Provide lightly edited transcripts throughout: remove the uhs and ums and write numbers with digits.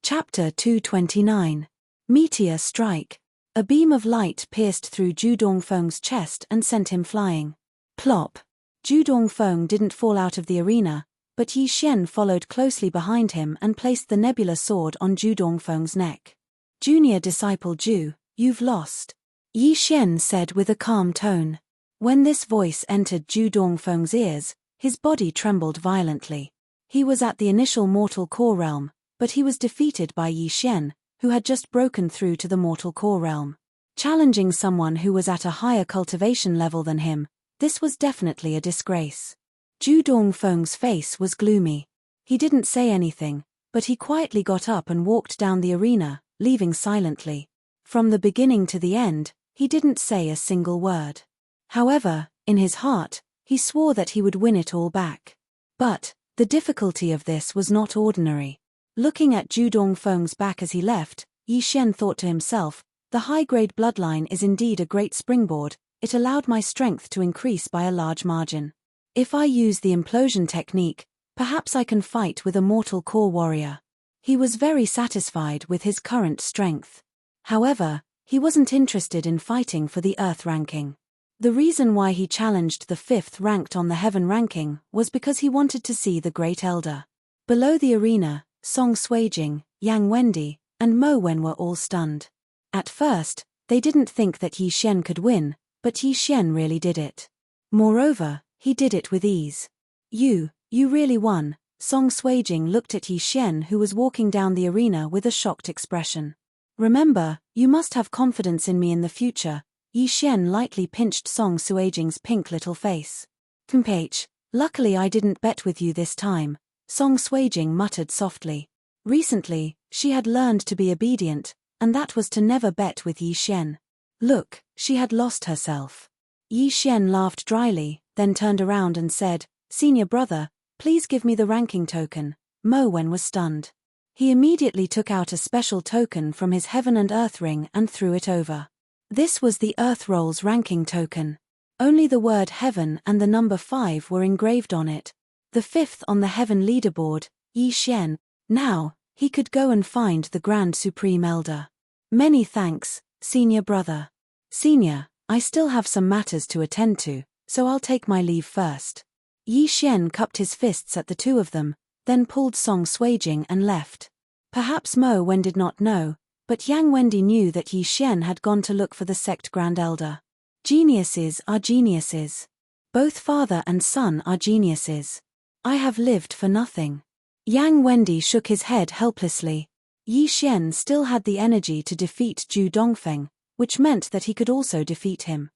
Chapter 229. Meteor Strike. A beam of light pierced through Zhu Dongfeng's chest and sent him flying. Plop. Zhu Dongfeng didn't fall out of the arena, but Yi Xian followed closely behind him and placed the nebula sword on Zhu Dongfeng's neck. Junior disciple Zhu, you've lost, Yi Xian said with a calm tone. When this voice entered Zhu Dongfeng's ears, his body trembled violently. He was at the initial mortal core realm, but he was defeated by Yi Xian, who had just broken through to the mortal core realm. Challenging someone who was at a higher cultivation level than him, this was definitely a disgrace. Zhu Dongfeng's face was gloomy. He didn't say anything, but he quietly got up and walked down the arena, leaving silently. From the beginning to the end, he didn't say a single word. However, in his heart, he swore that he would win it all back. But the difficulty of this was not ordinary. Looking at Zhu Dongfeng's back as he left, Yi Xian thought to himself, the high-grade bloodline is indeed a great springboard. It allowed my strength to increase by a large margin. If I use the implosion technique, perhaps I can fight with a mortal core warrior. He was very satisfied with his current strength. However, he wasn't interested in fighting for the Earth ranking. The reason why he challenged the 5th ranked on the Heaven ranking was because he wanted to see the Great Elder. Below the arena, Song Suijing, Yang Wendy, and Mo Wen were all stunned. At first, they didn't think that Yi Xian could win, but Yi Xian really did it. Moreover, he did it with ease. You really won. Song Suijing looked at Yi Xian, who was walking down the arena with a shocked expression. Remember, you must have confidence in me in the future. Yi Xian lightly pinched Song Suijing's pink little face. Compage, luckily I didn't bet with you this time, Song Suijing muttered softly. Recently, she had learned to be obedient, and that was to never bet with Yi Xian. Look, she had lost herself. Yi Xian laughed dryly, then turned around and said, Senior brother, please give me the ranking token. Mo Wen was stunned. He immediately took out a special token from his Heaven and Earth ring and threw it over. This was the Earth Rolls ranking token. Only the word Heaven and the number 5 were engraved on it. The 5th on the Heaven leaderboard, Yi Xian. Now, he could go and find the Grand Supreme Elder. Many thanks, Senior brother. Senior, I still have some matters to attend to, so I'll take my leave first. Yi Xian cupped his fists at the two of them, then pulled Song Suijing and left. Perhaps Mo Wen did not know, but Yang Wendy knew that Yi Xian had gone to look for the sect Grand Elder. Geniuses are geniuses. Both father and son are geniuses. I have lived for nothing. Yang Wendy shook his head helplessly. Yi Xian still had the energy to defeat Zhu Dongfeng, which meant that he could also defeat him.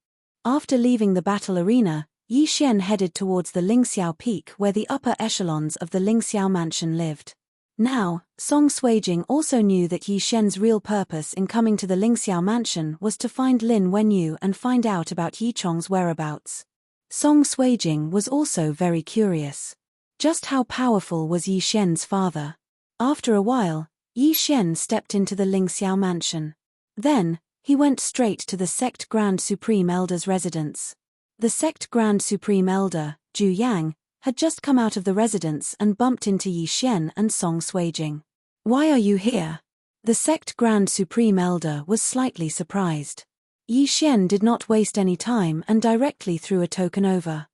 After leaving the battle arena, Yi Xian headed towards the Lingxiao Peak where the upper echelons of the Lingxiao mansion lived. Now, Song Suijing also knew that Yi Xian's real purpose in coming to the Lingxiao mansion was to find Lin Wenyu and find out about Yi Chong's whereabouts. Song Suijing was also very curious. Just how powerful was Yi Xian's father? After a while, Yi Xian stepped into the Lingxiao mansion. Then, he went straight to the sect Grand Supreme Elder's residence. The sect Grand Supreme Elder, Zhu Yang, had just come out of the residence and bumped into Yi Xian and Song Suijing. Why are you here? The sect Grand Supreme Elder was slightly surprised. Yi Xian did not waste any time and directly threw a token over.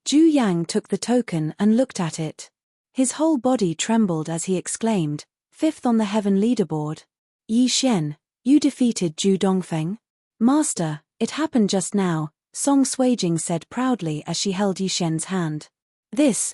Zhu Yang took the token and looked at it. His whole body trembled as he exclaimed, 5th on the Heaven leaderboard. Yi Xian, you defeated Zhu Dongfeng? Master, it happened just now, Song Suijing said proudly as she held Yi Xian's hand. Zhu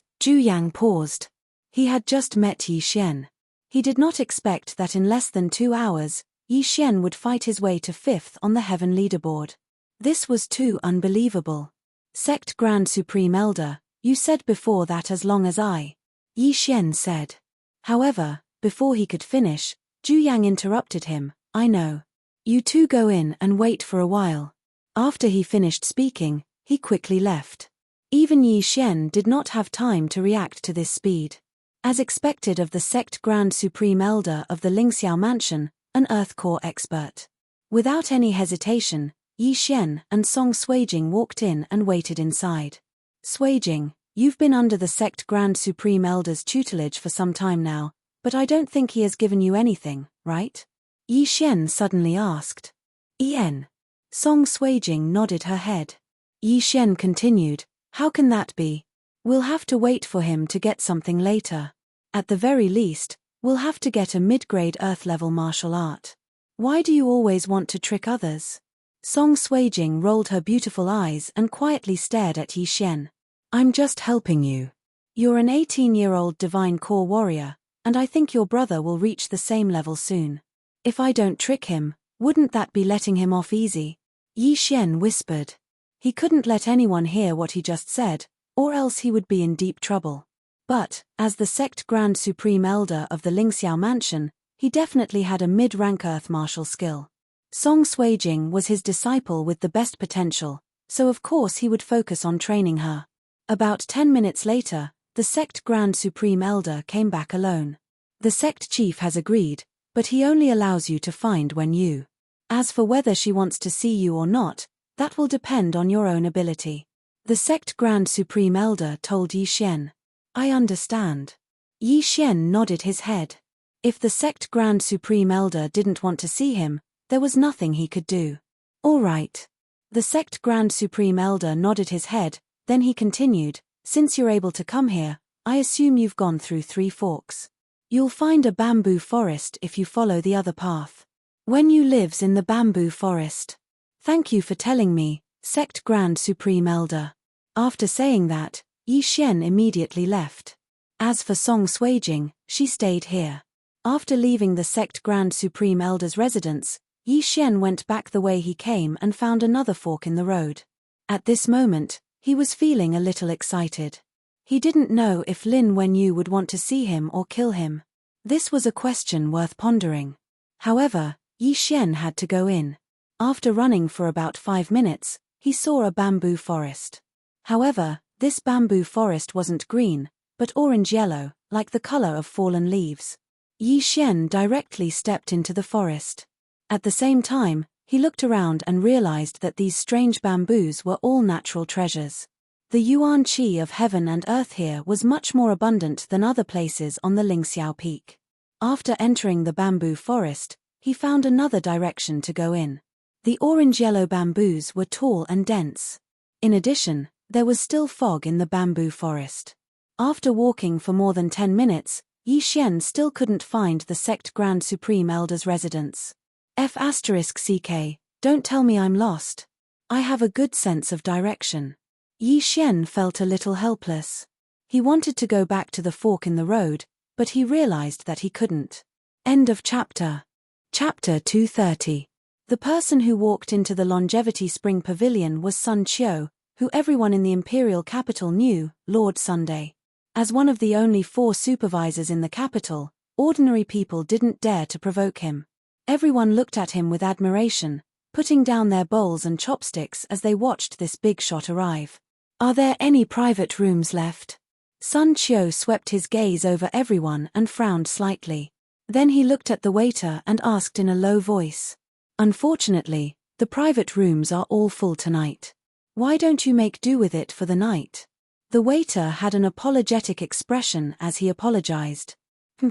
Yang paused. He had just met Yi Xian. He did not expect that in less than 2 hours, Yi Xian would fight his way to 5th on the Heaven leaderboard. This was too unbelievable. Sect Grand Supreme Elder, you said before that as long as I. Yi Xian said. However, before he could finish, Zhu Yang interrupted him, I know. You two go in and wait for a while. After he finished speaking, he quickly left. Even Yi Xian did not have time to react to this speed. As expected of the sect Grand Supreme Elder of the Lingxiao Mansion, an Earth Core expert. Without any hesitation, Yi Xian and Song Suijing walked in and waited inside. Suijing, you've been under the sect Grand Supreme Elder's tutelage for some time now, But I don't think he has given you anything, right? Yi Xian suddenly asked. En. Song Suijing nodded her head. Yi Xian continued, how can that be? We'll have to wait for him to get something later. At the very least, we'll have to get a mid-grade Earth-level martial art. Why do you always want to trick others? Song Suijing rolled her beautiful eyes and quietly stared at Yi Xian. I'm just helping you. You're an 18-year-old divine core warrior, and I think your brother will reach the same level soon. If I don't trick him, wouldn't that be letting him off easy? Yi Xian whispered. He couldn't let anyone hear what he just said, or else he would be in deep trouble. But, as the sect Grand Supreme Elder of the Lingxiao Mansion, he definitely had a mid-rank earth martial skill. Song Suijing was his disciple with the best potential, so of course he would focus on training her. About 10 minutes later, the sect Grand Supreme Elder came back alone. The sect chief has agreed, but he only allows you to find when you. As for whether she wants to see you or not, that will depend on your own ability. The sect Grand Supreme Elder told Yi Xian. I understand. Yi Xian nodded his head. If the sect Grand Supreme Elder didn't want to see him, there was nothing he could do. All right. The sect Grand Supreme Elder nodded his head, then he continued, since you're able to come here, I assume you've gone through 3 forks. You'll find a bamboo forest if you follow the other path. When you lives in the bamboo forest. Thank you for telling me, sect Grand Supreme Elder. After saying that, Yi Xian immediately left. As for Song Suijing, she stayed here. After leaving the sect Grand Supreme Elder's residence, Yi Xian went back the way he came and found another fork in the road. At this moment, he was feeling a little excited. He didn't know if Lin Wenyu would want to see him or kill him. This was a question worth pondering. However, Yi Xian had to go in. After running for about 5 minutes, he saw a bamboo forest. However, this bamboo forest wasn't green, but orange-yellow, like the color of fallen leaves. Yi Xian directly stepped into the forest. At the same time, he looked around and realized that these strange bamboos were all natural treasures. The yuan qi of heaven and earth here was much more abundant than other places on the Lingxiao Peak. After entering the bamboo forest, he found another direction to go in. The orange-yellow bamboos were tall and dense. In addition, there was still fog in the bamboo forest. After walking for more than 10 minutes, Yi Xian still couldn't find the sect Grand Supreme Elder's residence. F***CK, don't tell me I'm lost. I have a good sense of direction. Yi Xian felt a little helpless. He wanted to go back to the fork in the road, but he realized that he couldn't. End of chapter. Chapter 230. The person who walked into the Longevity Spring Pavilion was Sun Qiu, who everyone in the imperial capital knew, Lord Sunday. As one of the only 4 supervisors in the capital, ordinary people didn't dare to provoke him. Everyone looked at him with admiration, putting down their bowls and chopsticks as they watched this big shot arrive. Are there any private rooms left? Sun Qiu swept his gaze over everyone and frowned slightly. Then he looked at the waiter and asked in a low voice. Unfortunately, the private rooms are all full tonight. Why don't you make do with it for the night? The waiter had an apologetic expression as he apologized.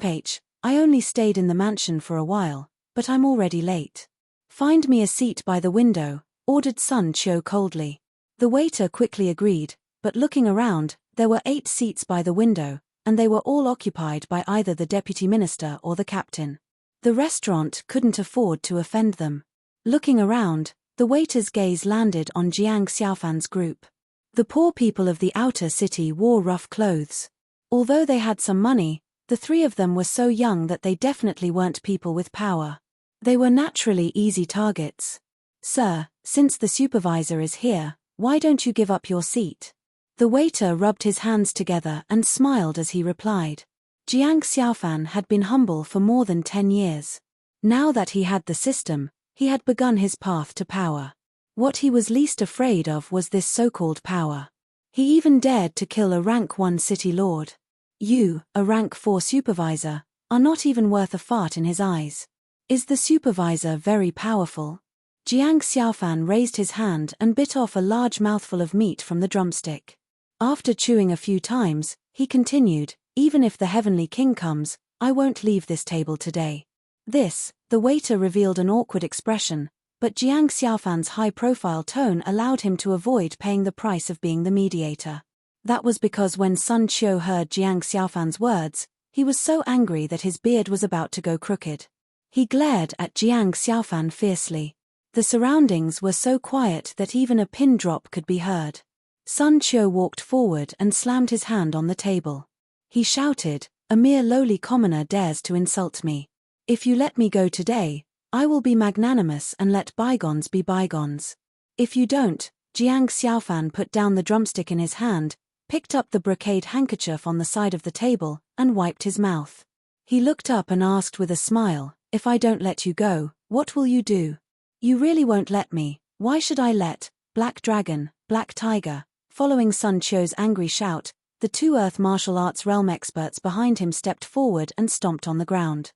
H, I only stayed in the mansion for a while, but I'm already late. Find me a seat by the window, ordered Sun Qiu coldly. The waiter quickly agreed, but looking around, there were 8 seats by the window, and they were all occupied by either the deputy minister or the captain. The restaurant couldn't afford to offend them. Looking around, the waiter's gaze landed on Jiang Xiaofan's group. The poor people of the outer city wore rough clothes. Although they had some money, the 3 of them were so young that they definitely weren't people with power. They were naturally easy targets. Sir, since the supervisor is here, why don't you give up your seat? The waiter rubbed his hands together and smiled as he replied. Jiang Xiaofan had been humble for more than 10 years. Now that he had the system, he had begun his path to power. What he was least afraid of was this so-called power. He even dared to kill a rank 1 city lord. You, a rank 4 supervisor, are not even worth a fart in his eyes. Is the supervisor very powerful? Jiang Xiaofan raised his hand and bit off a large mouthful of meat from the drumstick. After chewing a few times, he continued, even if the Heavenly King comes, I won't leave this table today. The waiter revealed an awkward expression, but Jiang Xiaofan's high-profile tone allowed him to avoid paying the price of being the mediator. That was because when Sun Qiu heard Jiang Xiaofan's words, he was so angry that his beard was about to go crooked. He glared at Jiang Xiaofan fiercely. The surroundings were so quiet that even a pin drop could be heard. Sun Qiu walked forward and slammed his hand on the table. He shouted, "A mere lowly commoner dares to insult me. If you let me go today, I will be magnanimous and let bygones be bygones. If you don't." Jiang Xiaofan put down the drumstick in his hand, picked up the brocade handkerchief on the side of the table, and wiped his mouth. He looked up and asked with a smile, "If I don't let you go, what will you do?" "You really won't let me. Why should I let?" "Black dragon, black tiger." Following Sun Qiu's angry shout, the two Earth martial arts realm experts behind him stepped forward and stomped on the ground.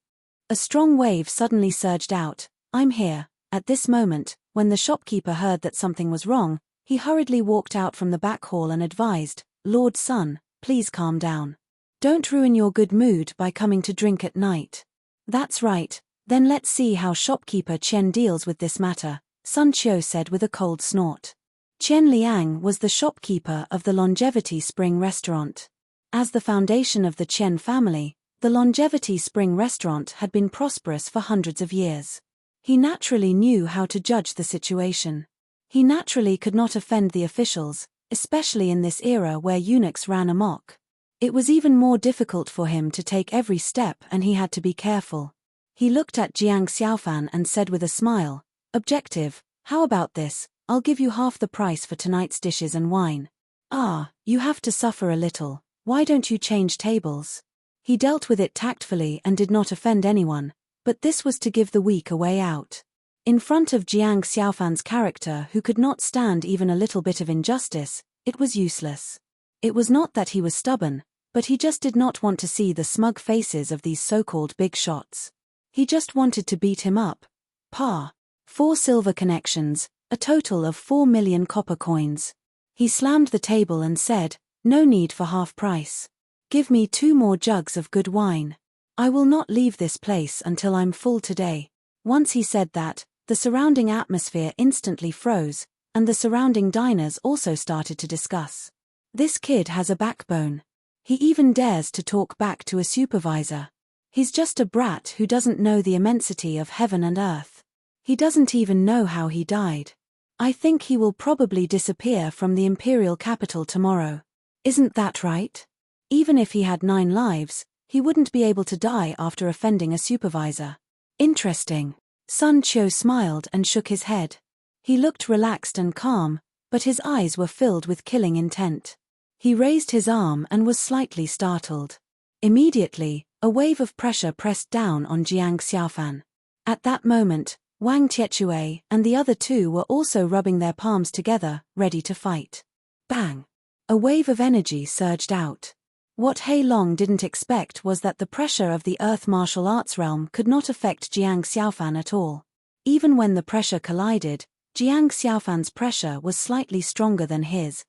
A strong wave suddenly surged out. "I'm here." At this moment, when the shopkeeper heard that something was wrong, he hurriedly walked out from the back hall and advised, "Lord Sun, please calm down. Don't ruin your good mood by coming to drink at night." "That's right, then let's see how shopkeeper Qian deals with this matter," Sun Qiu said with a cold snort. Qian Liang was the shopkeeper of the Longevity Spring Restaurant. As the foundation of the Qian family, the Longevity Spring Restaurant had been prosperous for hundreds of years. He naturally knew how to judge the situation. He naturally could not offend the officials, especially in this era where eunuchs ran amok. It was even more difficult for him to take every step, and he had to be careful. He looked at Jiang Xiaofan and said with a smile, "Objective, how about this? I'll give you half the price for tonight's dishes and wine." "Ah, you have to suffer a little. Why don't you change tables?" He dealt with it tactfully and did not offend anyone, but this was to give the weak a way out. In front of Jiang Xiaofan's character, who could not stand even a little bit of injustice, it was useless. It was not that he was stubborn, but he just did not want to see the smug faces of these so-called big shots. He just wanted to beat him up. 4 silver connections, a total of 4 million copper coins. He slammed the table and said, "No need for half price. Give me 2 more jugs of good wine. I will not leave this place until I'm full today." Once he said that, the surrounding atmosphere instantly froze, and the surrounding diners also started to discuss. "This kid has a backbone. He even dares to talk back to a supervisor. He's just a brat who doesn't know the immensity of heaven and earth. He doesn't even know how he died. I think he will probably disappear from the imperial capital tomorrow. Isn't that right? Even if he had 9 lives, he wouldn't be able to die after offending a supervisor." "Interesting." Sun Qiu smiled and shook his head. He looked relaxed and calm, but his eyes were filled with killing intent. He raised his arm and was slightly startled. Immediately, a wave of pressure pressed down on Jiang Xiaofan. At that moment, Wang Tietue and the other 2 were also rubbing their palms together, ready to fight. Bang! A wave of energy surged out. What Hei Long didn't expect was that the pressure of the Earth martial arts realm could not affect Jiang Xiaofan at all. Even when the pressure collided, Jiang Xiaofan's pressure was slightly stronger than his.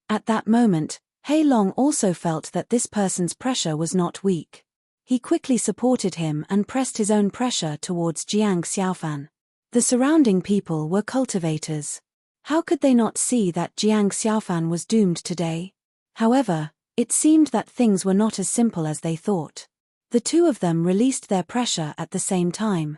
At that moment, Hei Long also felt that this person's pressure was not weak. He quickly supported him and pressed his own pressure towards Jiang Xiaofan. The surrounding people were cultivators. How could they not see that Jiang Xiaofan was doomed today? However, it seemed that things were not as simple as they thought. The 2 of them released their pressure at the same time.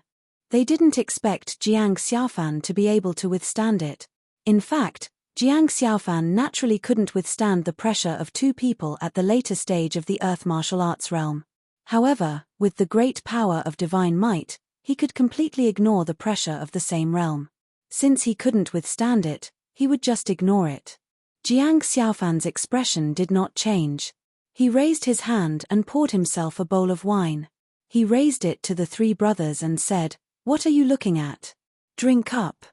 They didn't expect Jiang Xiaofan to be able to withstand it. In fact, Jiang Xiaofan naturally couldn't withstand the pressure of 2 people at the later stage of the Earth martial arts realm. However, with the great power of divine might, he could completely ignore the pressure of the same realm. Since he couldn't withstand it, he would just ignore it. Jiang Xiaofan's expression did not change. He raised his hand and poured himself a bowl of wine. He raised it to the 3 brothers and said, "What are you looking at? Drink up.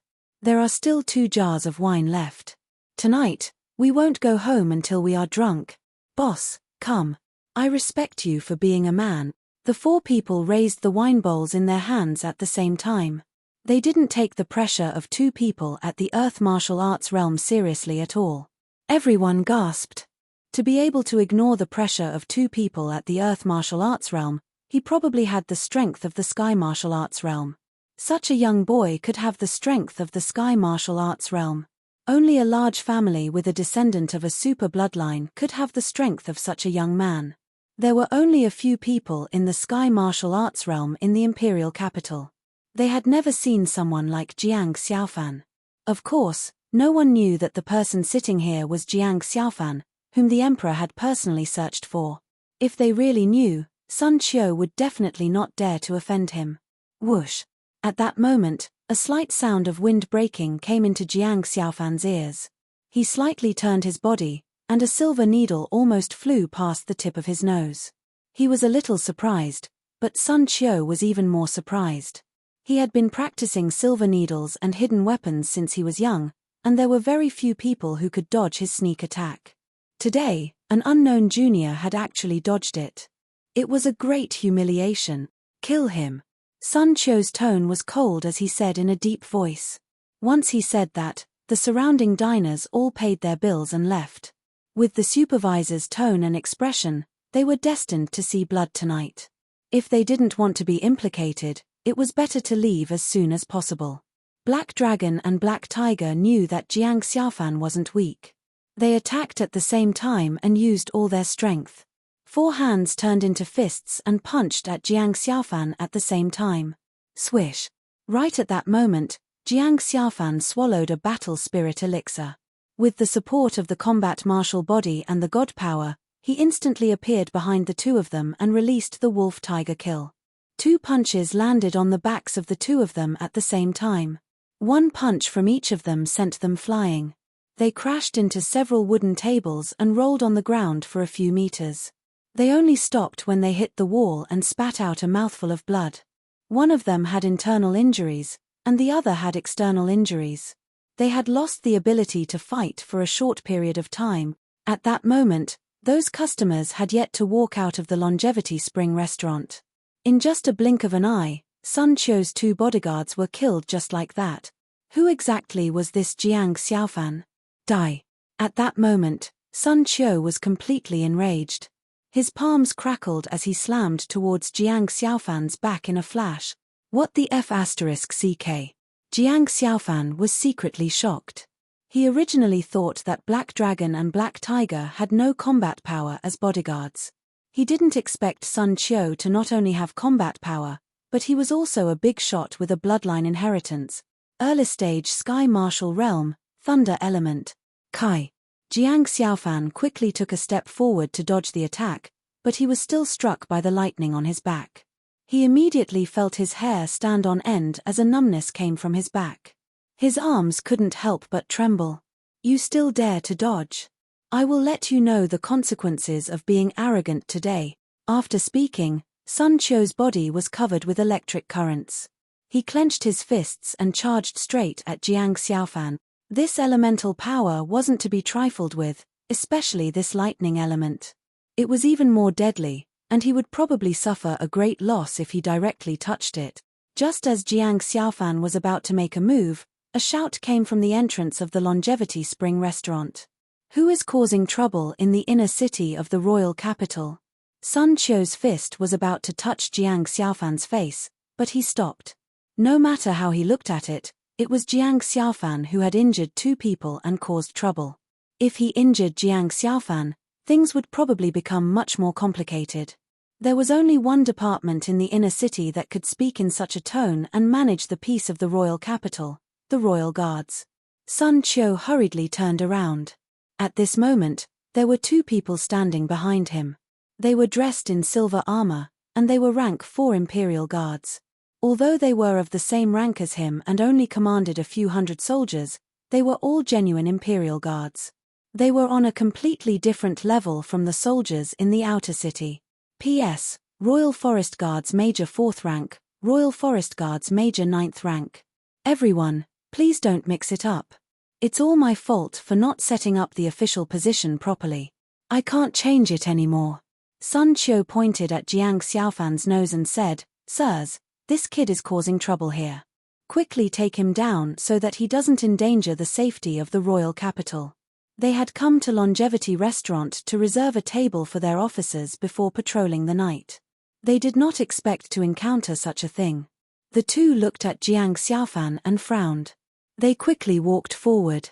There are still 2 jars of wine left. Tonight, we won't go home until we are drunk. Boss, come. I respect you for being a man." The 4 people raised the wine bowls in their hands at the same time. They didn't take the pressure of 2 people at the Earth martial arts realm seriously at all. Everyone gasped. To be able to ignore the pressure of two people at the Earth martial arts realm, he probably had the strength of the Sky martial arts realm. Such a young boy could have the strength of the Sky martial arts realm. Only a large family with a descendant of a super bloodline could have the strength of such a young man. There were only a few people in the Sky martial arts realm in the imperial capital. They had never seen someone like Jiang Xiaofan. Of course, no one knew that the person sitting here was Jiang Xiaofan, whom the emperor had personally searched for. If they really knew, Sun Qiu would definitely not dare to offend him. Whoosh! At that moment, a slight sound of wind breaking came into Jiang Xiaofan's ears. He slightly turned his body, and a silver needle almost flew past the tip of his nose. He was a little surprised, but Sun Qiu was even more surprised. He had been practicing silver needles and hidden weapons since he was young, and there were very few people who could dodge his sneak attack. Today, an unknown junior had actually dodged it. It was a great humiliation. Kill him. Sun Qiu's tone was cold as he said in a deep voice. Once he said that, the surrounding diners all paid their bills and left. With the supervisor's tone and expression, they were destined to see blood tonight. If they didn't want to be implicated, it was better to leave as soon as possible. Black Dragon and Black Tiger knew that Jiang Xiaofan wasn't weak. They attacked at the same time and used all their strength. 4 hands turned into fists and punched at Jiang Xiaofan at the same time. Swish! Right at that moment, Jiang Xiaofan swallowed a battle spirit elixir. With the support of the combat martial body and the god power, he instantly appeared behind the two of them and released the wolf-tiger kill. 2 punches landed on the backs of the two of them at the same time. 1 punch from each of them sent them flying. They crashed into several wooden tables and rolled on the ground for a few meters. They only stopped when they hit the wall and spat out a mouthful of blood. One of them had internal injuries, and the other had external injuries. They had lost the ability to fight for a short period of time. At that moment, those customers had yet to walk out of the Longevity Spring restaurant. In just a blink of an eye, Sun Qiu's 2 bodyguards were killed just like that. Who exactly was this Jiang Xiaofan? Die. At that moment, Sun Qiu was completely enraged. His palms crackled as he slammed towards Jiang Xiaofan's back in a flash. What the F***CK? Jiang Xiaofan was secretly shocked. He originally thought that Black Dragon and Black Tiger had no combat power as bodyguards. He didn't expect Sun Qiu to not only have combat power, but he was also a big shot with a bloodline inheritance. Early stage Sky Martial Realm, Thunder Element. Kai. Jiang Xiaofan quickly took a step forward to dodge the attack, but he was still struck by the lightning on his back. He immediately felt his hair stand on end as a numbness came from his back. His arms couldn't help but tremble. You still dare to dodge? I will let you know the consequences of being arrogant today. After speaking, Sun Qiu's body was covered with electric currents. He clenched his fists and charged straight at Jiang Xiaofan. This elemental power wasn't to be trifled with, especially this lightning element. It was even more deadly, and he would probably suffer a great loss if he directly touched it. Just as Jiang Xiaofan was about to make a move, a shout came from the entrance of the Longevity Spring restaurant. Who is causing trouble in the inner city of the royal capital? Sun Qiu's fist was about to touch Jiang Xiaofan's face, but he stopped. No matter how he looked at it, it was Jiang Xiaofan who had injured 2 people and caused trouble. If he injured Jiang Xiaofan, things would probably become much more complicated. There was only one department in the inner city that could speak in such a tone and manage the peace of the royal capital, the royal guards. Sun Qiu hurriedly turned around. At this moment, there were 2 people standing behind him. They were dressed in silver armor, and they were rank 4 imperial guards. Although they were of the same rank as him and only commanded a few hundred soldiers, they were all genuine imperial guards. They were on a completely different level from the soldiers in the outer city. P.S. Royal Forest Guards Major 4th rank, Royal Forest Guards Major 9th rank. Everyone, please don't mix it up. It's all my fault for not setting up the official position properly. I can't change it anymore. Sun Qiu pointed at Jiang Xiaofan's nose and said, Sirs, this kid is causing trouble here. Quickly take him down so that he doesn't endanger the safety of the royal capital. They had come to Longevity Restaurant to reserve a table for their officers before patrolling the night. They did not expect to encounter such a thing. The two looked at Jiang Xiaofan and frowned. They quickly walked forward.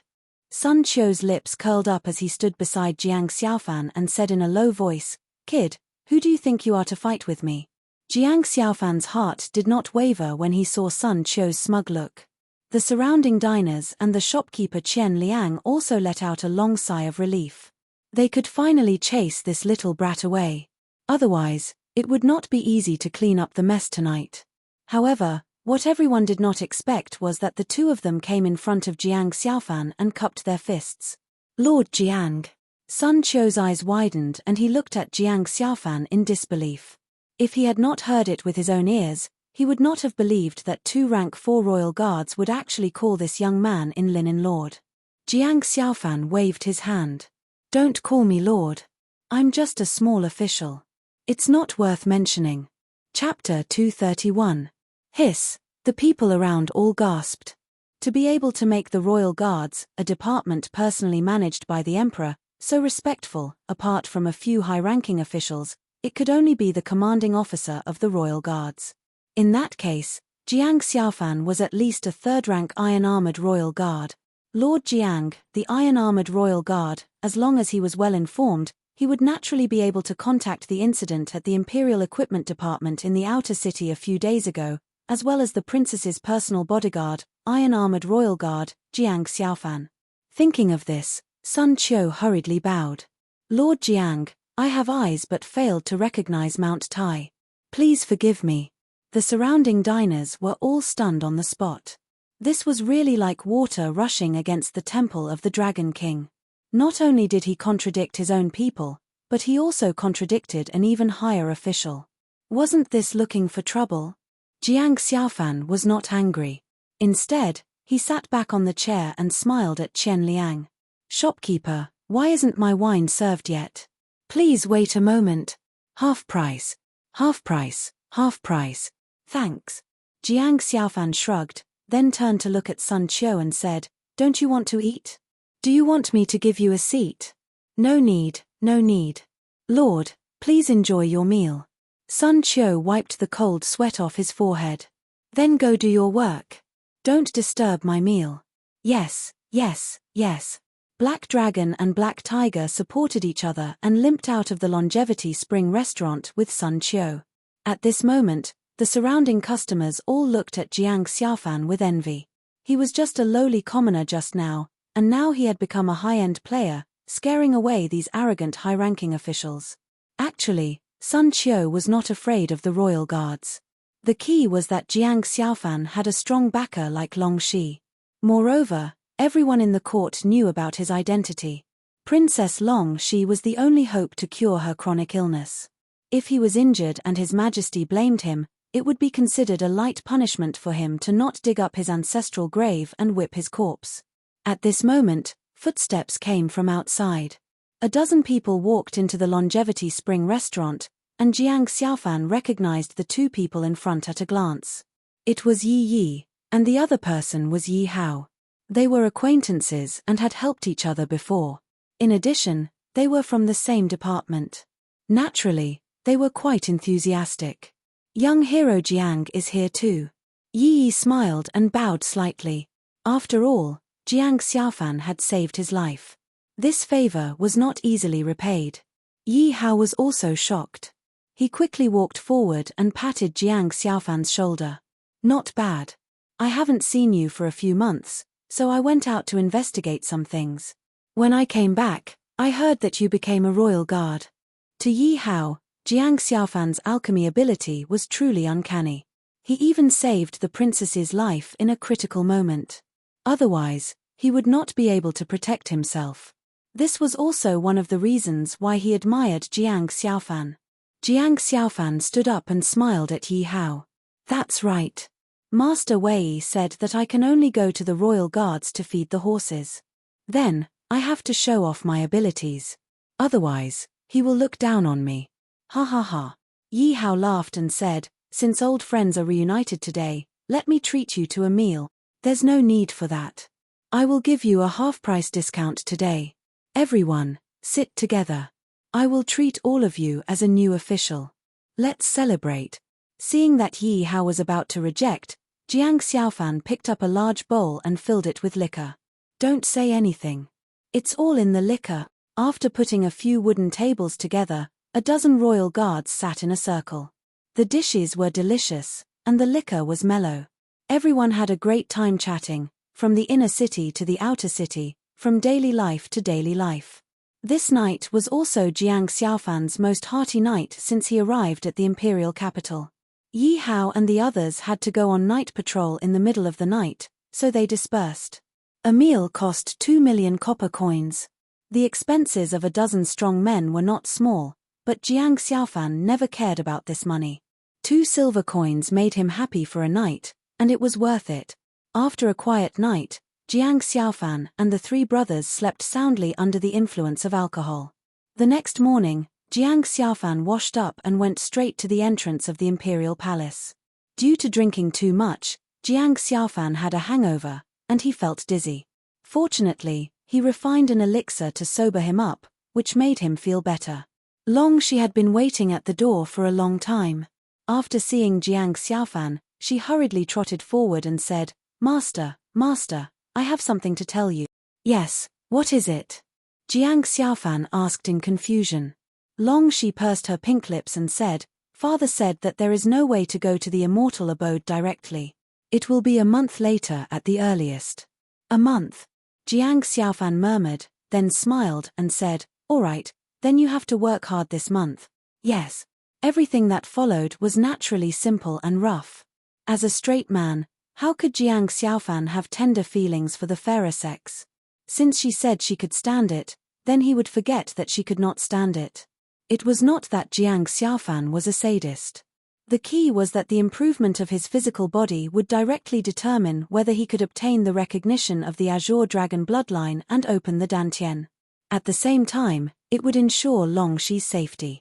Sun Qiu's lips curled up as he stood beside Jiang Xiaofan and said in a low voice, "Kid, who do you think you are to fight with me?" Jiang Xiaofan's heart did not waver when he saw Sun Qiu's smug look. The surrounding diners and the shopkeeper Qian Liang also let out a long sigh of relief. They could finally chase this little brat away. Otherwise, it would not be easy to clean up the mess tonight. However, what everyone did not expect was that the two of them came in front of Jiang Xiaofan and cupped their fists. "Lord Jiang." Sun Qiu's eyes widened and he looked at Jiang Xiaofan in disbelief. If he had not heard it with his own ears, he would not have believed that 2 rank 4 royal guards would actually call this young man in linen lord. Jiang Xiaofan waved his hand. "Don't call me lord. I'm just a small official. It's not worth mentioning." Chapter 231. Hiss. The people around all gasped. To be able to make the Royal Guards, a department personally managed by the Emperor, so respectful, apart from a few high-ranking officials, it could only be the commanding officer of the Royal Guards. In that case, Jiang Xiaofan was at least a 3rd-rank iron-armored Royal Guard. Lord Jiang, the iron-armored Royal Guard, as long as he was well informed, he would naturally be able to contact the incident at the Imperial Equipment Department in the outer city a few days ago, as well as the princess's personal bodyguard, iron-armored Royal Guard, Jiang Xiaofan. Thinking of this, Sun Qiu hurriedly bowed. "Lord Jiang, I have eyes but failed to recognize Mount Tai. Please forgive me." The surrounding diners were all stunned on the spot. This was really like water rushing against the temple of the Dragon King. Not only did he contradict his own people, but he also contradicted an even higher official. Wasn't this looking for trouble? Jiang Xiaofan was not angry. Instead, he sat back on the chair and smiled at Qian Liang. "Shopkeeper, why isn't my wine served yet? Please wait a moment. Half price. Half price. Half price. Thanks." Jiang Xiaofan shrugged, then turned to look at Sun Qiu and said, "Don't you want to eat? Do you want me to give you a seat?" "No need, no need. Lord, please enjoy your meal." Sun Qiu wiped the cold sweat off his forehead. "Then go do your work. Don't disturb my meal." "Yes, yes, yes." Black Dragon and Black Tiger supported each other and limped out of the Longevity Spring restaurant with Sun Qiu. At this moment, the surrounding customers all looked at Jiang Xiaofan with envy. He was just a lowly commoner just now, and now he had become a high-end player, scaring away these arrogant high-ranking officials. Actually, Sun Qiu was not afraid of the royal guards. The key was that Jiang Xiaofan had a strong backer like Long Shi. Moreover, everyone in the court knew about his identity. Princess Long Shi was the only hope to cure her chronic illness. If he was injured and His Majesty blamed him, it would be considered a light punishment for him to not dig up his ancestral grave and whip his corpse. At this moment, footsteps came from outside. A dozen people walked into the Longevity Spring restaurant, and Jiang Xiaofan recognized the two people in front at a glance. It was Yi Yi, and the other person was Yi Hao. They were acquaintances and had helped each other before. In addition, they were from the same department. Naturally, they were quite enthusiastic. "Young hero Jiang is here too." Yi Yi smiled and bowed slightly. After all, Jiang Xiaofan had saved his life. This favor was not easily repaid. Yi Hao was also shocked. He quickly walked forward and patted Jiang Xiaofan's shoulder. "Not bad. I haven't seen you for a few months, so I went out to investigate some things. When I came back, I heard that you became a royal guard." To Yi Hao, Jiang Xiaofan's alchemy ability was truly uncanny. He even saved the princess's life in a critical moment. Otherwise, he would not be able to protect himself. This was also one of the reasons why he admired Jiang Xiaofan. Jiang Xiaofan stood up and smiled at Yi Hao. "That's right. Master Wei said that I can only go to the royal guards to feed the horses. Then, I have to show off my abilities. Otherwise, he will look down on me. Ha ha ha." Yi Hao laughed and said, "Since old friends are reunited today, let me treat you to a meal." "There's no need for that. I will give you a half-price discount today." Everyone, sit together. I will treat all of you as a new official. Let's celebrate. Seeing that Yi Hao was about to reject, Jiang Xiaofan picked up a large bowl and filled it with liquor. Don't say anything. It's all in the liquor. After putting a few wooden tables together, a dozen royal guards sat in a circle. The dishes were delicious, and the liquor was mellow. Everyone had a great time chatting, from the inner city to the outer city, from daily life to daily life. This night was also Jiang Xiaofan's most hearty night since he arrived at the imperial capital. Yi Hao and the others had to go on night patrol in the middle of the night, so they dispersed. A meal cost 2 million copper coins. The expenses of a dozen strong men were not small, but Jiang Xiaofan never cared about this money. 2 silver coins made him happy for a night, and it was worth it. After a quiet night, Jiang Xiaofan and the 3 brothers slept soundly under the influence of alcohol. The next morning, Jiang Xiaofan washed up and went straight to the entrance of the imperial palace. Due to drinking too much, Jiang Xiaofan had a hangover, and he felt dizzy. Fortunately, he refined an elixir to sober him up, which made him feel better. Long Shi had been waiting at the door for a long time. After seeing Jiang Xiaofan, she hurriedly trotted forward and said, "Master, Master, I have something to tell you." "Yes, what is it?" Jiang Xiaofan asked in confusion. Long Shi pursed her pink lips and said, "Father said that there is no way to go to the immortal abode directly. It will be a month later at the earliest." "A month?" Jiang Xiaofan murmured, then smiled and said, "All right, then you have to work hard this month." "Yes." Everything that followed was naturally simple and rough. As a straight man, how could Jiang Xiaofan have tender feelings for the fairer sex? Since she said she could stand it, then he would forget that she could not stand it. It was not that Jiang Xiaofan was a sadist. The key was that the improvement of his physical body would directly determine whether he could obtain the recognition of the Azure Dragon bloodline and open the Dantian. At the same time, it would ensure Long Shi's safety.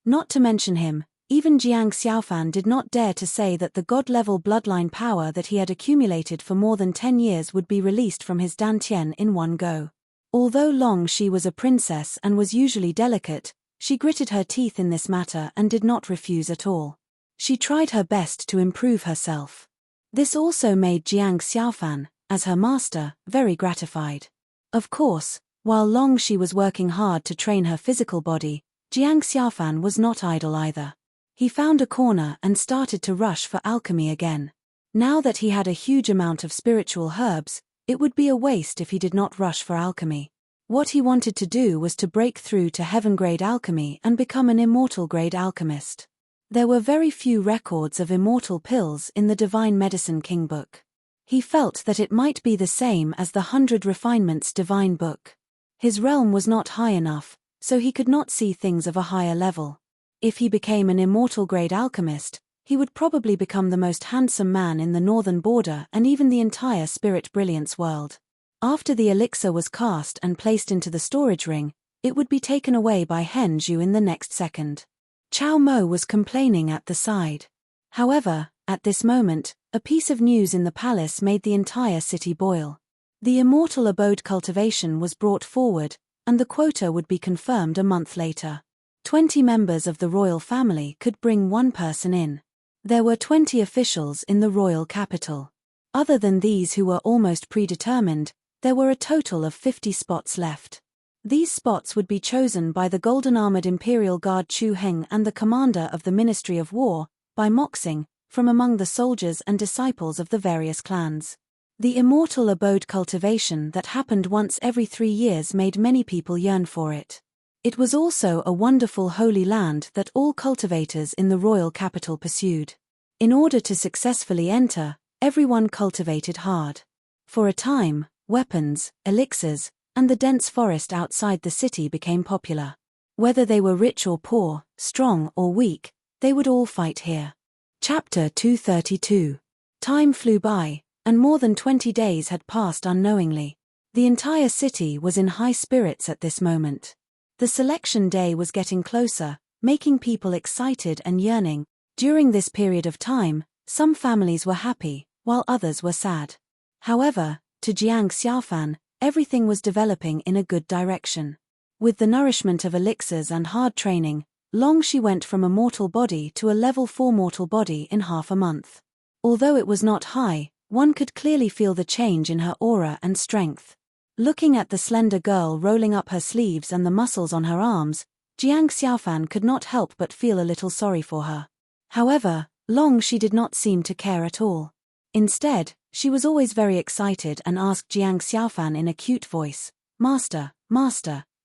Not to mention him, even Jiang Xiaofan did not dare to say that the god-level bloodline power that he had accumulated for more than 10 years would be released from his Dantian in one go. Although Long Shi was a princess and was usually delicate, she gritted her teeth in this matter and did not refuse at all. She tried her best to improve herself. This also made Jiang Xiaofan, as her master, very gratified. Of course, while Long Shi was working hard to train her physical body, Jiang Xiaofan was not idle either. He found a corner and started to rush for alchemy again. Now that he had a huge amount of spiritual herbs, it would be a waste if he did not rush for alchemy. What he wanted to do was to break through to heaven-grade alchemy and become an immortal-grade alchemist. There were very few records of immortal pills in the Divine Medicine King book. He felt that it might be the same as the 100 Refinements Divine book. His realm was not high enough, so he could not see things of a higher level. If he became an immortal-grade alchemist, he would probably become the most handsome man in the northern border and even the entire Spirit Brilliance world. After the elixir was cast and placed into the storage ring, it would be taken away by Hen Zhu in the next second. Chao Mo was complaining at the side. However, at this moment, a piece of news in the palace made the entire city boil. The immortal abode cultivation was brought forward, and the quota would be confirmed a month later. 20 members of the royal family could bring one person in. There were 20 officials in the royal capital. Other than these who were almost predetermined, there were a total of 50 spots left. These spots would be chosen by the golden-armored Imperial Guard Chu Heng and the commander of the Ministry of War, by Moxing, from among the soldiers and disciples of the various clans. The immortal abode cultivation that happened once every 3 years made many people yearn for it. It was also a wonderful holy land that all cultivators in the royal capital pursued. In order to successfully enter, everyone cultivated hard. For a time, weapons, elixirs, and the dense forest outside the city became popular. Whether they were rich or poor, strong or weak, they would all fight here. Chapter 232. Time flew by, and more than 20 days had passed unknowingly. The entire city was in high spirits at this moment. The selection day was getting closer, making people excited and yearning. During this period of time, some families were happy, while others were sad. However, to Jiang Xiaofan, Everything was developing in a good direction. With the nourishment of elixirs and hard training, Longxi went from a mortal body to a level 4 mortal body in half a month. Although it was not high, one could clearly feel the change in her aura and strength. Looking at the slender girl rolling up her sleeves and the muscles on her arms, Jiang Xiaofan could not help but feel a little sorry for her. However, Longxi did not seem to care at all. Instead, she was always very excited and asked Jiang Xiaofan in a cute voice, Master,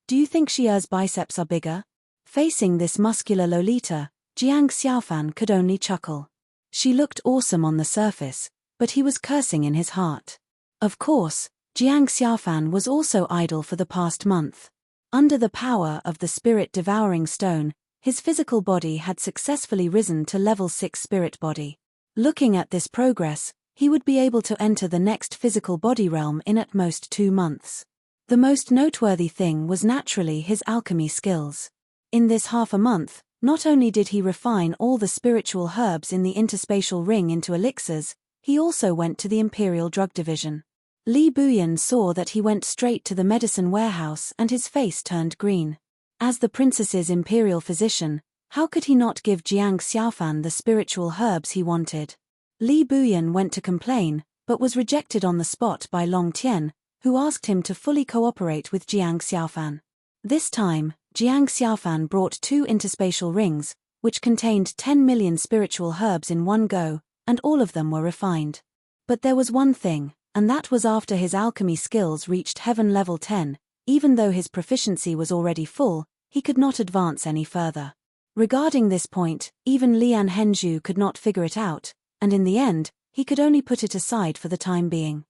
do you think Xia's biceps are bigger? Facing this muscular Lolita, Jiang Xiaofan could only chuckle. She looked awesome on the surface, but he was cursing in his heart. Of course, Jiang Xiaofan was also idle for the past month. Under the power of the spirit-devouring stone, his physical body had successfully risen to level 6 spirit body. Looking at this progress, he would be able to enter the next physical body realm in at most 2 months. The most noteworthy thing was naturally his alchemy skills. In this half a month, not only did he refine all the spiritual herbs in the interspatial ring into elixirs, he also went to the Imperial Drug Division. Li Buyan saw that he went straight to the medicine warehouse and his face turned green. As the princess's imperial physician, how could he not give Jiang Xiaofan the spiritual herbs he wanted? Li Buyan went to complain, but was rejected on the spot by Long Tian, who asked him to fully cooperate with Jiang Xiaofan. This time, Jiang Xiaofan brought 2 interspatial rings, which contained 10 million spiritual herbs in one go, and all of them were refined. But there was one thing, and that was after his alchemy skills reached heaven level 10, even though his proficiency was already full, he could not advance any further. Regarding this point, even Lian Henzhu could not figure it out, and in the end, he could only put it aside for the time being.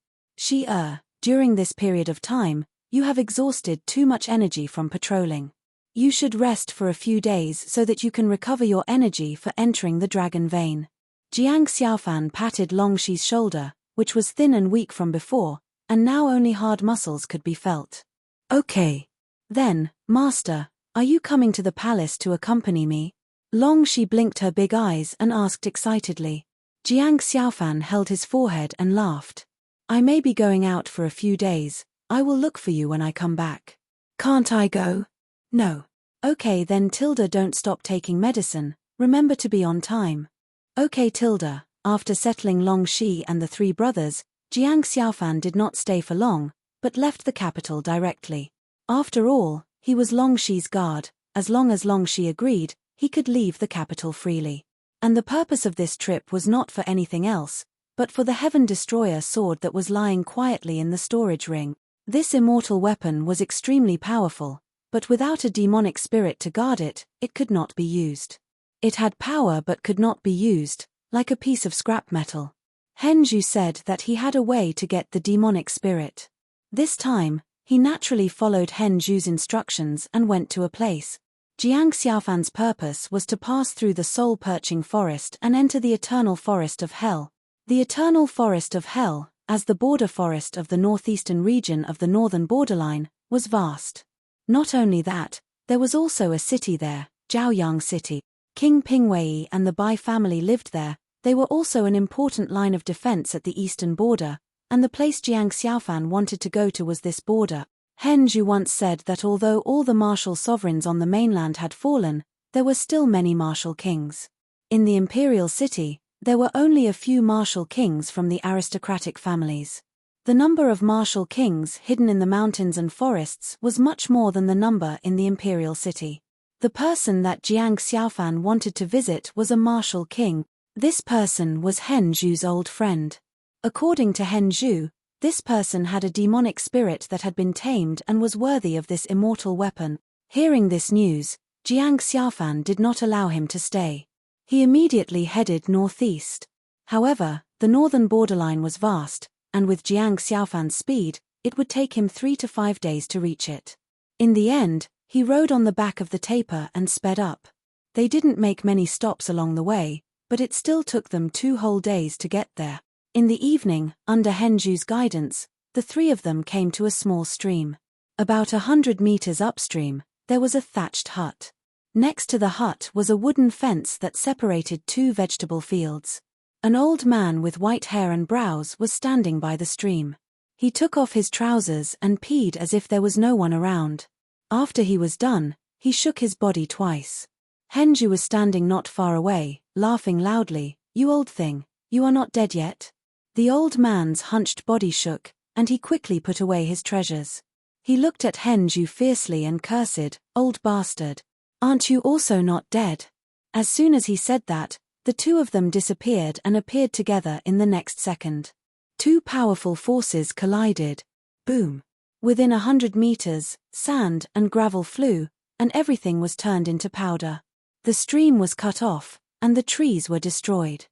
During this period of time, you have exhausted too much energy from patrolling. You should rest for a few days so that you can recover your energy for entering the dragon vein. Jiang Xiaofan patted Longxi's shoulder, which was thin and weak from before, and now only hard muscles could be felt. Okay. Then, Master, are you coming to the palace to accompany me? Longxi blinked her big eyes and asked excitedly. Jiang Xiaofan held his forehead and laughed. I may be going out for a few days. I will look for you when I come back. Can't I go? No. Okay then Tilda, don't stop taking medicine, remember to be on time. Okay Tilda. After settling Longxi and the 3 brothers, Jiang Xiaofan did not stay for long, but left the capital directly. After all, he was Longxi's guard. As long as Longxi agreed, he could leave the capital freely. And the purpose of this trip was not for anything else, but for the Heaven Destroyer sword that was lying quietly in the storage ring. This immortal weapon was extremely powerful, but without a demonic spirit to guard it, it could not be used. It had power but could not be used, like a piece of scrap metal. Henzhu said that he had a way to get the demonic spirit. This time, he naturally followed Henzhu's instructions and went to a place. Jiang Xiaofan's purpose was to pass through the soul-perching forest and enter the eternal forest of hell. The eternal forest of hell, as the border forest of the northeastern region of the northern borderline, was vast. Not only that, there was also a city there, Zhaoyang City. King Pingwei and the Bai family lived there. They were also an important line of defense at the eastern border, and the place Jiang Xiaofan wanted to go to was this border. Henzhu once said that although all the martial sovereigns on the mainland had fallen, there were still many martial kings. In the imperial city, there were only a few martial kings from the aristocratic families. The number of martial kings hidden in the mountains and forests was much more than the number in the imperial city. The person that Jiang Xiaofan wanted to visit was a martial king. This person was Henzhu's old friend. According to Henzhu, this person had a demonic spirit that had been tamed and was worthy of this immortal weapon. Hearing this news, Jiang Xiaofan did not allow him to stay. He immediately headed northeast. However, the northern borderline was vast, and with Jiang Xiaofan's speed, it would take him 3 to 5 days to reach it. In the end, he rode on the back of the tapir and sped up. They didn't make many stops along the way, but it still took them 2 whole days to get there. In the evening, under Henzhu's guidance, the 3 of them came to a small stream. About 100 meters upstream, there was a thatched hut. Next to the hut was a wooden fence that separated 2 vegetable fields. An old man with white hair and brows was standing by the stream. He took off his trousers and peed as if there was no one around. After he was done, he shook his body twice. Henju was standing not far away, laughing loudly. "You old thing, you are not dead yet?" The old man's hunched body shook, and he quickly put away his treasures. He looked at Henju fiercely and cursed, "Old bastard. Aren't you also not dead?" As soon as he said that, the two of them disappeared and appeared together in the next second. Two powerful forces collided. Boom. Within 100 meters, sand and gravel flew, and everything was turned into powder. The stream was cut off, and the trees were destroyed.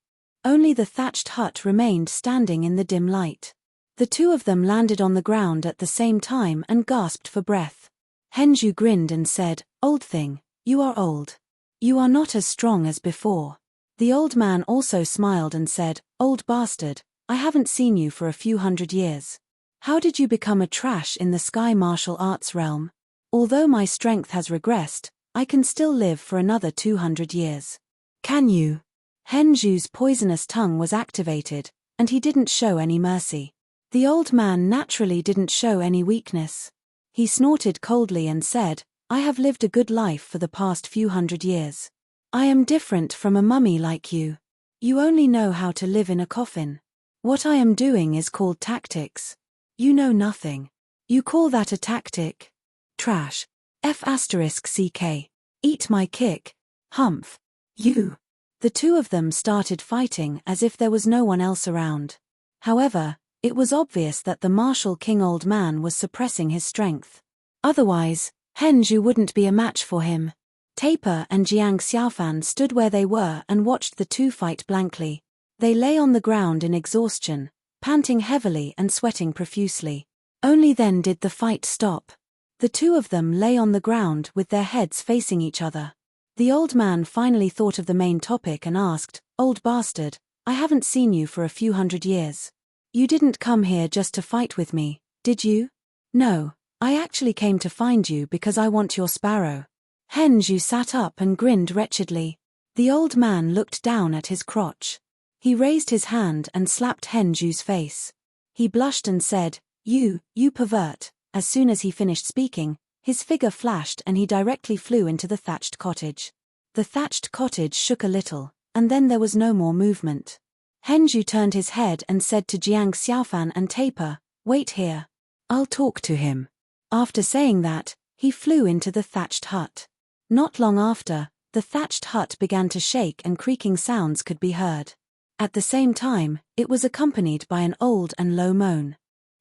Only the thatched hut remained standing in the dim light. The two of them landed on the ground at the same time and gasped for breath. Henju grinned and said, "Old thing, you are old. You are not as strong as before." The old man also smiled and said, "Old bastard, I haven't seen you for a few hundred years. How did you become a trash in the sky martial arts realm? Although my strength has regressed, I can still live for another 200 years. Can you?" Henju's poisonous tongue was activated, and he didn't show any mercy. The old man naturally didn't show any weakness. He snorted coldly and said, "I have lived a good life for the past few hundred years. I am different from a mummy like you. You only know how to live in a coffin. What I am doing is called tactics. You know nothing. You call that a tactic? Trash. F***ck. Eat my kick. Humph. You." The two of them started fighting as if there was no one else around. However, it was obvious that the martial king old man was suppressing his strength. Otherwise, Henju wouldn't be a match for him. Taper and Jiang Xiaofan stood where they were and watched the two fight blankly. They lay on the ground in exhaustion, panting heavily and sweating profusely. Only then did the fight stop. The two of them lay on the ground with their heads facing each other. The old man finally thought of the main topic and asked, "Old bastard, I haven't seen you for a few hundred years. You didn't come here just to fight with me, did you?" "No, I actually came to find you because I want your sparrow." Henju sat up and grinned wretchedly. The old man looked down at his crotch. He raised his hand and slapped Henju's face. He blushed and said, You pervert." As soon as he finished speaking, his figure flashed and he directly flew into the thatched cottage. The thatched cottage shook a little, and then there was no more movement. Henju turned his head and said to Jiang Xiaofan and Taper, "Wait here. I'll talk to him." After saying that, he flew into the thatched hut. Not long after, the thatched hut began to shake and creaking sounds could be heard. At the same time, it was accompanied by an old and low moan.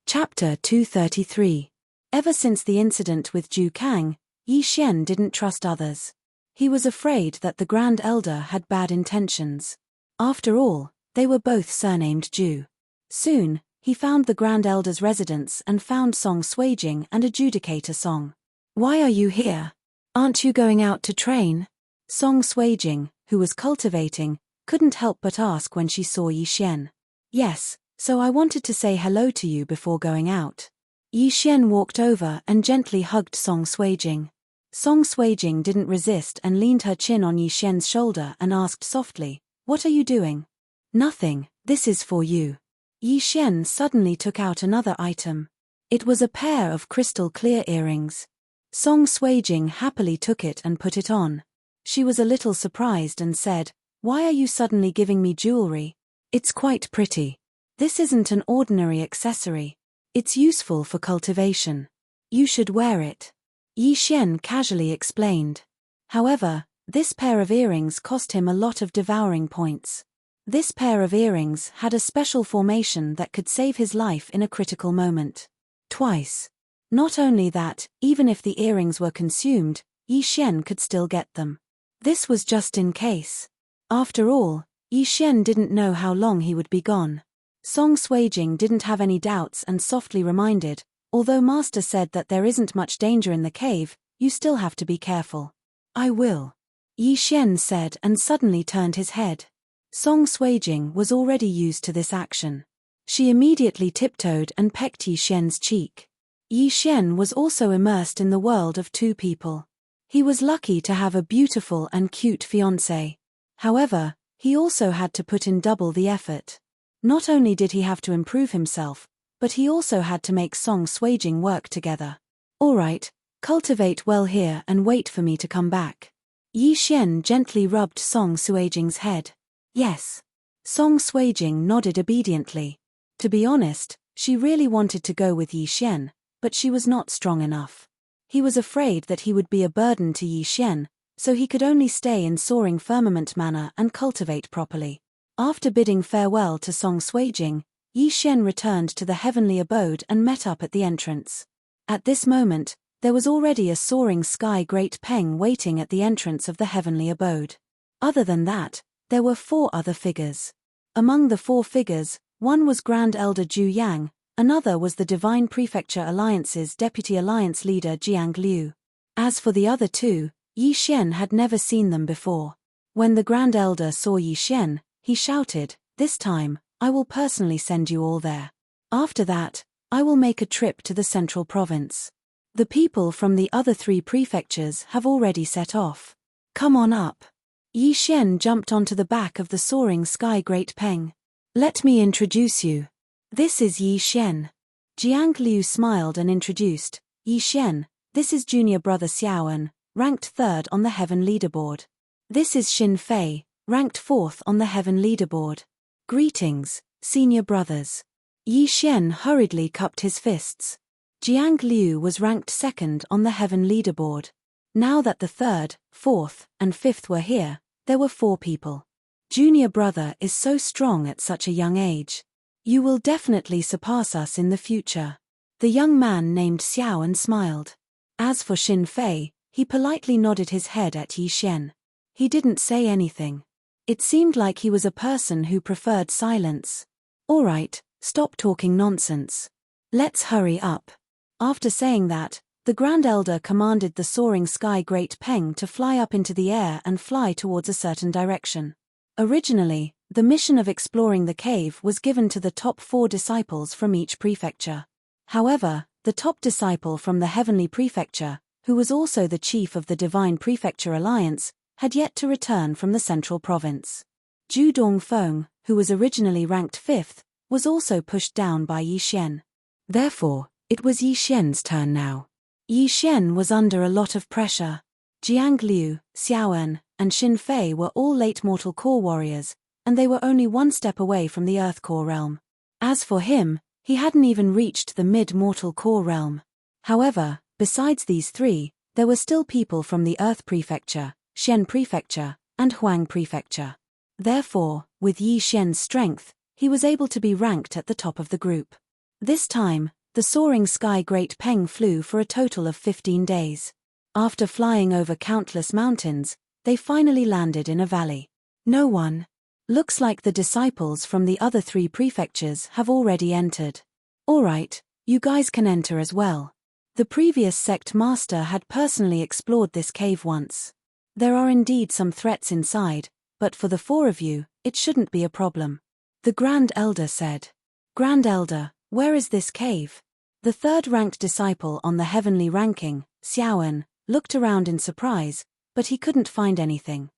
Chapter 233. Ever since the incident with Zhu Kang, Yi Xian didn't trust others. He was afraid that the Grand Elder had bad intentions. After all, they were both surnamed Zhu. Soon, he found the Grand Elder's residence and found Song Suijing and Adjudicator Song. "Why are you here? Aren't you going out to train?" Song Suijing, who was cultivating, couldn't help but ask when she saw Yi Xian. "Yes, so I wanted to say hello to you before going out." Yi Xian walked over and gently hugged Song Suijing. Song Suijing didn't resist and leaned her chin on Yi Xian's shoulder and asked softly, "What are you doing?" "Nothing, this is for you." Yi Xian suddenly took out another item. It was a pair of crystal clear earrings. Song Suijing happily took it and put it on. She was a little surprised and said, "Why are you suddenly giving me jewelry? It's quite pretty. This isn't an ordinary accessory. It's useful for cultivation. You should wear it." Yi Xian casually explained. However, this pair of earrings cost him a lot of devouring points. This pair of earrings had a special formation that could save his life in a critical moment. Twice. Not only that, even if the earrings were consumed, Yi Xian could still get them. This was just in case. After all, Yi Xian didn't know how long he would be gone. Song Suijing didn't have any doubts and softly reminded, "Although Master said that there isn't much danger in the cave, you still have to be careful." "I will," Yi Xian said and suddenly turned his head. Song Suijing was already used to this action. She immediately tiptoed and pecked Yi Xian's cheek. Yi Xian was also immersed in the world of two people. He was lucky to have a beautiful and cute fiancée. However, he also had to put in double the effort. Not only did he have to improve himself, but he also had to make Song Suijing work together. Alright, cultivate well here and wait for me to come back. Yi Xian gently rubbed Song Suijing's head. Yes. Song Suijing nodded obediently. To be honest, she really wanted to go with Yi Xian, but she was not strong enough. He was afraid that he would be a burden to Yi Xian, so he could only stay in Soaring Firmament Manor and cultivate properly. After bidding farewell to Song Suijing, Yi Xian returned to the heavenly abode and met up at the entrance. At this moment, there was already a soaring sky great peng waiting at the entrance of the heavenly abode. Other than that, there were 4 other figures. Among the 4 figures, one was Grand Elder Zhu Yang, another was the Divine Prefecture Alliance's Deputy Alliance Leader Jiang Liu. As for the other 2, Yi Xian had never seen them before. When the Grand Elder saw Yi Xian, he shouted, "This time, I will personally send you all there. After that, I will make a trip to the central province. The people from the other 3 prefectures have already set off. Come on up." Yi Xian jumped onto the back of the soaring sky great peng. "Let me introduce you. This is Yi Xian." Jiang Liu smiled and introduced, "Yi Xian, this is junior brother Xiaoan, ranked 3rd on the heaven leaderboard. This is Xin Fei, ranked 4th on the heaven leaderboard. Greetings, senior brothers." Yi Xian hurriedly cupped his fists. Jiang Liu was ranked 2nd on the heaven leaderboard. Now that the 3rd, 4th, and 5th were here, there were 4 people. Junior brother is so strong at such a young age. You will definitely surpass us in the future. The young man named Xiaoan smiled. As for Xin Fei, he politely nodded his head at Yi Xian. He didn't say anything. It seemed like he was a person who preferred silence. Alright, stop talking nonsense. Let's hurry up. After saying that, the Grand Elder commanded the soaring sky great peng to fly up into the air and fly towards a certain direction. Originally, the mission of exploring the cave was given to the top 4 disciples from each prefecture. However, the top disciple from the heavenly prefecture, who was also the chief of the Divine Prefecture Alliance, had yet to return from the central province. Zhu Dongfeng, who was originally ranked 5th, was also pushed down by Yi Xian. Therefore, it was Yi Xian's turn now. Yi Xian was under a lot of pressure. Jiang Liu, Xiaoan, and Xin Fei were all late mortal core warriors, and they were only 1 step away from the Earth Core realm. As for him, he hadn't even reached the mid-mortal core realm. However, besides these 3, there were still people from the Earth Prefecture, Xian Prefecture, and Huang Prefecture. Therefore, with Yi Xian's strength, he was able to be ranked at the top of the group. This time, the soaring sky great peng flew for a total of 15 days. After flying over countless mountains, they finally landed in a valley. No one. Looks like the disciples from the other 3 prefectures have already entered. Alright, you guys can enter as well. The previous sect master had personally explored this cave once. There are indeed some threats inside, but for the 4 of you, it shouldn't be a problem. The Grand Elder said. Grand Elder, where is this cave? The 3rd-ranked disciple on the heavenly ranking, Xiaoan, looked around in surprise, but he couldn't find anything.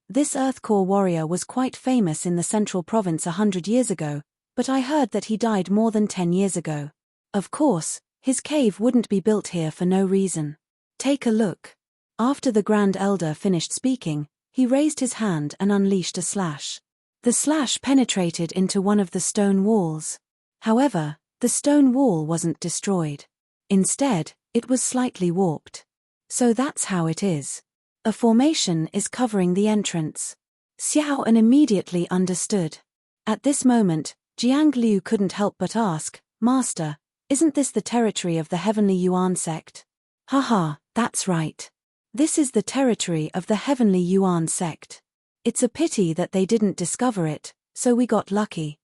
This Earth Core warrior was quite famous in the central province 100 years ago, but I heard that he died more than 10 years ago. Of course, his cave wouldn't be built here for no reason. Take a look. After the Grand Elder finished speaking, he raised his hand and unleashed a slash. The slash penetrated into one of the stone walls. However, the stone wall wasn't destroyed. Instead, it was slightly warped. So that's how it is. A formation is covering the entrance. Xiaoan immediately understood. At this moment, Jiang Liu couldn't help but ask, Master, isn't this the territory of the Heavenly Yuan sect? Haha, that's right. This is the territory of the Heavenly Yuan sect. It's a pity that they didn't discover it, so we got lucky.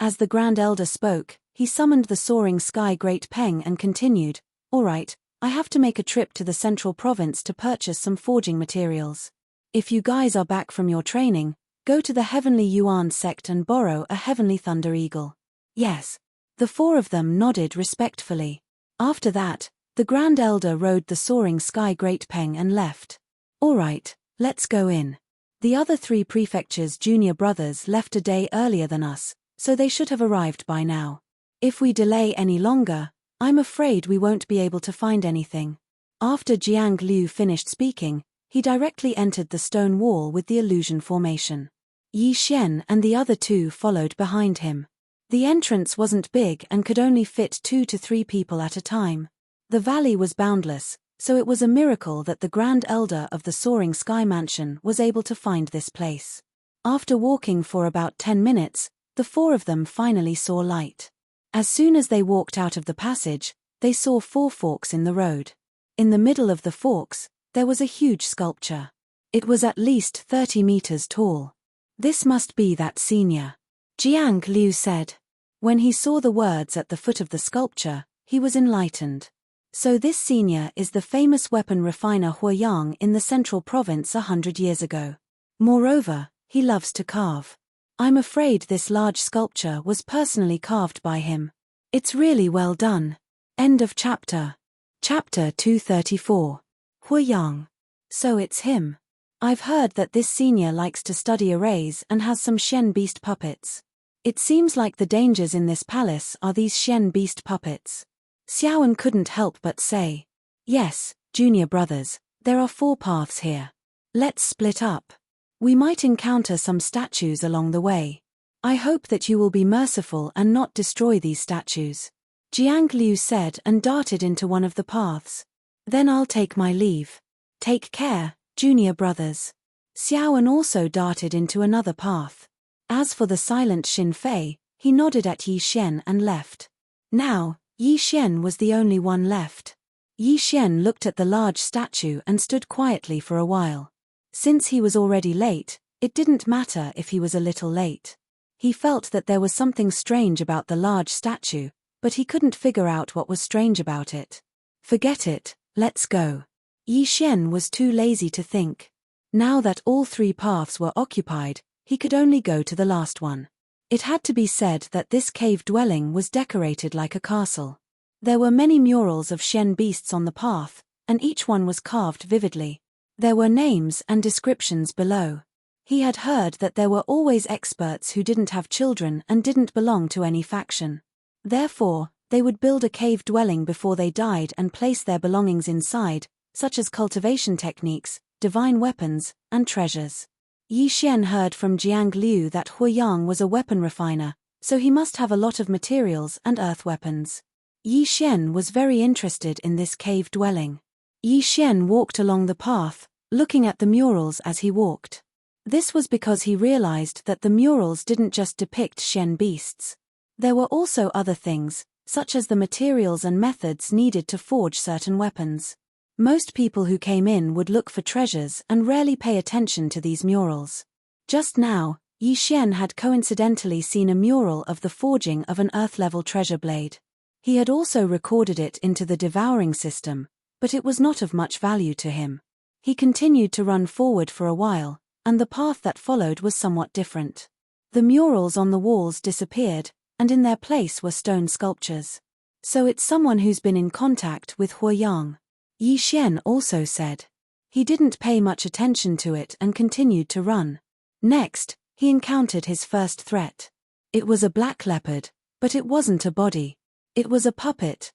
As the Grand Elder spoke, he summoned the soaring sky great peng and continued, Alright, I have to make a trip to the central province to purchase some forging materials. If you guys are back from your training, go to the Heavenly Yuan sect and borrow a Heavenly Thunder Eagle. Yes. The 4 of them nodded respectfully. After that, the Grand Elder rode the soaring sky great peng and left. Alright, let's go in. The other 3 prefectures' junior brothers left a day earlier than us, so they should have arrived by now. If we delay any longer, I'm afraid we won't be able to find anything. After Jiang Liu finished speaking, he directly entered the stone wall with the illusion formation. Yi Xian and the other two followed behind him. The entrance wasn't big and could only fit 2 to 3 people at a time. The valley was boundless, so it was a miracle that the Grand Elder of the Soaring Sky Mansion was able to find this place. After walking for about 10 minutes, the 4 of them finally saw light. As soon as they walked out of the passage, they saw 4 forks in the road. In the middle of the forks, there was a huge sculpture. It was at least 30 meters tall. This must be that senior, Jiang Liu said. When he saw the words at the foot of the sculpture, he was enlightened. So this senior is the famous weapon refiner Huiyang in the central province 100 years ago. Moreover, he loves to carve. I'm afraid this large sculpture was personally carved by him. It's really well done. End of chapter. Chapter 234. Huiyang. So it's him. I've heard that this senior likes to study arrays and has some Shen beast puppets. It seems like the dangers in this palace are these Shen beast puppets. Xiaoan couldn't help but say. Yes, junior brothers, there are 4 paths here. Let's split up. We might encounter some statues along the way. I hope that you will be merciful and not destroy these statues. Jiang Liu said and darted into one of the paths. Then I'll take my leave. Take care, junior brothers. Xiaoan also darted into another path. As for the silent Xin Fei, he nodded at Yi Xian and left. Now, Yi Xian was the only one left. Yi Xian looked at the large statue and stood quietly for a while. Since he was already late, it didn't matter if he was a little late. He felt that there was something strange about the large statue, but he couldn't figure out what was strange about it. Forget it, let's go. Yi Xian was too lazy to think. Now that all 3 paths were occupied, he could only go to the last one. It had to be said that this cave dwelling was decorated like a castle. There were many murals of Shen beasts on the path, and each one was carved vividly. There were names and descriptions below. He had heard that there were always experts who didn't have children and didn't belong to any faction. Therefore, they would build a cave dwelling before they died and place their belongings inside, such as cultivation techniques, divine weapons, and treasures. Yi Xian heard from Jiang Liu that Huiyang was a weapon refiner, so he must have a lot of materials and earth weapons. Yi Xian was very interested in this cave dwelling. Yi Xian walked along the path, looking at the murals as he walked. This was because he realized that the murals didn't just depict Shen beasts. There were also other things, such as the materials and methods needed to forge certain weapons. Most people who came in would look for treasures and rarely pay attention to these murals. Just now, Yi Xian had coincidentally seen a mural of the forging of an earth-level treasure blade. He had also recorded it into the devouring system, but it was not of much value to him. He continued to run forward for a while, and the path that followed was somewhat different. The murals on the walls disappeared, and in their place were stone sculptures. So it's someone who's been in contact with Huiyang. Yi Xian also said. He didn't pay much attention to it and continued to run. Next, he encountered his first threat. It was a black leopard, but it wasn't a body. It was a puppet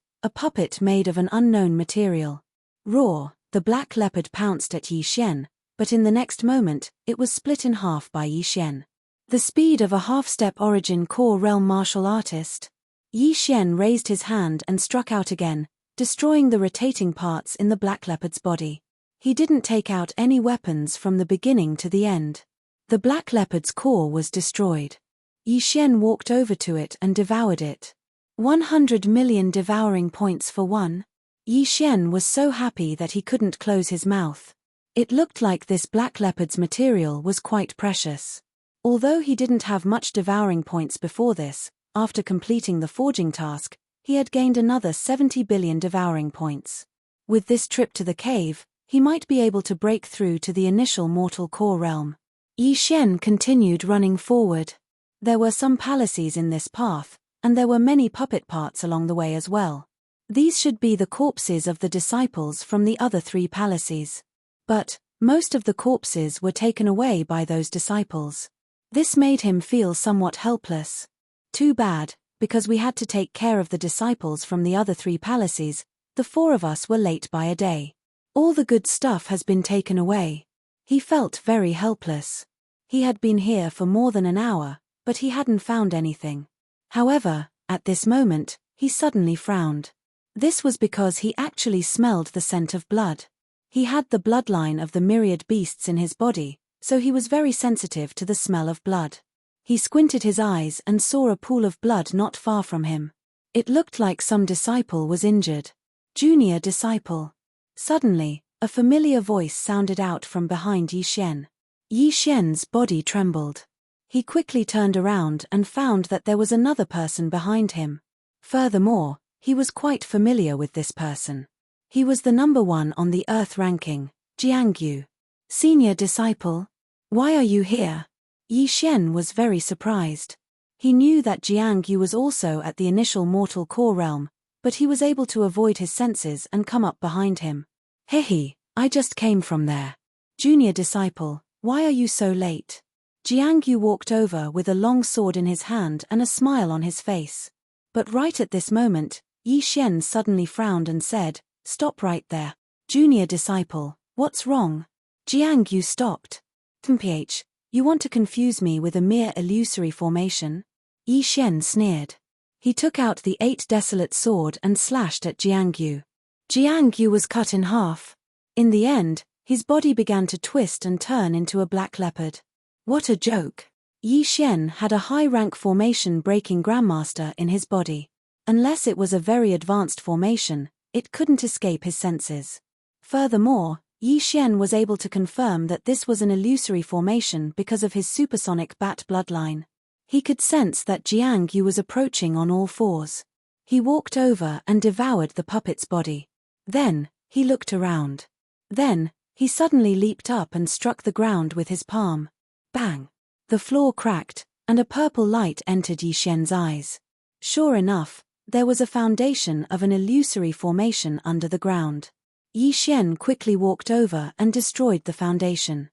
made of an unknown material. Roar, the black leopard pounced at Yi Xian, but in the next moment, it was split in half by Yi Xian. The speed of a half-step origin core realm martial artist. Yi Xian raised his hand and struck out again, destroying the rotating parts in the black leopard's body. He didn't take out any weapons from the beginning to the end. The black leopard's core was destroyed. Yi Xian walked over to it and devoured it. 100 million devouring points for one. Yi Xian was so happy that he couldn't close his mouth. It looked like this black leopard's material was quite precious. Although he didn't have much devouring points before this, after completing the forging task, he had gained another 70 billion devouring points. With this trip to the cave, he might be able to break through to the initial mortal core realm. Yi Xian continued running forward. There were some palaces in this path, and there were many puppet parts along the way as well. These should be the corpses of the disciples from the other 3 palaces. But most of the corpses were taken away by those disciples. This made him feel somewhat helpless. Too bad, Because we had to take care of the disciples from the other 3 palaces, the 4 of us were late by a day. All the good stuff has been taken away. He felt very helpless. He had been here for more than an hour, but he hadn't found anything. However, at this moment, he suddenly frowned. This was because he actually smelled the scent of blood. He had the bloodline of the myriad beasts in his body, so he was very sensitive to the smell of blood. He squinted his eyes and saw a pool of blood not far from him. It looked like some disciple was injured. Junior disciple. Suddenly, a familiar voice sounded out from behind Yi Xian. Yi Xian's body trembled. He quickly turned around and found that there was another person behind him. Furthermore, he was quite familiar with this person. He was the number 1 on the Earth ranking, Jiangyu. Senior disciple? Why are you here? Yi Xian was very surprised. He knew that Jiangyu was also at the initial mortal core realm, but he was able to avoid his senses and come up behind him. Hehe, I just came from there. Junior disciple, why are you so late? Jiangyu walked over with a long sword in his hand and a smile on his face. But right at this moment, Yi Xian suddenly frowned and said, "Stop right there. Junior disciple, what's wrong?" Jiangyu stopped. "Mph, you want to confuse me with a mere illusory formation?" Yi Xian sneered. He took out the 8 desolate sword and slashed at Jiangyu. Jiangyu was cut in half. In the end, his body began to twist and turn into a black leopard. What a joke. Yi Xian had a high-rank formation-breaking grandmaster in his body. Unless it was a very advanced formation, it couldn't escape his senses. Furthermore, Yi Xian was able to confirm that this was an illusory formation because of his supersonic bat bloodline. He could sense that Jiangyu was approaching on all 4s. He walked over and devoured the puppet's body. Then, he looked around. Then, he suddenly leaped up and struck the ground with his palm. Bang! The floor cracked, and a purple light entered Yi Xian's eyes. Sure enough, there was a foundation of an illusory formation under the ground. Yi Xian quickly walked over and destroyed the foundation.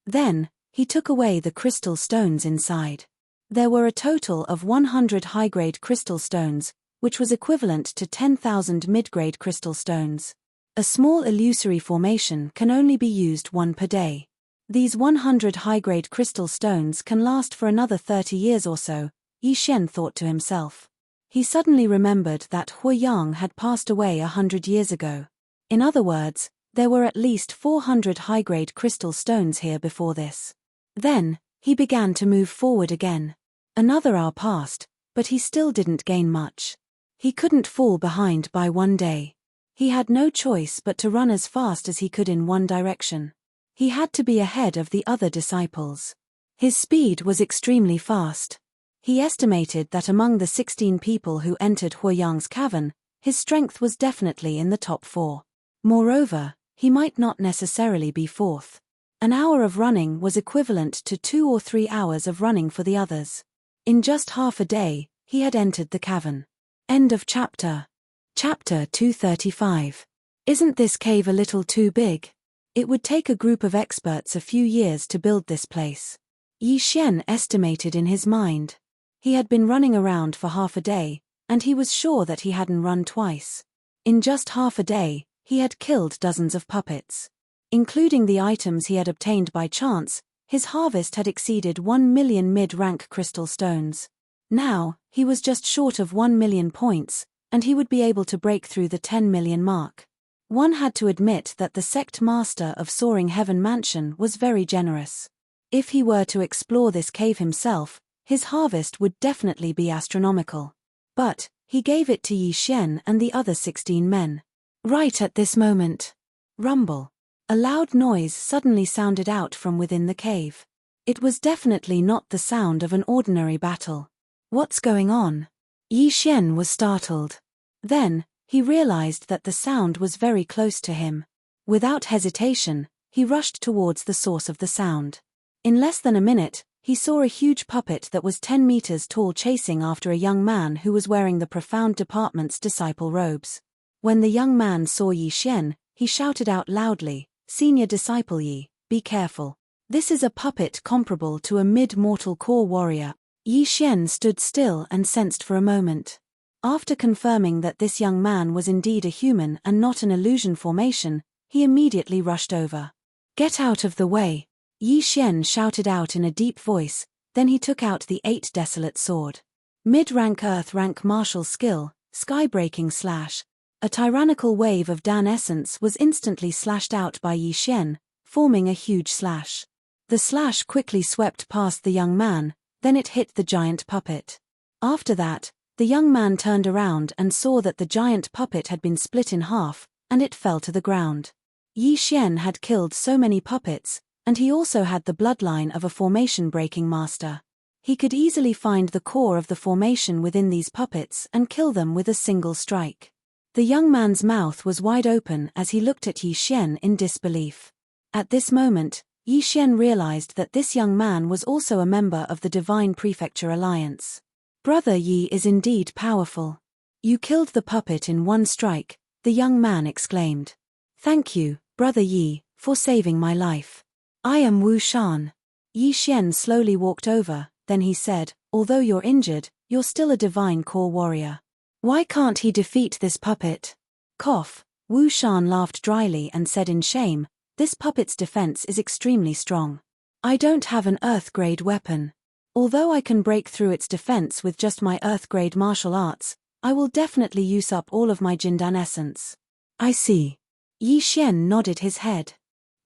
Then, he took away the crystal stones inside. There were a total of 100 high-grade crystal stones, which was equivalent to 10,000 mid-grade crystal stones. A small illusory formation can only be used 1 per day. These 100 high-grade crystal stones can last for another 30 years or so, Yi Xian thought to himself. He suddenly remembered that Hu Yang had passed away 100 years ago. In other words, there were at least 400 high-grade crystal stones here before this. Then, he began to move forward again. Another hour passed, but he still didn't gain much. He couldn't fall behind by 1 day. He had no choice but to run as fast as he could in one direction. He had to be ahead of the other disciples. His speed was extremely fast. He estimated that among the 16 people who entered Hu Yang's cavern, his strength was definitely in the top 4. Moreover, he might not necessarily be 4th. An hour of running was equivalent to 2 or 3 hours of running for the others. In just half a day, he had entered the cavern. End of chapter. Chapter 235. Isn't this cave a little too big? It would take a group of experts a few years to build this place. Yi Xian estimated in his mind. He had been running around for half a day, and he was sure that he hadn't run twice. In just half a day, he had killed dozens of puppets. Including the items he had obtained by chance, his harvest had exceeded 1 million mid-rank crystal stones. Now, he was just short of 1 million points, and he would be able to break through the 10 million mark. One had to admit that the sect master of Soaring Heaven Mansion was very generous. If he were to explore this cave himself, his harvest would definitely be astronomical. But, he gave it to Yi Xian and the other 16 men. Right at this moment. Rumble. A loud noise suddenly sounded out from within the cave. It was definitely not the sound of an ordinary battle. What's going on? Yi Xian was startled. Then, he realized that the sound was very close to him. Without hesitation, he rushed towards the source of the sound. In less than a minute, he saw a huge puppet that was 10 meters tall chasing after a young man who was wearing the Profound Department's disciple robes. When the young man saw Yi Xian, he shouted out loudly, "Senior disciple Yi, be careful. This is a puppet comparable to a mid-mortal core warrior." Yi Xian stood still and sensed for a moment. After confirming that this young man was indeed a human and not an illusion formation, he immediately rushed over. "Get out of the way!" Yi Xian shouted out in a deep voice, then he took out the 8 Desolate Sword. Mid-rank Earth-rank martial skill, sky-breaking slash. A tyrannical wave of Dan essence was instantly slashed out by Yi Xian, forming a huge slash. The slash quickly swept past the young man, then it hit the giant puppet. After that, the young man turned around and saw that the giant puppet had been split in half, and it fell to the ground. Yi Xian had killed so many puppets, and he also had the bloodline of a formation-breaking master. He could easily find the core of the formation within these puppets and kill them with a single strike. The young man's mouth was wide open as he looked at Yi Xian in disbelief. At this moment, Yi Xian realized that this young man was also a member of the Divine Prefecture Alliance. "Brother Yi is indeed powerful. You killed the puppet in one strike," the young man exclaimed. "Thank you, Brother Yi, for saving my life. I am Wu Shan." Yi Xian slowly walked over, then he said, "Although you're injured, you're still a divine core warrior. Why can't he defeat this puppet?" Cough. Wu Shan laughed dryly and said in shame, "This puppet's defense is extremely strong. I don't have an Earth-grade weapon. Although I can break through its defense with just my Earth-grade martial arts, I will definitely use up all of my Jindan essence." "I see." Yi Xian nodded his head.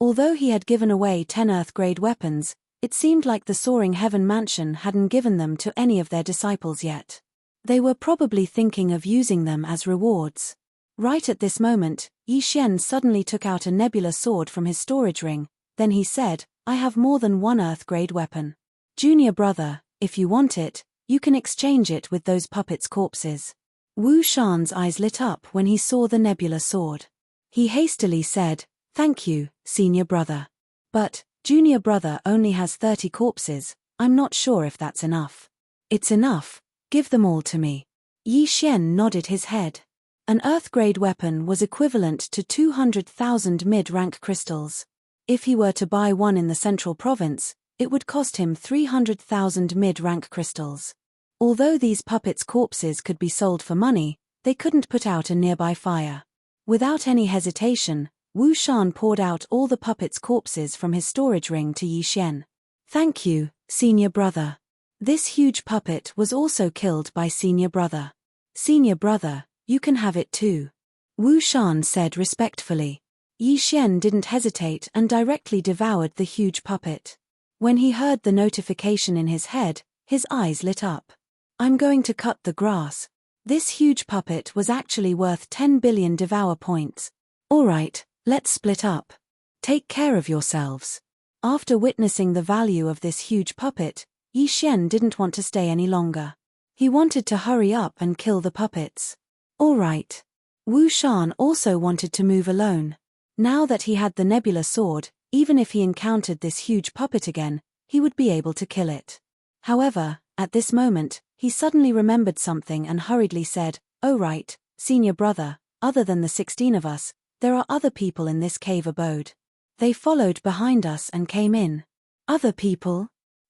Although he had given away 10 Earth-grade weapons, it seemed like the Soaring Heaven Mansion hadn't given them to any of their disciples yet. They were probably thinking of using them as rewards. Right at this moment, Yi Xian suddenly took out a nebula sword from his storage ring, then he said, "I have more than one Earth-grade weapon. Junior brother, if you want it, you can exchange it with those puppets' corpses." Wu Shan's eyes lit up when he saw the nebula sword. He hastily said, "Thank you, senior brother. But, junior brother only has 30 corpses, I'm not sure if that's enough." "It's enough, give them all to me." Yi Xian nodded his head. An Earth-grade weapon was equivalent to 200,000 mid-rank crystals. If he were to buy one in the central province, it would cost him 300,000 mid-rank crystals. Although these puppets' corpses could be sold for money, they couldn't put out a nearby fire. Without any hesitation, Wu Shan poured out all the puppets' corpses from his storage ring to Yi Xian. "Thank you, senior brother." This huge puppet was also killed by senior brother. "Senior brother, you can have it too," Wu Shan said respectfully. Yi Xian didn't hesitate and directly devoured the huge puppet. When he heard the notification in his head, his eyes lit up. "I'm going to cut the grass." This huge puppet was actually worth 10 billion Devour points. "Alright, let's split up. Take care of yourselves." After witnessing the value of this huge puppet, Yi Xian didn't want to stay any longer. He wanted to hurry up and kill the puppets. "Alright." Wu Shan also wanted to move alone. Now that he had the nebula sword, even if he encountered this huge puppet again, he would be able to kill it. However, at this moment, he suddenly remembered something and hurriedly said, "Oh right, senior brother, other than the 16 of us, there are other people in this cave abode. They followed behind us and came in." "Other people?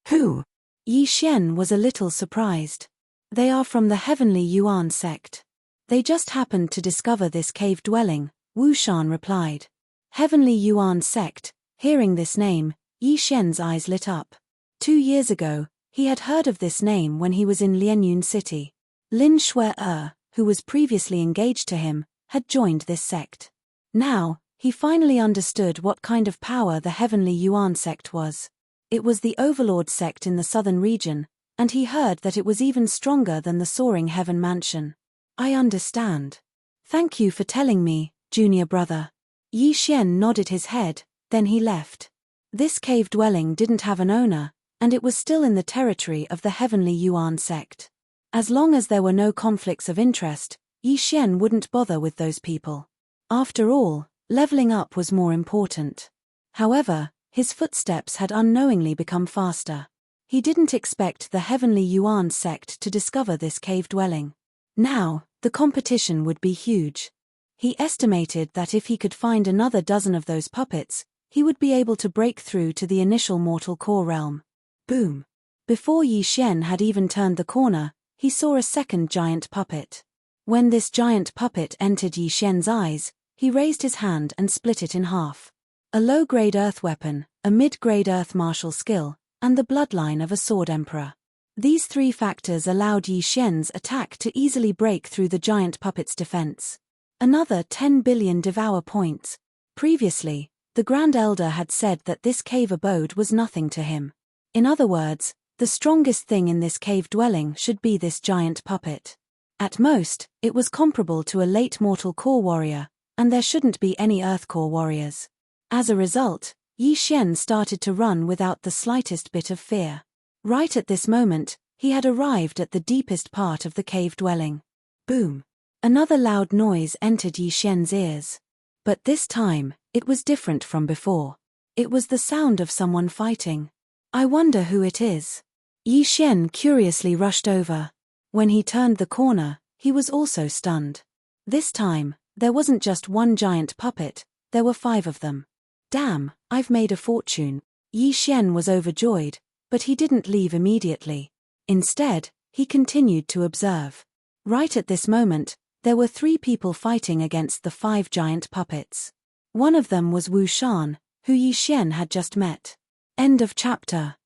Who?" Yi Xian was a little surprised. "They are from the Heavenly Yuan sect. They just happened to discover this cave dwelling," Wu Shan replied. Heavenly Yuan sect. Hearing this name, Yi Xian's eyes lit up. 2 years ago, he had heard of this name when he was in Lianyun City. Lin Shui-er, who was previously engaged to him, had joined this sect. Now, he finally understood what kind of power the Heavenly Yuan sect was. It was the Overlord sect in the southern region, and he heard that it was even stronger than the Soaring Heaven Mansion. "I understand. Thank you for telling me, junior brother." Yi Xian nodded his head, then he left. This cave dwelling didn't have an owner, and it was still in the territory of the Heavenly Yuan sect. As long as there were no conflicts of interest, Yi Xian wouldn't bother with those people. After all, leveling up was more important. However, his footsteps had unknowingly become faster. He didn't expect the Heavenly Yuan sect to discover this cave dwelling. Now, the competition would be huge. He estimated that if he could find another dozen of those puppets, he would be able to break through to the initial mortal core realm. Boom! Before Yi Xian had even turned the corner, he saw a second giant puppet. When this giant puppet entered Yi Xian's eyes, he raised his hand and split it in half. A low-grade earth weapon, a mid-grade earth martial skill, and the bloodline of a sword emperor. These three factors allowed Yi Xian's attack to easily break through the giant puppet's defense. Another 10 billion Devour points. Previously, the Grand Elder had said that this cave abode was nothing to him. In other words, the strongest thing in this cave dwelling should be this giant puppet. At most, it was comparable to a late mortal core warrior, and there shouldn't be any earth core warriors. As a result, Yi Xian started to run without the slightest bit of fear. Right at this moment, he had arrived at the deepest part of the cave dwelling. Boom! Another loud noise entered Yi Xian's ears. But this time, it was different from before. It was the sound of someone fighting. I wonder who it is. Yi Xian curiously rushed over. When he turned the corner, he was also stunned. This time, there wasn't just one giant puppet, there were 5 of them. Damn, I've made a fortune. Yi Xian was overjoyed, but he didn't leave immediately. Instead, he continued to observe. Right at this moment, there were 3 people fighting against the 5 giant puppets. One of them was Wu Shan, who Yi Xian had just met. End of chapter.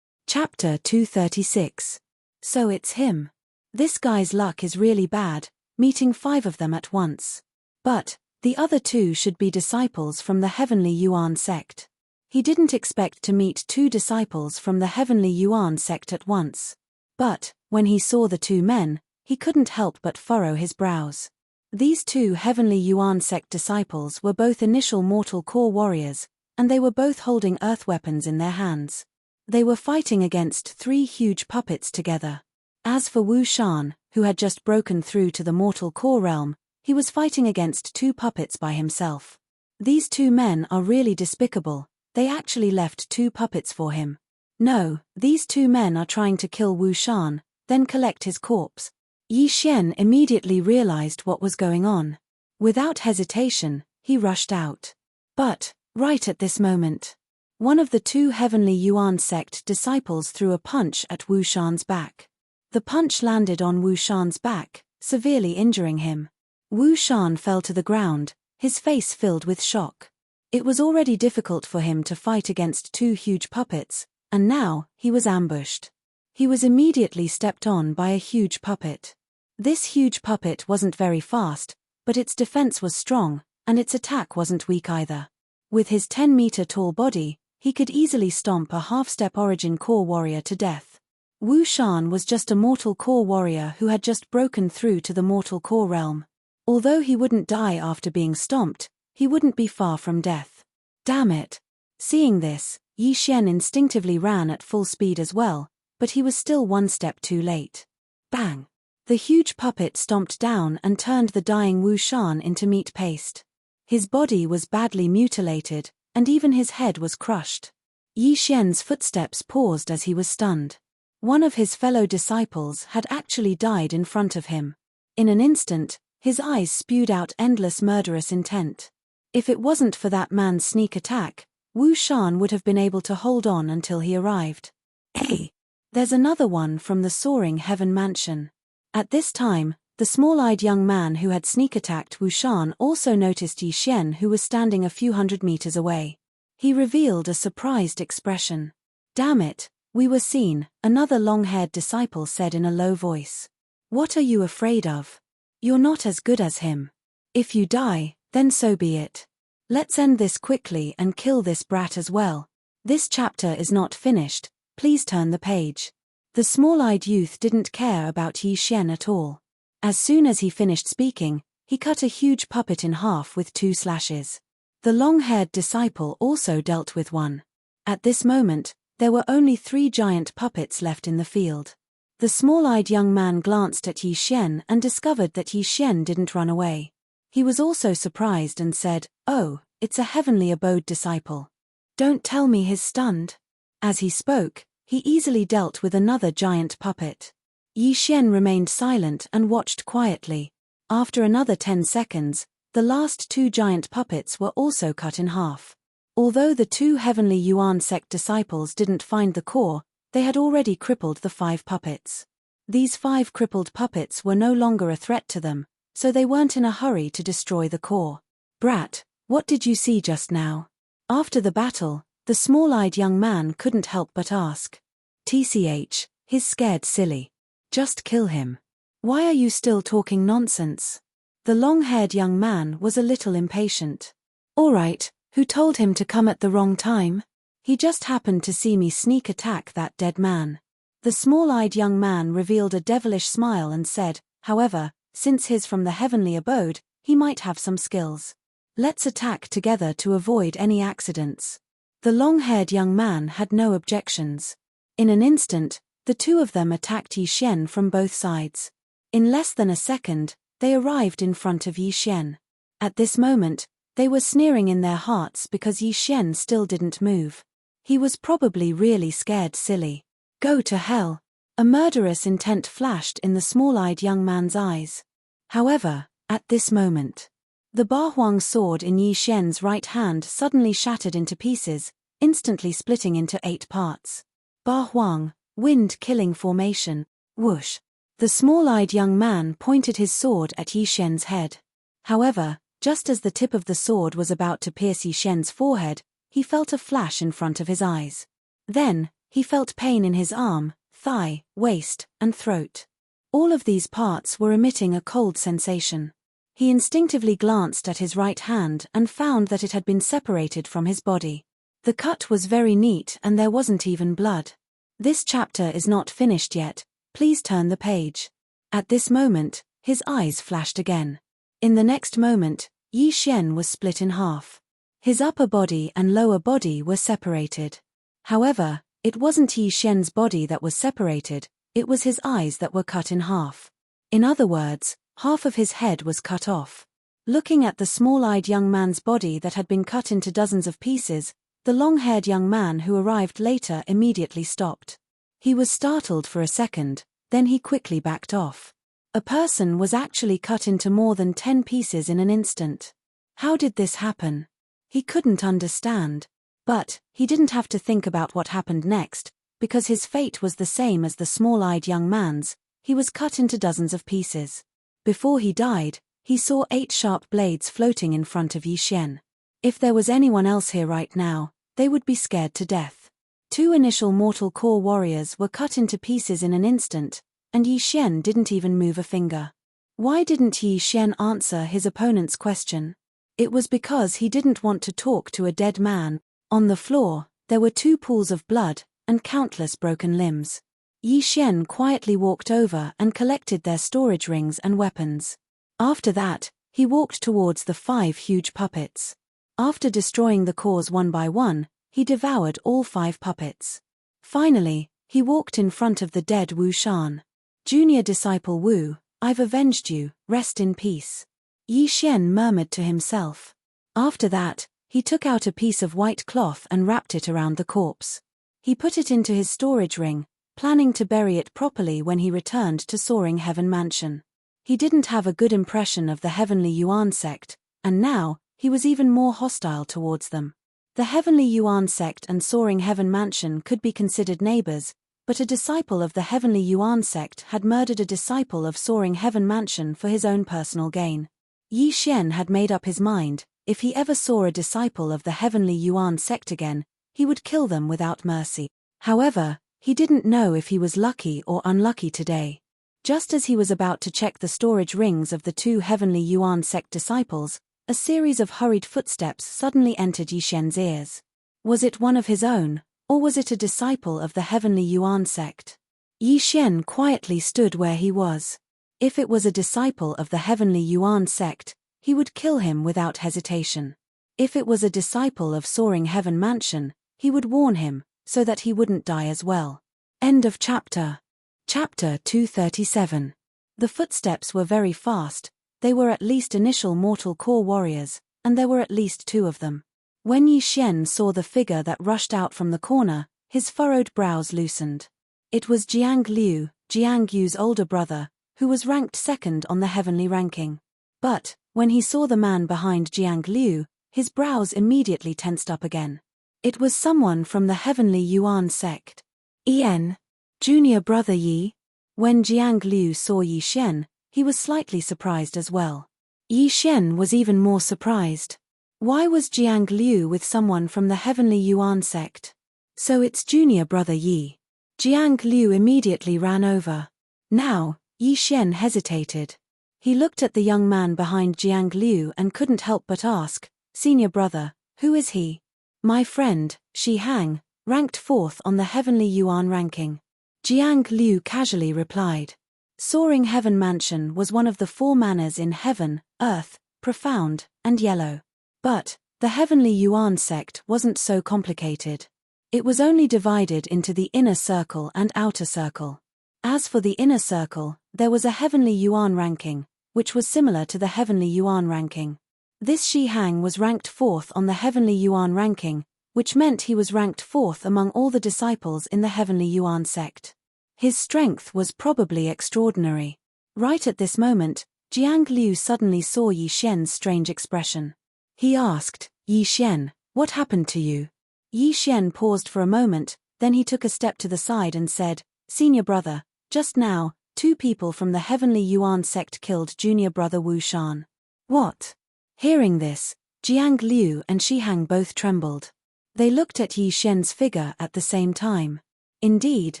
Chapter 236. So it's him. This guy's luck is really bad, meeting 5 of them at once. But the other 2 should be disciples from the Heavenly Yuan sect. He didn't expect to meet 2 disciples from the Heavenly Yuan sect at once. But, when he saw the 2 men, he couldn't help but furrow his brows. These 2 Heavenly Yuan sect disciples were both initial mortal core warriors, and they were both holding earth weapons in their hands. They were fighting against 3 huge puppets together. As for Wu Shan, who had just broken through to the mortal core realm, he was fighting against 2 puppets by himself. These 2 men are really despicable, they actually left 2 puppets for him. No, these 2 men are trying to kill Wu Shan, then collect his corpse. Yi Xian immediately realized what was going on. Without hesitation, he rushed out. But, right at this moment, one of the 2 Heavenly Yuan sect disciples threw a punch at Wu Shan's back. The punch landed on Wu Shan's back, severely injuring him. Wu Shan fell to the ground, his face filled with shock. It was already difficult for him to fight against 2 huge puppets, and now, he was ambushed. He was immediately stepped on by a huge puppet. This huge puppet wasn't very fast, but its defense was strong, and its attack wasn't weak either. With his 10-meter-tall body, he could easily stomp a half-step origin core warrior to death. Wu Shan was just a mortal core warrior who had just broken through to the mortal core realm. Although he wouldn't die after being stomped, he wouldn't be far from death. Damn it! Seeing this, Yi Xian instinctively ran at full speed as well, but he was still 1 step too late. Bang! The huge puppet stomped down and turned the dying Wu Shan into meat paste. His body was badly mutilated, and even his head was crushed. Yi Xian's footsteps paused as he was stunned. One of his fellow disciples had actually died in front of him. In an instant, his eyes spewed out endless murderous intent. If it wasn't for that man's sneak attack, Wu Shan would have been able to hold on until he arrived. Hey! There's another one from the soaring heaven mansion. At this time, the small-eyed young man who had sneak-attacked Wu Shan also noticed Yi Xian, who was standing a few hundred meters away. He revealed a surprised expression. Damn it, we were seen, another long-haired disciple said in a low voice. What are you afraid of? You're not as good as him. If you die, then so be it. Let's end this quickly and kill this brat as well. This chapter is not finished, please turn the page. The small-eyed youth didn't care about Yi Xian at all. As soon as he finished speaking, he cut a huge puppet in half with 2 slashes. The long-haired disciple also dealt with one. At this moment, there were only 3 giant puppets left in the field. The small-eyed young man glanced at Yi Xian and discovered that Yi Xian didn't run away. He was also surprised and said, "Oh, it's a heavenly abode disciple. Don't tell me he's stunned." As he spoke, he easily dealt with another giant puppet. Yi Xian remained silent and watched quietly. After another 10 seconds, the last 2 giant puppets were also cut in half. Although the 2 Heavenly Yuan sect disciples didn't find the core, they had already crippled the 5 puppets. These 5 crippled puppets were no longer a threat to them, so they weren't in a hurry to destroy the core. Brat, what did you see just now? After the battle, the small-eyed young man couldn't help but ask. TCH, he's scared silly. Just kill him. Why are you still talking nonsense? The long-haired young man was a little impatient. All right, who told him to come at the wrong time? He just happened to see me sneak attack that dead man. The small-eyed young man revealed a devilish smile and said, however, since he's from the heavenly abode, he might have some skills. Let's attack together to avoid any accidents. The long-haired young man had no objections. In an instant, the two of them attacked Yi Xian from both sides. In less than a second, they arrived in front of Yi Xian. At this moment, they were sneering in their hearts because Yi Xian still didn't move. He was probably really scared silly. Go to hell. A murderous intent flashed in the small-eyed young man's eyes. However, at this moment, the Ba Huang sword in Yi Xian's right hand suddenly shattered into pieces, instantly splitting into 8 parts. Ba Huang, wind-killing formation, whoosh. The small-eyed young man pointed his sword at Yi Xian's head. However, just as the tip of the sword was about to pierce Yi Xian's forehead, he felt a flash in front of his eyes. Then, he felt pain in his arm, thigh, waist, and throat. All of these parts were emitting a cold sensation. He instinctively glanced at his right hand and found that it had been separated from his body. The cut was very neat and there wasn't even blood. This chapter is not finished yet, please turn the page. At this moment, his eyes flashed again. In the next moment, Yi Xian was split in half. His upper body and lower body were separated. However, it wasn't Yi Xian's body that was separated, it was his eyes that were cut in half. In other words, half of his head was cut off. Looking at the small-eyed young man's body that had been cut into dozens of pieces, the long-haired young man who arrived later immediately stopped. He was startled for a second, then he quickly backed off. A person was actually cut into more than 10 pieces in an instant. How did this happen? He couldn't understand. But, he didn't have to think about what happened next, because his fate was the same as the small-eyed young man's. He was cut into dozens of pieces. Before he died, he saw 8 sharp blades floating in front of Yi Xian. If there was anyone else here right now, they would be scared to death. 2 initial mortal core warriors were cut into pieces in an instant, and Yi Xian didn't even move a finger. Why didn't Yi Xian answer his opponent's question? It was because he didn't want to talk to a dead man. On the floor, there were 2 pools of blood, and countless broken limbs. Yi Xian quietly walked over and collected their storage rings and weapons. After that, he walked towards the 5 huge puppets. After destroying the cores one by one, he devoured all 5 puppets. Finally, he walked in front of the dead Wu Shan. Junior disciple Wu, I've avenged you, rest in peace. Yi Xian murmured to himself. After that, he took out a piece of white cloth and wrapped it around the corpse. He put it into his storage ring, planning to bury it properly when he returned to Soaring Heaven Mansion. He didn't have a good impression of the Heavenly Yuan sect, and now, he was even more hostile towards them. The Heavenly Yuan sect and Soaring Heaven Mansion could be considered neighbors, but a disciple of the Heavenly Yuan sect had murdered a disciple of Soaring Heaven Mansion for his own personal gain. Yi Xian had made up his mind, if he ever saw a disciple of the Heavenly Yuan sect again, he would kill them without mercy. However, he didn't know if he was lucky or unlucky today. Just as he was about to check the storage rings of the 2 Heavenly Yuan sect disciples, a series of hurried footsteps suddenly entered Yi Xian's ears. Was it one of his own, or was it a disciple of the Heavenly Yuan sect? Yi Xian quietly stood where he was. If it was a disciple of the Heavenly Yuan sect, he would kill him without hesitation. If it was a disciple of Soaring Heaven Mansion, he would warn him, so that he wouldn't die as well. End of chapter. Chapter 237. The footsteps were very fast. They were at least initial mortal core warriors, and there were at least 2 of them. When Yi Xian saw the figure that rushed out from the corner, his furrowed brows loosened. It was Jiang Liu, Jiang Yu's older brother, who was ranked 2nd on the heavenly ranking. But, when he saw the man behind Jiang Liu, his brows immediately tensed up again. It was someone from the Heavenly Yuan sect. Junior brother Yi. When Jiang Liu saw Yi Xian, he was slightly surprised as well. Yi Xian was even more surprised. Why was Jiang Liu with someone from the Heavenly Yuan sect? So it's junior brother Yi. Jiang Liu immediately ran over. Now, Yi Xian hesitated. He looked at the young man behind Jiang Liu and couldn't help but ask, "Senior brother, who is he?" "My friend, Shi Hang, ranked 4th on the Heavenly Yuan ranking." Jiang Liu casually replied. Soaring Heaven Mansion was one of the 4 manors in Heaven, Earth, Profound, and Yellow. But the Heavenly Yuan sect wasn't so complicated. It was only divided into the inner circle and outer circle. As for the inner circle, there was a Heavenly Yuan ranking, which was similar to the Heavenly Yuan ranking. This Shi Hang was ranked 4th on the Heavenly Yuan ranking, which meant he was ranked 4th among all the disciples in the Heavenly Yuan sect. His strength was probably extraordinary. Right at this moment, Jiang Liu suddenly saw Yi Xian's strange expression. He asked, "Yi Xian, what happened to you?" Yi Xian paused for a moment, then he took a step to the side and said, "Senior brother, just now, 2 people from the Heavenly Yuan sect killed junior brother Wu Shan." "What?" Hearing this, Jiang Liu and Shi Hang both trembled. They looked at Yi Xian's figure at the same time. Indeed,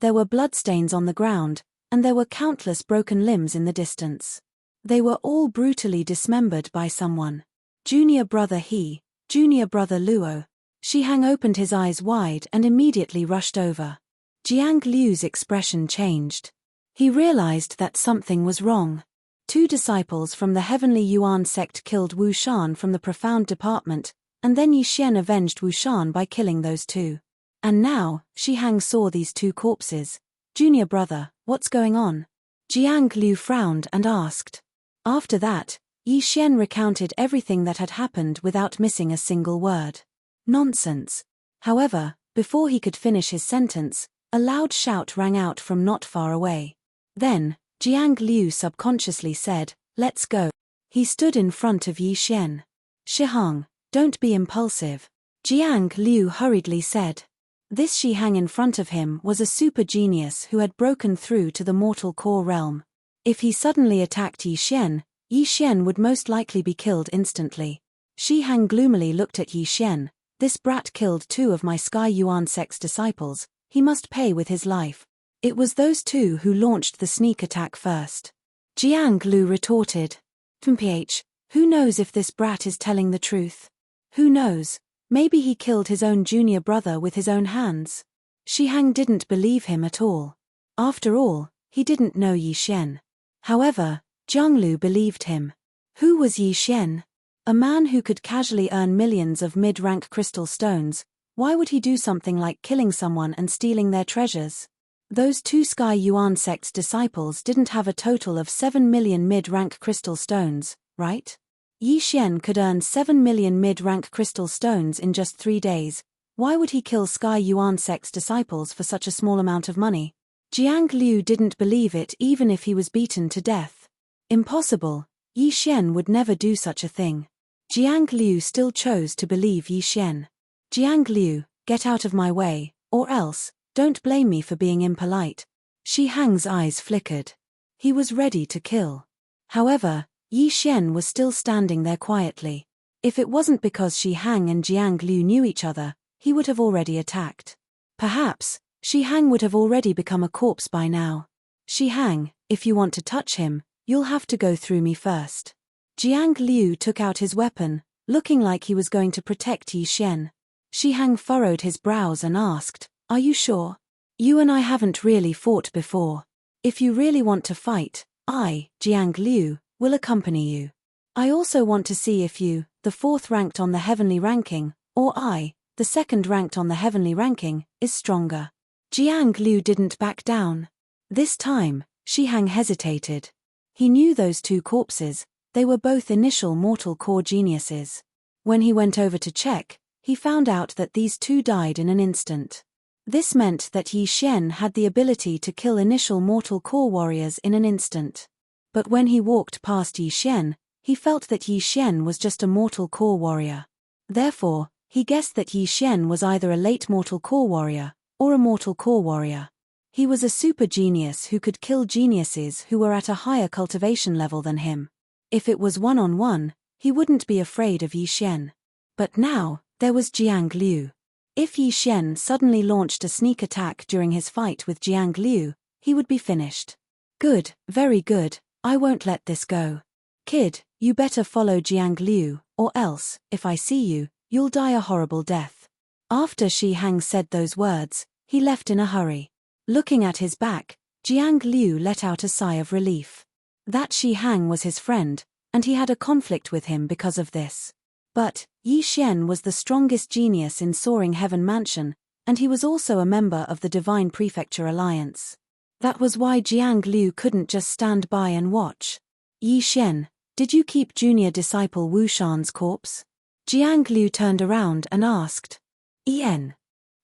there were bloodstains on the ground, and there were countless broken limbs in the distance. They were all brutally dismembered by someone. Junior brother He, junior brother Luo. Shi Hang opened his eyes wide and immediately rushed over. Jiang Liu's expression changed. He realized that something was wrong. 2 disciples from the Heavenly Yuan sect killed Wu Shan from the Profound department, and then Yi Xian avenged Wu Shan by killing those 2. And now, Shi Hang saw these 2 corpses. "Junior brother, what's going on?" Jiang Liu frowned and asked. After that, Yi Xian recounted everything that had happened without missing a single word. Nonsense. However, before he could finish his sentence, a loud shout rang out from not far away. Then, Jiang Liu subconsciously said, "Let's go." He stood in front of Yi Xian. "Shi Hang, don't be impulsive," Jiang Liu hurriedly said. This Shi Hang in front of him was a super genius who had broken through to the mortal core realm. If he suddenly attacked Yi Xian would most likely be killed instantly. Shi Hang gloomily looked at Yi Xian. "This brat killed 2 of my Sky Yuan sect's disciples, he must pay with his life." It was those 2 who launched the sneak attack first. Jiang Liu retorted, "Mph, who knows if this brat is telling the truth? Who knows, maybe he killed his own junior brother with his own hands." Shi Hang didn't believe him at all. After all, he didn't know Yi Xian. However, Jiang Liu believed him. Who was Yi Xian? A man who could casually earn millions of mid-rank crystal stones. Why would he do something like killing someone and stealing their treasures? Those 2 Sky Yuan sect's disciples didn't have a total of 7 million mid-rank crystal stones, right? Yi Xian could earn 7 million mid-rank crystal stones in just 3 days. Why would he kill Sky Yuan sect's disciples for such a small amount of money? Jiang Liu didn't believe it even if he was beaten to death. Impossible. Yi Xian would never do such a thing. Jiang Liu still chose to believe Yi Xian. "Jiang Liu, get out of my way, or else, don't blame me for being impolite." Shi Hang's eyes flickered. He was ready to kill. However, Yi Xian was still standing there quietly. If it wasn't because Shi Hang and Jiang Liu knew each other, he would have already attacked. Perhaps, Shi Hang would have already become a corpse by now. "Shi Hang, if you want to touch him, you'll have to go through me first." Jiang Liu took out his weapon, looking like he was going to protect Yi Xian. Shi Hang furrowed his brows and asked, "Are you sure? You and I haven't really fought before. If you really want to fight, I, Jiang Liu, will accompany you. I also want to see if you, the 4th ranked on the heavenly ranking, or I, the 2nd ranked on the heavenly ranking, is stronger." Jiang Liu didn't back down. This time, Shi Hang hesitated. He knew those 2 corpses. They were both initial mortal core geniuses. When he went over to check, he found out that these 2 died in an instant. This meant that Yi Xian had the ability to kill initial mortal core warriors in an instant. But when he walked past Yi Xian, he felt that Yi Xian was just a mortal core warrior. Therefore, he guessed that Yi Xian was either a late mortal core warrior, or a mortal core warrior. He was a super genius who could kill geniuses who were at a higher cultivation level than him. If it was one-on-one, he wouldn't be afraid of Yi Xian. But now, there was Jiang Liu. If Yi Xian suddenly launched a sneak attack during his fight with Jiang Liu, he would be finished. Good, very good, I won't let this go. Kid, you better follow Jiang Liu, or else, if I see you, you'll die a horrible death. After Shi Hang said those words, he left in a hurry. Looking at his back, Jiang Liu let out a sigh of relief. That Shi Hang was his friend, and he had a conflict with him because of this. But, Yi Xian was the strongest genius in Soaring Heaven Mansion, and he was also a member of the Divine Prefecture Alliance. That was why Jiang Liu couldn't just stand by and watch. Yi Xian, did you keep junior disciple Wu Shan's corpse? Jiang Liu turned around and asked. En.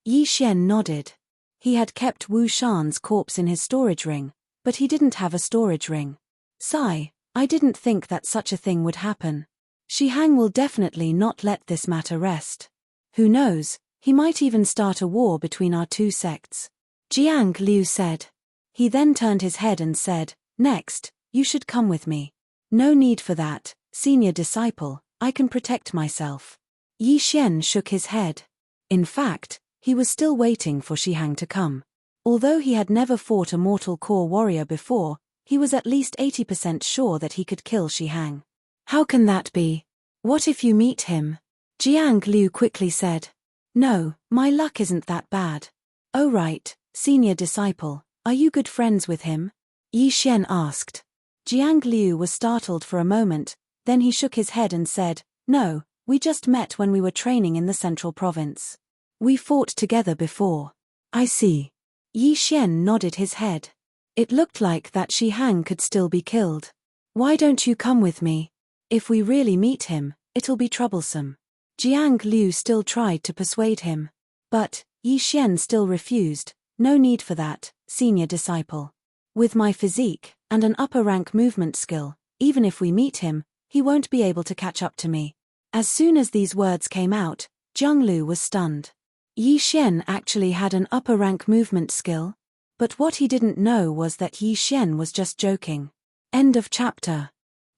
Yi Xian nodded. He had kept Wu Shan's corpse in his storage ring, but he didn't have a storage ring. Sigh, I didn't think that such a thing would happen. Shi Hang will definitely not let this matter rest. Who knows, he might even start a war between our two sects. Jiang Liu said. He then turned his head and said, next, you should come with me. No need for that, senior disciple, I can protect myself. Yi Xian shook his head. In fact, he was still waiting for Shi Hang to come. Although he had never fought a mortal core warrior before, he was at least 80% sure that he could kill Shi Hang. How can that be? What if you meet him? Jiang Liu quickly said. No, my luck isn't that bad. Oh right, senior disciple, are you good friends with him? Yi Xian asked. Jiang Liu was startled for a moment, then he shook his head and said, no, we just met when we were training in the central province. We fought together before. I see. Yi Xian nodded his head. It looked like that Shi Hang could still be killed. Why don't you come with me? If we really meet him, it'll be troublesome. Jiang Liu still tried to persuade him. But, Yi Xian still refused. No need for that, senior disciple. With my physique, and an upper-rank movement skill, even if we meet him, he won't be able to catch up to me. As soon as these words came out, Jiang Liu was stunned. Yi Xian actually had an upper-rank movement skill? But what he didn't know was that Yi Xian was just joking. End of chapter.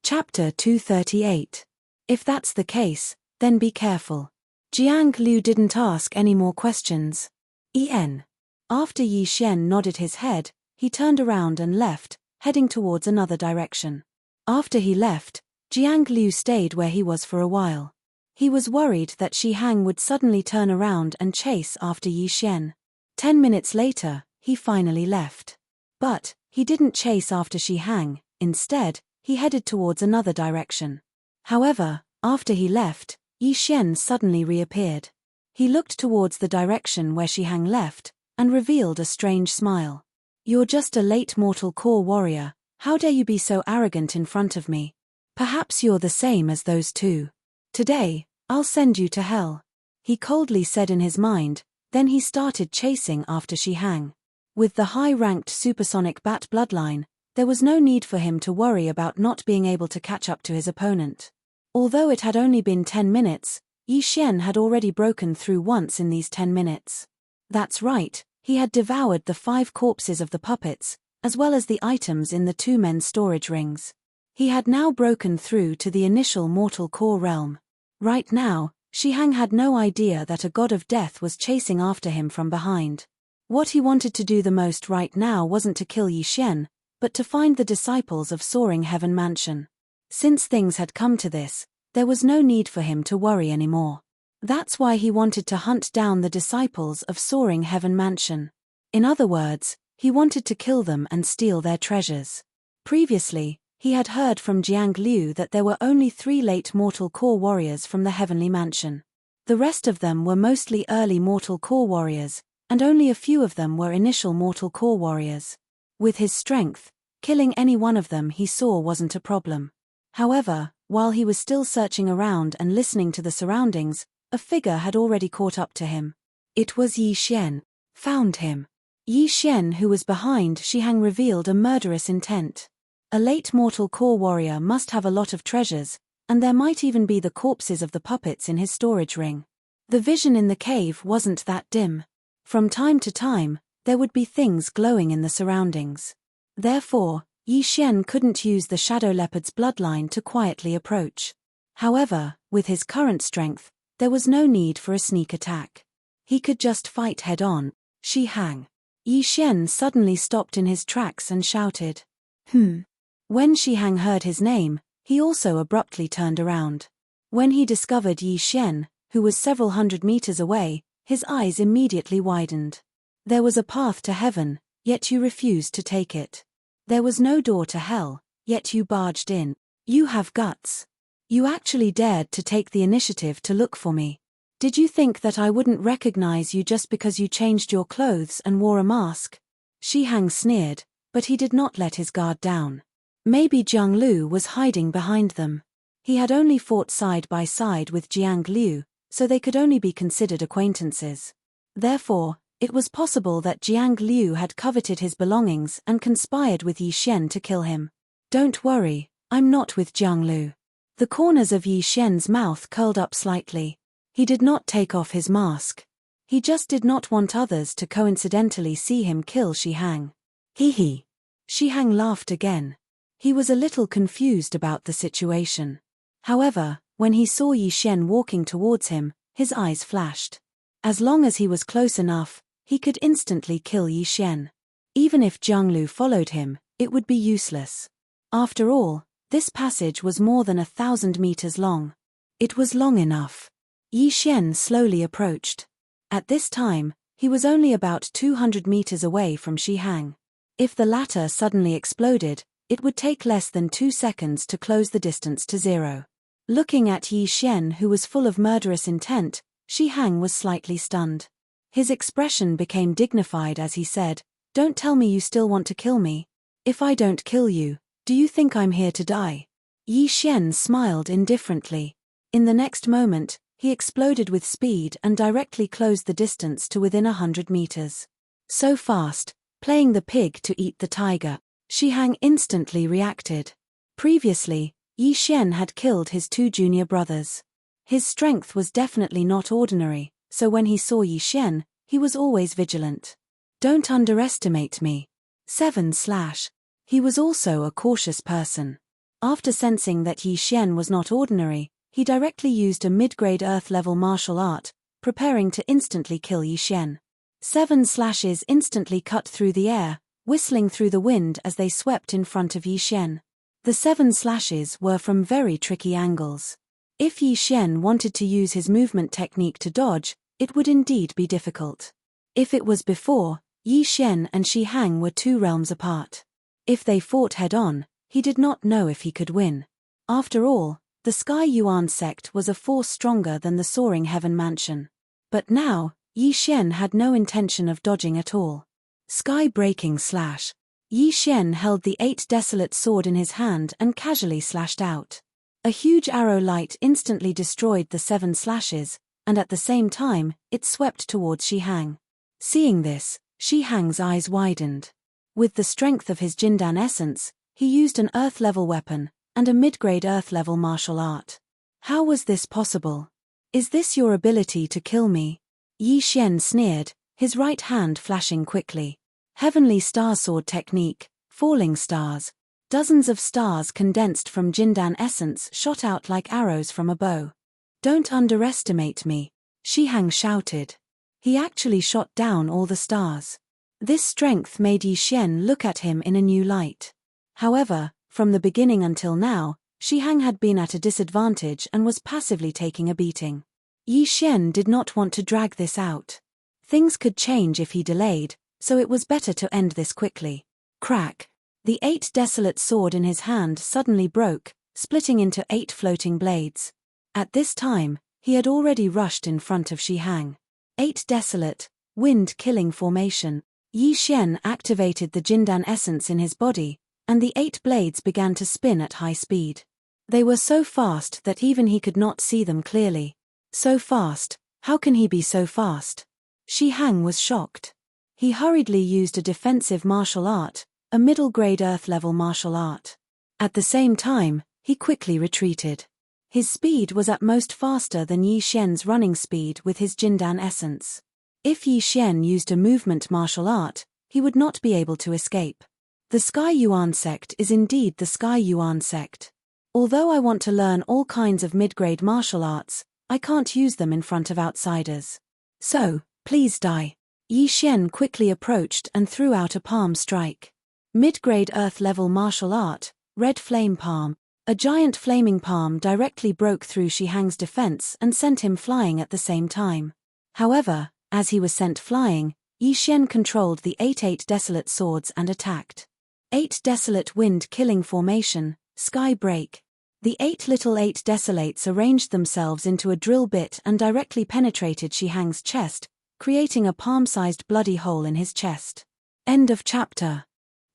Chapter 238. If that's the case, then be careful. Jiang Liu didn't ask any more questions. En. After Yi Xian nodded his head, he turned around and left, heading towards another direction. After he left, Jiang Liu stayed where he was for a while. He was worried that Shi Hang would suddenly turn around and chase after Yi Xian. 10 minutes later, he finally left. But, he didn't chase after Shi Hang, instead, he headed towards another direction. However, after he left, Yi Xian suddenly reappeared. He looked towards the direction where Shi Hang left, and revealed a strange smile. You're just a late mortal core warrior, how dare you be so arrogant in front of me? Perhaps you're the same as those two. Today, I'll send you to hell. He coldly said in his mind, then he started chasing after Shi Hang. With the high-ranked supersonic bat bloodline, there was no need for him to worry about not being able to catch up to his opponent. Although it had only been 10 minutes, Yi Xian had already broken through once in these 10 minutes. That's right, he had devoured the 5 corpses of the puppets, as well as the items in the 2 men's storage rings. He had now broken through to the initial mortal core realm. Right now, Shi Hang had no idea that a god of death was chasing after him from behind. What he wanted to do the most right now wasn't to kill Yi Xian, but to find the disciples of Soaring Heaven Mansion. Since things had come to this, there was no need for him to worry anymore. That's why he wanted to hunt down the disciples of Soaring Heaven Mansion. In other words, he wanted to kill them and steal their treasures. Previously, he had heard from Jiang Liu that there were only 3 late mortal core warriors from the Heavenly Mansion. The rest of them were mostly early mortal core warriors, and only a few of them were initial mortal core warriors. With his strength, killing any one of them he saw wasn't a problem. However, while he was still searching around and listening to the surroundings, a figure had already caught up to him. It was Yi Xian. Found him. Yi Xian, who was behind Shi Hang, revealed a murderous intent. A late mortal core warrior must have a lot of treasures, and there might even be the corpses of the puppets in his storage ring. The vision in the cave wasn't that dim. From time to time, there would be things glowing in the surroundings. Therefore, Yi Xian couldn't use the shadow leopard's bloodline to quietly approach. However, with his current strength, there was no need for a sneak attack. He could just fight head-on. Shi Hang. Yi Xian suddenly stopped in his tracks and shouted, When Shi Hang heard his name, he also abruptly turned around. When he discovered Yi Xian, who was several hundred meters away, his eyes immediately widened. There was a path to heaven, yet you refused to take it. There was no door to hell, yet you barged in. You have guts. You actually dared to take the initiative to look for me. Did you think that I wouldn't recognize you just because you changed your clothes and wore a mask? Shi Hang sneered, but he did not let his guard down. Maybe Jiang Lu was hiding behind them. He had only fought side by side with Jiang Liu, so they could only be considered acquaintances. Therefore, it was possible that Jiang Liu had coveted his belongings and conspired with Yi Xian to kill him. Don't worry, I'm not with Jiang Liu. The corners of Yi Xian's mouth curled up slightly. He did not take off his mask. He just did not want others to coincidentally see him kill Shi Hang. Hee. Shi Hang laughed again. He was a little confused about the situation. However, when he saw Yi Xian walking towards him, his eyes flashed. As long as he was close enough, he could instantly kill Yi Xian. Even if Jiang Lu followed him, it would be useless. After all, this passage was more than 1,000 meters long. It was long enough. Yi Xian slowly approached. At this time, he was only about 200 meters away from Shi Hang. If the latter suddenly exploded, it would take less than 2 seconds to close the distance to zero. Looking at Yi Xian, who was full of murderous intent, Shi Hang was slightly stunned. His expression became dignified as he said, "Don't tell me you still want to kill me. If I don't kill you, do you think I'm here to die?" Yi Xian smiled indifferently. In the next moment, he exploded with speed and directly closed the distance to within 100 meters. So fast, playing the pig to eat the tiger. Shi Hang instantly reacted. Previously, Yi Xian had killed his 2 junior brothers. His strength was definitely not ordinary, so when he saw Yi Xian, he was always vigilant. Don't underestimate me. 7/ He was also a cautious person. After sensing that Yi Xian was not ordinary, he directly used a mid-grade earth-level martial art, preparing to instantly kill Yi Xian. 7 slashes instantly cut through the air, whistling through the wind as they swept in front of Yi Xian. The 7 slashes were from very tricky angles. If Yi Xian wanted to use his movement technique to dodge, it would indeed be difficult. If it was before, Yi Xian and Shi Hang were 2 realms apart. If they fought head-on, he did not know if he could win. After all, the Sky Yuan sect was a force stronger than the Soaring Heaven Mansion. But now, Yi Xian had no intention of dodging at all. Sky-breaking slash. Yi Xian held the 8 desolate sword in his hand and casually slashed out. A huge arrow light instantly destroyed the 7 slashes, and at the same time, it swept towards Shi Hang. Seeing this, Shi Hang's eyes widened. With the strength of his Jindan essence, he used an earth-level weapon, and a mid-grade earth-level martial art. How was this possible? Is this your ability to kill me? Yi Xian sneered, his right hand flashing quickly. Heavenly Star Sword technique, falling stars. Dozens of stars condensed from Jindan essence shot out like arrows from a bow. Don't underestimate me, Shi Hang shouted. He actually shot down all the stars. This strength made Yi Xian look at him in a new light. However, from the beginning until now, Shi Hang had been at a disadvantage and was passively taking a beating. Yi Xian did not want to drag this out. Things could change if he delayed, so it was better to end this quickly. Crack! The 8 desolate sword in his hand suddenly broke, splitting into 8 floating blades. At this time, he had already rushed in front of Shi Hang. 8 desolate, wind-killing formation. Yi Xian activated the Jindan essence in his body, and the 8 blades began to spin at high speed. They were so fast that even he could not see them clearly. So fast, how can he be so fast? Shi Hang was shocked. He hurriedly used a defensive martial art, a middle-grade earth-level martial art. At the same time, he quickly retreated. His speed was at most faster than Yi Xian's running speed with his Jindan essence. If Yi Xian used a movement martial art, he would not be able to escape. The Sky Yuan sect is indeed the Sky Yuan sect. Although I want to learn all kinds of mid-grade martial arts, I can't use them in front of outsiders. So, please die. Yi Xian quickly approached and threw out a palm strike. Mid-grade earth-level martial art, red flame palm. A giant flaming palm directly broke through Shi Hang's defense and sent him flying at the same time. However, as he was sent flying, Yi Xian controlled the 8 desolate swords and attacked. 8 desolate wind-killing formation, sky break. The 8 desolates arranged themselves into a drill bit and directly penetrated Shi Hang's chest, creating a palm-sized bloody hole in his chest. End of chapter.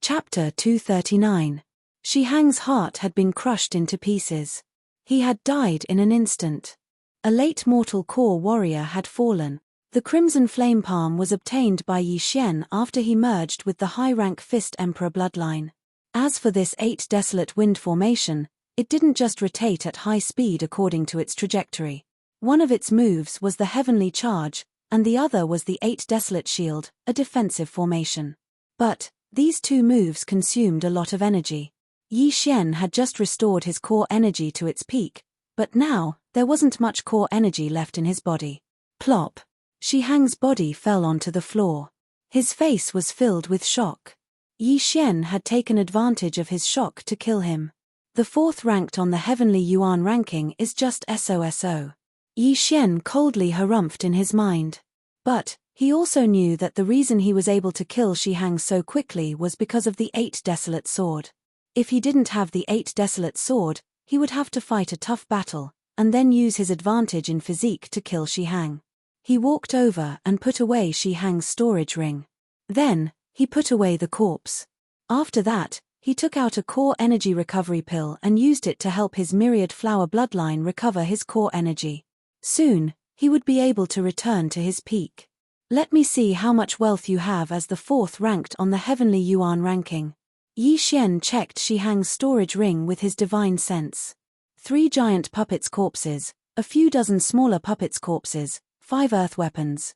Chapter 239. Shi Hang's heart had been crushed into pieces. He had died in an instant. A late mortal core warrior had fallen. The Crimson Flame Palm was obtained by Yi Xian after he merged with the high-rank Fist Emperor bloodline. As for this 8 desolate wind formation, it didn't just rotate at high speed according to its trajectory. One of its moves was the Heavenly Charge, and the other was the 8 desolate shield, a defensive formation. But these two moves consumed a lot of energy. Yi Xian had just restored his core energy to its peak, but now, there wasn't much core energy left in his body. Plop. Shi Hang's body fell onto the floor. His face was filled with shock. Yi Xian had taken advantage of his shock to kill him. The 4th ranked on the Heavenly Yuan ranking is just SOSO. Yi Xian coldly harumphed in his mind. But he also knew that the reason he was able to kill Shi Hang so quickly was because of the 8 desolate sword. If he didn't have the 8 desolate sword, he would have to fight a tough battle, and then use his advantage in physique to kill Shi Hang. He walked over and put away Shi Hang's storage ring. Then, he put away the corpse. After that, he took out a core energy recovery pill and used it to help his myriad flower bloodline recover his core energy. Soon, he would be able to return to his peak. Let me see how much wealth you have as the 4th ranked on the Heavenly Yuan ranking. Yi Xian checked Shi Hang's storage ring with his divine sense. 3 giant puppets' corpses, a few dozen smaller puppets' corpses, 5 earth weapons.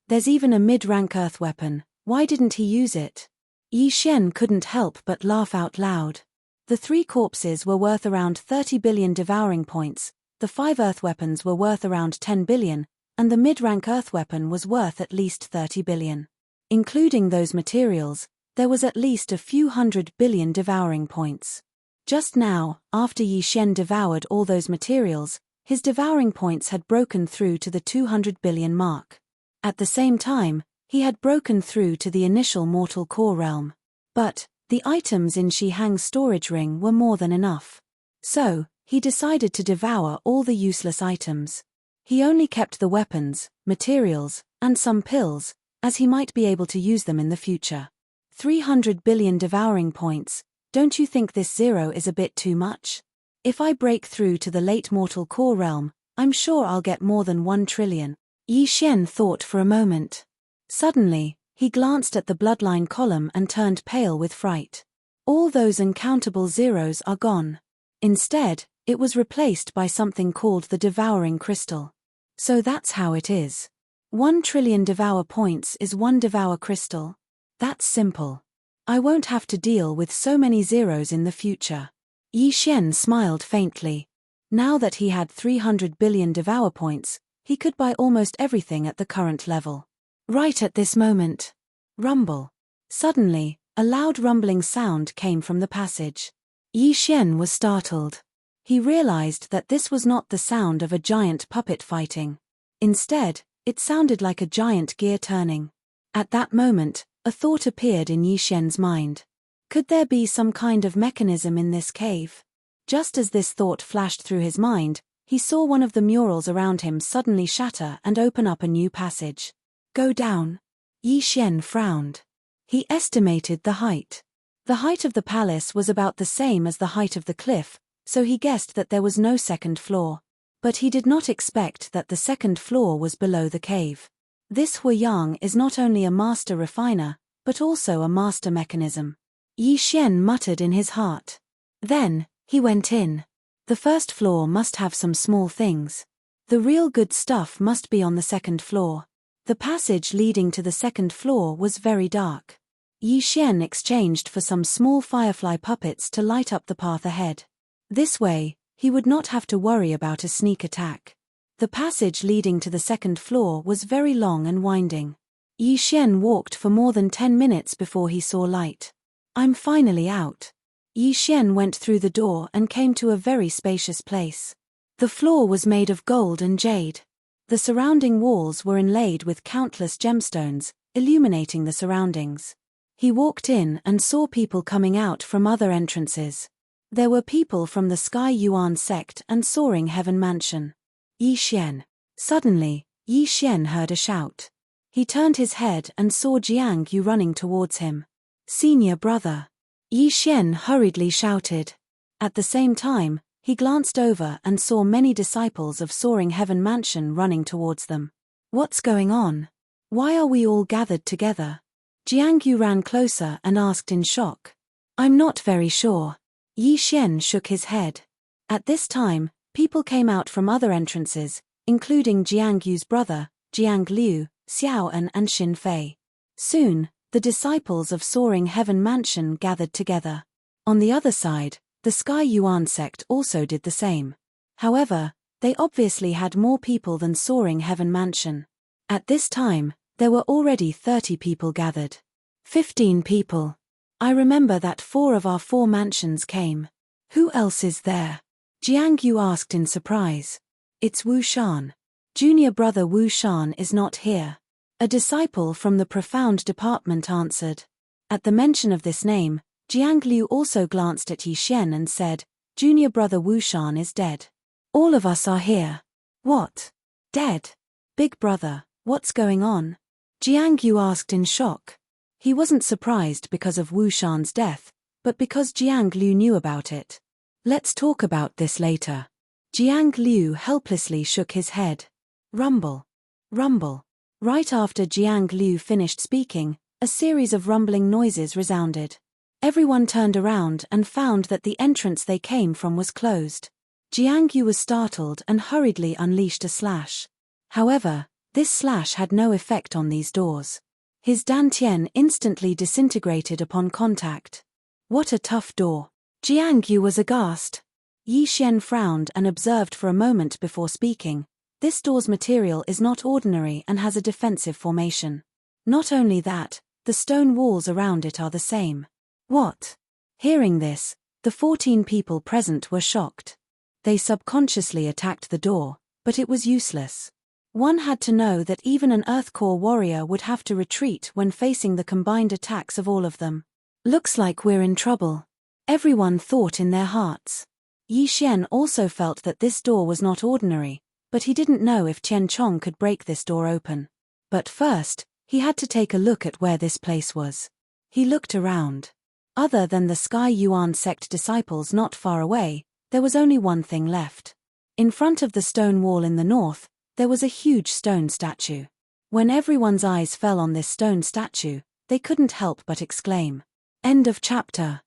There's even a mid-rank earth weapon, why didn't he use it? Yi Xian couldn't help but laugh out loud. The 3 corpses were worth around 30 billion devouring points, the 5 earth weapons were worth around 10 billion, and the mid-rank earth weapon was worth at least 30 billion. Including those materials, there was at least a few 100 billion devouring points. Just now, after Yi Xian devoured all those materials, his devouring points had broken through to the 200 billion mark. At the same time, he had broken through to the initial mortal core realm. But the items in Shi Hang's storage ring were more than enough. So, he decided to devour all the useless items. He only kept the weapons, materials, and some pills, as he might be able to use them in the future. 300 billion devouring points, don't you think this 0 is a bit too much? If I break through to the late mortal core realm, I'm sure I'll get more than 1 trillion. Yi Xian thought for a moment. Suddenly, he glanced at the bloodline column and turned pale with fright. All those uncountable zeros are gone. Instead, it was replaced by something called the devouring crystal. So that's how it is. 1 trillion devour points is 1 devour crystal. That's simple. I won't have to deal with so many zeros in the future. Yi Xian smiled faintly. Now that he had 300 billion devour points, he could buy almost everything at the current level. Right at this moment. Rumble. Suddenly, a loud rumbling sound came from the passage. Yi Xian was startled. He realized that this was not the sound of a giant puppet fighting. Instead, it sounded like a giant gear turning. At that moment, a thought appeared in Yi Xian's mind. Could there be some kind of mechanism in this cave? Just as this thought flashed through his mind, he saw one of the murals around him suddenly shatter and open up a new passage. Go down. Yi Xian frowned. He estimated the height. The height of the palace was about the same as the height of the cliff, so he guessed that there was no second floor. But he did not expect that the second floor was below the cave. This Hu Yang is not only a master refiner, but also a master mechanism. Yi Xian muttered in his heart. Then, he went in. The first floor must have some small things. The real good stuff must be on the second floor. The passage leading to the second floor was very dark. Yi Xian exchanged for some small firefly puppets to light up the path ahead. This way, he would not have to worry about a sneak attack. The passage leading to the second floor was very long and winding. Yi Xian walked for more than 10 minutes before he saw light. I'm finally out. Yi Xian went through the door and came to a very spacious place. The floor was made of gold and jade. The surrounding walls were inlaid with countless gemstones, illuminating the surroundings. He walked in and saw people coming out from other entrances. There were people from the Sky Yuan sect and Soaring Heaven Mansion. Yi Xian. Suddenly, Yi Xian heard a shout. He turned his head and saw Jiang Yu running towards him. Senior brother. Yi Xian hurriedly shouted. At the same time, he glanced over and saw many disciples of Soaring Heaven Mansion running towards them. What's going on? Why are we all gathered together? Jiang Yu ran closer and asked in shock. I'm not very sure. Yi Xian shook his head. At this time, people came out from other entrances, including Jiang Yu's brother, Jiang Liu, Xiao An and Xin Fei. Soon, the disciples of Soaring Heaven Mansion gathered together. On the other side, the Sky Yuan sect also did the same. However, they obviously had more people than Soaring Heaven Mansion. At this time, there were already 30 people gathered. 15 people. I remember that 4 of our 4 mansions came. Who else is there? Jiang Yu asked in surprise. It's Wu Shan. Junior brother Wu Shan is not here. A disciple from the Profound Department answered. At the mention of this name, Jiang Liu also glanced at Yi Xian and said, Junior brother Wu Shan is dead. All of us are here. What? Dead? Big brother, what's going on? Jiang Yu asked in shock. He wasn't surprised because of Wu Shan's death, but because Jiang Liu knew about it. Let's talk about this later. Jiang Liu helplessly shook his head. Rumble. Rumble. Right after Jiang Liu finished speaking, a series of rumbling noises resounded. Everyone turned around and found that the entrance they came from was closed. Jiang Yu was startled and hurriedly unleashed a slash. However, this slash had no effect on these doors. His dantian instantly disintegrated upon contact. What a tough door. Jiang Yu was aghast. Yi Xian frowned and observed for a moment before speaking. This door's material is not ordinary and has a defensive formation. Not only that, the stone walls around it are the same. What? Hearing this, the 14 people present were shocked. They subconsciously attacked the door, but it was useless. One had to know that even an Earthcore warrior would have to retreat when facing the combined attacks of all of them. Looks like we're in trouble. Everyone thought in their hearts. Yi Xian also felt that this door was not ordinary, but he didn't know if Qian Chong could break this door open. But first, he had to take a look at where this place was. He looked around. Other than the Sky Yuan sect disciples not far away, there was only one thing left. In front of the stone wall in the north, there was a huge stone statue. When everyone's eyes fell on this stone statue, they couldn't help but exclaim. End of chapter.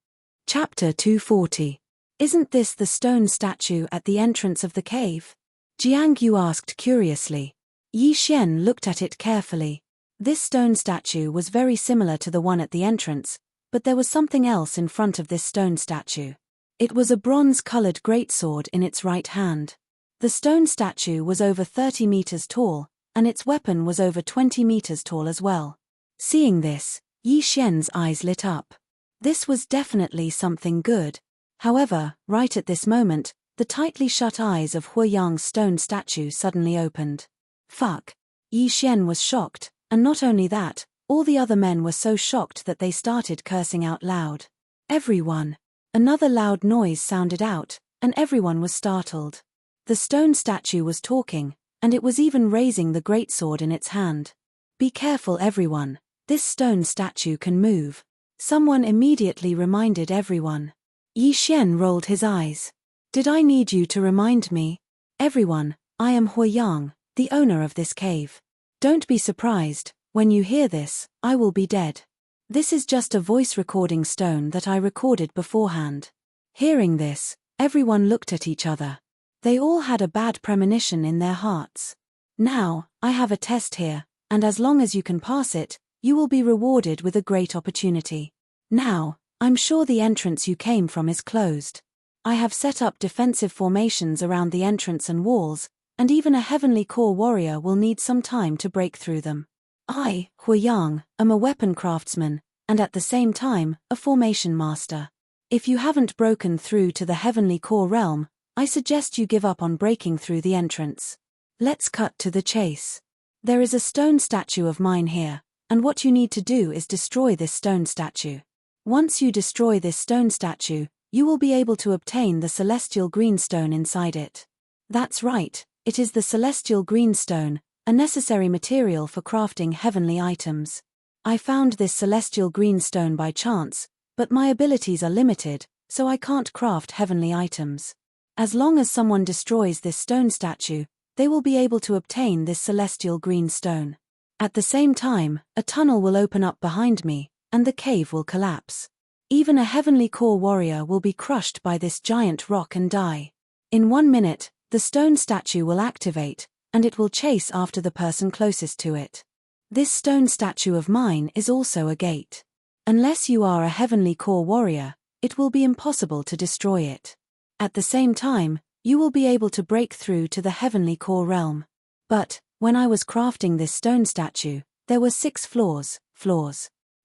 Chapter 240. Isn't this the stone statue at the entrance of the cave? Jiang Yu asked curiously. Yi Xian looked at it carefully. This stone statue was very similar to the one at the entrance, but there was something else in front of this stone statue. It was a bronze-colored greatsword in its right hand. The stone statue was over 30 meters tall, and its weapon was over 20 meters tall as well. Seeing this, Yi Xian's eyes lit up. This was definitely something good. However, right at this moment, the tightly shut eyes of Huiyang's stone statue suddenly opened. Fuck. Yi Xian was shocked, and not only that, all the other men were so shocked that they started cursing out loud. Everyone. Another loud noise sounded out, and everyone was startled. The stone statue was talking, and it was even raising the greatsword in its hand. Be careful everyone, this stone statue can move. Someone immediately reminded everyone. Yi Xian rolled his eyes. Did I need you to remind me? Everyone, I am Huiyang, the owner of this cave. Don't be surprised, when you hear this, I will be dead. This is just a voice recording stone that I recorded beforehand. Hearing this, everyone looked at each other. They all had a bad premonition in their hearts. Now, I have a test here, and as long as you can pass it, you will be rewarded with a great opportunity. Now, I'm sure the entrance you came from is closed. I have set up defensive formations around the entrance and walls, and even a heavenly core warrior will need some time to break through them. I, Huiyang, am a weapon craftsman, and at the same time, a formation master. If you haven't broken through to the heavenly core realm, I suggest you give up on breaking through the entrance. Let's cut to the chase. There is a stone statue of mine here, and what you need to do is destroy this stone statue. Once you destroy this stone statue, you will be able to obtain the celestial green stone inside it. That's right, it is the celestial green stone, a necessary material for crafting heavenly items. I found this celestial green stone by chance, but my abilities are limited, so I can't craft heavenly items. As long as someone destroys this stone statue, they will be able to obtain this celestial green stone. At the same time, a tunnel will open up behind me, and the cave will collapse. Even a heavenly core warrior will be crushed by this giant rock and die. In 1 minute, the stone statue will activate, and it will chase after the person closest to it. This stone statue of mine is also a gate. Unless you are a heavenly core warrior, it will be impossible to destroy it. At the same time, you will be able to break through to the heavenly core realm. But, when I was crafting this stone statue, there were 6 floors.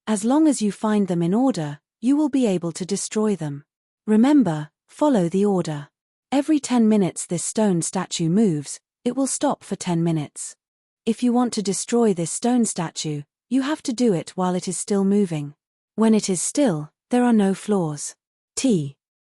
As long as you find them in order, you will be able to destroy them. Remember, follow the order. Every 10 minutes this stone statue moves, it will stop for 10 minutes. If you want to destroy this stone statue, you have to do it while it is still moving. When it is still, there are no floors.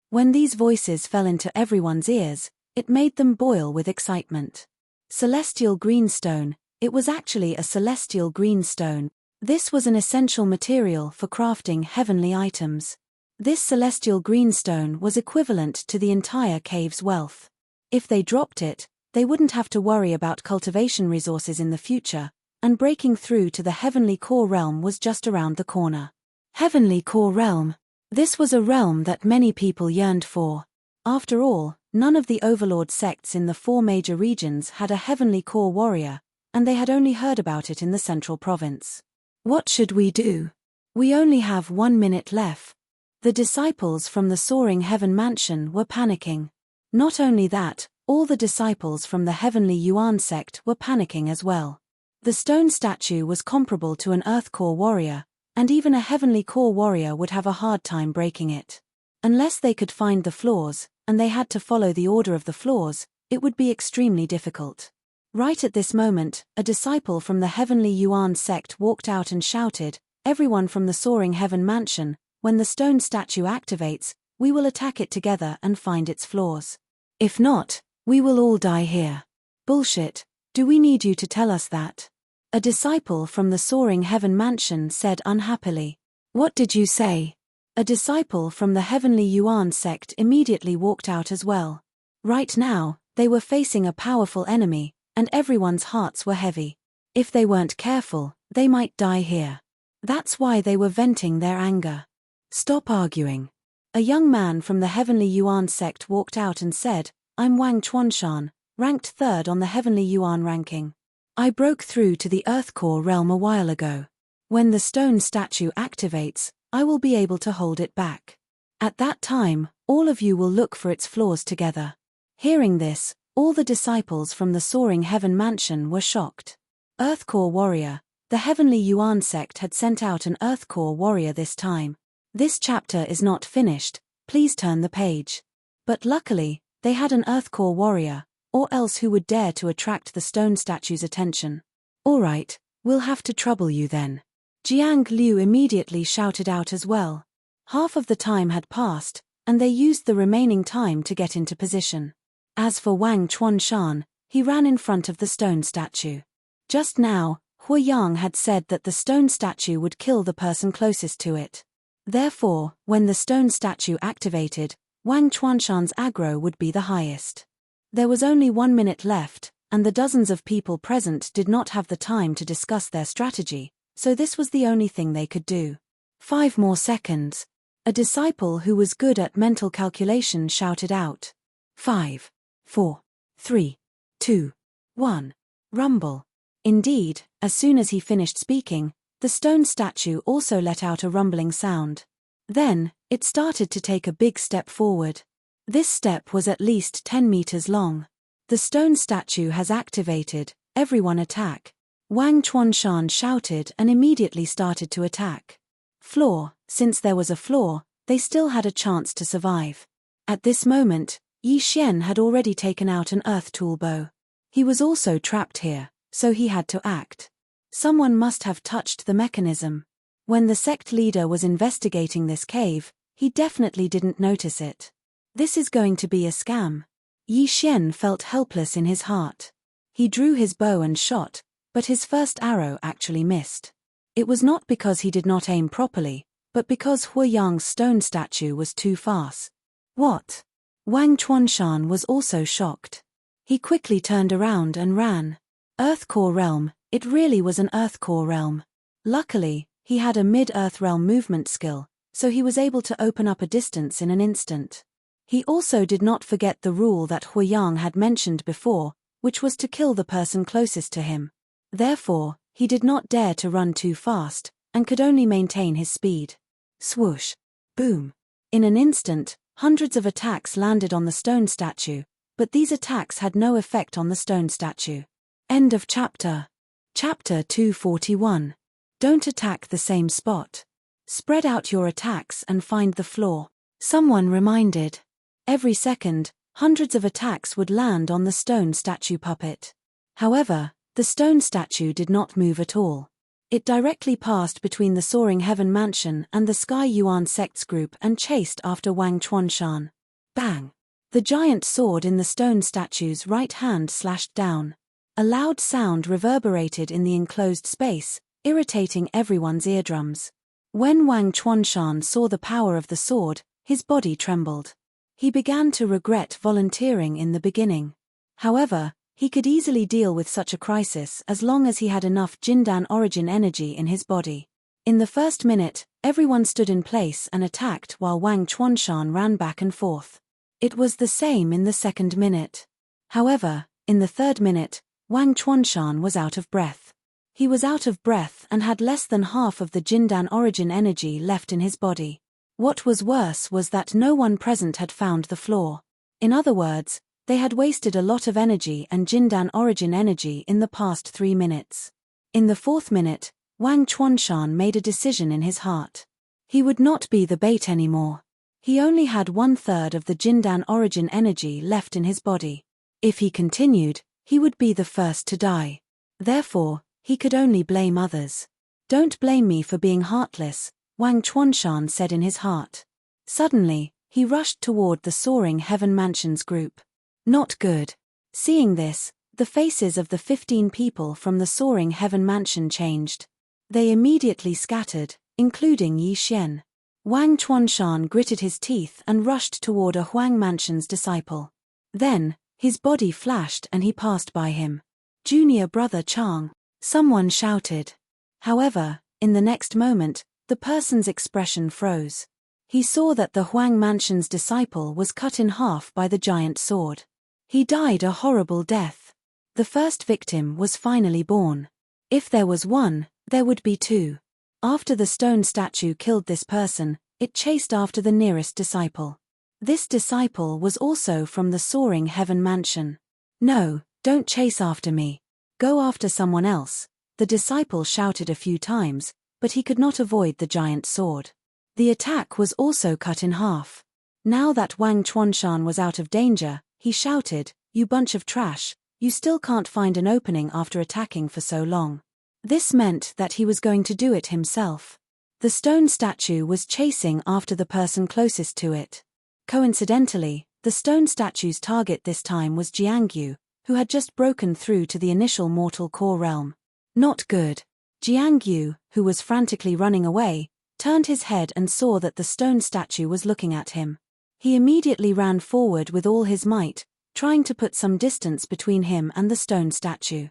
When these voices fell into everyone's ears, it made them boil with excitement. Celestial green stone, it was actually a celestial green stone. This was an essential material for crafting heavenly items. This celestial green stone was equivalent to the entire cave's wealth. If they dropped it, they wouldn't have to worry about cultivation resources in the future, and breaking through to the heavenly core realm was just around the corner. Heavenly core realm. This was a realm that many people yearned for. After all, none of the overlord sects in the 4 major regions had a heavenly core warrior, and they had only heard about it in the central province. What should we do? We only have 1 minute left. The disciples from the Soaring Heaven Mansion were panicking. Not only that, all the disciples from the Heavenly Yuan sect were panicking as well. The stone statue was comparable to an Earth Core warrior, and even a Heavenly Core warrior would have a hard time breaking it. Unless they could find the floors, and they had to follow the order of the floors, it would be extremely difficult. Right at this moment, a disciple from the Heavenly Yuan sect walked out and shouted, "Everyone from the Soaring Heaven Mansion, when the stone statue activates, we will attack it together and find its floors. If not, we will all die here." Bullshit, do we need you to tell us that? A disciple from the Soaring Heaven Mansion said unhappily. What did you say? A disciple from the Heavenly Yuan sect immediately walked out as well. Right now, they were facing a powerful enemy, and everyone's hearts were heavy. If they weren't careful, they might die here. That's why they were venting their anger. Stop arguing. A young man from the Heavenly Yuan sect walked out and said, "I'm Wang Chuanshan, ranked 3rd on the Heavenly Yuan ranking. I broke through to the Earth Core realm a while ago. When the stone statue activates, I will be able to hold it back. At that time, all of you will look for its floors together." Hearing this, all the disciples from the Soaring Heaven Mansion were shocked. Earth Core warrior. The Heavenly Yuan sect had sent out an Earth Core warrior this time. This chapter is not finished, please turn the page. But luckily, they had an Earth Core warrior, or else who would dare to attract the stone statue's attention? "Alright, we'll have to trouble you then." Jiang Liu immediately shouted out as well. Half of the time had passed, and they used the remaining time to get into position. As for Wang Chuanshan, he ran in front of the stone statue. Just now, Huiyang had said that the stone statue would kill the person closest to it. Therefore, when the stone statue activated, Wang Chuanshan's aggro would be the highest. There was only 1 minute left, and the dozens of people present did not have the time to discuss their strategy, so this was the only thing they could do. 5 more seconds. A disciple who was good at mental calculation shouted out. 5, 4, 3, 2, 1. Rumble. Indeed, as soon as he finished speaking, the stone statue also let out a rumbling sound. Then, it started to take a big step forward. This step was at least 10 meters long. The stone statue has activated, everyone attack. Wang Chuanshan shouted and immediately started to attack. Floor, since there was a floor, they still had a chance to survive. At this moment, Yi Xian had already taken out an earth tool bow. He was also trapped here, so he had to act. Someone must have touched the mechanism. When the sect leader was investigating this cave, he definitely didn't notice it. This is going to be a scam. Yi Xian felt helpless in his heart. He drew his bow and shot, but his first arrow actually missed. It was not because he did not aim properly, but because Huiyang's stone statue was too fast. What? Wang Chuanshan was also shocked. He quickly turned around and ran. Earth Core Realm, it really was an Earth Core Realm. Luckily, he had a mid-Earth Realm movement skill, so he was able to open up a distance in an instant. He also did not forget the rule that Huiyang had mentioned before, which was to kill the person closest to him. Therefore, he did not dare to run too fast, and could only maintain his speed. Swoosh! Boom! In an instant, hundreds of attacks landed on the stone statue, but these attacks had no effect on the stone statue. End of chapter. Chapter 241. Don't attack the same spot. Spread out your attacks and find the floor. Someone reminded. Every second, hundreds of attacks would land on the stone statue puppet. However, the stone statue did not move at all. It directly passed between the Soaring Heaven Mansion and the Sky Yuan sects group and chased after Wang Chuanshan. Bang! The giant sword in the stone statue's right hand slashed down. A loud sound reverberated in the enclosed space, irritating everyone's eardrums. When Wang Chuanshan saw the power of the sword, his body trembled. He began to regret volunteering in the beginning. However, he could easily deal with such a crisis as long as he had enough Jindan origin energy in his body. In the first minute, everyone stood in place and attacked while Wang Chuanshan ran back and forth. It was the same in the second minute. However, in the third minute, Wang Chuanshan was out of breath. He was out of breath and had less than half of the Jindan origin energy left in his body. What was worse was that no one present had found the floor. In other words, they had wasted a lot of energy and Jindan origin energy in the past 3 minutes. In the fourth minute, Wang Chuanshan made a decision in his heart. He would not be the bait anymore. He only had 1/3 of the Jindan origin energy left in his body. If he continued, he would be the first to die. Therefore, he could only blame others. Don't blame me for being heartless, Wang Chuanshan said in his heart. Suddenly, he rushed toward the Soaring Heaven Mansions group. Not good. Seeing this, the faces of the 15 people from the Soaring Heaven Mansion changed. They immediately scattered, including Yi Xian. Wang Chuanshan gritted his teeth and rushed toward a Huang Mansion's disciple. Then, his body flashed and he passed by him. Junior brother Chang, someone shouted. However, in the next moment, the person's expression froze. He saw that the Huang Mansion's disciple was cut in half by the giant sword. He died a horrible death. The first victim was finally born. If there was one, there would be two. After the stone statue killed this person, it chased after the nearest disciple. This disciple was also from the Soaring Heaven Mansion. No, don't chase after me. Go after someone else, the disciple shouted a few times, but he could not avoid the giant sword. The attack was also cut in half. Now that Wang Chuanshan was out of danger, he shouted, "You bunch of trash, you still can't find an opening after attacking for so long." This meant that he was going to do it himself. The stone statue was chasing after the person closest to it. Coincidentally, the stone statue's target this time was Jiangyu, who had just broken through to the initial mortal core realm. Not good. Jiangyu, who was frantically running away, turned his head and saw that the stone statue was looking at him. He immediately ran forward with all his might, trying to put some distance between him and the stone statue.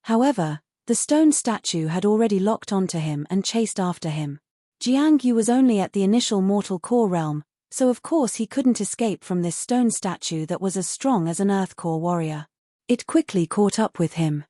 However, the stone statue had already locked onto him and chased after him. Jiangyu was only at the initial mortal core realm, so of course he couldn't escape from this stone statue that was as strong as an earth core warrior. It quickly caught up with him.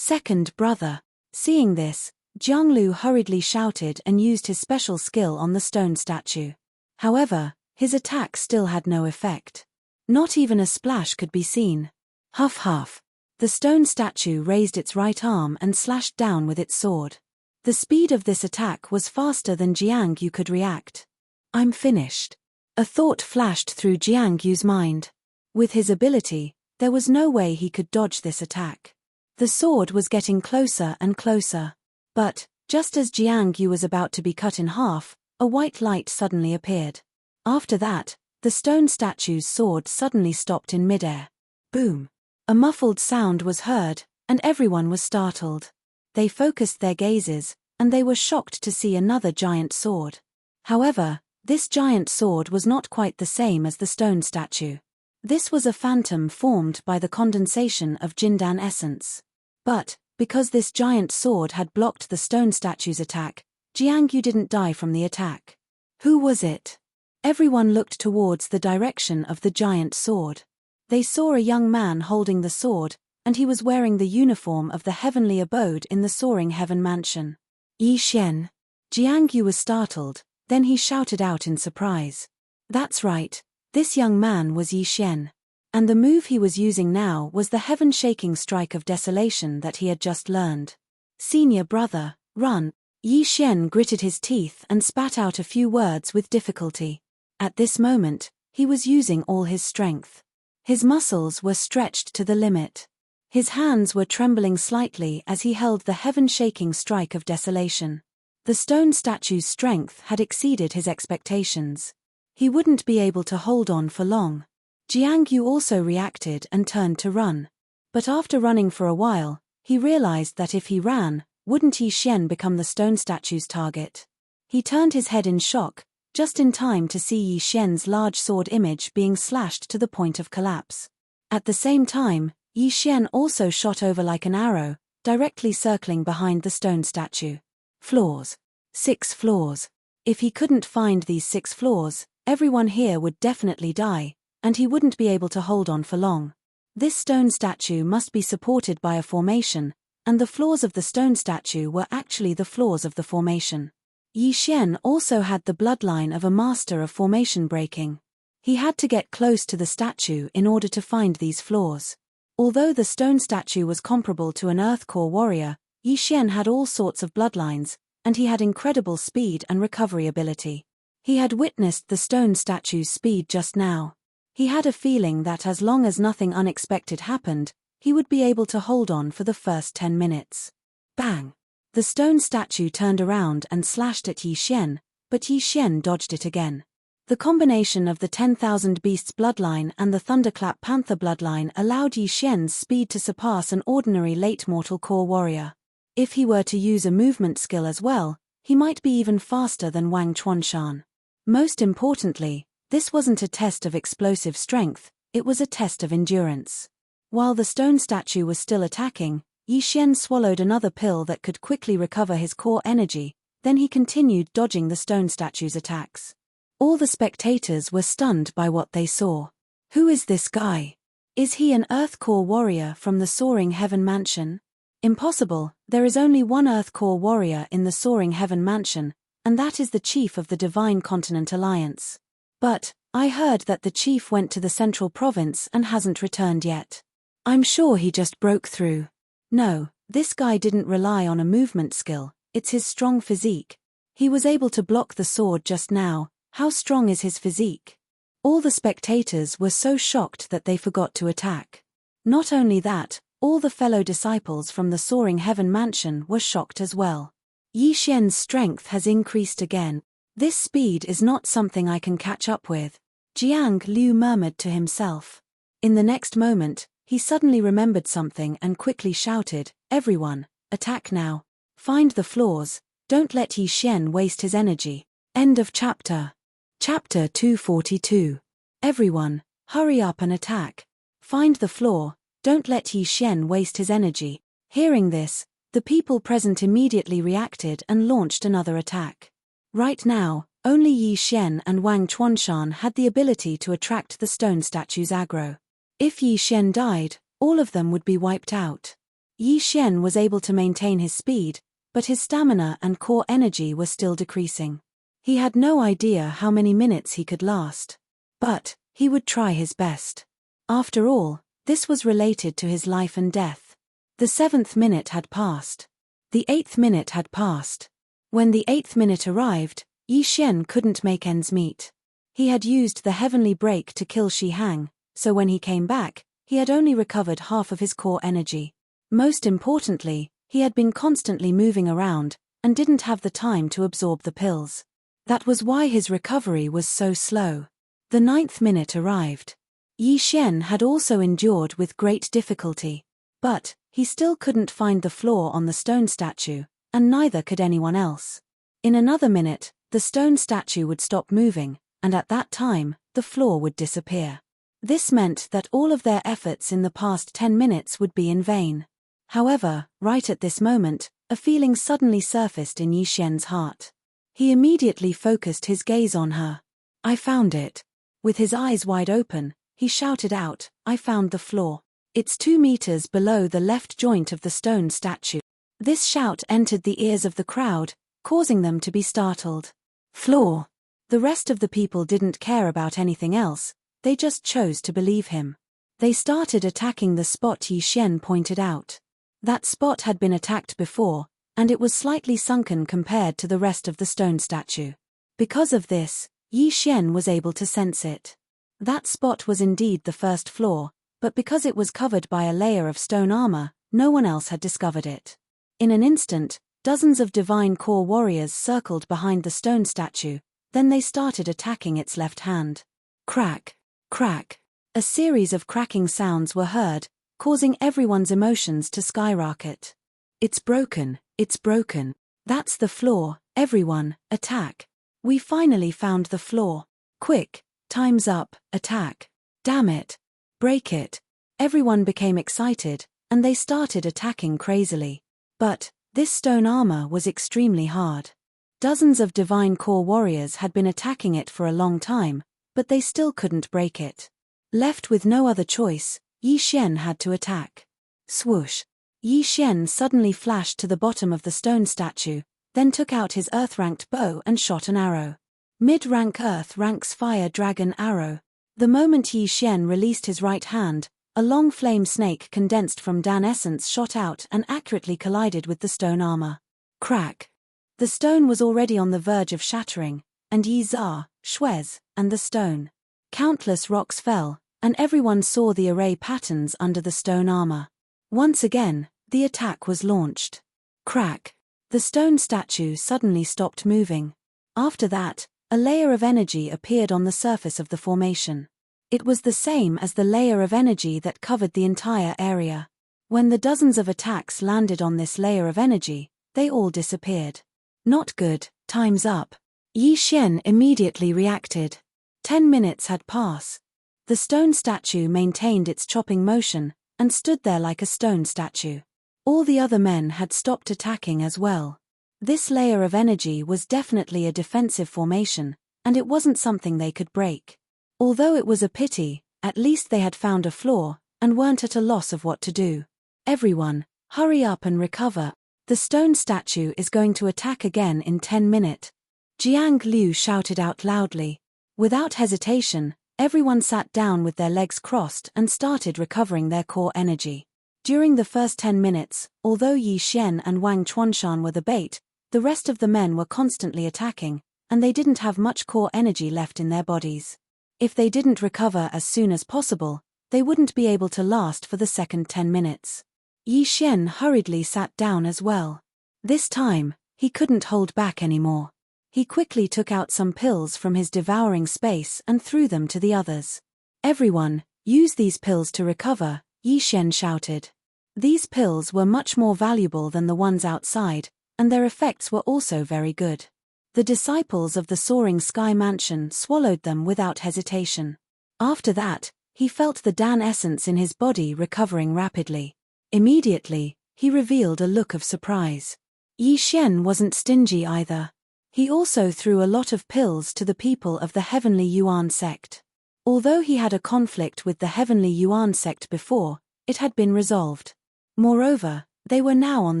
Second brother. Seeing this, Jianglu hurriedly shouted and used his special skill on the stone statue. However, his attack still had no effect. Not even a splash could be seen. Huff huff. The stone statue raised its right arm and slashed down with its sword. The speed of this attack was faster than Jiang Yu could react. I'm finished. A thought flashed through Jiang Yu's mind. With his ability, there was no way he could dodge this attack. The sword was getting closer and closer. But, just as Jiang Yu was about to be cut in half, a white light suddenly appeared. After that, the stone statue's sword suddenly stopped in midair. Boom! A muffled sound was heard, and everyone was startled. They focused their gazes, and they were shocked to see another giant sword. However, this giant sword was not quite the same as the stone statue. This was a phantom formed by the condensation of Jindan essence. But, because this giant sword had blocked the stone statue's attack, Jiang Yu didn't die from the attack. Who was it? Everyone looked towards the direction of the giant sword. They saw a young man holding the sword, and he was wearing the uniform of the heavenly abode in the soaring heaven mansion. Yi Xian. Jiang Yu was startled, then he shouted out in surprise. That's right, this young man was Yi Xian. And the move he was using now was the heaven-shaking strike of desolation that he had just learned. Senior brother, run. Yi Xian gritted his teeth and spat out a few words with difficulty. At this moment, he was using all his strength. His muscles were stretched to the limit. His hands were trembling slightly as he held the heaven-shaking strike of desolation. The stone statue's strength had exceeded his expectations. He wouldn't be able to hold on for long. Jiang Yu also reacted and turned to run. But after running for a while, he realized that if he ran, wouldn't Yi Xian become the stone statue's target? He turned his head in shock, just in time to see Yi Xian's large sword image being slashed to the point of collapse. At the same time, Yi Xian also shot over like an arrow, directly circling behind the stone statue. Floors. 6 floors. If he couldn't find these 6 floors, everyone here would definitely die, and he wouldn't be able to hold on for long. This stone statue must be supported by a formation, and the floors of the stone statue were actually the floors of the formation. Yi Xian also had the bloodline of a master of formation breaking. He had to get close to the statue in order to find these floors. Although the stone statue was comparable to an earth core warrior, Yi Xian had all sorts of bloodlines, and he had incredible speed and recovery ability. He had witnessed the stone statue's speed just now. He had a feeling that as long as nothing unexpected happened, he would be able to hold on for the first 10 minutes. Bang! The stone statue turned around and slashed at Yi Xian, but Yi Xian dodged it again. The combination of the 10,000 Beasts bloodline and the Thunderclap Panther bloodline allowed Yi Xian's speed to surpass an ordinary late mortal core warrior. If he were to use a movement skill as well, he might be even faster than Wang Chuanshan. Most importantly, this wasn't a test of explosive strength, it was a test of endurance. While the stone statue was still attacking, Yi Xian swallowed another pill that could quickly recover his core energy, then he continued dodging the stone statue's attacks. All the spectators were stunned by what they saw. Who is this guy? Is he an Earth Core warrior from the Soaring Heaven Mansion? Impossible, there is only one Earth Core warrior in the Soaring Heaven Mansion, and that is the chief of the Divine Continent Alliance. But, I heard that the chief went to the Central Province and hasn't returned yet. I'm sure he just broke through. No, this guy didn't rely on a movement skill, it's his strong physique. He was able to block the sword just now. How strong is his physique? All the spectators were so shocked that they forgot to attack. Not only that, all the fellow disciples from the Soaring Heaven Mansion were shocked as well. Yi Xian's strength has increased again. This speed is not something I can catch up with, Jiang Liu murmured to himself. In the next moment, he suddenly remembered something and quickly shouted, "Everyone, attack now. Find the floors, don't let Yi Xian waste his energy." End of chapter. Chapter 242. Everyone, hurry up and attack. Find the floor, don't let Yi Xian waste his energy. Hearing this, the people present immediately reacted and launched another attack. Right now, only Yi Xian and Wang Chuanshan had the ability to attract the stone statue's aggro. If Yi Xian died, all of them would be wiped out. Yi Xian was able to maintain his speed, but his stamina and core energy were still decreasing. He had no idea how many minutes he could last. But he would try his best. After all, this was related to his life and death. The 7th minute had passed. The 8th minute had passed. When the 8th minute arrived, Yi Xian couldn't make ends meet. He had used the heavenly break to kill Shi Hang, so when he came back, he had only recovered half of his core energy. Most importantly, he had been constantly moving around, and didn't have the time to absorb the pills. That was why his recovery was so slow. The 9th minute arrived. Yi Xian had also endured with great difficulty. But he still couldn't find the flaw on the stone statue, and neither could anyone else. In another minute, the stone statue would stop moving, and at that time, the flaw would disappear. This meant that all of their efforts in the past 10 minutes would be in vain. However, right at this moment, a feeling suddenly surfaced in Yi Xian's heart. He immediately focused his gaze on her. "I found it." With his eyes wide open, he shouted out, "I found the flaw. It's 2 meters below the left joint of the stone statue." This shout entered the ears of the crowd, causing them to be startled. Flaw. The rest of the people didn't care about anything else, they just chose to believe him. They started attacking the spot Yi Xian pointed out. That spot had been attacked before, and it was slightly sunken compared to the rest of the stone statue. Because of this, Yi Xian was able to sense it. That spot was indeed the first flaw, but because it was covered by a layer of stone armor, no one else had discovered it. In an instant, dozens of divine core warriors circled behind the stone statue, then they started attacking its left hand. Crack, crack. A series of cracking sounds were heard, causing everyone's emotions to skyrocket. "It's broken, it's broken. That's the flaw, everyone, attack. We finally found the flaw. Quick, time's up, attack. Damn it. Break it." Everyone became excited, and they started attacking crazily. But this stone armor was extremely hard. Dozens of divine core warriors had been attacking it for a long time, but they still couldn't break it. Left with no other choice, Yi Xian had to attack. Swoosh. Yi Xian suddenly flashed to the bottom of the stone statue, then took out his earth-ranked bow and shot an arrow. Mid-rank Earth ranks Fire Dragon Arrow. The moment Yi Xian released his right hand, a long flame snake condensed from Dan essence shot out and accurately collided with the stone armor. Crack. The stone was already on the verge of shattering, and Yi Za, Shuez, and the stone. Countless rocks fell, and everyone saw the array patterns under the stone armor. Once again, the attack was launched. Crack. The stone statue suddenly stopped moving. After that, a layer of energy appeared on the surface of the formation. It was the same as the layer of energy that covered the entire area. When the dozens of attacks landed on this layer of energy, they all disappeared. Not good, time's up. Yi Xian immediately reacted. 10 minutes had passed. The stone statue maintained its chopping motion, and stood there like a stone statue. All the other men had stopped attacking as well. This layer of energy was definitely a defensive formation, and it wasn't something they could break. Although it was a pity, at least they had found a flaw, and weren't at a loss of what to do. "Everyone, hurry up and recover. The stone statue is going to attack again in 10 minutes. Jiang Liu shouted out loudly. Without hesitation, everyone sat down with their legs crossed and started recovering their core energy. During the first 10 minutes, although Yi Xian and Wang Chuanshan were the bait, the rest of the men were constantly attacking, and they didn't have much core energy left in their bodies. If they didn't recover as soon as possible, they wouldn't be able to last for the second 10 minutes. Yi Xian hurriedly sat down as well. This time, he couldn't hold back anymore. He quickly took out some pills from his devouring space and threw them to the others. "Everyone, use these pills to recover," Yi Xian shouted. These pills were much more valuable than the ones outside, and their effects were also very good. The disciples of the Soaring Sky Mansion swallowed them without hesitation. After that, he felt the Dan essence in his body recovering rapidly. Immediately, he revealed a look of surprise. Yi Xian wasn't stingy either. He also threw a lot of pills to the people of the Heavenly Yuan sect. Although he had a conflict with the Heavenly Yuan sect before, it had been resolved. Moreover, They were now on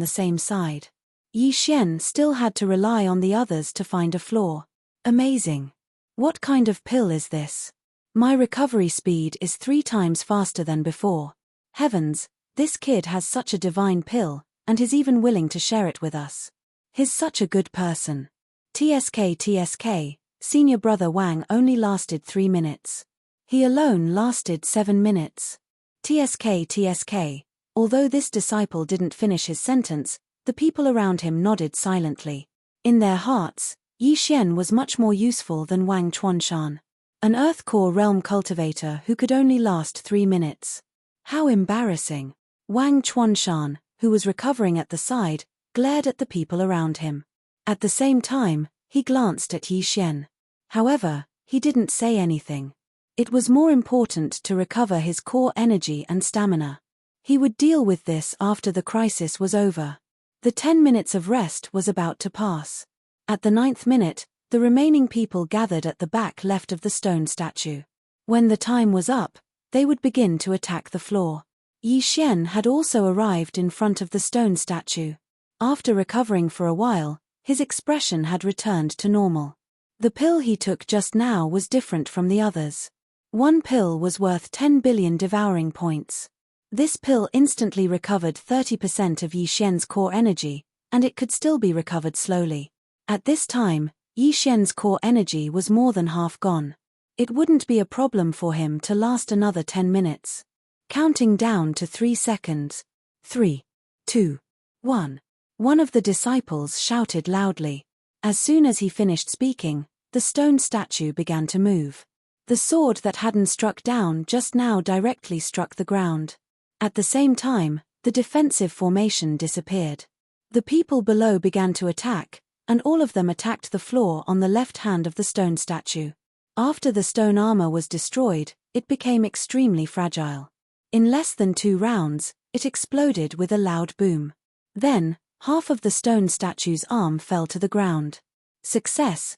the same side. Yi Xian still had to rely on the others to find a flaw. Amazing. What kind of pill is this? My recovery speed is 3 times faster than before. Heavens, this kid has such a divine pill, and is even willing to share it with us. He's such a good person. TSK, senior brother Wang only lasted 3 minutes. He alone lasted 7 minutes. TSK. Although this disciple didn't finish his sentence, the people around him nodded silently. In their hearts, Yi Xian was much more useful than Wang Chuanshan, an Earth Core realm cultivator who could only last 3 minutes. How embarrassing. Wang Chuanshan, who was recovering at the side, glared at the people around him. At the same time, he glanced at Yi Xian. However, he didn't say anything. It was more important to recover his core energy and stamina. He would deal with this after the crisis was over. The 10 minutes of rest was about to pass. At the 9th minute, the remaining people gathered at the back left of the stone statue. When the time was up, they would begin to attack the floor. Yi Xian had also arrived in front of the stone statue. After recovering for a while, his expression had returned to normal. The pill he took just now was different from the others. One pill was worth 10 billion devouring points. This pill instantly recovered 30% of Yi Xian's core energy, and it could still be recovered slowly. At this time, Yi Xian's core energy was more than half gone. It wouldn't be a problem for him to last another 10 minutes. Counting down to 3 seconds. 3, 2, 1. One of the disciples shouted loudly. As soon as he finished speaking, the stone statue began to move. The sword that hadn't struck down just now directly struck the ground. At the same time, the defensive formation disappeared. The people below began to attack, and all of them attacked the floor on the left hand of the stone statue. After the stone armor was destroyed, it became extremely fragile. In less than 2 rounds, it exploded with a loud boom. Then, half of the stone statue's arm fell to the ground. Success,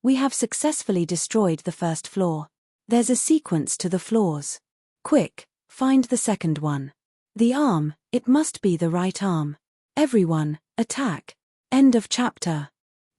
we have successfully destroyed the first floor. There's a sequence to the floors. Quick, find the second one. The arm, it must be the right arm. Everyone, attack. End of chapter.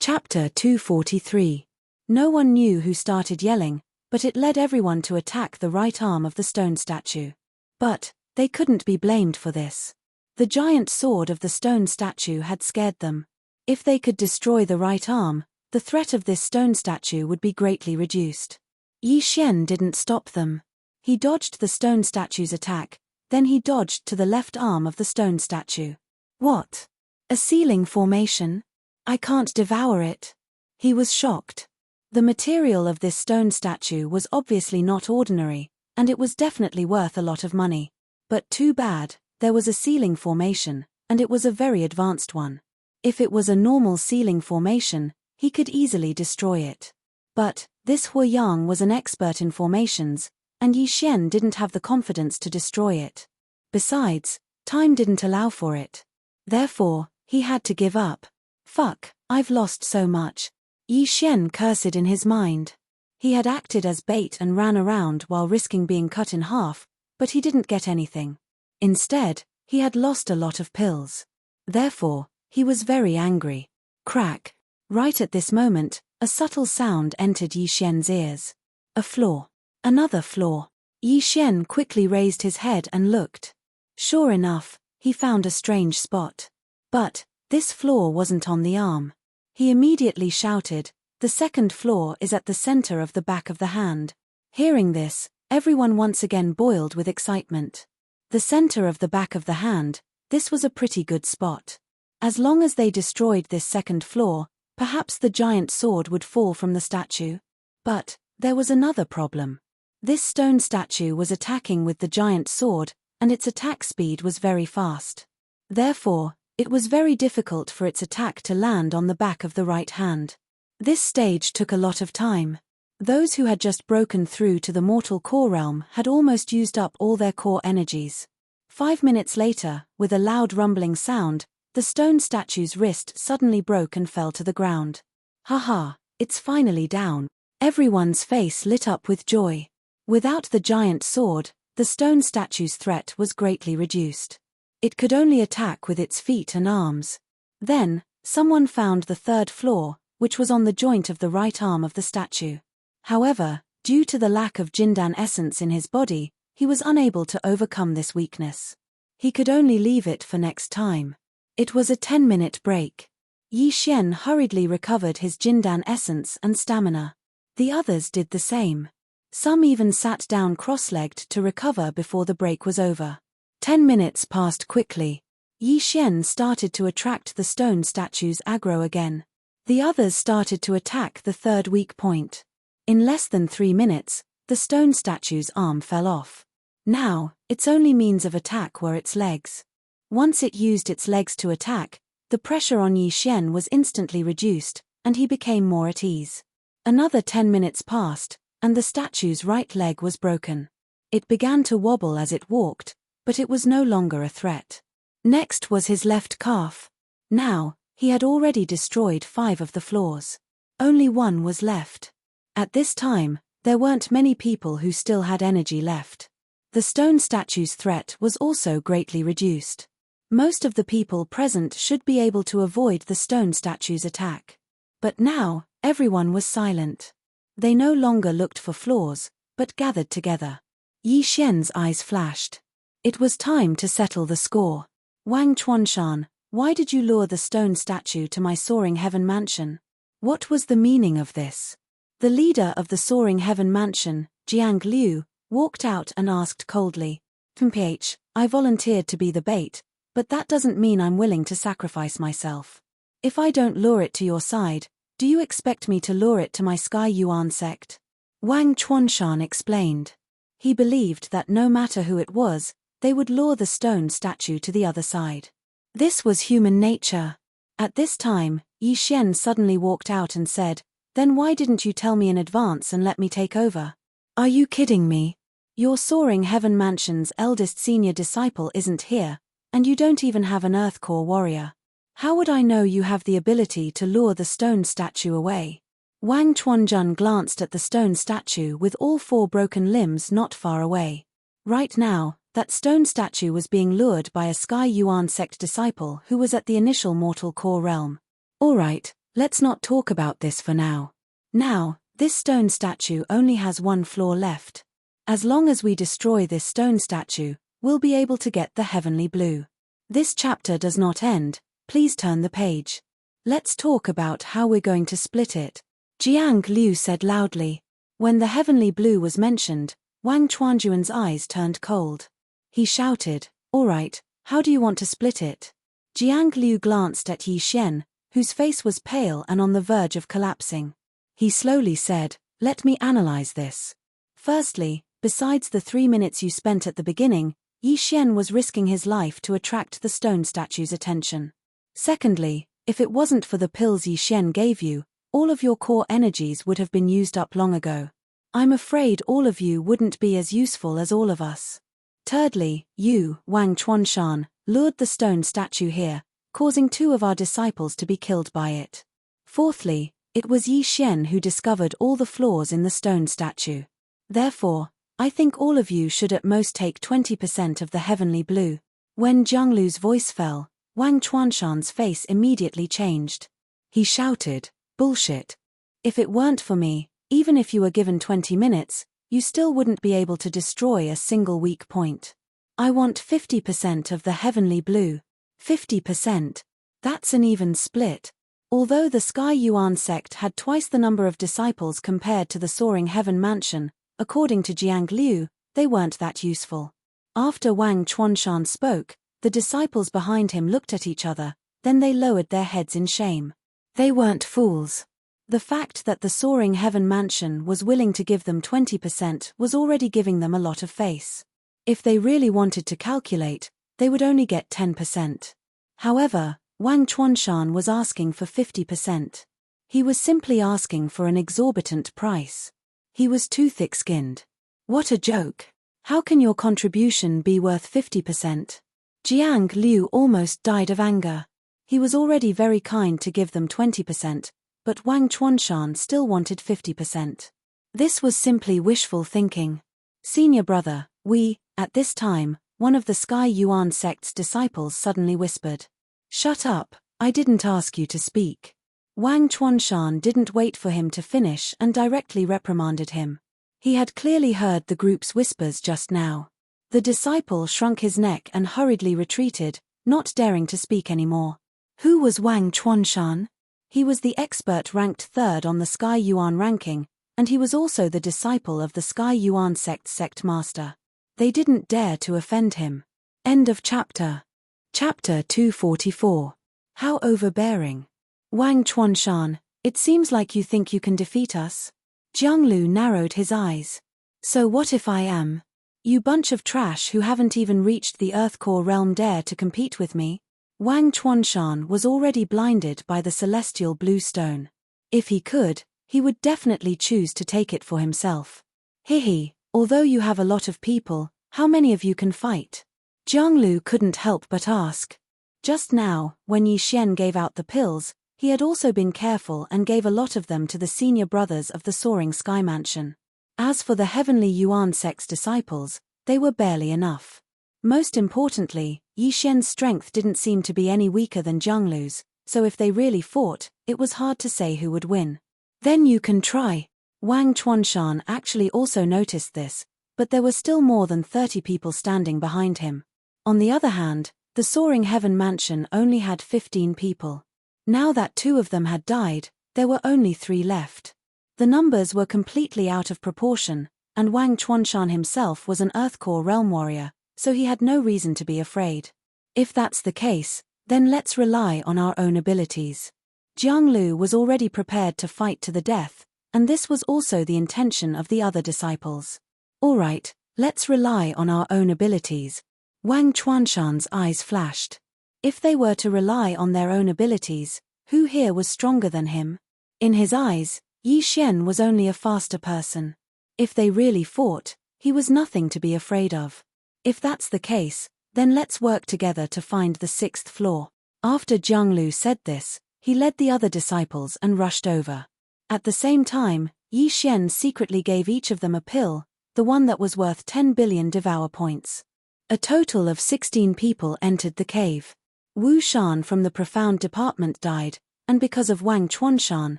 Chapter 243. No one knew who started yelling, but it led everyone to attack the right arm of the stone statue. But they couldn't be blamed for this. The giant sword of the stone statue had scared them. If they could destroy the right arm, the threat of this stone statue would be greatly reduced. Yi Xian didn't stop them. He dodged the stone statue's attack, then he dodged to the left arm of the stone statue. What? A ceiling formation? I can't devour it. He was shocked. The material of this stone statue was obviously not ordinary, and it was definitely worth a lot of money. But too bad, there was a ceiling formation, and it was a very advanced one. If it was a normal ceiling formation, he could easily destroy it. But this Hu Yang was an expert in formations, and Yi Xian didn't have the confidence to destroy it. Besides, time didn't allow for it. Therefore, he had to give up. Fuck, I've lost so much. Yi Xian cursed in his mind. He had acted as bait and ran around while risking being cut in half, but he didn't get anything. Instead, he had lost a lot of pills. Therefore, he was very angry. Crack. Right at this moment, a subtle sound entered Yi Xian's ears. A flaw. Another flaw. Yi Xian quickly raised his head and looked. Sure enough, he found a strange spot. But this flaw wasn't on the arm. He immediately shouted, "The second flaw is at the center of the back of the hand." Hearing this, everyone once again boiled with excitement. The center of the back of the hand, this was a pretty good spot. As long as they destroyed this second flaw, perhaps the giant sword would fall from the statue. But there was another problem. This stone statue was attacking with the giant sword, and its attack speed was very fast. Therefore, it was very difficult for its attack to land on the back of the right hand. This stage took a lot of time. Those who had just broken through to the mortal core realm had almost used up all their core energies. 5 minutes later, with a loud rumbling sound, the stone statue's wrist suddenly broke and fell to the ground. Haha, it's finally down. Everyone's face lit up with joy. Without the giant sword, the stone statue's threat was greatly reduced. It could only attack with its feet and arms. Then, someone found the third flaw, which was on the joint of the right arm of the statue. However, due to the lack of Jindan essence in his body, he was unable to overcome this weakness. He could only leave it for next time. It was a 10-minute break. Yi Xian hurriedly recovered his Jindan essence and stamina. The others did the same. Some even sat down cross-legged to recover before the break was over. 10 minutes passed quickly. Yi Xian started to attract the stone statue's aggro again. The others started to attack the third weak point. In less than 3 minutes, the stone statue's arm fell off. Now, its only means of attack were its legs. Once it used its legs to attack, the pressure on Yi Xian was instantly reduced, and he became more at ease. Another 10 minutes passed, and the statue's right leg was broken. It began to wobble as it walked, but it was no longer a threat. Next was his left calf. Now, he had already destroyed 5 of the flaws. Only 1 was left. At this time, there weren't many people who still had energy left. The stone statue's threat was also greatly reduced. Most of the people present should be able to avoid the stone statue's attack. But now, everyone was silent. They no longer looked for flaws, but gathered together. Yi Xian's eyes flashed. It was time to settle the score. Wang Chuanshan, why did you lure the stone statue to my soaring heaven mansion? What was the meaning of this? The leader of the soaring heaven mansion, Jiang Liu, walked out and asked coldly. "PH, I volunteered to be the bait, but that doesn't mean I'm willing to sacrifice myself. If I don't lure it to your side, do you expect me to lure it to my Sky Yuan sect?" Wang Chuanshan explained. He believed that no matter who it was, they would lure the stone statue to the other side. This was human nature. At this time, Yi Xian suddenly walked out and said, "Then why didn't you tell me in advance and let me take over? Are you kidding me? Your soaring heaven mansion's eldest senior disciple isn't here, and you don't even have an Earth Core warrior. How would I know you have the ability to lure the stone statue away?" Wang Chuanjun glanced at the stone statue with all 4 broken limbs not far away. Right now, that stone statue was being lured by a Sky Yuan sect disciple who was at the initial mortal core realm. Alright, let's not talk about this for now. Now, this stone statue only has 1 flaw left. As long as we destroy this stone statue, we'll be able to get the heavenly blue. This chapter does not end, please turn the page. Let's talk about how we're going to split it. Jiang Liu said loudly. When the heavenly blue was mentioned, Wang Chuanjuan's eyes turned cold. He shouted, "Alright, how do you want to split it?" Jiang Liu glanced at Yi Xian, whose face was pale and on the verge of collapsing. He slowly said, "Let me analyze this. Firstly, besides the 3 minutes you spent at the beginning, Yi Xian was risking his life to attract the stone statue's attention. Secondly, if it wasn't for the pills Yi Xian gave you, all of your core energies would have been used up long ago. I'm afraid all of you wouldn't be as useful as all of us. Thirdly, you, Wang Chuanshan, lured the stone statue here, causing 2 of our disciples to be killed by it. Fourthly, it was Yi Xian who discovered all the flaws in the stone statue. Therefore, I think all of you should at most take 20% of the heavenly blue." When Jiang Liu's voice fell, Wang Chuanshan's face immediately changed. He shouted, "Bullshit. If it weren't for me, even if you were given 20 minutes, you still wouldn't be able to destroy a single weak point. I want 50% of the heavenly blue. 50%. That's an even split." Although the Sky Yuan sect had twice the number of disciples compared to the soaring heaven mansion, according to Jiang Liu, they weren't that useful. After Wang Chuanshan spoke, the disciples behind him looked at each other, then they lowered their heads in shame. They weren't fools. The fact that the soaring heaven mansion was willing to give them 20% was already giving them a lot of face. If they really wanted to calculate, they would only get 10%. However, Wang Chuanshan was asking for 50%. He was simply asking for an exorbitant price. He was too thick-skinned. What a joke. How can your contribution be worth 50%? Jiang Liu almost died of anger. He was already very kind to give them 20%, but Wang Chuanshan still wanted 50%. This was simply wishful thinking. "Senior brother, we, at this time, one of the Sky Yuan sect's disciples suddenly whispered. "Shut up, I didn't ask you to speak." Wang Chuanshan didn't wait for him to finish and directly reprimanded him. He had clearly heard the group's whispers just now. The disciple shrunk his neck and hurriedly retreated, not daring to speak anymore. Who was Wang Chuanshan? He was the expert ranked third on the Sky Yuan ranking, and he was also the disciple of the Sky Yuan sect master. They didn't dare to offend him. End of chapter. Chapter 244. How overbearing. Wang Chuanshan, it seems like you think you can defeat us? Jianglu narrowed his eyes. So what if I am? You bunch of trash who haven't even reached the Earth Core realm dare to compete with me? Wang Chuanshan was already blinded by the celestial blue stone. If he could, he would definitely choose to take it for himself. Hihi, although you have a lot of people, how many of you can fight? Jianglu couldn't help but ask. Just now, when Yi Xian gave out the pills, he had also been careful and gave a lot of them to the senior brothers of the Soaring Sky Mansion. As for the Heavenly Yuan sect's disciples, they were barely enough. Most importantly, Yi Xian's strength didn't seem to be any weaker than Jianglu's, so if they really fought, it was hard to say who would win. Then you can try. Wang Chuanshan actually also noticed this, but there were still more than 30 people standing behind him. On the other hand, the Soaring Heaven Mansion only had 15 people. Now that 2 of them had died, there were only 3 left. The numbers were completely out of proportion, and Wang Chuanshan himself was an Earth Core realm warrior, so he had no reason to be afraid. If that's the case, then let's rely on our own abilities. Jianglu was already prepared to fight to the death, and this was also the intention of the other disciples. Alright, let's rely on our own abilities. Wang Chuanshan's eyes flashed. If they were to rely on their own abilities, who here was stronger than him? In his eyes, Yi Xian was only a faster person. If they really fought, he was nothing to be afraid of. If that's the case, then let's work together to find the 6th floor. After Jianglu said this, he led the other disciples and rushed over. At the same time, Yi Xian secretly gave each of them a pill, the one that was worth 10 billion Devour points. A total of 16 people entered the cave. Wu Shan from the Profound Department died, and because of Wang Chuanshan,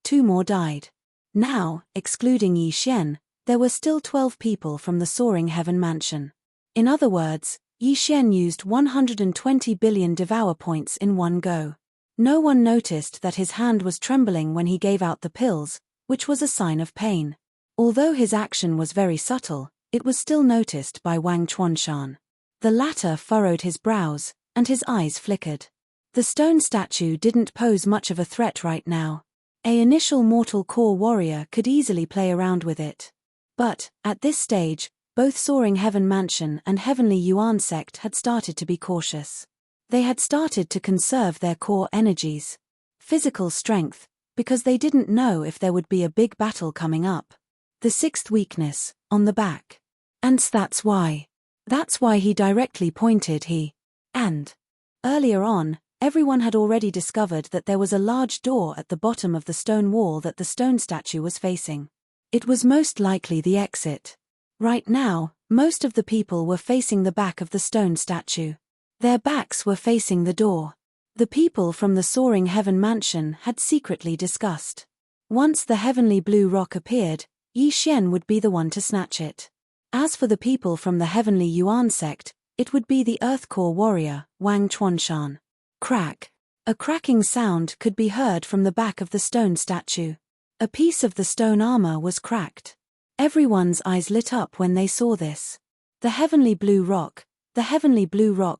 2 more died. Now, excluding Yi Xian, there were still 12 people from the Soaring Heaven Mansion. In other words, Yi Xian used 120 billion Devour points in one go. No one noticed that his hand was trembling when he gave out the pills, which was a sign of pain. Although his action was very subtle, it was still noticed by Wang Chuanshan. The latter furrowed his brows, and his eyes flickered. The stone statue didn't pose much of a threat right now. An initial mortal core warrior could easily play around with it. But, at this stage, both Soaring Heaven Mansion and Heavenly Yuan sect had started to be cautious. They had started to conserve their core energies. Physical strength, because they didn't know if there would be a big battle coming up. The 6th weakness, on the back. And that's why. That's why he directly pointed and earlier on, everyone had already discovered that there was a large door at the bottom of the stone wall that the stone statue was facing. It was most likely the exit. Right now, most of the people were facing the back of the stone statue. Their backs were facing the door. The people from the Soaring Heaven Mansion had secretly discussed. Once the heavenly blue rock appeared, Yi Xian would be the one to snatch it. As for the people from the Heavenly Yuan sect, it would be the Earth Core warrior, Wang Chuanshan. Crack. A cracking sound could be heard from the back of the stone statue. A piece of the stone armor was cracked. Everyone's eyes lit up when they saw this. The heavenly blue rock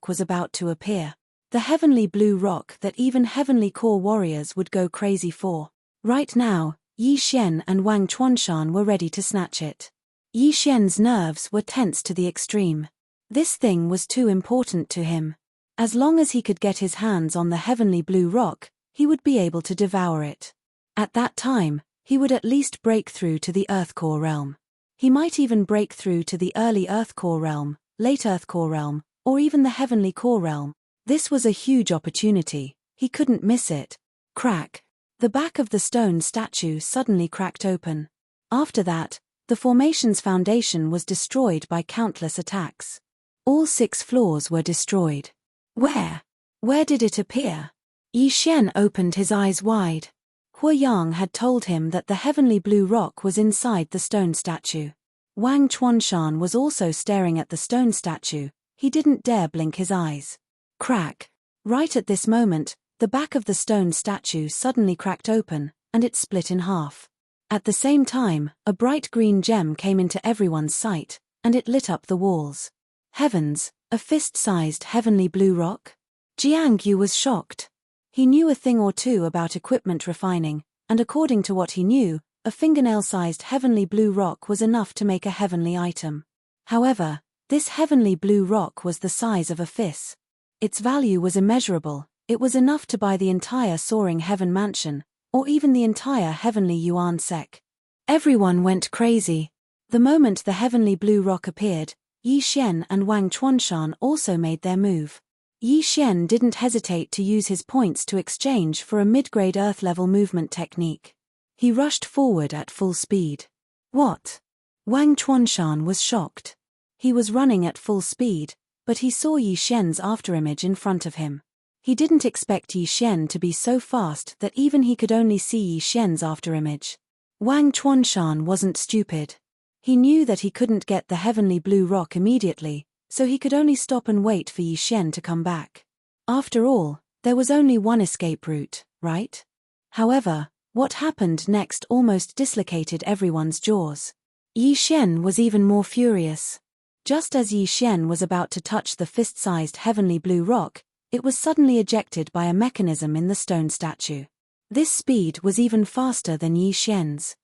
was about to appear. The heavenly blue rock that even heavenly core warriors would go crazy for. Right now, Yi Xian and Wang Chuanshan were ready to snatch it. Yi Xian's nerves were tense to the extreme. This thing was too important to him. As long as he could get his hands on the heavenly blue rock, he would be able to devour it. At that time, he would at least break through to the Earth Core realm. He might even break through to the early Earth Core realm, late Earth Core realm, or even the Heavenly Core realm. This was a huge opportunity. He couldn't miss it. Crack. The back of the stone statue suddenly cracked open. After that, the formation's foundation was destroyed by countless attacks. All 6 floors were destroyed. Where? Where did it appear? Yi Xian opened his eyes wide. Hua Yang had told him that the heavenly blue rock was inside the stone statue. Wang Chuanshan was also staring at the stone statue. He didn't dare blink his eyes. Crack. Right at this moment, the back of the stone statue suddenly cracked open, and it split in half. At the same time, a bright green gem came into everyone's sight, and it lit up the walls. Heavens, a fist-sized heavenly blue rock? Jiang Yu was shocked. He knew a thing or two about equipment refining, and according to what he knew, a fingernail-sized heavenly blue rock was enough to make a heavenly item. However, this heavenly blue rock was the size of a fist. Its value was immeasurable. It was enough to buy the entire soaring heaven mansion, or even the entire heavenly yuan sec. Everyone went crazy. The moment the heavenly blue rock appeared, Yi Xian and Wang Chuanshan also made their move. Yi Xian didn't hesitate to use his points to exchange for a mid-grade earth-level movement technique. He rushed forward at full speed. What? Wang Chuanshan was shocked. He was running at full speed, but he saw Yi Xian's afterimage in front of him. He didn't expect Yi Xian to be so fast that even he could only see Yi Xian's afterimage. Wang Chuanshan wasn't stupid. He knew that he couldn't get the heavenly blue rock immediately, so he could only stop and wait for Yi Xian to come back. After all, there was only one escape route, right? However, what happened next almost dislocated everyone's jaws. Yi Xian was even more furious. Just as Yi Xian was about to touch the fist-sized heavenly blue rock, it was suddenly ejected by a mechanism in the stone statue. This speed was even faster than Yi Xian's.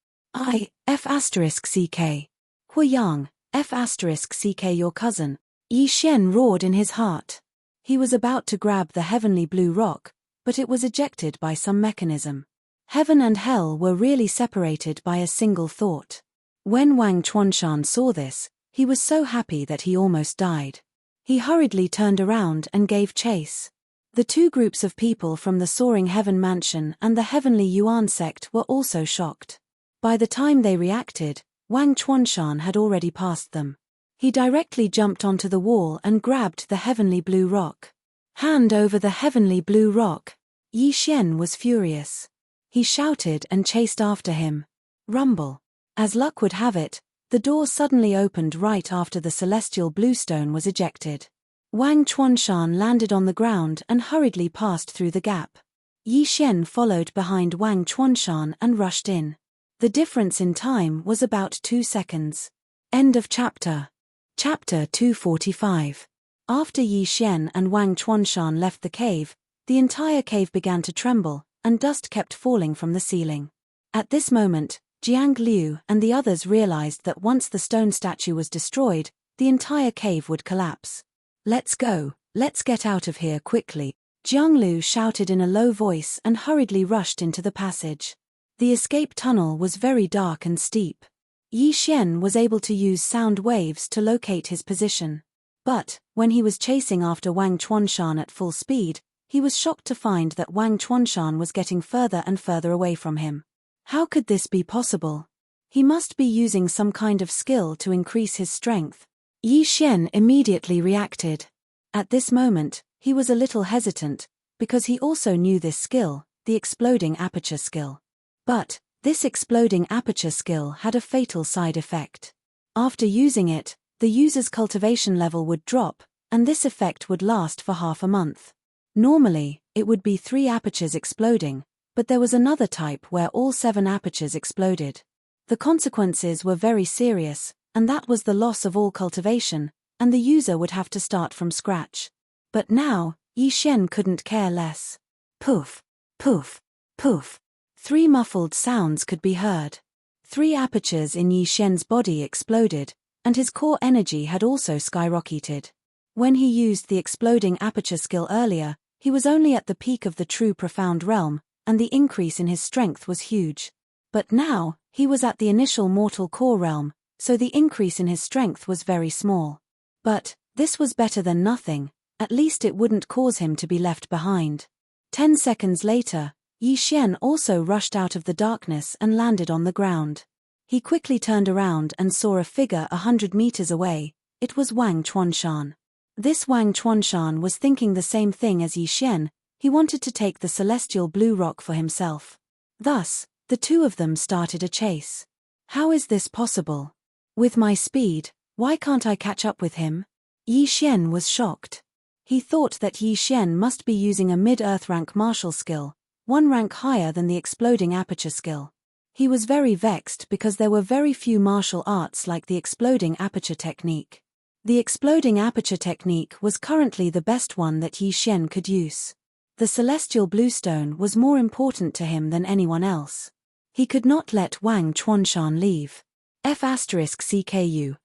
F***CK. Hua Yang, F***CK your cousin. Yi Xian roared in his heart. He was about to grab the heavenly blue rock, but it was ejected by some mechanism. Heaven and hell were really separated by a single thought. When Wang Chuanshan saw this, he was so happy that he almost died. He hurriedly turned around and gave chase. The 2 groups of people from the Soaring Heaven Mansion and the Heavenly Yuan sect were also shocked. By the time they reacted, Wang Chuanshan had already passed them. He directly jumped onto the wall and grabbed the heavenly blue rock. Hand over the heavenly blue rock. Yi Xian was furious. He shouted and chased after him. Rumble. As luck would have it, the door suddenly opened right after the celestial bluestone was ejected. Wang Chuanshan landed on the ground and hurriedly passed through the gap. Yi Xian followed behind Wang Chuanshan and rushed in. The difference in time was about 2 seconds. End of chapter. Chapter 245. After Yi Xian and Wang Chuanshan left the cave, the entire cave began to tremble, and dust kept falling from the ceiling. At this moment, Jiang Liu and the others realized that once the stone statue was destroyed, the entire cave would collapse. Let's go, let's get out of here quickly, Jiang Liu shouted in a low voice and hurriedly rushed into the passage. The escape tunnel was very dark and steep. Yi Xian was able to use sound waves to locate his position. But, when he was chasing after Wang Chuanshan at full speed, he was shocked to find that Wang Chuanshan was getting further and further away from him. How could this be possible? He must be using some kind of skill to increase his strength. Yi Xian immediately reacted. At this moment, he was a little hesitant, because he also knew this skill, the exploding aperture skill. But, this exploding aperture skill had a fatal side effect. After using it, the user's cultivation level would drop, and this effect would last for half a month. Normally, it would be 3 apertures exploding, but there was another type where all 7 apertures exploded. The consequences were very serious, and that was the loss of all cultivation, and the user would have to start from scratch. But now, Yi Xian couldn't care less. Poof, poof, poof. 3 muffled sounds could be heard. 3 apertures in Yi Xian's body exploded, and his core energy had also skyrocketed. When he used the exploding aperture skill earlier, he was only at the peak of the true profound realm, and the increase in his strength was huge. But now, he was at the initial mortal core realm, so the increase in his strength was very small. But, this was better than nothing, at least it wouldn't cause him to be left behind. 10 seconds later, Yi Xian also rushed out of the darkness and landed on the ground. He quickly turned around and saw a figure 100 meters away. It was Wang Chuanshan. This Wang Chuanshan was thinking the same thing as Yi Xian. He wanted to take the celestial blue rock for himself. Thus, the two of them started a chase. How is this possible? With my speed, why can't I catch up with him? Yi Xian was shocked. He thought that Yi Xian must be using a mid-earth rank martial skill, one rank higher than the exploding aperture skill. He was very vexed because there were very few martial arts like the exploding aperture technique. The exploding aperture technique was currently the best one that Yi Xian could use. The celestial bluestone was more important to him than anyone else. He could not let Wang Chuanshan leave. F***CKU,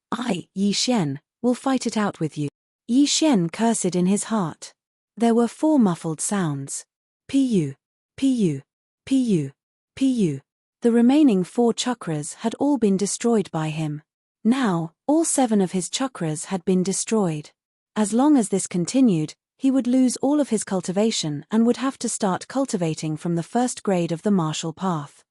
Yi Xian, will fight it out with you. Yi Xian cursed in his heart. There were 4 muffled sounds. Pu, pu, pu, pu. The remaining 4 chakras had all been destroyed by him. Now, all 7 of his chakras had been destroyed. As long as this continued, he would lose all of his cultivation and would have to start cultivating from the first grade of the martial path.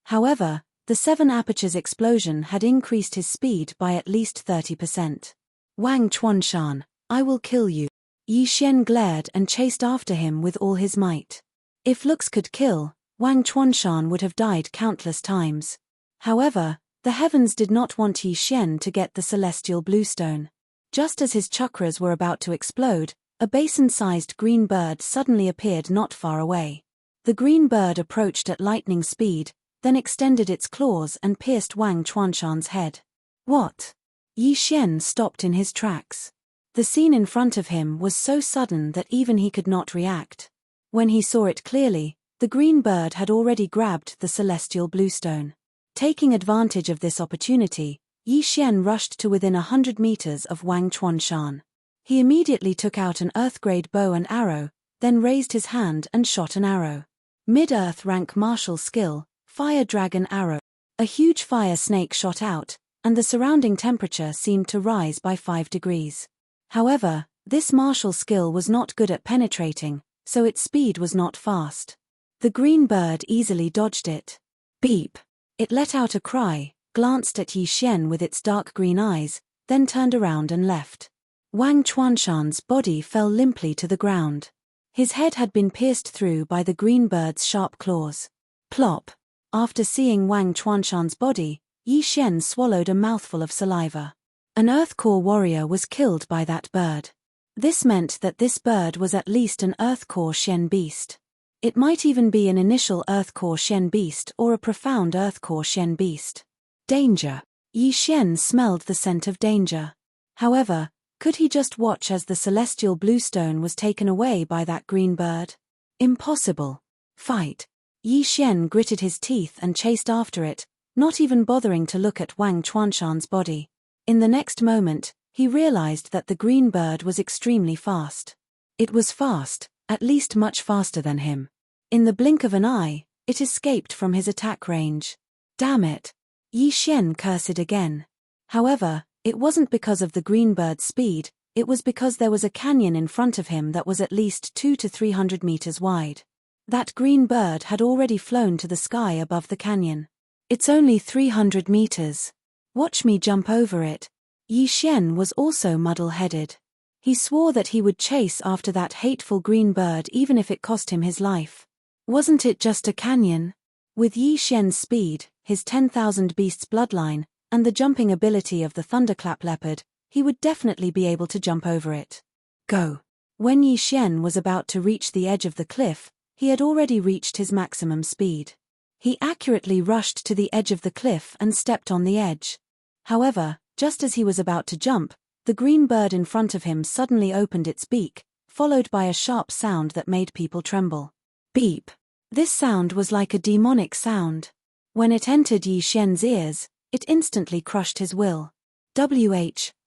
However, the 7 apertures explosion had increased his speed by at least 30%. Wang Chuanshan, I will kill you. Yi Xian glared and chased after him with all his might. If looks could kill, Wang Chuanshan would have died countless times. However, the heavens did not want Yi Xian to get the celestial bluestone. Just as his chakras were about to explode, a basin-sized green bird suddenly appeared not far away. The green bird approached at lightning speed, then extended its claws and pierced Wang Chuanshan's head. What? Yi Xian stopped in his tracks. The scene in front of him was so sudden that even he could not react. When he saw it clearly, the green bird had already grabbed the celestial bluestone. Taking advantage of this opportunity, Yi Xian rushed to within 100 meters of Wang Chuanshan. He immediately took out an earth-grade bow and arrow, then raised his hand and shot an arrow. Mid-earth rank martial skill, Fire Dragon Arrow. A huge fire snake shot out, and the surrounding temperature seemed to rise by 5 degrees. However, this martial skill was not good at penetrating, so its speed was not fast. The green bird easily dodged it. Beep! It let out a cry, glanced at Yi Xian with its dark green eyes, then turned around and left. Wang Chuanshan's body fell limply to the ground. His head had been pierced through by the green bird's sharp claws. Plop! After seeing Wang Chuanshan's body, Yi Xian swallowed a mouthful of saliva. An Earth-core warrior was killed by that bird. This meant that this bird was at least an Earth-core Shen beast. It might even be an initial Earth-core Shen beast or a profound Earth-core Shen beast. Danger! Yi Xian smelled the scent of danger. However, could he just watch as the celestial bluestone was taken away by that green bird? Impossible. Fight! Yi Xian gritted his teeth and chased after it, not even bothering to look at Wang Chuanshan's body. In the next moment, he realized that the green bird was extremely fast. It was fast, at least much faster than him. In the blink of an eye, it escaped from his attack range. Damn it! Yi Xian cursed again. However, it wasn't because of the green bird's speed, it was because there was a canyon in front of him that was at least 200 to 300 meters wide. That green bird had already flown to the sky above the canyon. It's only 300 meters. Watch me jump over it. Yi Xian was also muddle-headed. He swore that he would chase after that hateful green bird even if it cost him his life. Wasn't it just a canyon? With Yi Xian's speed, his 10,000 beasts bloodline, and the jumping ability of the thunderclap leopard, he would definitely be able to jump over it. Go! When Yi Xian was about to reach the edge of the cliff, he had already reached his maximum speed. He accurately rushed to the edge of the cliff and stepped on the edge. However, just as he was about to jump, the green bird in front of him suddenly opened its beak, followed by a sharp sound that made people tremble. Beep! This sound was like a demonic sound. When it entered Yi Xian's ears, it instantly crushed his will.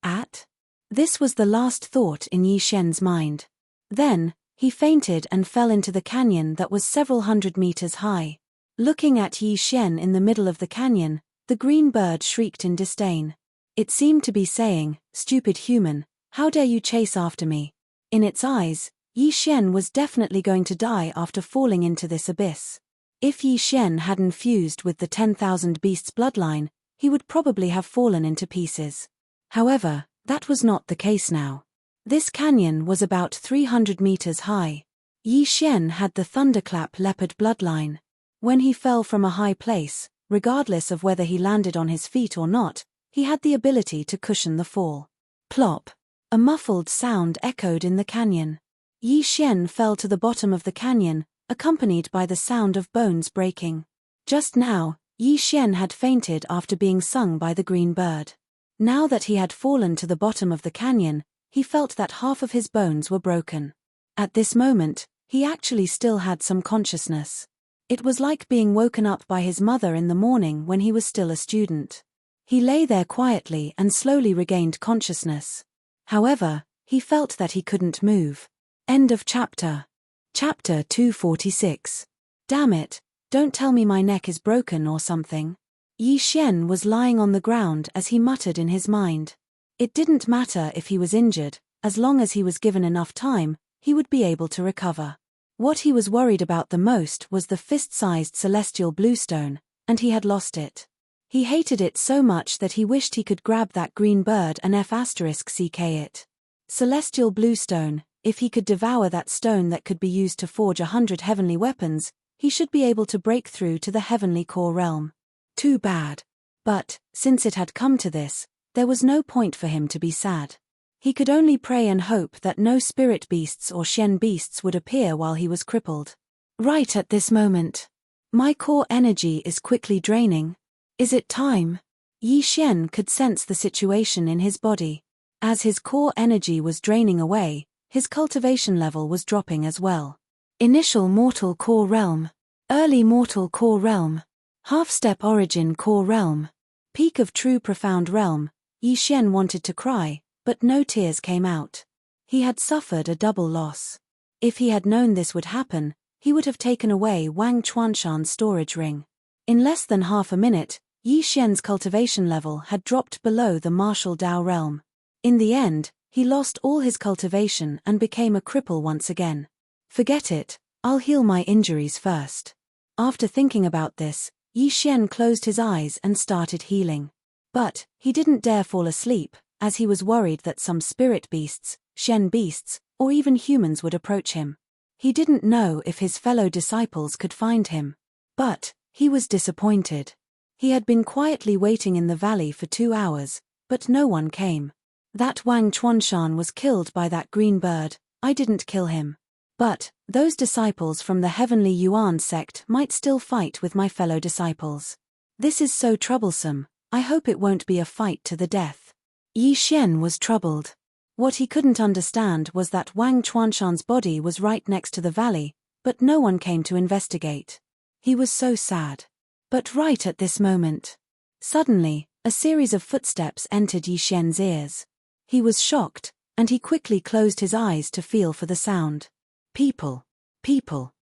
At? This was the last thought in Yi Xian's mind. Then, he fainted and fell into the canyon that was several hundred meters high. Looking at Yi Xian in the middle of the canyon, the green bird shrieked in disdain. It seemed to be saying, "Stupid human, how dare you chase after me?" In its eyes, Yi Xian was definitely going to die after falling into this abyss. If Yi Xian hadn't fused with the 10,000 beasts bloodline, he would probably have fallen into pieces. However, that was not the case now. This canyon was about 300 meters high. Yi Xian had the thunderclap leopard bloodline. When he fell from a high place, regardless of whether he landed on his feet or not, he had the ability to cushion the fall. Plop! A muffled sound echoed in the canyon. Yi Xian fell to the bottom of the canyon, accompanied by the sound of bones breaking. Just now, Yi Xian had fainted after being sung by the green bird. Now that he had fallen to the bottom of the canyon, he felt that half of his bones were broken. At this moment, he actually still had some consciousness. It was like being woken up by his mother in the morning when he was still a student. He lay there quietly and slowly regained consciousness. However, he felt that he couldn't move. End of chapter. Chapter 246. Damn it, don't tell me my neck is broken or something. Yi Xian was lying on the ground as he muttered in his mind. It didn't matter if he was injured, as long as he was given enough time, he would be able to recover. What he was worried about the most was the fist-sized celestial bluestone, and he had lost it. He hated it so much that he wished he could grab that green bird and *ck it. Celestial bluestone, if he could devour that stone that could be used to forge 100 heavenly weapons, he should be able to break through to the heavenly core realm. Too bad. But, since it had come to this, there was no point for him to be sad. He could only pray and hope that no spirit beasts or Shen beasts would appear while he was crippled. Right at this moment. My core energy is quickly draining. Is it time? Yi Xian could sense the situation in his body. As his core energy was draining away, his cultivation level was dropping as well. Initial mortal core realm. Early mortal core realm. Half-step origin core realm. Peak of true profound realm. Yi Xian wanted to cry, but no tears came out. He had suffered a double loss. If he had known this would happen, he would have taken away Wang Chuanshan's storage ring. In less than half a minute, Yi Xian's cultivation level had dropped below the martial Dao realm. In the end, he lost all his cultivation and became a cripple once again. Forget it, I'll heal my injuries first. After thinking about this, Yi Xian closed his eyes and started healing. But, he didn't dare fall asleep, as he was worried that some spirit beasts, Shen beasts, or even humans would approach him. He didn't know if his fellow disciples could find him. But, he was disappointed. He had been quietly waiting in the valley for 2 hours, but no one came. That Wang Chuanshan was killed by that green bird, I didn't kill him. But, those disciples from the Heavenly Yuan sect might still fight with my fellow disciples. This is so troublesome, I hope it won't be a fight to the death. Yi Xian was troubled. What he couldn't understand was that Wang Chuanshan's body was right next to the valley, but no one came to investigate. He was so sad. But right at this moment. Suddenly, a series of footsteps entered Yi Xian's ears. He was shocked, and he quickly closed his eyes to feel for the sound. People.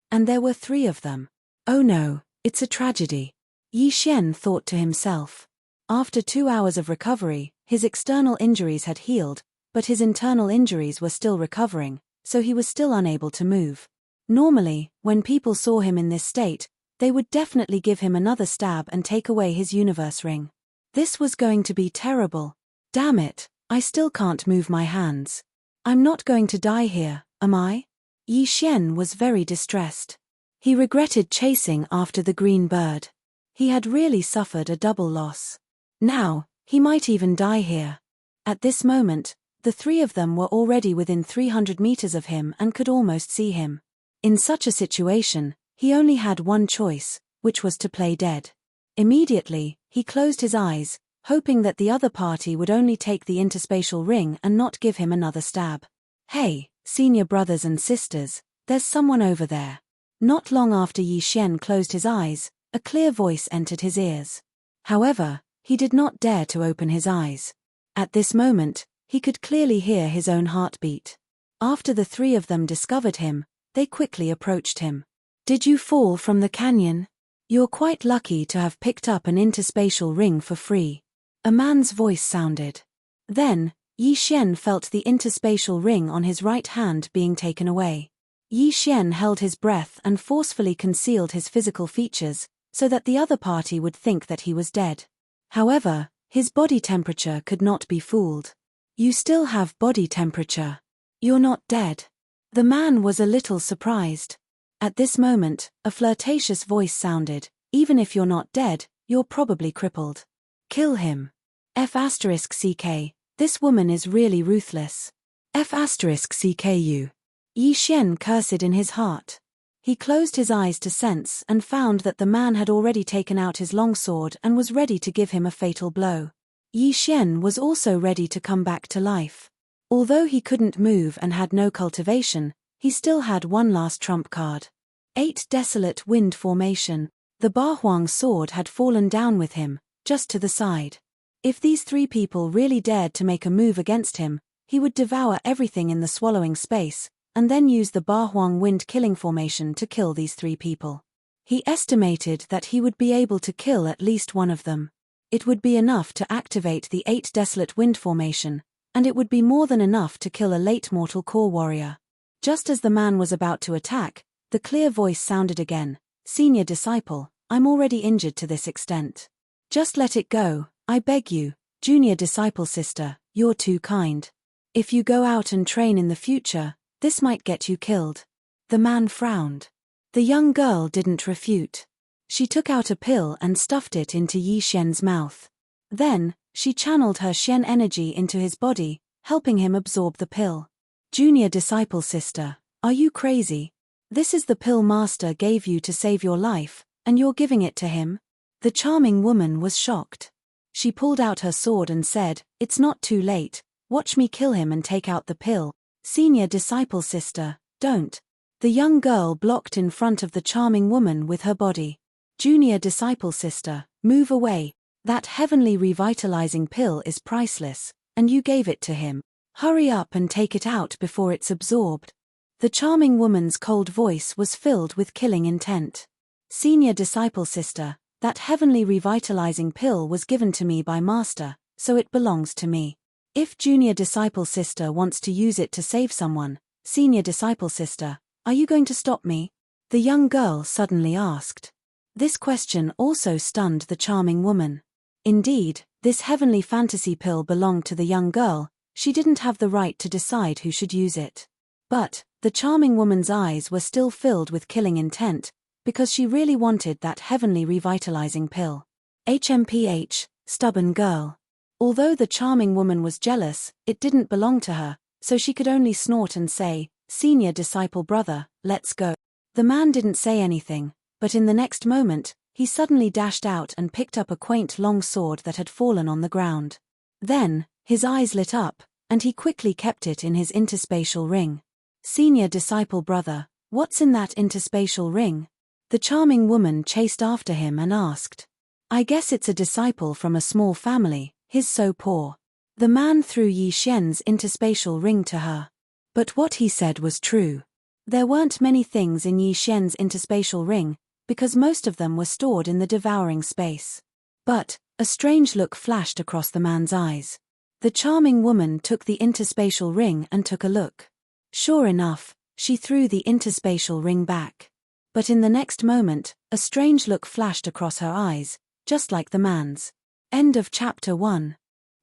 And there were 3 of them. Oh no, it's a tragedy. Yi Xian thought to himself. After 2 hours of recovery, his external injuries had healed, but his internal injuries were still recovering, so he was still unable to move. Normally, when people saw him in this state, they would definitely give him another stab and take away his universe ring. This was going to be terrible. Damn it, I still can't move my hands. I'm not going to die here, am I? Yi Xian was very distressed. He regretted chasing after the green bird. He had really suffered a double loss. Now, he might even die here. At this moment, the 3 of them were already within 300 meters of him and could almost see him. In such a situation, he only had one choice, which was to play dead. Immediately, he closed his eyes, hoping that the other party would only take the interspatial ring and not give him another stab. Hey, senior brothers and sisters, there's someone over there. Not long after Yi Xian closed his eyes, a clear voice entered his ears. However, he did not dare to open his eyes. At this moment, he could clearly hear his own heartbeat. After the 3 of them discovered him, they quickly approached him. Did you fall from the canyon? You're quite lucky to have picked up an interspatial ring for free. A man's voice sounded. Then, Yi Xian felt the interspatial ring on his right hand being taken away. Yi Xian held his breath and forcefully concealed his physical features, so that the other party would think that he was dead. However, his body temperature could not be fooled. You still have body temperature. You're not dead. The man was a little surprised. At this moment, a flirtatious voice sounded, even if you're not dead, you're probably crippled. Kill him. F***CK, this woman is really ruthless. F***CKU. Yi Xian cursed in his heart. He closed his eyes to sense and found that the man had already taken out his longsword and was ready to give him a fatal blow. Yi Xian was also ready to come back to life. Although he couldn't move and had no cultivation, he still had one last trump card. 8 Desolate Wind Formation. The Ba Huang sword had fallen down with him, just to the side. If these 3 people really dared to make a move against him, he would devour everything in the swallowing space, and then use the Ba Huang wind killing formation to kill these 3 people. He estimated that he would be able to kill at least one of them. It would be enough to activate the 8 Desolate Wind Formation, and it would be more than enough to kill a late mortal core warrior. Just as the man was about to attack, the clear voice sounded again, "Senior disciple, I'm already injured to this extent. Just let it go, I beg you, junior disciple sister, you're too kind. If you go out and train in the future, this might get you killed." The man frowned. The young girl didn't refute. She took out a pill and stuffed it into Yi Xian's mouth. Then, she channeled her Xian energy into his body, helping him absorb the pill. Junior disciple sister, are you crazy? This is the pill master gave you to save your life, and you're giving it to him? The charming woman was shocked. She pulled out her sword and said, "It's not too late, watch me kill him and take out the pill. Senior disciple sister, don't." The young girl blocked in front of the charming woman with her body. Junior disciple sister, move away. That heavenly revitalizing pill is priceless, and you gave it to him. Hurry up and take it out before it's absorbed. The charming woman's cold voice was filled with killing intent. Senior disciple sister, that heavenly revitalizing pill was given to me by master, so it belongs to me. If junior disciple sister wants to use it to save someone, senior disciple sister, are you going to stop me? The young girl suddenly asked. This question also stunned the charming woman. Indeed, this heavenly fantasy pill belonged to the young girl, she didn't have the right to decide who should use it. But, the charming woman's eyes were still filled with killing intent, because she really wanted that heavenly revitalizing pill. HMPH, stubborn girl. Although the charming woman was jealous, it didn't belong to her, so she could only snort and say, "Senior disciple brother, let's go." The man didn't say anything, but in the next moment, he suddenly dashed out and picked up a quaint long sword that had fallen on the ground. Then, his eyes lit up, and he quickly kept it in his interspatial ring. "Senior disciple brother, what's in that interspatial ring?" The charming woman chased after him and asked. "I guess it's a disciple from a small family, he's so poor." The man threw Yi Xian's interspatial ring to her. But what he said was true. There weren't many things in Yi Xian's interspatial ring, because most of them were stored in the devouring space. But, a strange look flashed across the man's eyes. The charming woman took the interspatial ring and took a look. Sure enough, she threw the interspatial ring back. But in the next moment, a strange look flashed across her eyes, just like the man's. End of Chapter 1.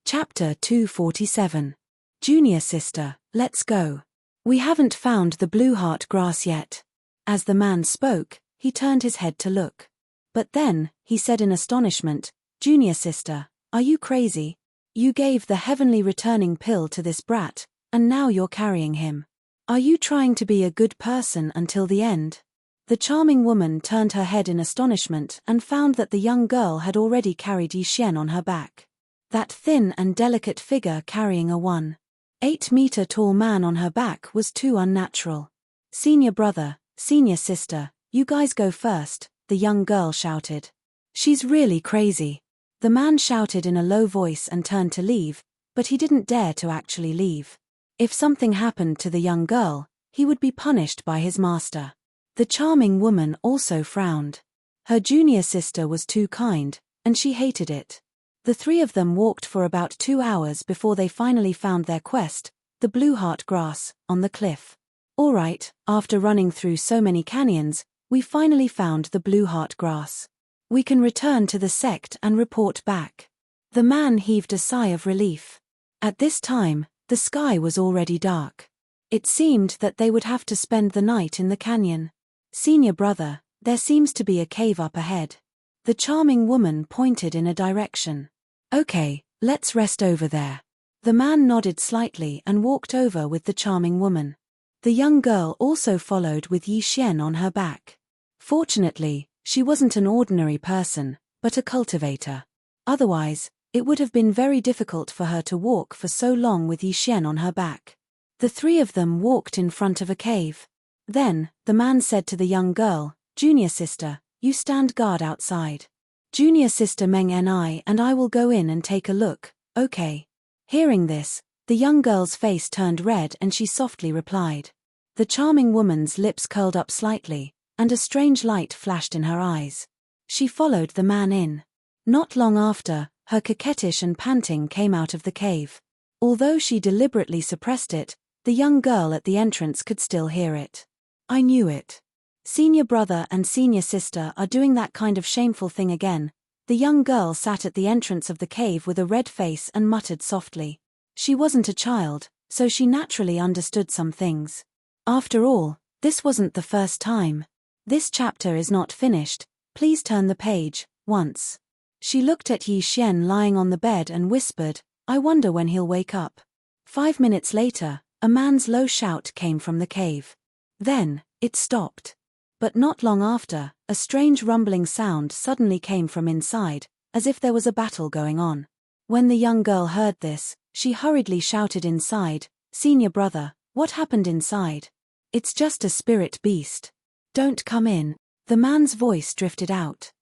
Chapter 247. Junior sister, let's go. We haven't found the blue heart grass yet. As the man spoke, he turned his head to look. But then, he said in astonishment, "Junior sister, are you crazy? You gave the heavenly returning pill to this brat, and now you're carrying him. Are you trying to be a good person until the end?" The charming woman turned her head in astonishment and found that the young girl had already carried Yi Xian on her back. That thin and delicate figure carrying a 1.8-meter tall man on her back was too unnatural. "Senior brother, senior sister, you guys go first," the young girl shouted. "She's really crazy." The man shouted in a low voice and turned to leave, but he didn't dare to actually leave. If something happened to the young girl, he would be punished by his master. The charming woman also frowned. Her junior sister was too kind, and she hated it. The 3 of them walked for about 2 hours before they finally found their quest, the blue heart grass, on the cliff. All right, after running through so many canyons, we finally found the blue heart grass. We can return to the sect and report back. The man heaved a sigh of relief. At this time, the sky was already dark. It seemed that they would have to spend the night in the canyon. Senior brother, there seems to be a cave up ahead. The charming woman pointed in a direction. Okay, let's rest over there. The man nodded slightly and walked over with the charming woman. The young girl also followed with Yi Xian on her back. Fortunately, she wasn't an ordinary person, but a cultivator. Otherwise, it would have been very difficult for her to walk for so long with Yi Xian on her back. The three of them walked in front of a cave. Then, the man said to the young girl, "Junior sister, you stand guard outside. Junior sister Meng and I will go in and take a look, okay?" Hearing this, the young girl's face turned red and she softly replied. The charming woman's lips curled up slightly, and a strange light flashed in her eyes. She followed the man in. Not long after, her coquettish and panting came out of the cave. Although she deliberately suppressed it, the young girl at the entrance could still hear it. "I knew it. Senior brother and senior sister are doing that kind of shameful thing again." The young girl sat at the entrance of the cave with a red face and muttered softly. She wasn't a child, so she naturally understood some things. After all, this wasn't the first time. This chapter is not finished. Please turn the page, once. She looked at Yi Xian lying on the bed and whispered, "I wonder when he'll wake up." 5 minutes later, a man's low shout came from the cave. Then, it stopped. But not long after, a strange rumbling sound suddenly came from inside, as if there was a battle going on. When the young girl heard this, she hurriedly shouted inside, "Senior brother, what happened inside? It's just a spirit beast. Don't come in." The man's voice drifted out.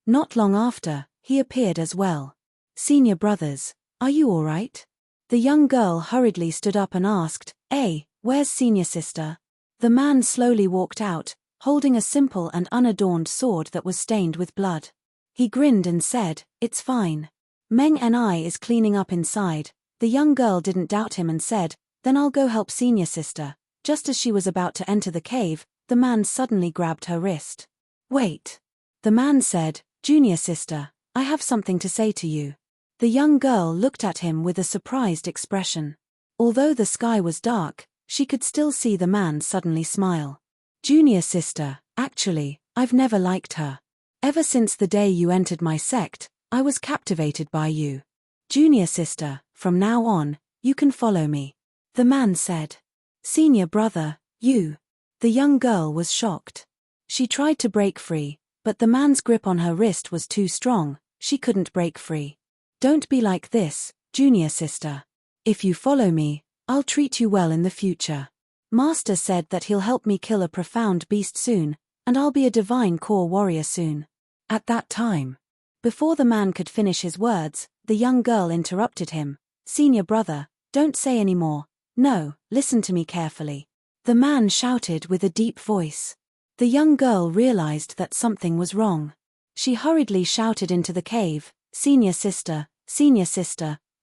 Not long after, he appeared as well. "Senior brothers, are you all right?" The young girl hurriedly stood up and asked, "Hey, where's senior sister?" The man slowly walked out, holding a simple and unadorned sword that was stained with blood. He grinned and said, "It's fine. Meng is cleaning up inside." The young girl didn't doubt him and said, "Then I'll go help senior sister." Just as she was about to enter the cave, the man suddenly grabbed her wrist. "Wait." The man said, "Junior sister, I have something to say to you." The young girl looked at him with a surprised expression. Although the sky was dark, she could still see the man suddenly smile. "Junior sister, actually, I've never liked her. Ever since the day you entered my sect, I was captivated by you. Junior sister, from now on, you can follow me." The man said. "Senior brother, you." The young girl was shocked. She tried to break free, but the man's grip on her wrist was too strong, she couldn't break free. "Don't be like this, junior sister. If you follow me, I'll treat you well in the future. Master said that he'll help me kill a profound beast soon, and I'll be a divine core warrior soon." At that time, before the man could finish his words, the young girl interrupted him. "Senior brother, don't say any more. No, listen to me carefully." The man shouted with a deep voice. The young girl realized that something was wrong. She hurriedly shouted into the cave, senior sister,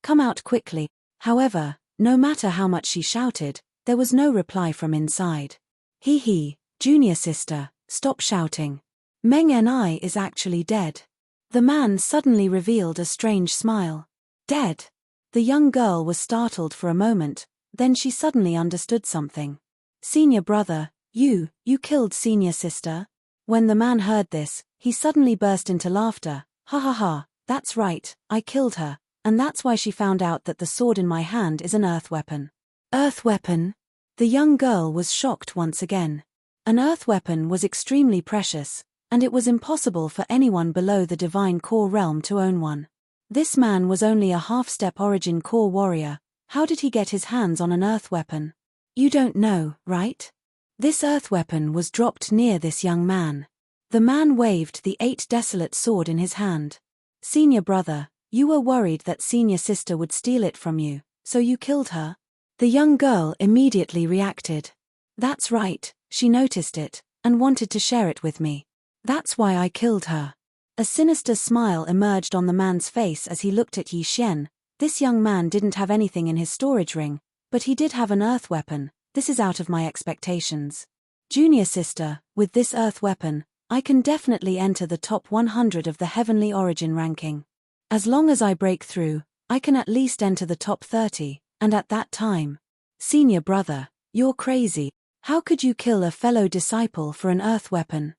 come out quickly." However, no matter how much she shouted, there was no reply from inside. Hee, junior sister, stop shouting. Meng is actually dead." The man suddenly revealed a strange smile. "Dead?" The young girl was startled for a moment, then she suddenly understood something. "Senior brother, you killed senior sister?" When the man heard this, he suddenly burst into laughter. "Ha ha ha, that's right, I killed her, and that's why she found out that the sword in my hand is an earth weapon." "Earth weapon?" The young girl was shocked once again. An earth weapon was extremely precious, and it was impossible for anyone below the divine core realm to own one. This man was only a half-step origin core warrior. How did he get his hands on an earth weapon? You don't know, right? This earth weapon was dropped near this young man. The man waved the 8 desolate sword in his hand. "Senior brother, you were worried that senior sister would steal it from you, so you killed her?" The young girl immediately reacted. "That's right, she noticed it, and wanted to share it with me. That's why I killed her." A sinister smile emerged on the man's face as he looked at Yi Xian. This young man didn't have anything in his storage ring, but he did have an earth weapon. "This is out of my expectations. Junior sister, with this earth weapon, I can definitely enter the top 100 of the heavenly origin ranking. As long as I break through, I can at least enter the top 30, and at that time. Senior brother, you're crazy. How could you kill a fellow disciple for an earth weapon?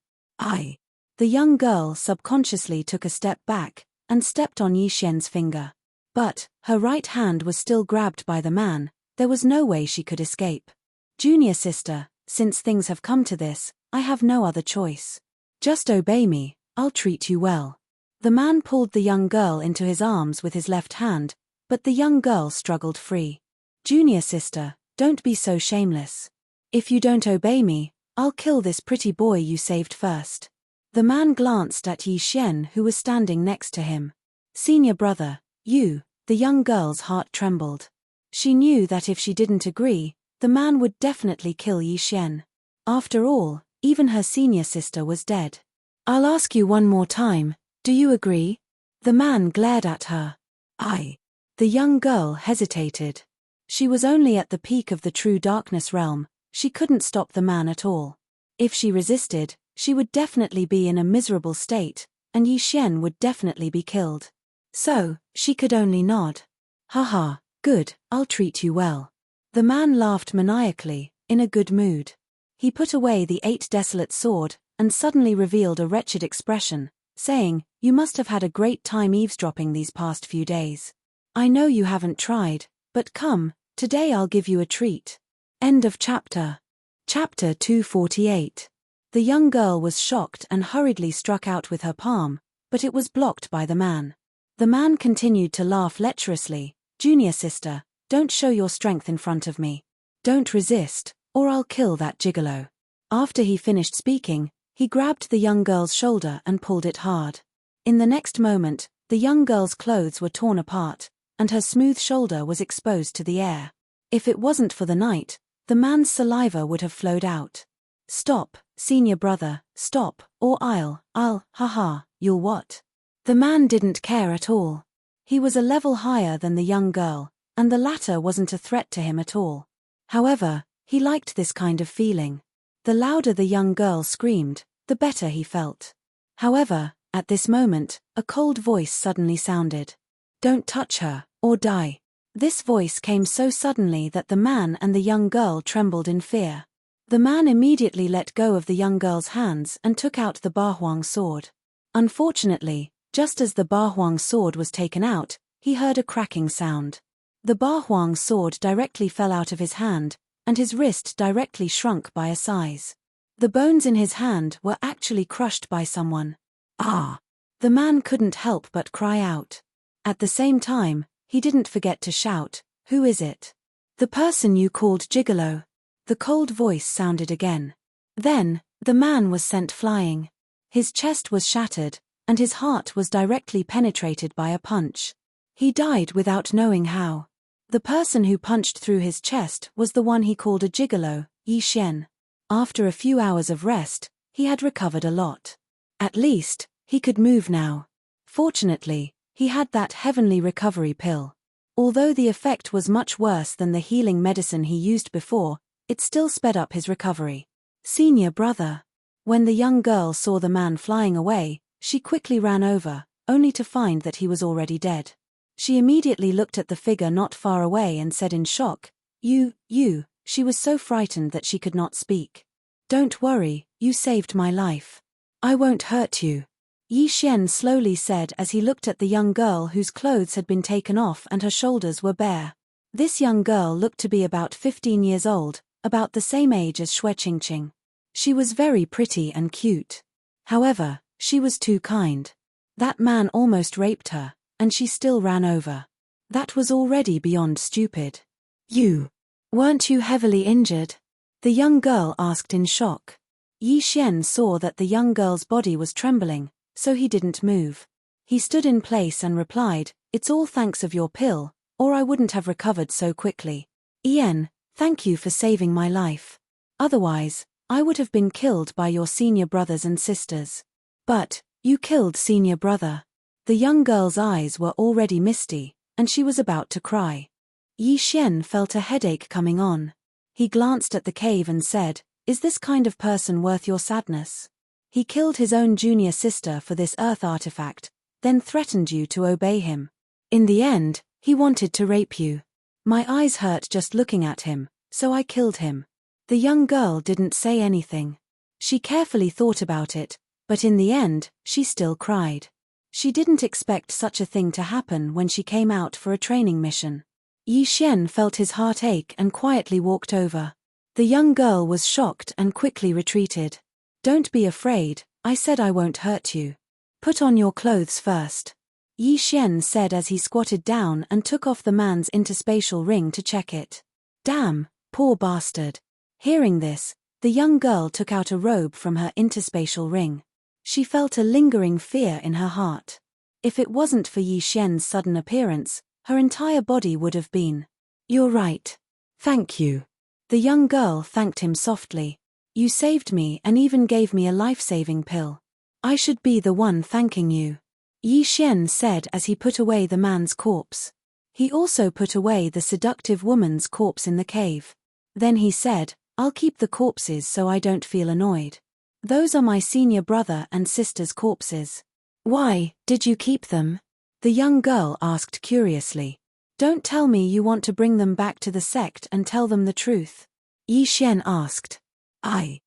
The young girl subconsciously took a step back and stepped on Yi Xian's finger. But her right hand was still grabbed by the man. There was no way she could escape. Junior sister, since things have come to this, I have no other choice. Just obey me, I'll treat you well. The man pulled the young girl into his arms with his left hand, but the young girl struggled free. Junior sister, don't be so shameless. If you don't obey me, I'll kill this pretty boy you saved first. The man glanced at Yi Xian, who was standing next to him. Senior brother, you. The young girl's heart trembled. She knew that if she didn't agree, the man would definitely kill Yi Xian. After all, even her senior sister was dead. I'll ask you one more time, do you agree? The man glared at her. The young girl hesitated. She was only at the peak of the true darkness realm. She couldn't stop the man at all. If she resisted, she would definitely be in a miserable state, and Yi Xian would definitely be killed. So, she could only nod. Haha, good, I'll treat you well. The man laughed maniacally, in a good mood. He put away the 8 desolate sword, and suddenly revealed a wretched expression, saying, You must have had a great time eavesdropping these past few days. I know you haven't tried, but come, today I'll give you a treat. End of chapter. Chapter 248. The young girl was shocked and hurriedly struck out with her palm, but it was blocked by the man. The man continued to laugh lecherously. Junior sister, don't show your strength in front of me. Don't resist, or I'll kill that gigolo. After he finished speaking, he grabbed the young girl's shoulder and pulled it hard. In the next moment, the young girl's clothes were torn apart, and her smooth shoulder was exposed to the air. If it wasn't for the night, the man's saliva would have flowed out. Stop, senior brother, stop, or haha, you'll what? The man didn't care at all. He was a level higher than the young girl, and the latter wasn't a threat to him at all. However, he liked this kind of feeling. The louder the young girl screamed, the better he felt. However, at this moment, a cold voice suddenly sounded. Don't touch her, or die. This voice came so suddenly that the man and the young girl trembled in fear. The man immediately let go of the young girl's hands and took out the Bahuang sword. Unfortunately, just as the Bahuang sword was taken out, he heard a cracking sound. The Bahuang sword directly fell out of his hand, and his wrist directly shrunk by a size. The bones in his hand were actually crushed by someone. The man couldn't help but cry out. At the same time, he didn't forget to shout, Who is it? The person you called gigolo. The cold voice sounded again. Then, the man was sent flying. His chest was shattered, and his heart was directly penetrated by a punch. He died without knowing how. The person who punched through his chest was the one he called a gigolo, Yi Xian. After a few hours of rest, he had recovered a lot. At least, he could move now. Fortunately, he had that heavenly recovery pill. Although the effect was much worse than the healing medicine he used before, it still sped up his recovery. Senior brother. When the young girl saw the man flying away, she quickly ran over, only to find that he was already dead. She immediately looked at the figure not far away and said in shock, You. She was so frightened that she could not speak. Don't worry, you saved my life. I won't hurt you. Yi Xian slowly said as he looked at the young girl whose clothes had been taken off and her shoulders were bare. This young girl looked to be about 15 years old, about the same age as Xue Qingqing. She was very pretty and cute. However, she was too kind. That man almost raped her, and she still ran over. That was already beyond stupid. Weren't you heavily injured? The young girl asked in shock. Yi Xian saw that the young girl's body was trembling, so he didn't move. He stood in place and replied, It's all thanks of your pill, or I wouldn't have recovered so quickly. Ian, thank you for saving my life. Otherwise, I would have been killed by your senior brothers and sisters. But, you killed senior brother. The young girl's eyes were already misty, and she was about to cry. Yi Xian felt a headache coming on. He glanced at the cave and said, Is this kind of person worth your sadness? He killed his own junior sister for this earth artifact, then threatened you to obey him. In the end, He wanted to rape you. My eyes hurt just looking at him, so I killed him. The young girl didn't say anything. She carefully thought about it, but in the end, she still cried. She didn't expect such a thing to happen when she came out for a training mission. Yi Xian felt his heart ache and quietly walked over. The young girl was shocked and quickly retreated. Don't be afraid, I said I won't hurt you. Put on your clothes first. Yi Xian said as he squatted down and took off the man's interspatial ring to check it. Damn, poor bastard. Hearing this, the young girl took out a robe from her interspatial ring. She felt a lingering fear in her heart. If it wasn't for Yi Xian's sudden appearance, her entire body would have been. You're right. Thank you. The young girl thanked him softly. You saved me and even gave me a life-saving pill. I should be the one thanking you. Yi Xian said as he put away the man's corpse. He also put away the seductive woman's corpse in the cave. Then he said, I'll keep the corpses so I don't feel annoyed. Those are my senior brother and sister's corpses. Why did you keep them? The young girl asked curiously. Don't tell me you want to bring them back to the sect and tell them the truth. Yi Xian asked. The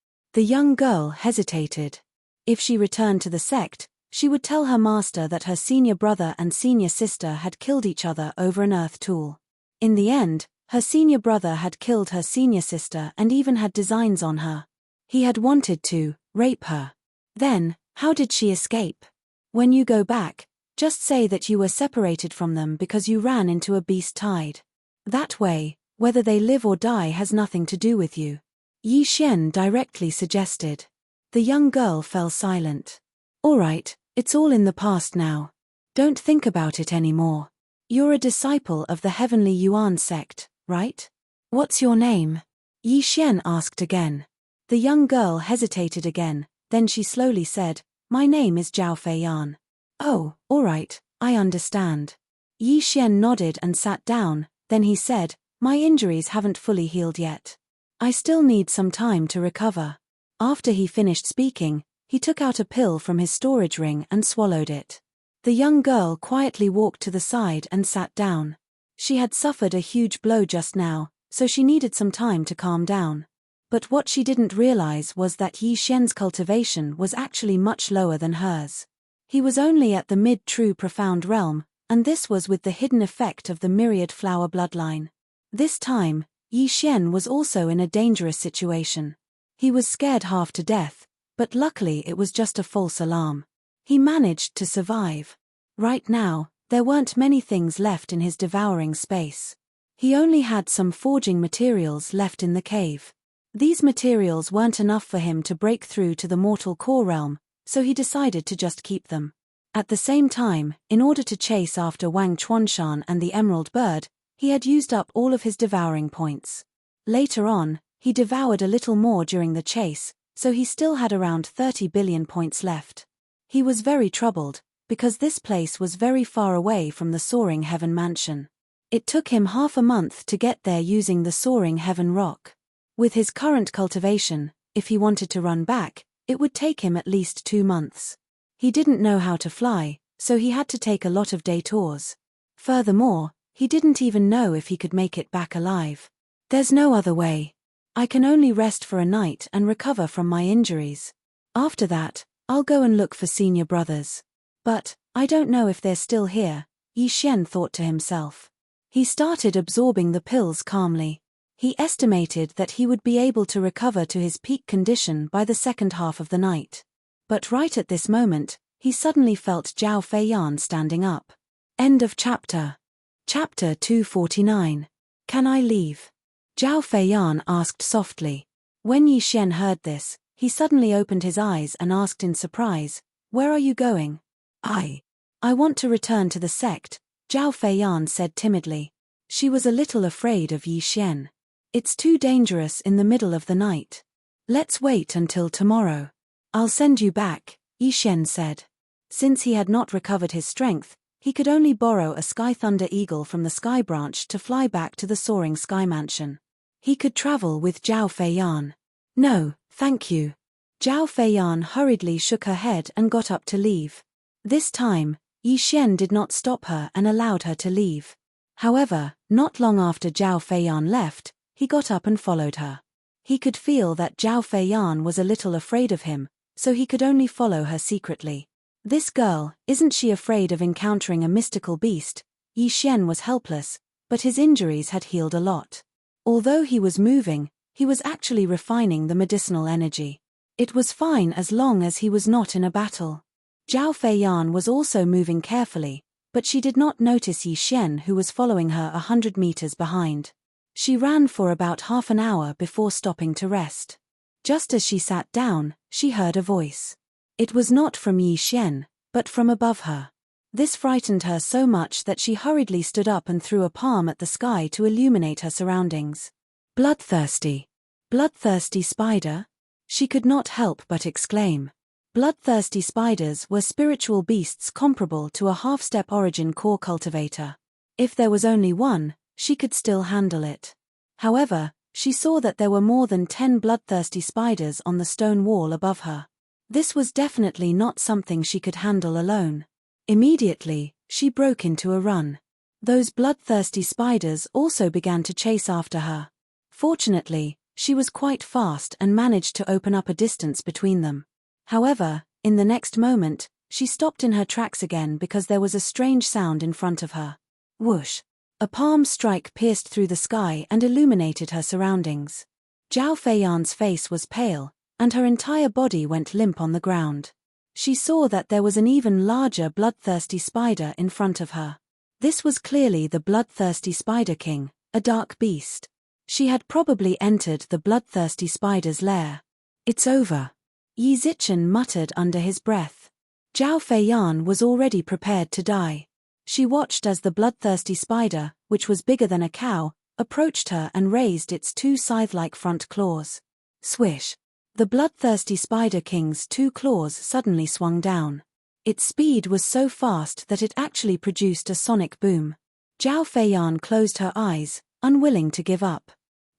young girl hesitated. If she returned to the sect, she would tell her master that her senior brother and senior sister had killed each other over an earth tool. In the end, her senior brother had killed her senior sister and even had designs on her. He had wanted to rape her. Then, how did she escape? When you go back, just say that you were separated from them because you ran into a beast tide. That way, whether they live or die has nothing to do with you. Yi Xian directly suggested. The young girl fell silent. All right, it's all in the past now. Don't think about it anymore. You're a disciple of the Heavenly Yuan sect, right? What's your name? Yi Xian asked again. The young girl hesitated again, then she slowly said, My name is Zhao Feiyan. Oh, all right, I understand. Yi Xian nodded and sat down, then he said, My injuries haven't fully healed yet. I still need some time to recover. After he finished speaking, he took out a pill from his storage ring and swallowed it. The young girl quietly walked to the side and sat down. She had suffered a huge blow just now, so she needed some time to calm down. But what she didn't realize was that Yi Xian's cultivation was actually much lower than hers. He was only at the mid-true profound realm, and this was with the hidden effect of the myriad flower bloodline. This time, Yi Xian was also in a dangerous situation. He was scared half to death, but luckily it was just a false alarm. He managed to survive. Right now, there weren't many things left in his devouring space. He only had some forging materials left in the cave. These materials weren't enough for him to break through to the mortal core realm, so he decided to just keep them. At the same time, in order to chase after Wang Chuanshan and the emerald bird, he had used up all of his devouring points. Later on, he devoured a little more during the chase, so he still had around 30 billion points left. He was very troubled, because this place was very far away from the Soaring Heaven Mansion. It took him half a month to get there using the Soaring Heaven Rock. With his current cultivation, if he wanted to run back, it would take him at least 2 months. He didn't know how to fly, so he had to take a lot of detours. Furthermore, he didn't even know if he could make it back alive. There's no other way. I can only rest for a night and recover from my injuries. After that, I'll go and look for senior brothers. But, I don't know if they're still here, Yi Xian thought to himself. He started absorbing the pills calmly. He estimated that he would be able to recover to his peak condition by the second half of the night. But right at this moment, he suddenly felt Zhao Feiyan standing up. End of chapter. Chapter 249. Can I leave? Zhao Feiyan asked softly. When Yi Xian heard this, he suddenly opened his eyes and asked in surprise, Where are you going? I want to return to the sect, Zhao Feiyan said timidly. She was a little afraid of Yi Xian. It's too dangerous in the middle of the night. Let's wait until tomorrow. I'll send you back, Yi Xian said. Since he had not recovered his strength, he could only borrow a Sky Thunder Eagle from the Sky Branch to fly back to the Soaring Sky Mansion. He could travel with Zhao Feiyan. No, thank you. Zhao Feiyan hurriedly shook her head and got up to leave. This time, Yi Xian did not stop her and allowed her to leave. However, not long after Zhao Feiyan left, he got up and followed her. He could feel that Zhao Feiyan was a little afraid of him, so he could only follow her secretly. This girl, isn't she afraid of encountering a mystical beast? Yi Xian was helpless, but his injuries had healed a lot. Although he was moving, he was actually refining the medicinal energy. It was fine as long as he was not in a battle. Zhao Feiyan was also moving carefully, but she did not notice Yi Xian, who was following her 100 meters behind. She ran for about half an hour before stopping to rest. Just as she sat down, she heard a voice. It was not from Yi Xian, but from above her. This frightened her so much that she hurriedly stood up and threw a palm at the sky to illuminate her surroundings. Bloodthirsty. Bloodthirsty spider? She could not help but exclaim. Bloodthirsty spiders were spiritual beasts comparable to a half-step origin core cultivator. If there was only one, she could still handle it. However, she saw that there were more than 10 bloodthirsty spiders on the stone wall above her. This was definitely not something she could handle alone. Immediately, she broke into a run. Those bloodthirsty spiders also began to chase after her. Fortunately, she was quite fast and managed to open up a distance between them. However, in the next moment, she stopped in her tracks again because there was a strange sound in front of her. Whoosh! A palm strike pierced through the sky and illuminated her surroundings. Zhao Feiyan's face was pale, and her entire body went limp on the ground. She saw that there was an even larger bloodthirsty spider in front of her. This was clearly the bloodthirsty spider king, a dark beast. She had probably entered the bloodthirsty spider's lair. It's over. Yi Zichen muttered under his breath. Zhao Feiyan was already prepared to die. She watched as the bloodthirsty spider, which was bigger than a cow, approached her and raised its 2 scythe-like front claws. Swish! The bloodthirsty spider king's 2 claws suddenly swung down. Its speed was so fast that it actually produced a sonic boom. Zhao Feiyan closed her eyes, unwilling to give up.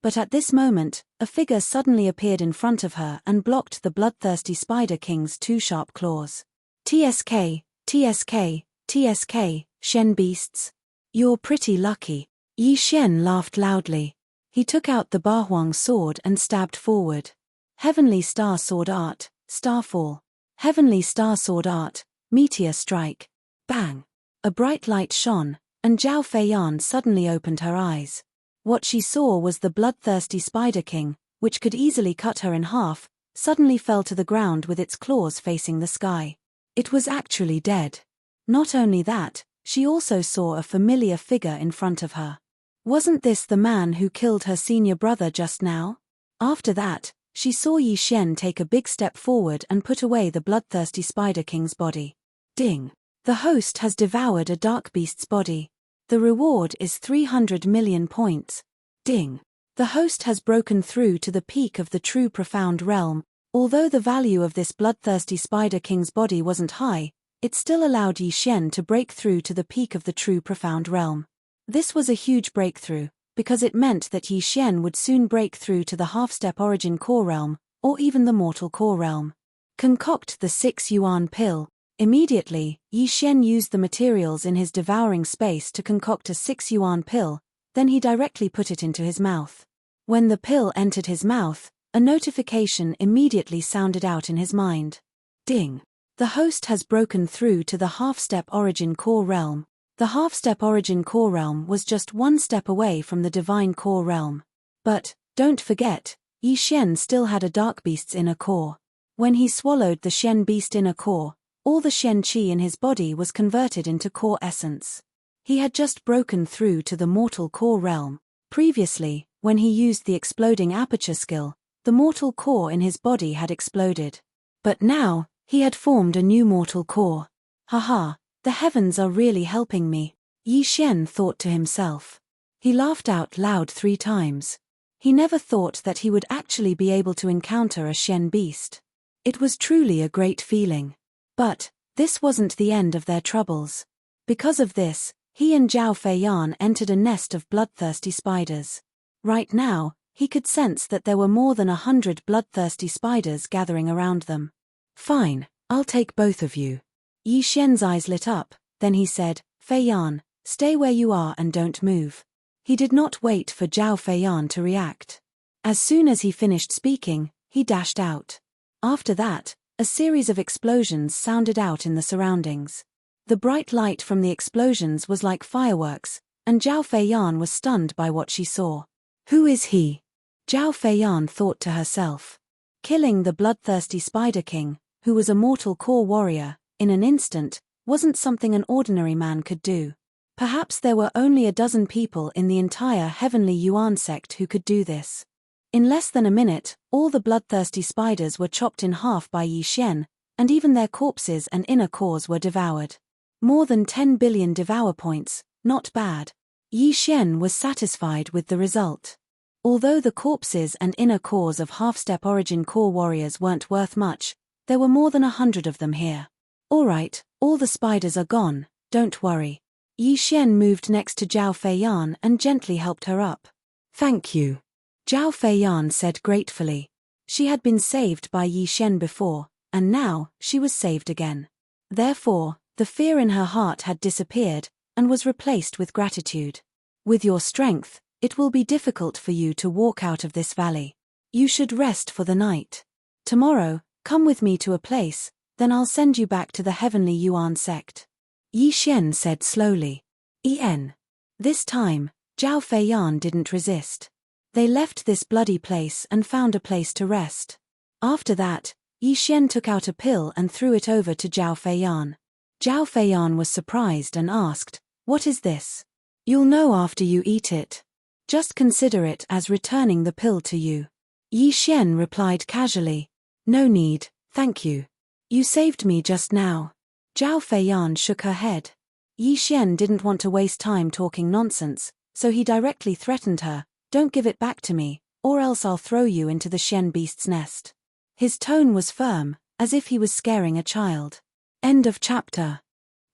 But at this moment, a figure suddenly appeared in front of her and blocked the bloodthirsty spider king's 2 sharp claws. TSK, TSK, TSK, Shen beasts. You're pretty lucky. Yi Xian laughed loudly. He took out the Bahuang sword and stabbed forward. Heavenly Star Sword Art, Starfall. Heavenly Star Sword Art, Meteor Strike. Bang! A bright light shone, and Zhao Feiyan suddenly opened her eyes. What she saw was the bloodthirsty Spider King, which could easily cut her in half, suddenly fell to the ground with its claws facing the sky. It was actually dead. Not only that, she also saw a familiar figure in front of her. Wasn't this the man who killed her senior brother just now? After that, she saw Yi Xian take a big step forward and put away the bloodthirsty Spider King's body. Ding! The host has devoured a dark beast's body. The reward is 300 million points. Ding! The host has broken through to the peak of the true profound realm. Although the value of this bloodthirsty Spider King's body wasn't high, it still allowed Yi Xian to break through to the peak of the true profound realm. This was a huge breakthrough, because it meant that Yi Xian would soon break through to the half-step origin core realm, or even the mortal core realm. Concoct the 6 yuan pill. Immediately, Yi Xian used the materials in his devouring space to concoct a 6 yuan pill, then he directly put it into his mouth. When the pill entered his mouth, a notification immediately sounded out in his mind. Ding! The host has broken through to the half-step origin core realm. The half-step origin core realm was just 1 step away from the divine core realm. But, don't forget, Yi Xian still had a dark beast's inner core. When he swallowed the Shen beast inner core, all the Shen qi in his body was converted into core essence. He had just broken through to the mortal core realm. Previously, when he used the exploding aperture skill, the mortal core in his body had exploded. But now, he had formed a new mortal core. Haha, the heavens are really helping me, Yi Xian thought to himself. He laughed out loud 3 times. He never thought that he would actually be able to encounter a Shen beast. It was truly a great feeling. But, this wasn't the end of their troubles. Because of this, he and Zhao Feiyan entered a nest of bloodthirsty spiders. Right now, he could sense that there were more than 100 bloodthirsty spiders gathering around them. Fine, I'll take both of you. Yi Xian's eyes lit up, then he said, Feiyan, Stay where you are and don't move. He did not wait for Zhao Feiyan to react. As soon as he finished speaking, he dashed out. After that, a series of explosions sounded out in the surroundings. The bright light from the explosions was like fireworks, and Zhao Feiyan was stunned by what she saw. Who is he? Zhao Feiyan thought to herself. Killing the bloodthirsty Spider King, who was a mortal core warrior, in an instant, wasn't something an ordinary man could do. Perhaps there were only a dozen people in the entire Heavenly Yuan sect who could do this. In less than a minute, all the bloodthirsty spiders were chopped in half by Yi Xian, and even their corpses and inner cores were devoured. More than 10 billion devour points, not bad. Yi Xian was satisfied with the result. Although the corpses and inner cores of half-step origin core warriors weren't worth much, there were more than 100 of them here. Alright, all the spiders are gone, don't worry. Yi Xian moved next to Zhao Feiyan and gently helped her up. Thank you. Zhao Feiyan said gratefully. She had been saved by Yi Xian before, and now, she was saved again. Therefore, the fear in her heart had disappeared, and was replaced with gratitude. With your strength, it will be difficult for you to walk out of this valley. You should rest for the night. Tomorrow, come with me to a place, then I'll send you back to the Heavenly Yuan sect. Yi Xian said slowly. This time, Zhao Feiyan didn't resist. They left this bloody place and found a place to rest. After that, Yi Xian took out a pill and threw it over to Zhao Feiyan. Zhao Feiyan was surprised and asked, "What is this?" "You'll know after you eat it. Just consider it as returning the pill to you." Yi Xian replied casually, "No need, thank you. You saved me just now." Zhao Feiyan shook her head. Yi Xian didn't want to waste time talking nonsense, so he directly threatened her, "Don't give it back to me, or else I'll throw you into the Xian beast's nest." His tone was firm, as if he was scaring a child. End of chapter.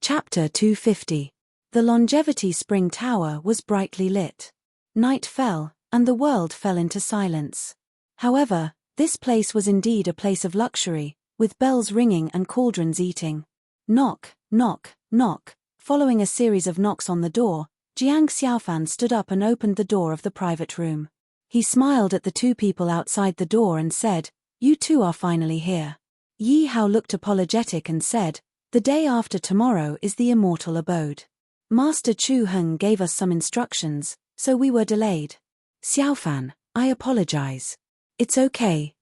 Chapter 250. The Longevity Spring Tower was brightly lit. Night fell, and the world fell into silence. However, this place was indeed a place of luxury, with bells ringing and cauldrons eating. Knock, knock, knock. Following a series of knocks on the door, Jiang Xiaofan stood up and opened the door of the private room. He smiled at the two people outside the door and said, "You two are finally here." Yi Hao looked apologetic and said, "The day after tomorrow is the immortal abode. Master Chu Heng gave us some instructions, so we were delayed." "Xiaofan, I apologize." It's okay.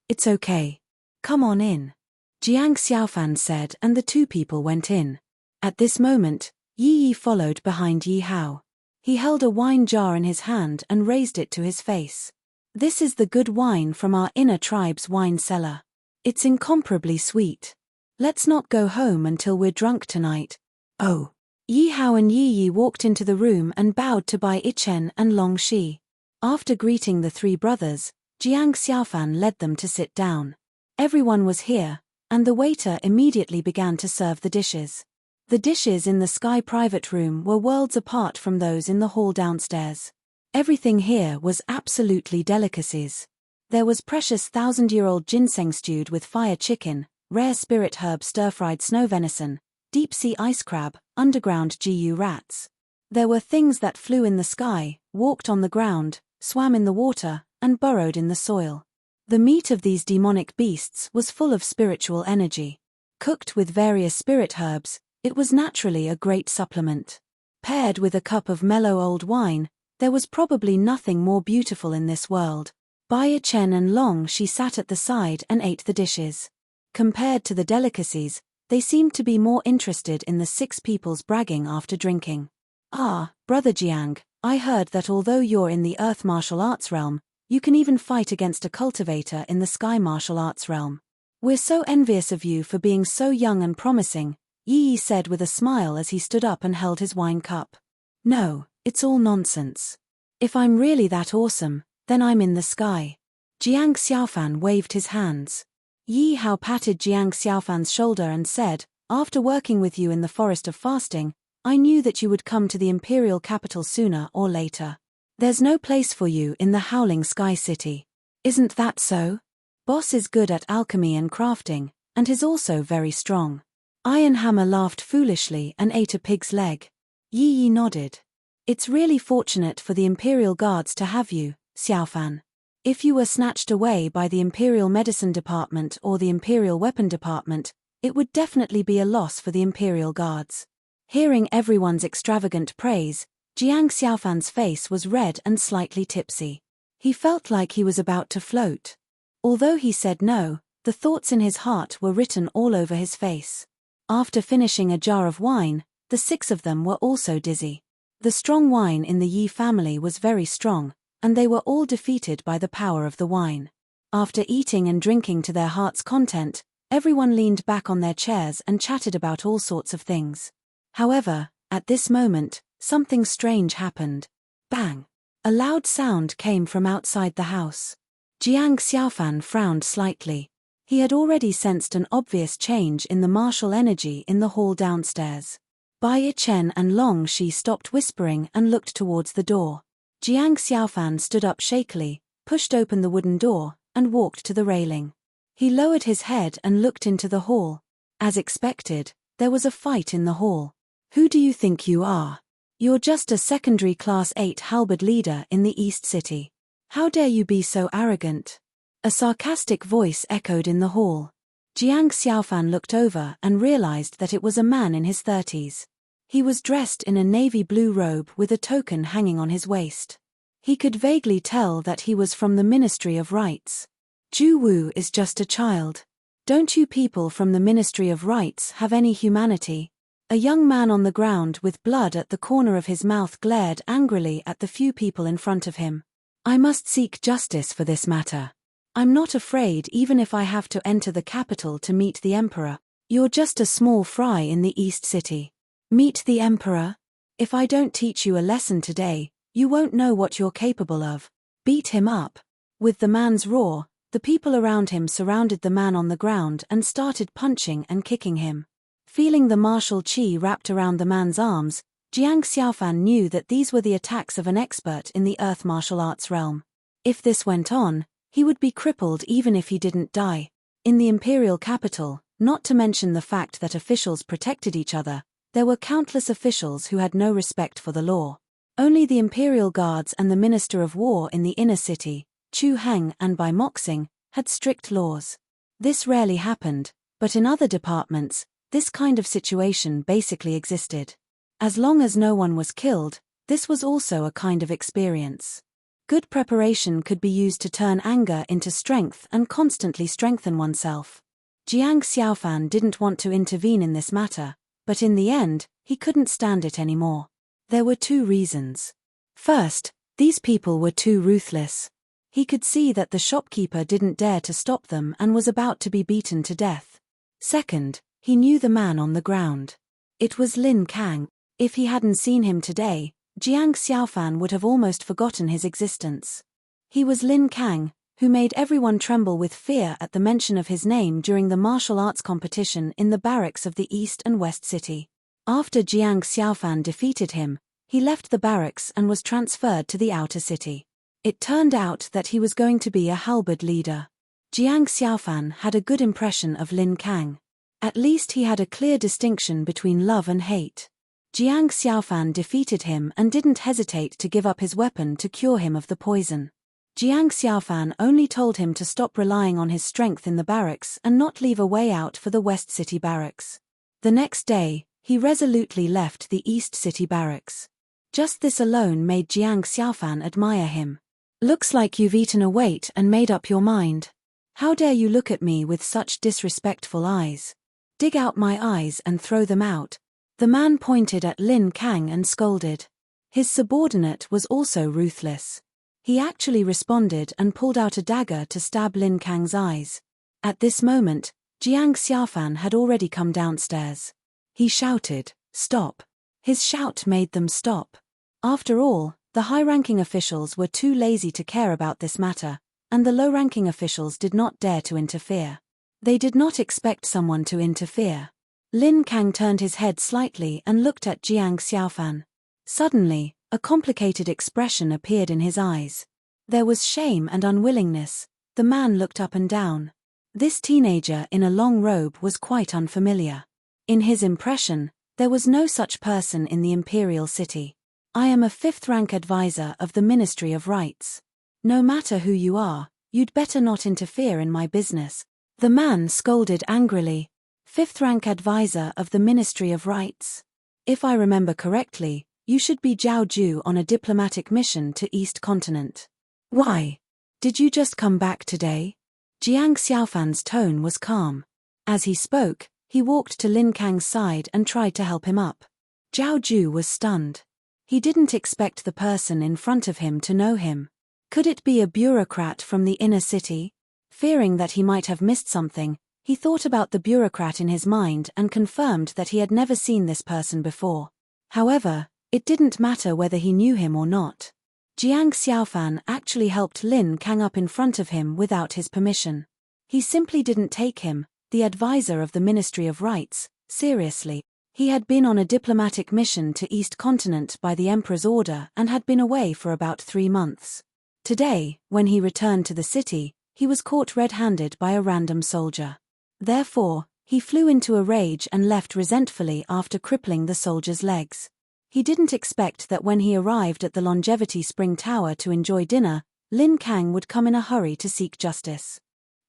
Come on in." Jiang Xiaofan said, and the two people went in. At this moment, Yi followed behind Yi Hao. He held a wine jar in his hand and raised it to his face. "This is the good wine from our inner tribe's wine cellar. It's incomparably sweet. Let's not go home until we're drunk tonight." "Oh." Yi Hao and Yi walked into the room and bowed to Bai Ichen and Long Shi. After greeting the three brothers, Jiang Xiaofan led them to sit down. Everyone was here, and the waiter immediately began to serve the dishes. The dishes in the Sky private room were worlds apart from those in the hall downstairs. Everything here was absolutely delicacies. There was precious 1,000-year-old ginseng stewed with fire chicken, rare spirit herb stir-fried snow venison, deep-sea ice crab, underground GU rats. There were things that flew in the sky, walked on the ground, swam in the water, and burrowed in the soil. The meat of these demonic beasts was full of spiritual energy. Cooked with various spirit herbs, it was naturally a great supplement. Paired with a cup of mellow old wine, there was probably nothing more beautiful in this world. Bai Chen and Long Shi sat at the side and ate the dishes. Compared to the delicacies, they seemed to be more interested in the six people's bragging after drinking. "Ah, Brother Jiang, I heard that although you're in the Earth martial arts realm, you can even fight against a cultivator in the Sky martial arts realm. We're so envious of you for being so young and promising," Yi said with a smile as he stood up and held his wine cup. "No, it's all nonsense. If I'm really that awesome, then I'm in the sky." Jiang Xiaofan waved his hands. Yi Hao patted Jiang Xiaofan's shoulder and said, "After working with you in the Forest of Fasting, I knew that you would come to the imperial capital sooner or later. There's no place for you in the Howling Sky City. Isn't that so? Boss is good at alchemy and crafting, and is also very strong." Iron Hammer laughed foolishly and ate a pig's leg. Yi Yi nodded. It's really fortunate for the Imperial Guards to have you, Xiaofan. If you were snatched away by the Imperial Medicine Department or the Imperial Weapon Department, it would definitely be a loss for the Imperial Guards. Hearing everyone's extravagant praise, Jiang Xiaofan's face was red and slightly tipsy. He felt like he was about to float. Although he said no, the thoughts in his heart were written all over his face. After finishing a jar of wine, the 6 of them were also dizzy. The strong wine in the Yi family was very strong, and they were all defeated by the power of the wine. After eating and drinking to their heart's content, everyone leaned back on their chairs and chatted about all sorts of things. However, at this moment, something strange happened. Bang! A loud sound came from outside the house. Jiang Xiaofan frowned slightly. He had already sensed an obvious change in the martial energy in the hall downstairs. Bai Chen and Long Shi stopped whispering and looked towards the door. Jiang Xiaofan stood up shakily, pushed open the wooden door, and walked to the railing. He lowered his head and looked into the hall. As expected, there was a fight in the hall. Who do you think you are? You're just a secondary Class 8 halberd leader in the East City. How dare you be so arrogant? A sarcastic voice echoed in the hall. Jiang Xiaofan looked over and realized that it was a man in his 30s. He was dressed in a navy blue robe with a token hanging on his waist. He could vaguely tell that he was from the Ministry of Rights. Ju Wu is just a child. Don't you people from the Ministry of Rights have any humanity? A young man on the ground with blood at the corner of his mouth glared angrily at the few people in front of him. I must seek justice for this matter. I'm not afraid even if I have to enter the capital to meet the Emperor. You're just a small fry in the East City. Meet the Emperor? If I don't teach you a lesson today, you won't know what you're capable of. Beat him up. With the man's roar, the people around him surrounded the man on the ground and started punching and kicking him. Feeling the martial qi wrapped around the man's arms, Jiang Xiaofan knew that these were the attacks of an expert in the earth martial arts realm. If this went on, he would be crippled even if he didn't die. In the imperial capital, not to mention the fact that officials protected each other, there were countless officials who had no respect for the law. Only the imperial guards and the Minister of War in the inner city, Chu Heng and Bai Moxing, had strict laws. This rarely happened, but in other departments, this kind of situation basically existed. As long as no one was killed, this was also a kind of experience. Good preparation could be used to turn anger into strength and constantly strengthen oneself. Jiang Xiaofan didn't want to intervene in this matter, but in the end, he couldn't stand it anymore. There were 2 reasons. First, these people were too ruthless. He could see that the shopkeeper didn't dare to stop them and was about to be beaten to death. Second, he knew the man on the ground. It was Lin Kang. If he hadn't seen him today, Jiang Xiaofan would have almost forgotten his existence. He was Lin Kang, who made everyone tremble with fear at the mention of his name during the martial arts competition in the barracks of the East and West City. After Jiang Xiaofan defeated him, he left the barracks and was transferred to the outer city. It turned out that he was going to be a halberd leader. Jiang Xiaofan had a good impression of Lin Kang. At least he had a clear distinction between love and hate. Jiang Xiaofan defeated him and didn't hesitate to give up his weapon to cure him of the poison. Jiang Xiaofan only told him to stop relying on his strength in the barracks and not leave a way out for the West City barracks. The next day, he resolutely left the East City barracks. Just this alone made Jiang Xiaofan admire him. Looks like you've eaten a weight and made up your mind. How dare you look at me with such disrespectful eyes? Dig out my eyes and throw them out. The man pointed at Lin Kang and scolded. His subordinate was also ruthless. He actually responded and pulled out a dagger to stab Lin Kang's eyes. At this moment, Jiang Xiaofan had already come downstairs. He shouted, "Stop!" His shout made them stop. After all, the high-ranking officials were too lazy to care about this matter, and the low-ranking officials did not dare to interfere. They did not expect someone to interfere. Lin Kang turned his head slightly and looked at Jiang Xiaofan. Suddenly, a complicated expression appeared in his eyes. There was shame and unwillingness. The man looked up and down. This teenager in a long robe was quite unfamiliar. In his impression, There was no such person in the imperial city. I am a fifth-rank advisor of the Ministry of Rights. No matter who you are, you'd better not interfere in my business. The man scolded angrily. Fifth-rank advisor of the Ministry of Rights? If I remember correctly, you should be Zhao Ju on a diplomatic mission to East Continent. Why? Did you just come back today? Jiang Xiaofan's tone was calm. As he spoke, he walked to Lin Kang's side and tried to help him up. Zhao Ju was stunned. He didn't expect the person in front of him to know him. Could it be a bureaucrat from the inner city? Fearing that he might have missed something, he thought about the bureaucrat in his mind and confirmed that he had never seen this person before. However, it didn't matter whether he knew him or not. Jiang Xiaofan actually helped Lin Kang up in front of him without his permission. He simply didn't take him, the advisor of the Ministry of Rights, seriously. He had been on a diplomatic mission to East Continent by the Emperor's order and had been away for about 3 months. Today, when he returned to the city, he was caught red-handed by a random soldier. Therefore, he flew into a rage and left resentfully after crippling the soldier's legs. He didn't expect that when he arrived at the Longevity Spring Tower to enjoy dinner, Lin Kang would come in a hurry to seek justice.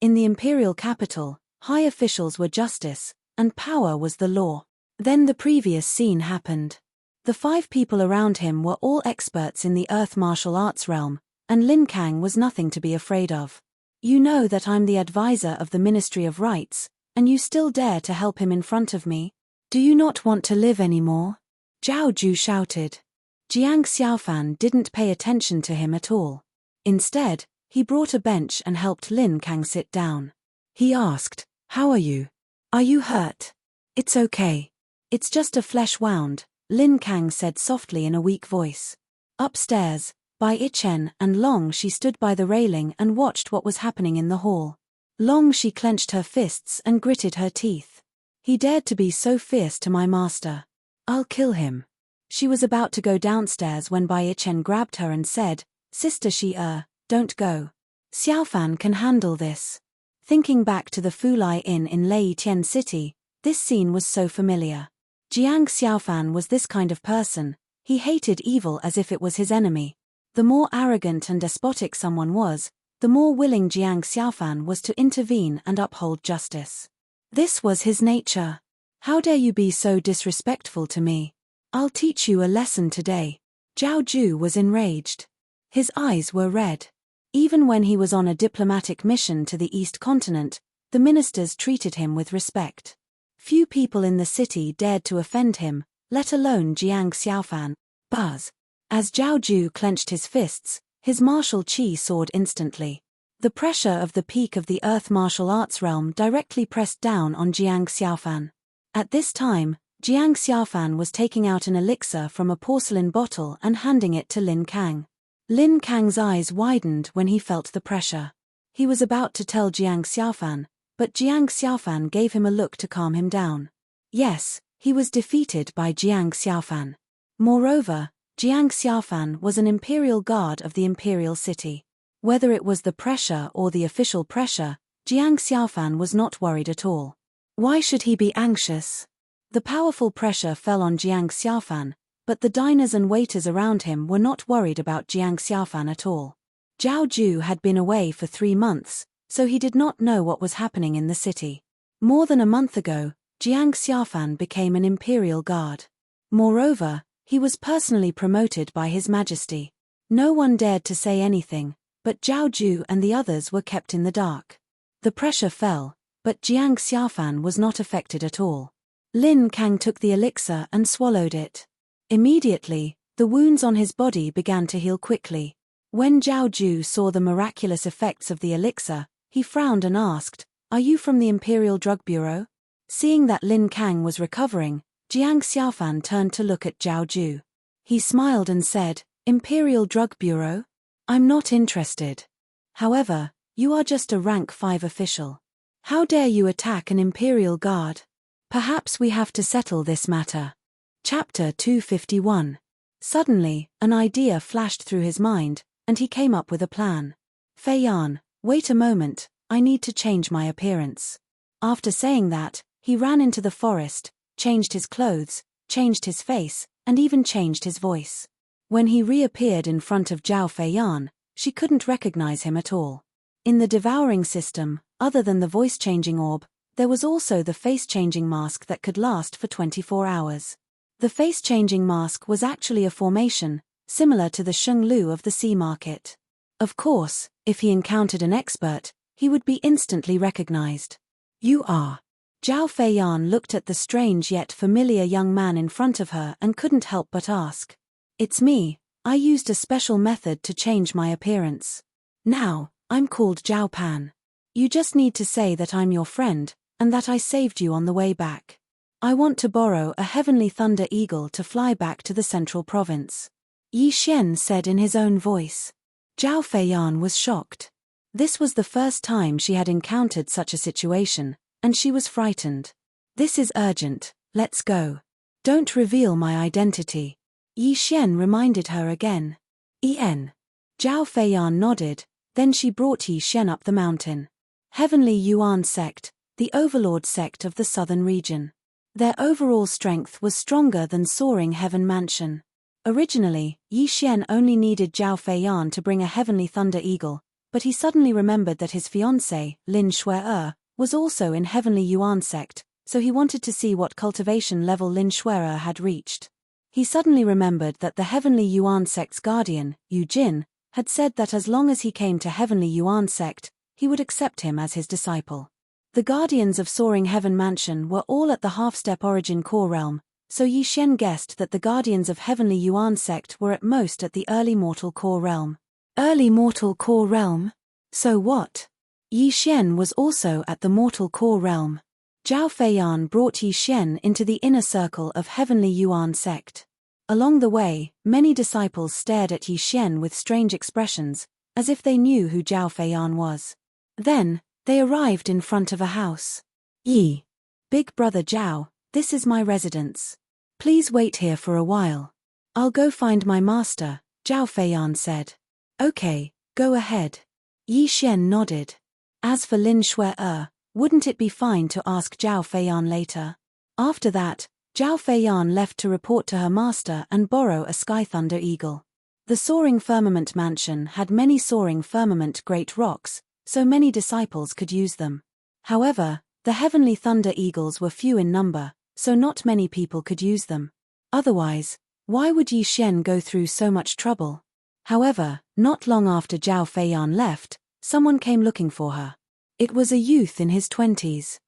In the imperial capital, high officials were justice, and power was the law. Then the previous scene happened. The 5 people around him were all experts in the earth martial arts realm, and Lin Kang was nothing to be afraid of. You know that I'm the advisor of the Ministry of Rights, and you still dare to help him in front of me? Do you not want to live anymore? Zhao Ju shouted. Jiang Xiaofan didn't pay attention to him at all. Instead, he brought a bench and helped Lin Kang sit down. He asked, "How are you? Are you hurt?" "It's okay. It's just a flesh wound," Lin Kang said softly in a weak voice. Upstairs, by Ichen and Long, she stood by the railing and watched what was happening in the hall. Long, she clenched her fists and gritted her teeth. He dared to be so fierce to my master. I'll kill him. She was about to go downstairs when Bai Ichen grabbed her and said, "Sister don't go. Xiaofan can handle this." Thinking back to the Fulai Inn in Lei Tian City, this scene was so familiar. Jiang Xiaofan was this kind of person. He hated evil as if it was his enemy. The more arrogant and despotic someone was, the more willing Jiang Xiaofan was to intervene and uphold justice. This was his nature. "How dare you be so disrespectful to me? I'll teach you a lesson today." Zhao Ju was enraged. His eyes were red. Even when he was on a diplomatic mission to the East Continent, the ministers treated him with respect. Few people in the city dared to offend him, let alone Jiang Xiaofan. Buzz. As Zhao Ju clenched his fists, his martial qi soared instantly. The pressure of the peak of the earth martial arts realm directly pressed down on Jiang Xiaofan. At this time, Jiang Xiaofan was taking out an elixir from a porcelain bottle and handing it to Lin Kang. Lin Kang's eyes widened when he felt the pressure. He was about to tell Jiang Xiaofan, but Jiang Xiaofan gave him a look to calm him down. Yes, he was defeated by Jiang Xiaofan. Moreover, Jiang Xiaofan was an imperial guard of the imperial city. Whether it was the pressure or the official pressure, Jiang Xiaofan was not worried at all. Why should he be anxious? The powerful pressure fell on Jiang Xiaofan, but the diners and waiters around him were not worried about Jiang Xiaofan at all. Zhao Ju had been away for 3 months, so he did not know what was happening in the city. More than a month ago, Jiang Xiaofan became an imperial guard. Moreover, he was personally promoted by His Majesty. No one dared to say anything, but Zhao Ju and the others were kept in the dark. The pressure fell, but Jiang Xiaofan was not affected at all. Lin Kang took the elixir and swallowed it. Immediately, the wounds on his body began to heal quickly. When Zhao Ju saw the miraculous effects of the elixir, he frowned and asked, "Are you from the Imperial Drug Bureau?" Seeing that Lin Kang was recovering, Jiang Xiaofan turned to look at Zhao Ju. He smiled and said, "Imperial Drug Bureau? I'm not interested. However, you are just a rank 5 official. How dare you attack an Imperial Guard? Perhaps we have to settle this matter." Chapter 251. Suddenly, an idea flashed through his mind, and he came up with a plan. "Fei Yan, wait a moment, I need to change my appearance." After saying that, he ran into the forest, changed his clothes, changed his face, and even changed his voice. When he reappeared in front of Zhao Feiyan, she couldn't recognize him at all. In the devouring system, other than the voice-changing orb, there was also the face-changing mask that could last for 24 hours. The face-changing mask was actually a formation, similar to the Shenglu of the sea market. Of course, if he encountered an expert, he would be instantly recognized. You are. Zhao Feiyan looked at the strange yet familiar young man in front of her and couldn't help but ask. It's me. I used a special method to change my appearance. Now, I'm called Zhao Pan. You just need to say that I'm your friend, and that I saved you on the way back. I want to borrow a heavenly thunder eagle to fly back to the central province. Yi Xian said in his own voice. Zhao Feiyan was shocked. This was the first time she had encountered such a situation, and she was frightened. This is urgent, let's go. Don't reveal my identity. Yi Xian reminded her again. En. Zhao Feiyan nodded, then she brought Yi Xian up the mountain. Heavenly Yuan sect, the overlord sect of the southern region. Their overall strength was stronger than Soaring Heaven Mansion. Originally, Yi Xian only needed Zhao Feiyan to bring a heavenly thunder eagle, but he suddenly remembered that his fiancée, Lin Shuer, was also in Heavenly Yuan sect, so he wanted to see what cultivation level Lin Shuer had reached. He suddenly remembered that the Heavenly Yuan sect's guardian, Yu Jin, had said that as long as he came to Heavenly Yuan sect, he would accept him as his disciple. The guardians of Soaring Heaven Mansion were all at the half-step origin core realm, so Yi Xian guessed that the guardians of Heavenly Yuan sect were at most at the early mortal core realm. Early mortal core realm? So what? Yi Xian was also at the mortal core realm. Zhao Feiyan brought Yi Xian into the inner circle of Heavenly Yuan sect. Along the way, many disciples stared at Yi Xian with strange expressions, as if they knew who Zhao Feiyan was. Then, they arrived in front of a house. Yi. Big brother Zhao, this is my residence. Please wait here for a while. I'll go find my master, Zhao Feiyan said. Okay, go ahead. Yi Xian nodded. As for Lin Shuer, wouldn't it be fine to ask Zhao Feiyan later? After that, Zhao Feiyan left to report to her master and borrow a Sky Thunder Eagle. The Soaring Firmament Mansion had many soaring firmament great rocks, so many disciples could use them. However, the Heavenly Thunder Eagles were few in number, so not many people could use them. Otherwise, why would Yi Xian go through so much trouble? However, not long after Zhao Feiyan left, someone came looking for her. It was a youth in his 20s.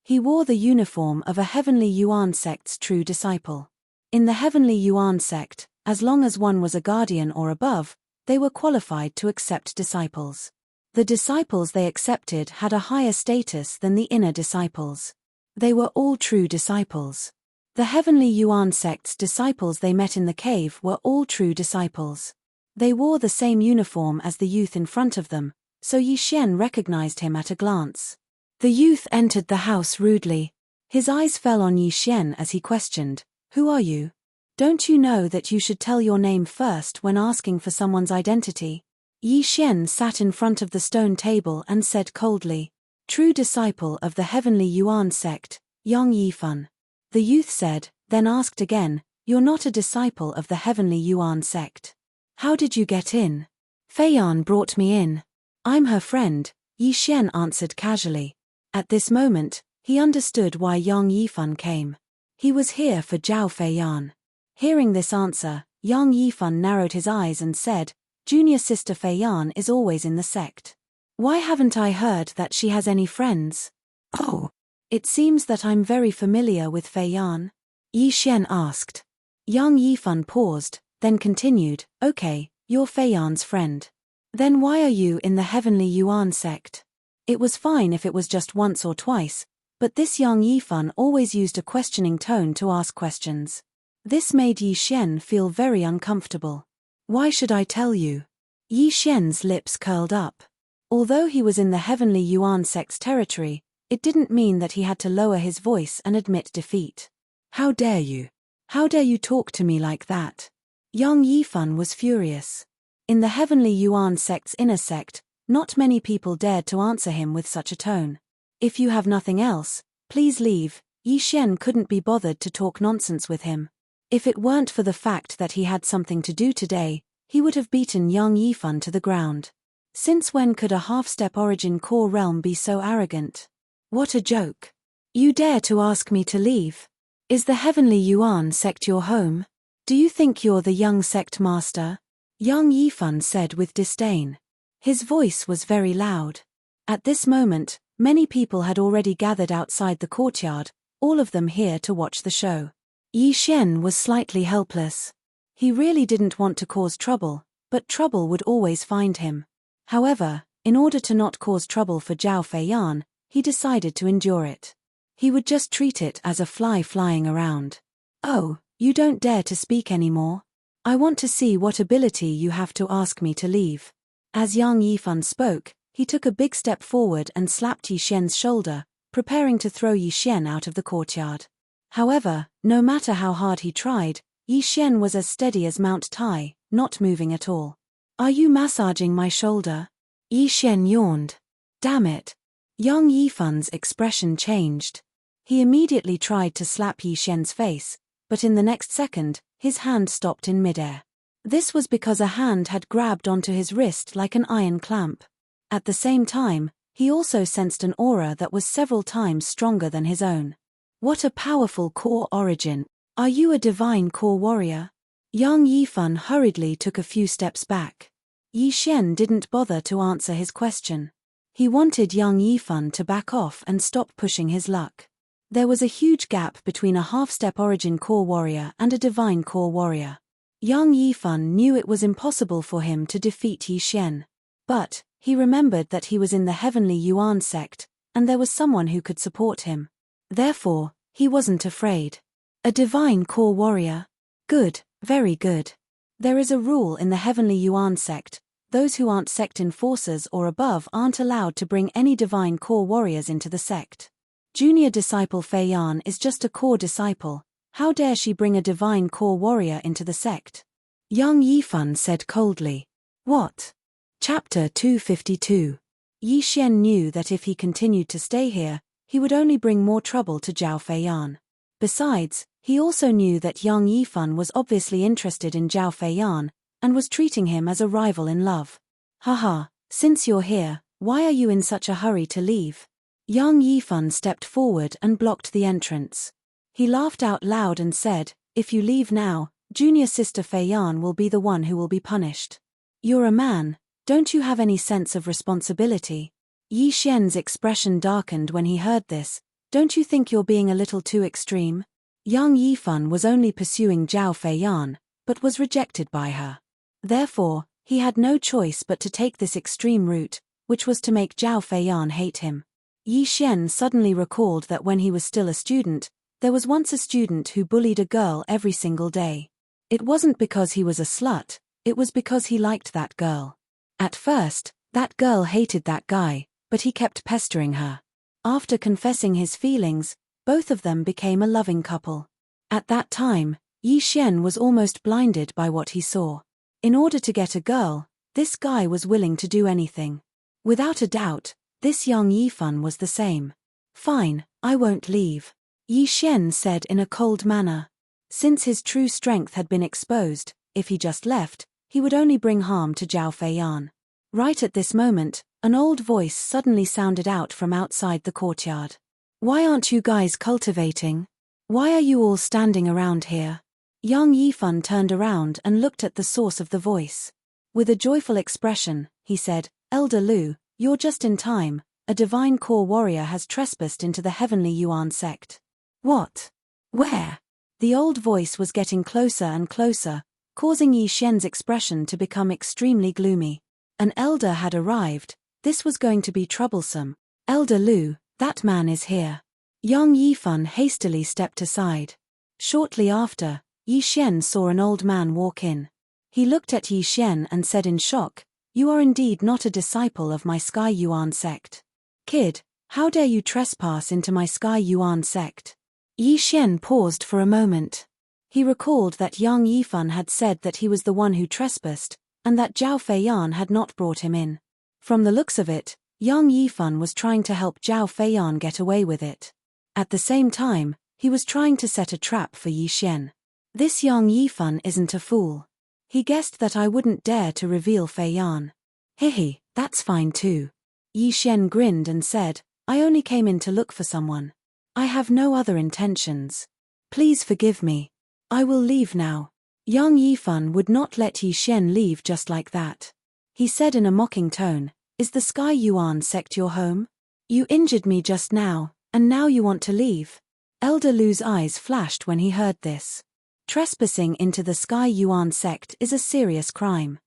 He wore the uniform of a Heavenly Yuan sect's true disciple. In the Heavenly Yuan sect, as long as one was a guardian or above, they were qualified to accept disciples. The disciples they accepted had a higher status than the inner disciples. They were all true disciples. The Heavenly Yuan sect's disciples they met in the cave were all true disciples. They wore the same uniform as the youth in front of them, so Yi Xian recognized him at a glance. The youth entered the house rudely. His eyes fell on Yi Xian as he questioned, "Who are you? Don't you know that you should tell your name first when asking for someone's identity?" Yi Xian sat in front of the stone table and said coldly, "True disciple of the Heavenly Yuan sect, Yang Yifan." The youth said, then asked again, "You're not a disciple of the Heavenly Yuan sect. How did you get in?" "Feiyan brought me in. I'm her friend," Yi Xian answered casually. At this moment, he understood why Yang Yifan came. He was here for Zhao Feiyan. Hearing this answer, Yang Yifan narrowed his eyes and said, "Junior sister Feiyan is always in the sect. Why haven't I heard that she has any friends?" "Oh, it seems that I'm very familiar with Feiyan," Yi Xian asked. Yang Yifan paused, then continued, "Okay, you're Feiyan's friend. Then why are you in the Heavenly Yuan sect?" It was fine if it was just once or twice, but this Yang Yifan always used a questioning tone to ask questions. This made Yi Xian feel very uncomfortable. "Why should I tell you?" Yi Xian's lips curled up. Although he was in the Heavenly Yuan sect's territory, it didn't mean that he had to lower his voice and admit defeat. "How dare you? How dare you talk to me like that?" Yang Yifan was furious. In the Heavenly Yuan sect's inner sect, not many people dared to answer him with such a tone. "If you have nothing else, please leave," Yi Xian couldn't be bothered to talk nonsense with him. If it weren't for the fact that he had something to do today, he would have beaten young Yifan to the ground. Since when could a half-step origin core realm be so arrogant? What a joke. You dare to ask me to leave? Is the Heavenly Yuan sect your home? Do you think you're the young sect master? Young Yifan said with disdain. His voice was very loud. At this moment, many people had already gathered outside the courtyard, all of them here to watch the show. Yi Xian was slightly helpless. He really didn't want to cause trouble, but trouble would always find him. However, in order to not cause trouble for Zhao Feiyan, he decided to endure it. He would just treat it as a fly flying around. Oh, you don't dare to speak anymore? I want to see what ability you have to ask me to leave. As young Yifan spoke, he took a big step forward and slapped Yi Xian's shoulder, preparing to throw Yi Xian out of the courtyard. However, no matter how hard he tried, Yi Xian was as steady as Mount Tai, not moving at all. Are you massaging my shoulder? Yi Xian yawned. Damn it. Young Yifan's expression changed. He immediately tried to slap Yi Xian's face, but in the next second, his hand stopped in midair. This was because a hand had grabbed onto his wrist like an iron clamp. At the same time, he also sensed an aura that was several times stronger than his own. What a powerful core origin. Are you a divine core warrior? Young Yifan hurriedly took a few steps back. Yi Xian didn't bother to answer his question. He wanted young Yifan to back off and stop pushing his luck. There was a huge gap between a half-step origin core warrior and a divine core warrior. Young Yifan knew it was impossible for him to defeat Yi Xian. But he remembered that he was in the Heavenly Yuan sect, and there was someone who could support him. Therefore, he wasn't afraid. A divine core warrior? Good, very good. There is a rule in the Heavenly Yuan sect: those who aren't sect enforcers or above aren't allowed to bring any divine core warriors into the sect. Junior disciple Feiyan is just a core disciple. How dare she bring a divine core warrior into the sect? Young Yifan said coldly. What? Chapter 252. Yi Xian knew that if he continued to stay here, he would only bring more trouble to Zhao Feiyan. Besides, he also knew that young Yifan was obviously interested in Zhao Feiyan, and was treating him as a rival in love. Haha, since you're here, why are you in such a hurry to leave? Young Yifan stepped forward and blocked the entrance. He laughed out loud and said, if you leave now, junior sister Feiyan will be the one who will be punished. You're a man, don't you have any sense of responsibility? Yi Xian's expression darkened when he heard this. Don't you think you're being a little too extreme? Young Yifan was only pursuing Zhao Feiyan, but was rejected by her. Therefore, he had no choice but to take this extreme route, which was to make Zhao Feiyan hate him. Yi Xian suddenly recalled that when he was still a student, there was once a student who bullied a girl every single day. It wasn't because he was a slut, it was because he liked that girl. At first, that girl hated that guy, but he kept pestering her. After confessing his feelings, both of them became a loving couple. At that time, Yi Xian was almost blinded by what he saw. In order to get a girl, this guy was willing to do anything. Without a doubt, this young Yifan was the same. Fine, I won't leave. Yi Xian said in a cold manner. Since his true strength had been exposed, if he just left, he would only bring harm to Zhao Feiyan. Right at this moment, an old voice suddenly sounded out from outside the courtyard. Why aren't you guys cultivating? Why are you all standing around here? Young Yifan turned around and looked at the source of the voice. With a joyful expression, he said, Elder Lu, you're just in time. A divine core warrior has trespassed into the Heavenly Yuan sect. What? Where? The old voice was getting closer and closer, causing Yi Xian's expression to become extremely gloomy. An elder had arrived. This was going to be troublesome. Elder Lu, that man is here. Young Yifan hastily stepped aside. Shortly after, Yi Xian saw an old man walk in. He looked at Yi Xian and said in shock, You are indeed not a disciple of my Sky Yuan sect. Kid, how dare you trespass into my Sky Yuan sect? Yi Xian paused for a moment. He recalled that young Yifan had said that he was the one who trespassed, and that Zhao Feiyan had not brought him in. From the looks of it, young Yifan was trying to help Zhao Feiyan get away with it. At the same time, he was trying to set a trap for Yi Xian. This young Yifan isn't a fool. He guessed that I wouldn't dare to reveal Fei Yan. Hehe, that's fine too. Yi Xian grinned and said, I only came in to look for someone. I have no other intentions. Please forgive me. I will leave now. Young Yifan would not let Yi Xian leave just like that. He said in a mocking tone, Is the Sky Yuan sect your home? You injured me just now, and now you want to leave? Elder Lu's eyes flashed when he heard this. Trespassing into the Sky Yuan sect is a serious crime.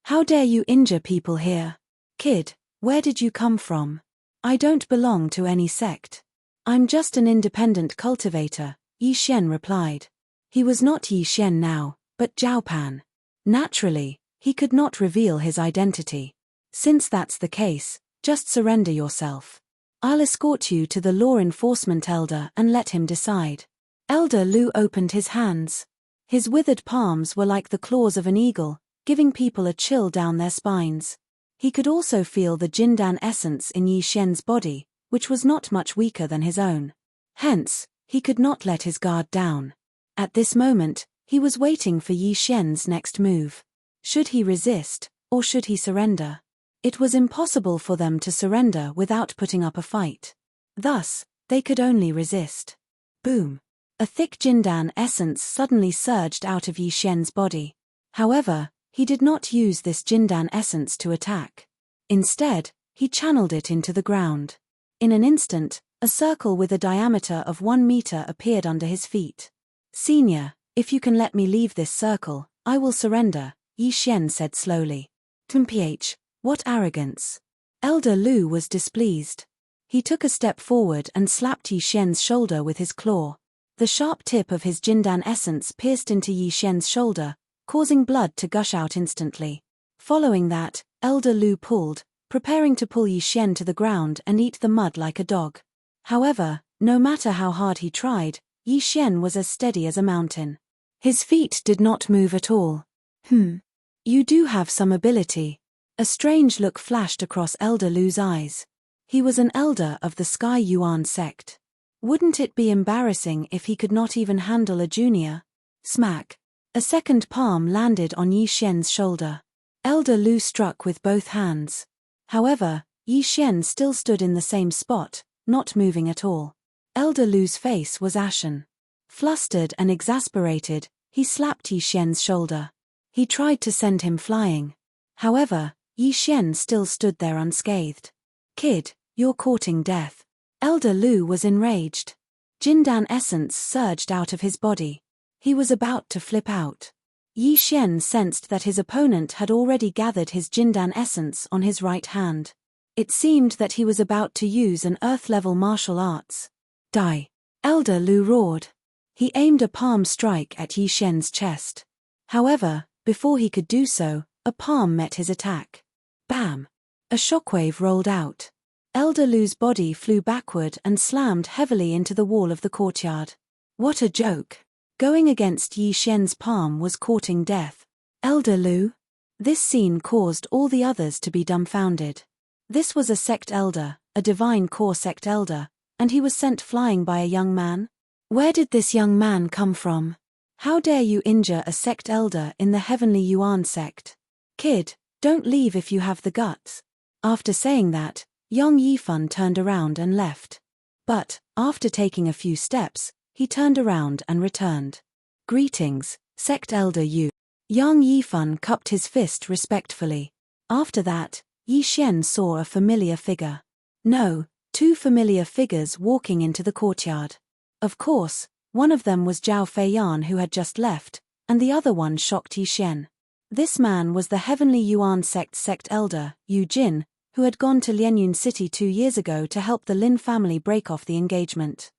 How dare you injure people here? Kid, where did you come from? I don't belong to any sect. I'm just an independent cultivator, Yi Xian replied. He was not Yi Xian now, but Zhao Pan. Naturally, he could not reveal his identity. Since that's the case, just surrender yourself. I'll escort you to the law enforcement elder and let him decide. Elder Lu opened his hands. His withered palms were like the claws of an eagle, giving people a chill down their spines. He could also feel the Jindan essence in Yi Xian's body, which was not much weaker than his own. Hence, he could not let his guard down. At this moment, he was waiting for Yi Xian's next move. Should he resist, or should he surrender? It was impossible for them to surrender without putting up a fight. Thus, they could only resist. Boom! A thick Jindan essence suddenly surged out of Yi Xian's body. However, he did not use this Jindan essence to attack. Instead, he channeled it into the ground. In an instant, a circle with a diameter of 1 meter appeared under his feet. Senior, if you can let me leave this circle, I will surrender, Yi Xian said slowly. Mph, what arrogance. Elder Lu was displeased. He took a step forward and slapped Yi Xian's shoulder with his claw. The sharp tip of his Jindan essence pierced into Yi Xian's shoulder, causing blood to gush out instantly. Following that, Elder Lu pulled, preparing to pull Yi Xian to the ground and eat the mud like a dog. However, no matter how hard he tried, Yi Xian was as steady as a mountain. His feet did not move at all. You do have some ability. A strange look flashed across Elder Lu's eyes. He was an elder of the Sky Yuan sect. Wouldn't it be embarrassing if he could not even handle a junior? Smack. A second palm landed on Yi Xian's shoulder. Elder Lu struck with both hands. However, Yi Xian still stood in the same spot, not moving at all. Elder Lu's face was ashen. Flustered and exasperated, he slapped Yi Xian's shoulder. He tried to send him flying. However, Yi Xian still stood there unscathed. Kid, you're courting death. Elder Lu was enraged. Jindan essence surged out of his body. He was about to flip out. Yi Xian sensed that his opponent had already gathered his Jindan essence on his right hand. It seemed that he was about to use an earth-level martial arts. Die! Elder Lu roared. He aimed a palm strike at Yi Xian's chest. However, before he could do so, a palm met his attack. Bam! A shockwave rolled out. Elder Lu's body flew backward and slammed heavily into the wall of the courtyard. What a joke! Going against Yi Xian's palm was courting death. Elder Lu? This scene caused all the others to be dumbfounded. This was a sect elder, a divine core sect elder, and he was sent flying by a young man? Where did this young man come from? How dare you injure a sect elder in the Heavenly Yuan sect? Kid, don't leave if you have the guts. After saying that, young Yifan turned around and left. But, after taking a few steps, he turned around and returned. Greetings, sect elder Yu. Young Yifan cupped his fist respectfully. After that, Yi Xian saw a familiar figure. No, two familiar figures walking into the courtyard. Of course, one of them was Zhao Feiyan who had just left, and the other one shocked Yi Xian. This man was the Heavenly Yuan sect elder, Yu Jin, who had gone to Lianyun City 2 years ago to help the Lin family break off the engagement.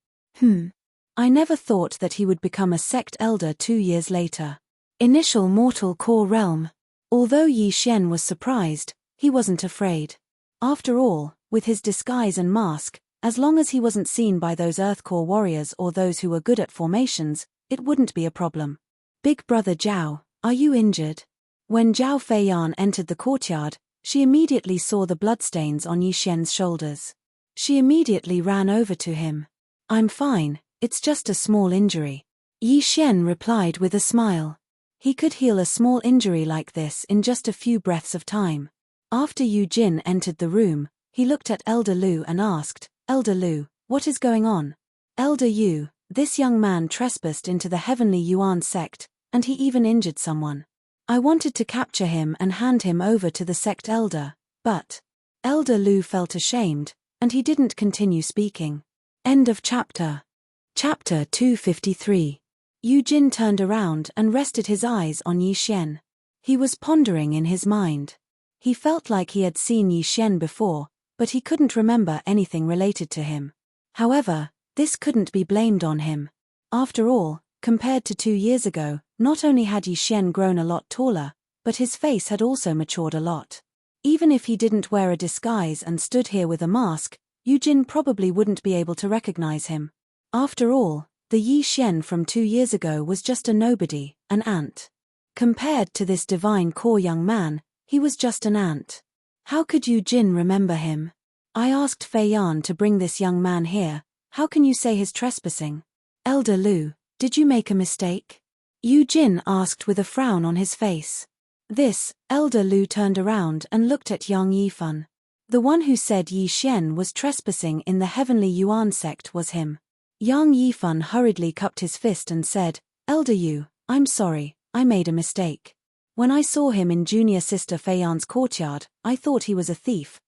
I never thought that he would become a sect elder 2 years later. Initial mortal core realm. Although Yi Xian was surprised, he wasn't afraid. After all, with his disguise and mask, as long as he wasn't seen by those Earth Core warriors or those who were good at formations, it wouldn't be a problem. Big brother Zhao, are you injured? When Zhao Feiyan entered the courtyard, she immediately saw the bloodstains on Yi Xian's shoulders. She immediately ran over to him. I'm fine, it's just a small injury. Yi Xian replied with a smile. He could heal a small injury like this in just a few breaths of time. After Yu Jin entered the room, he looked at Elder Lu and asked, Elder Lu, what is going on? Elder Yu, this young man trespassed into the Heavenly Yuan sect, and he even injured someone. I wanted to capture him and hand him over to the sect elder, but Elder Lu felt ashamed, and he didn't continue speaking. End of chapter. Chapter 253. Yu Jin turned around and rested his eyes on Yi Xian. He was pondering in his mind. He felt like he had seen Yi Xian before, but he couldn't remember anything related to him. However, this couldn't be blamed on him. After all, compared to 2 years ago, not only had Yi Xian grown a lot taller, but his face had also matured a lot. Even if he didn't wear a disguise and stood here with a mask, Yu Jin probably wouldn't be able to recognize him. After all, the Yi Xian from 2 years ago was just a nobody, an ant. Compared to this divine core young man, he was just an ant. How could Yu Jin remember him? I asked Fei Yan to bring this young man here. How can you say he's trespassing? Elder Lu, did you make a mistake? Yu Jin asked with a frown on his face. This, Elder Lu turned around and looked at Yang Yifan. The one who said Yi Xian was trespassing in the Heavenly Yuan sect was him. Yang Yifan hurriedly cupped his fist and said, Elder Yu, I'm sorry, I made a mistake. When I saw him in junior sister Fei Yan's courtyard, I thought he was a thief,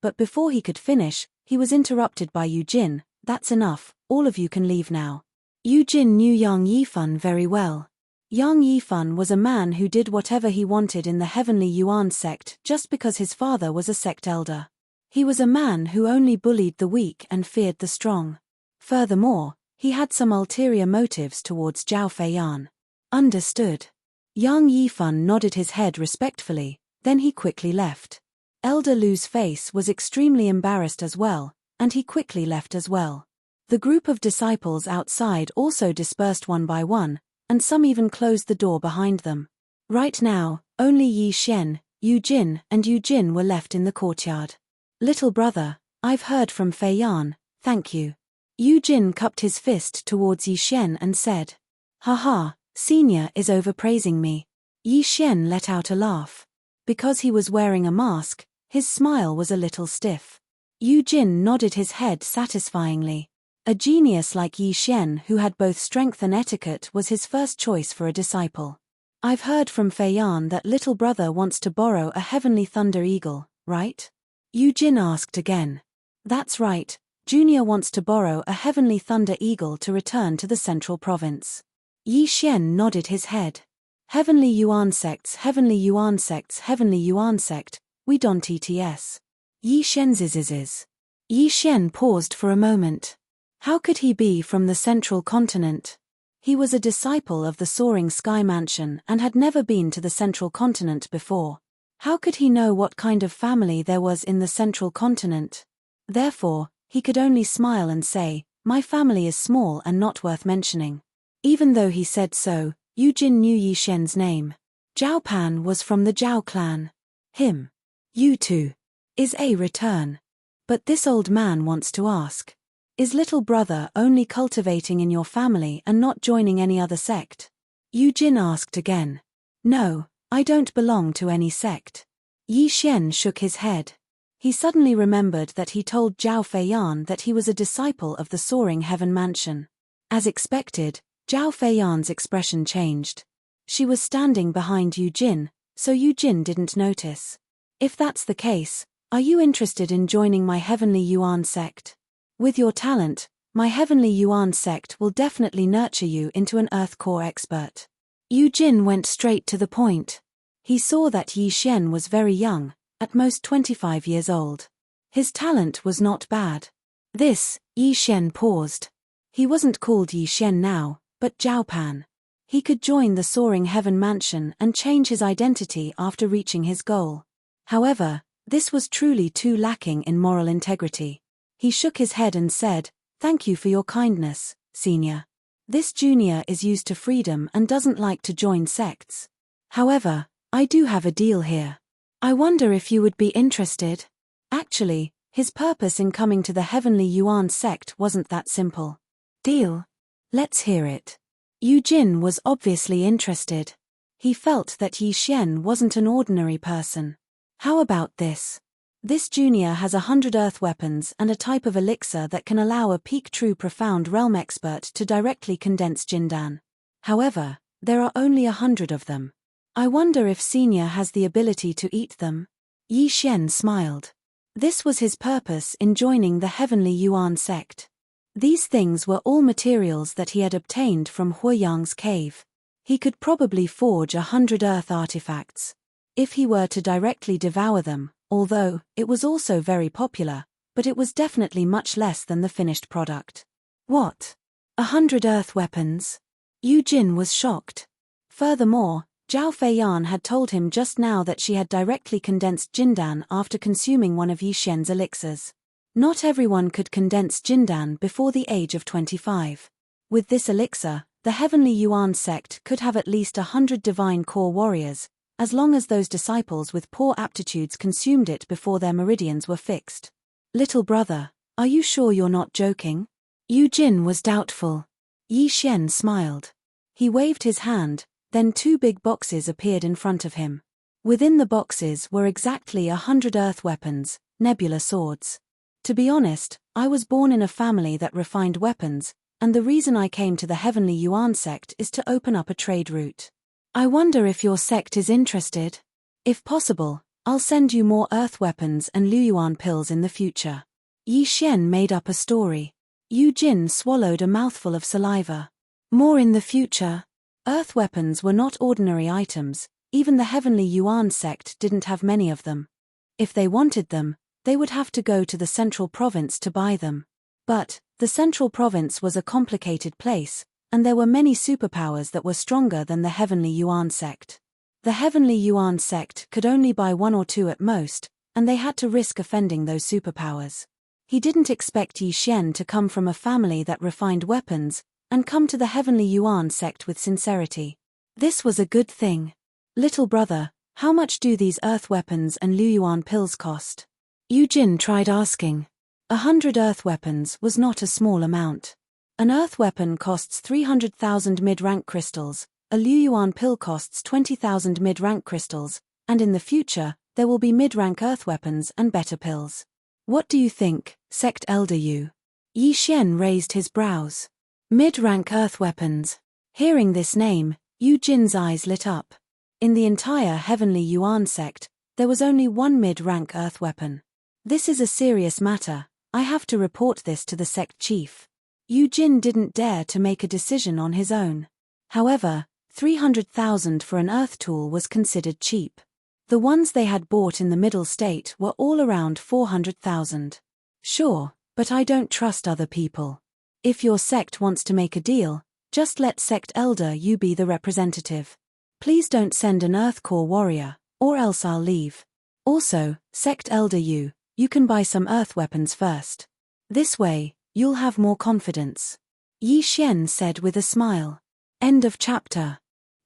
but before he could finish, he was interrupted by Yu Jin. That's enough, all of you can leave now. Yu Jin knew Yang Yifan very well. Yang Yifan was a man who did whatever he wanted in the Heavenly Yuan sect just because his father was a sect elder. He was a man who only bullied the weak and feared the strong. Furthermore, he had some ulterior motives towards Zhao Feiyan. Understood. Yang Yifan nodded his head respectfully, then he quickly left. Elder Lu's face was extremely embarrassed as well, and he quickly left as well. The group of disciples outside also dispersed one by one, and some even closed the door behind them. Right now, only Yi Xian, Yu Jin and Yu Jin were left in the courtyard. Little brother, I've heard from Fei Yan, thank you. Yu Jin cupped his fist towards Yi Xian and said, Haha, senior is overpraising me. Yi Xian let out a laugh. Because he was wearing a mask, his smile was a little stiff. Yu Jin nodded his head satisfyingly. A genius like Yi Xian who had both strength and etiquette was his first choice for a disciple. I've heard from Fei Yan that little brother wants to borrow a heavenly thunder eagle, right? Yu Jin asked again. That's right, Junior wants to borrow a heavenly thunder eagle to return to the central province. Yi Xian nodded his head. Heavenly Yuan sects, Heavenly Yuan sects, Heavenly Yuan sect, we don't ETS. Yi Xian's. Yi Xian paused for a moment. How could he be from the central continent? He was a disciple of the Soaring Sky Mansion and had never been to the central continent before. How could he know what kind of family there was in the central continent? Therefore, he could only smile and say, my family is small and not worth mentioning. Even though he said so, Yu Jin knew Yi Xian's name. Zhao Pan was from the Zhao clan. Him. You too. Is a return. But this old man wants to ask. Is little brother only cultivating in your family and not joining any other sect? Yu Jin asked again. No, I don't belong to any sect. Yi Xian shook his head. He suddenly remembered that he told Zhao Feiyan that he was a disciple of the Soaring Heaven Mansion. As expected, Zhao Feiyan's expression changed. She was standing behind Yu Jin, so Yu Jin didn't notice. If that's the case, are you interested in joining my Heavenly Yuan sect? With your talent, my Heavenly Yuan sect will definitely nurture you into an Earth Core expert. Yu Jin went straight to the point. He saw that Yi Xian was very young, at most 25 years old. His talent was not bad. This, Yi Xian paused. He wasn't called Yi Xian now, but Zhao Pan. He could join the Soaring Heaven Mansion and change his identity after reaching his goal. However, this was truly too lacking in moral integrity. He shook his head and said, thank you for your kindness, senior. This junior is used to freedom and doesn't like to join sects. However, I do have a deal here. I wonder if you would be interested. Actually, His purpose in coming to the Heavenly Yuan sect wasn't that simple. Deal? Let's hear it. Yu Jin was obviously interested. He felt that Yi Xian wasn't an ordinary person. How about this? This junior has 100 earth weapons and a type of elixir that can allow a peak true profound realm expert to directly condense Jindan. However, there are only 100 of them. I wonder if Senior has the ability to eat them? Yi Xian smiled. This was his purpose in joining the Heavenly Yuan sect. These things were all materials that he had obtained from Huiyang's cave. He could probably forge 100 earth artifacts. If he were to directly devour them, although it was also very popular, but it was definitely much less than the finished product. What? 100 earth weapons? Yu Jin was shocked. Furthermore, Zhao Feiyan had told him just now that she had directly condensed Jindan after consuming one of Yi Xian's elixirs. Not everyone could condense Jindan before the age of 25. With this elixir, the Heavenly Yuan sect could have at least 100 divine core warriors, as long as those disciples with poor aptitudes consumed it before their meridians were fixed. Little brother, are you sure you're not joking? Yu Jin was doubtful. Yi Xian smiled. He waved his hand, then 2 big boxes appeared in front of him. Within the boxes were exactly 100 earth weapons, nebula swords. To be honest, I was born in a family that refined weapons, and the reason I came to the Heavenly Yuan sect is to open up a trade route. I wonder if your sect is interested. If possible, I'll send you more earth weapons and Luyuan pills in the future. Yi Xian made up a story. Yu Jin swallowed a mouthful of saliva. More in the future? Earth weapons were not ordinary items, even the Heavenly Yuan sect didn't have many of them. If they wanted them, they would have to go to the central province to buy them. But, the central province was a complicated place, and there were many superpowers that were stronger than the Heavenly Yuan sect. The Heavenly Yuan sect could only buy 1 or 2 at most, and they had to risk offending those superpowers. He didn't expect Yi Xian to come from a family that refined weapons, and come to the Heavenly Yuan sect with sincerity. This was a good thing. Little brother, how much do these earth weapons and Luyuan pills cost? Yu Jin tried asking. 100 earth weapons was not a small amount. An earth weapon costs 300,000 mid-rank crystals, a Luyuan pill costs 20,000 mid-rank crystals, and in the future, there will be mid-rank earth weapons and better pills. What do you think, Sect Elder Yu? Yi Xian raised his brows. Mid-rank earth weapons. Hearing this name, Yu Jin's eyes lit up. In the entire Heavenly Yuan sect, there was only 1 mid-rank earth weapon. This is a serious matter, I have to report this to the sect chief. Yu Jin didn't dare to make a decision on his own. However, 300,000 for an earth tool was considered cheap. The ones they had bought in the middle state were all around 400,000. Sure, but I don't trust other people. If your sect wants to make a deal, just let Sect Elder Yu be the representative. Please don't send an Earth Core warrior, or else I'll leave. Also, Sect Elder Yu, you can buy some earth weapons first. This way, you'll have more confidence. Yi Xian said with a smile. End of chapter.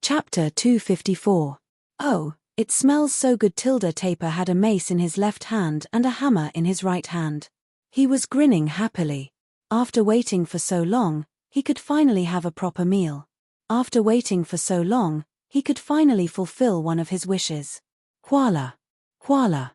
Chapter 254. Oh, it smells so good. Taper had a mace in his left hand and a hammer in his right hand. He was grinning happily. After waiting for so long, he could finally have a proper meal. After waiting for so long, he could finally fulfill one of his wishes. Huala. Huala.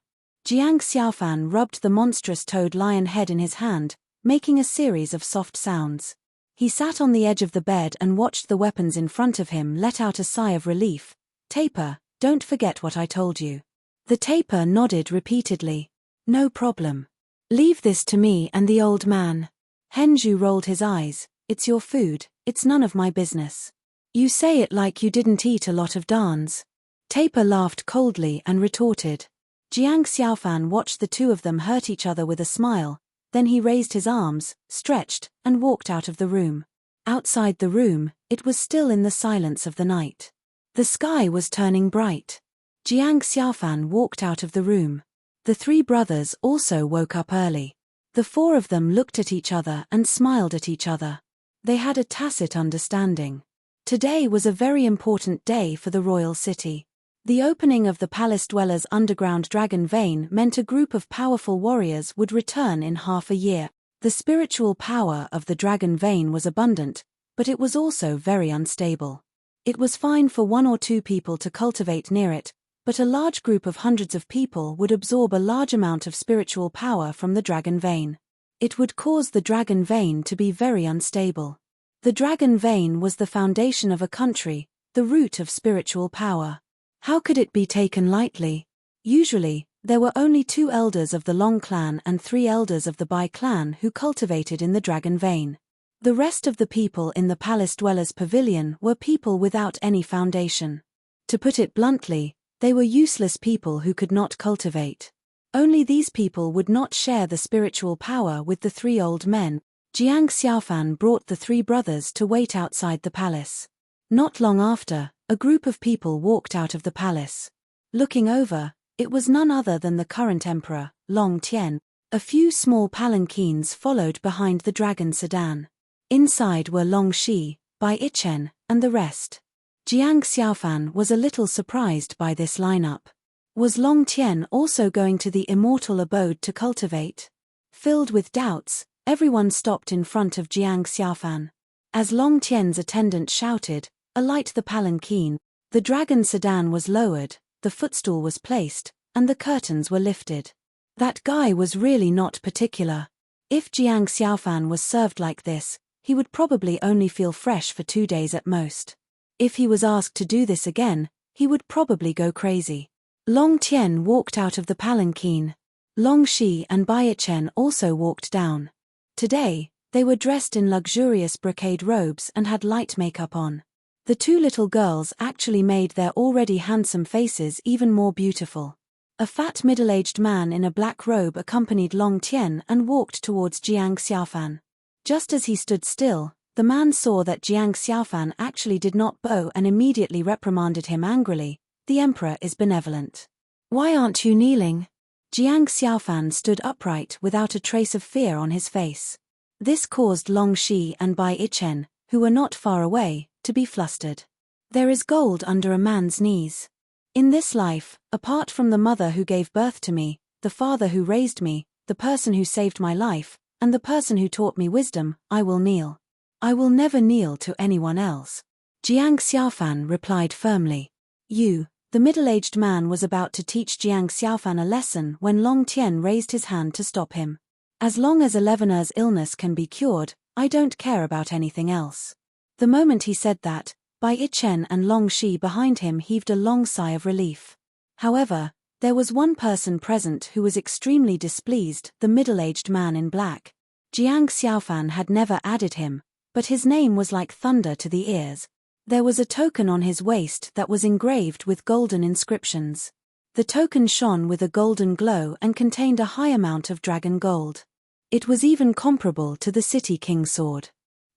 Jiang Xiaofan rubbed the monstrous toad lion head in his hand, making a series of soft sounds. He sat on the edge of the bed and watched the weapons in front of him let out a sigh of relief. Taper, don't forget what I told you. The taper nodded repeatedly. No problem. Leave this to me and the old man. Henju rolled his eyes. It's your food, it's none of my business. You say it like you didn't eat a lot of dans. Taper laughed coldly and retorted. Jiang Xiaofan watched the two of them hurt each other with a smile, then he raised his arms, stretched, and walked out of the room. Outside the room, it was still in the silence of the night. The sky was turning bright. Jiang Xiaofan walked out of the room. The 3 brothers also woke up early. The 4 of them looked at each other and smiled at each other. They had a tacit understanding. Today was a very important day for the royal city. The opening of the palace dwellers' underground dragon vein meant a group of powerful warriors would return in half a year. The spiritual power of the dragon vein was abundant, but it was also very unstable. It was fine for 1 or 2 people to cultivate near it, but a large group of hundreds of people would absorb a large amount of spiritual power from the dragon vein. It would cause the dragon vein to be very unstable. The dragon vein was the foundation of a country, the root of spiritual power. How could it be taken lightly? Usually, there were only 2 elders of the Long clan and 3 elders of the Bai clan who cultivated in the dragon vein. The rest of the people in the palace dwellers' pavilion were people without any foundation. To put it bluntly, they were useless people who could not cultivate. Only these people would not share the spiritual power with the 3 old men. Jiang Xiaofan brought the 3 brothers to wait outside the palace. Not long after, a group of people walked out of the palace. Looking over, it was none other than the current emperor, Long Tian. A few small palanquins followed behind the dragon sedan. Inside were Long Shi, Bai Ichen, and the rest. Jiang Xiaofan was a little surprised by this lineup. Was Long Tian also going to the immortal abode to cultivate? Filled with doubts, everyone stopped in front of Jiang Xiaofan. As Long Tian's attendant shouted, "Alight the palanquin," the dragon sedan was lowered, the footstool was placed, and the curtains were lifted. That guy was really not particular. If Jiang Xiaofan was served like this, he would probably only feel fresh for 2 days at most. If he was asked to do this again, he would probably go crazy. Long Tian walked out of the palanquin. Long Shi and Bai Ichen also walked down. Today, they were dressed in luxurious brocade robes and had light makeup on. The 2 little girls actually made their already handsome faces even more beautiful. A fat middle-aged man in a black robe accompanied Long Tian and walked towards Jiang Xiaofan. Just as he stood still, the man saw that Jiang Xiaofan actually did not bow and immediately reprimanded him angrily. "The emperor is benevolent. Why aren't you kneeling?" Jiang Xiaofan stood upright without a trace of fear on his face. This caused Long Shi and Bai Ichen, who were not far away, to be flustered. There is gold under a man's knees. In this life, apart from the mother who gave birth to me, the father who raised me, the person who saved my life, and the person who taught me wisdom, I will kneel. I will never kneel to anyone else. Jiang Xiaofan replied firmly. The middle-aged man was about to teach Jiang Xiaofan a lesson when Long Tian raised his hand to stop him. As long as Eleanor's illness can be cured, I don't care about anything else. The moment he said that, Bai Ichen and Long Shi behind him heaved a long sigh of relief. However, there was one person present who was extremely displeased, the middle-aged man in black. Jiang Xiaofan had never added him, but his name was like thunder to the ears. There was a token on his waist that was engraved with golden inscriptions. The token shone with a golden glow and contained a high amount of dragon gold. It was even comparable to the City King's sword.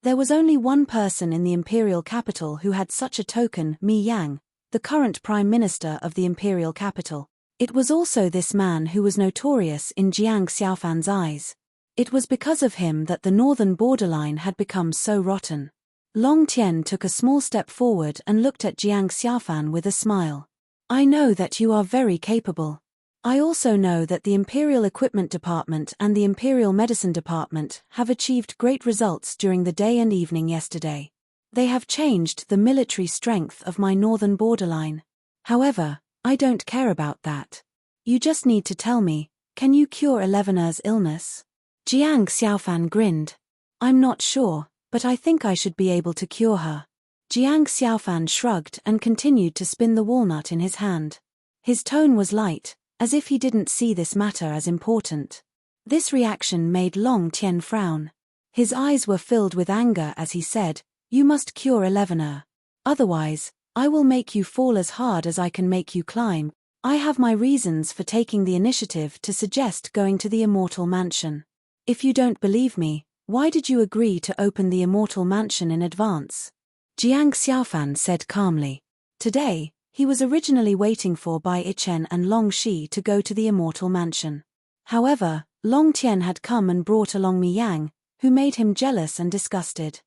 There was only one person in the imperial capital who had such a token, Mi Yang, the current prime minister of the imperial capital. It was also this man who was notorious in Jiang Xiaofan's eyes. It was because of him that the northern borderline had become so rotten. Long Tian took a small step forward and looked at Jiang Xiaofan with a smile. "I know that you are very capable. I also know that the Imperial Equipment Department and the Imperial Medicine Department have achieved great results during the day and evening yesterday. They have changed the military strength of my northern borderline. However, I don't care about that. You just need to tell me, can you cure Eleanor's illness?" Jiang Xiaofan grinned. "I'm not sure, but I think I should be able to cure her." Jiang Xiaofan shrugged and continued to spin the walnut in his hand. His tone was light, as if he didn't see this matter as important. This reaction made Long Tian frown. His eyes were filled with anger as he said, "You must cure Eleanor. Otherwise, I will make you fall as hard as I can make you climb. I have my reasons for taking the initiative to suggest going to the Immortal Mansion. If you don't believe me, why did you agree to open the Immortal Mansion in advance?" Jiang Xiaofan said calmly. Today, he was originally waiting for Bai Ichen and Long Shi to go to the Immortal Mansion. However, Long Tian had come and brought along Mi Yang, who made him jealous and disgusted.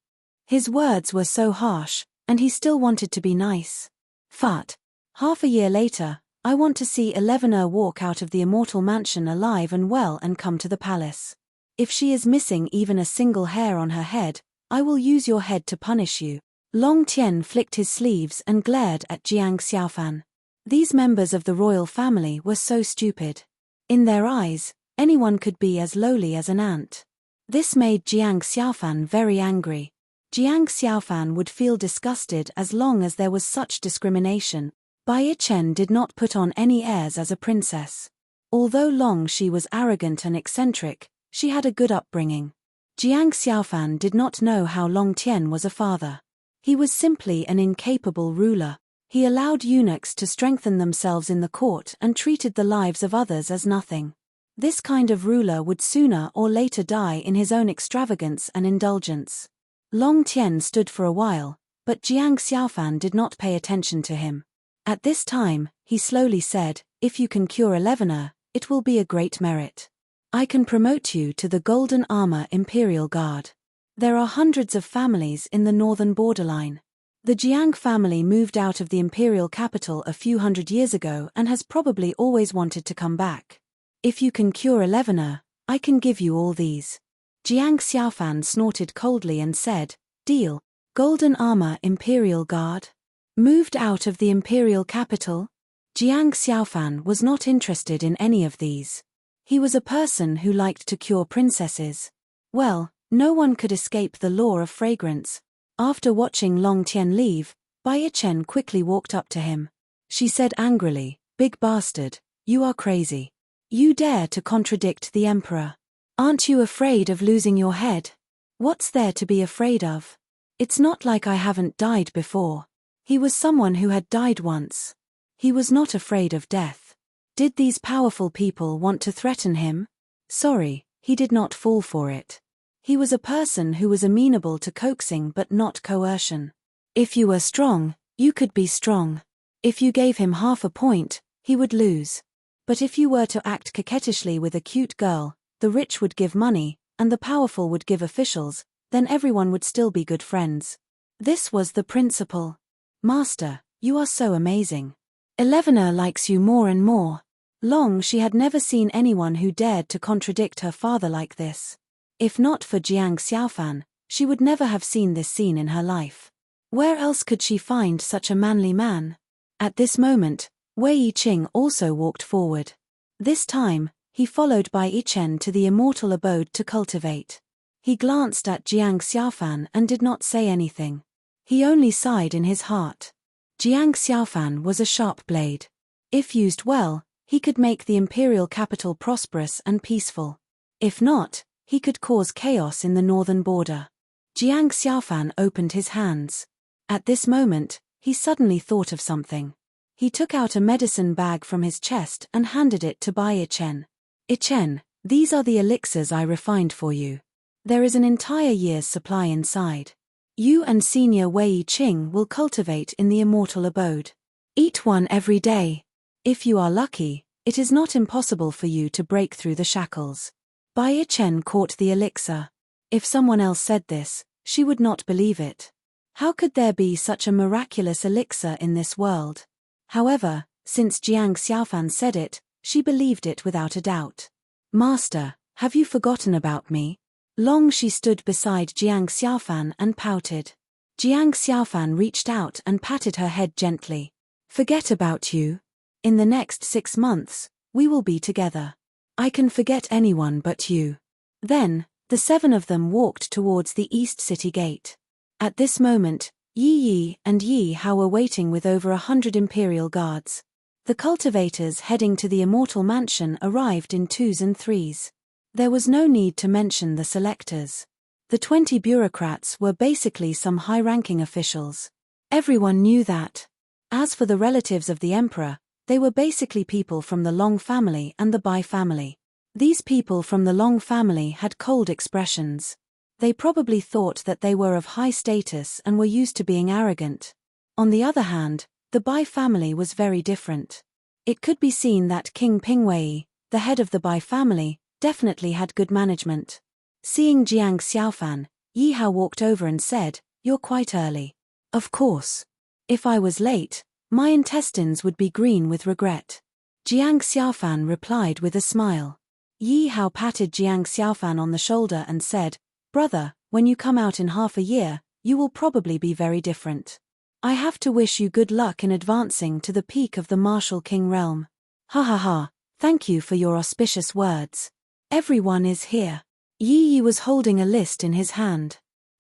His words were so harsh, and he still wanted to be nice. "Fat. Half a year later, I want to see Elevenor walk out of the immortal mansion alive and well and come to the palace. If she is missing even a single hair on her head, I will use your head to punish you. Long Tian flicked his sleeves and glared at Jiang Xiaofan. These members of the royal family were so stupid. In their eyes, anyone could be as lowly as an ant. This made Jiang Xiaofan very angry. Jiang Xiaofan would feel disgusted as long as there was such discrimination. Bai Chen did not put on any airs as a princess. Although Long Shi was arrogant and eccentric, she had a good upbringing. Jiang Xiaofan did not know how Long Tian was a father. He was simply an incapable ruler. He allowed eunuchs to strengthen themselves in the court and treated the lives of others as nothing. This kind of ruler would sooner or later die in his own extravagance and indulgence. Long Tian stood for a while, but Jiang Xiaofan did not pay attention to him. At this time, he slowly said, "If you can cure Elevenor, it will be a great merit. I can promote you to the Golden Armor Imperial Guard. There are hundreds of families in the northern borderline. The Jiang family moved out of the imperial capital a few hundred years ago and has probably always wanted to come back. If you can cure Elevenor, I can give you all these." Jiang Xiaofan snorted coldly and said, "Deal. Golden Armor Imperial Guard? Moved out of the imperial capital?" Jiang Xiaofan was not interested in any of these. He was a person who liked to cure princesses. Well, no one could escape the law of fragrance. After watching Long Tian leave, Bai Chen quickly walked up to him. She said angrily, "Big bastard, you are crazy. You dare to contradict the emperor. Aren't you afraid of losing your head? What's there to be afraid of? It's not like I haven't died before." He was someone who had died once. He was not afraid of death. Did these powerful people want to threaten him? Sorry, he did not fall for it. He was a person who was amenable to coaxing but not coercion. If you were strong, you could be strong. If you gave him half a point, he would lose. But if you were to act coquettishly with a cute girl, the rich would give money, and the powerful would give officials, then everyone would still be good friends. This was the principle. "Master, you are so amazing. Elevenor likes you more and more." Long She had never seen anyone who dared to contradict her father like this. If not for Jiang Xiaofan, she would never have seen this scene in her life. Where else could she find such a manly man? At this moment, Wei Yiqing also walked forward. This time, he followed Bai Yichen to the immortal abode to cultivate. He glanced at Jiang Xiaofan and did not say anything. He only sighed in his heart. Jiang Xiaofan was a sharp blade. If used well, he could make the imperial capital prosperous and peaceful. If not, he could cause chaos in the northern border. Jiang Xiaofan opened his hands. At this moment, he suddenly thought of something. He took out a medicine bag from his chest and handed it to Bai Yichen. "Yichen, these are the elixirs I refined for you. There is an entire year's supply inside. You and Senior Wei Yiqing will cultivate in the immortal abode. Eat one every day. If you are lucky, it is not impossible for you to break through the shackles." Bai Yichen caught the elixir. If someone else said this, she would not believe it. How could there be such a miraculous elixir in this world? However, since Jiang Xiaofan said it, she believed it without a doubt. "Master, have you forgotten about me?" Long She stood beside Jiang Xiaofan and pouted. Jiang Xiaofan reached out and patted her head gently. "Forget about you. In the next 6 months, we will be together. I can forget anyone but you." Then, the 7 of them walked towards the East City Gate. At this moment, Yi Yi and Yi Hao were waiting with over 100 imperial guards. The cultivators heading to the immortal mansion arrived in 2s and 3s. There was no need to mention the selectors. The 20 bureaucrats were basically some high-ranking officials. Everyone knew that. As for the relatives of the emperor, they were basically people from the Long family and the Bai family. These people from the Long family had cold expressions. They probably thought that they were of high status and were used to being arrogant. On the other hand, the Bai family was very different. It could be seen that King Pingwei, the head of the Bai family, definitely had good management. Seeing Jiang Xiaofan, Yi Hao walked over and said, "You're quite early." "Of course. If I was late, My intestines would be green with regret. Jiang Xiaofan replied with a smile. Yi Hao patted Jiang Xiaofan on the shoulder and said, "Brother, when you come out in half a year, you will probably be very different. I have to wish you good luck in advancing to the peak of the martial king realm." Ha ha ha, thank you for your auspicious words. Everyone is here. Yi was holding a list in his hand.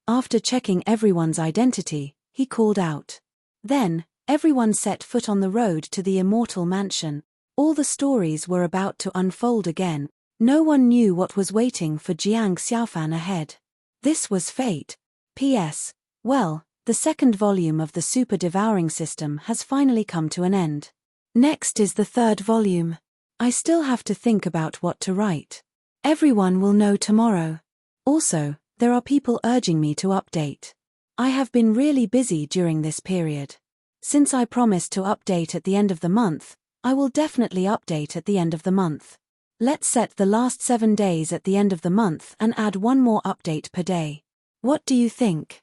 After checking everyone's identity, he called out. Then, everyone set foot on the road to the immortal mansion. All the stories were about to unfold again. No one knew what was waiting for Jiang Xiaofan ahead. This was fate. P.S. Well, the second volume of the Super Devouring System has finally come to an end. Next is the third volume. I still have to think about what to write. Everyone will know tomorrow. Also, there are people urging me to update. I have been really busy during this period. Since I promised to update at the end of the month, I will definitely update at the end of the month. Let's set the last 7 days at the end of the month and add one more update per day. What do you think?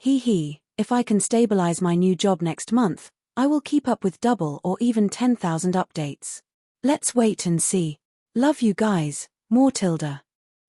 If I can stabilize my new job next month, I will keep up with double or even 10,000 updates. Let's wait and see. Love you guys, Mortilda.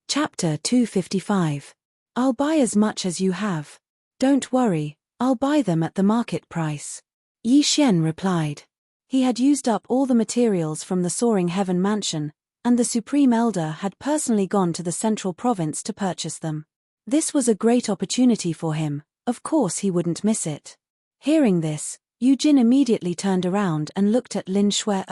Chapter 255. I'll buy as much as you have. Don't worry, I'll buy them at the market price. Yi Xian replied. He had used up all the materials from the Soaring Heaven Mansion, and the Supreme Elder had personally gone to the central province to purchase them. This was a great opportunity for him, of course he wouldn't miss it. Hearing this, Yu Jin immediately turned around and looked at Lin Shui.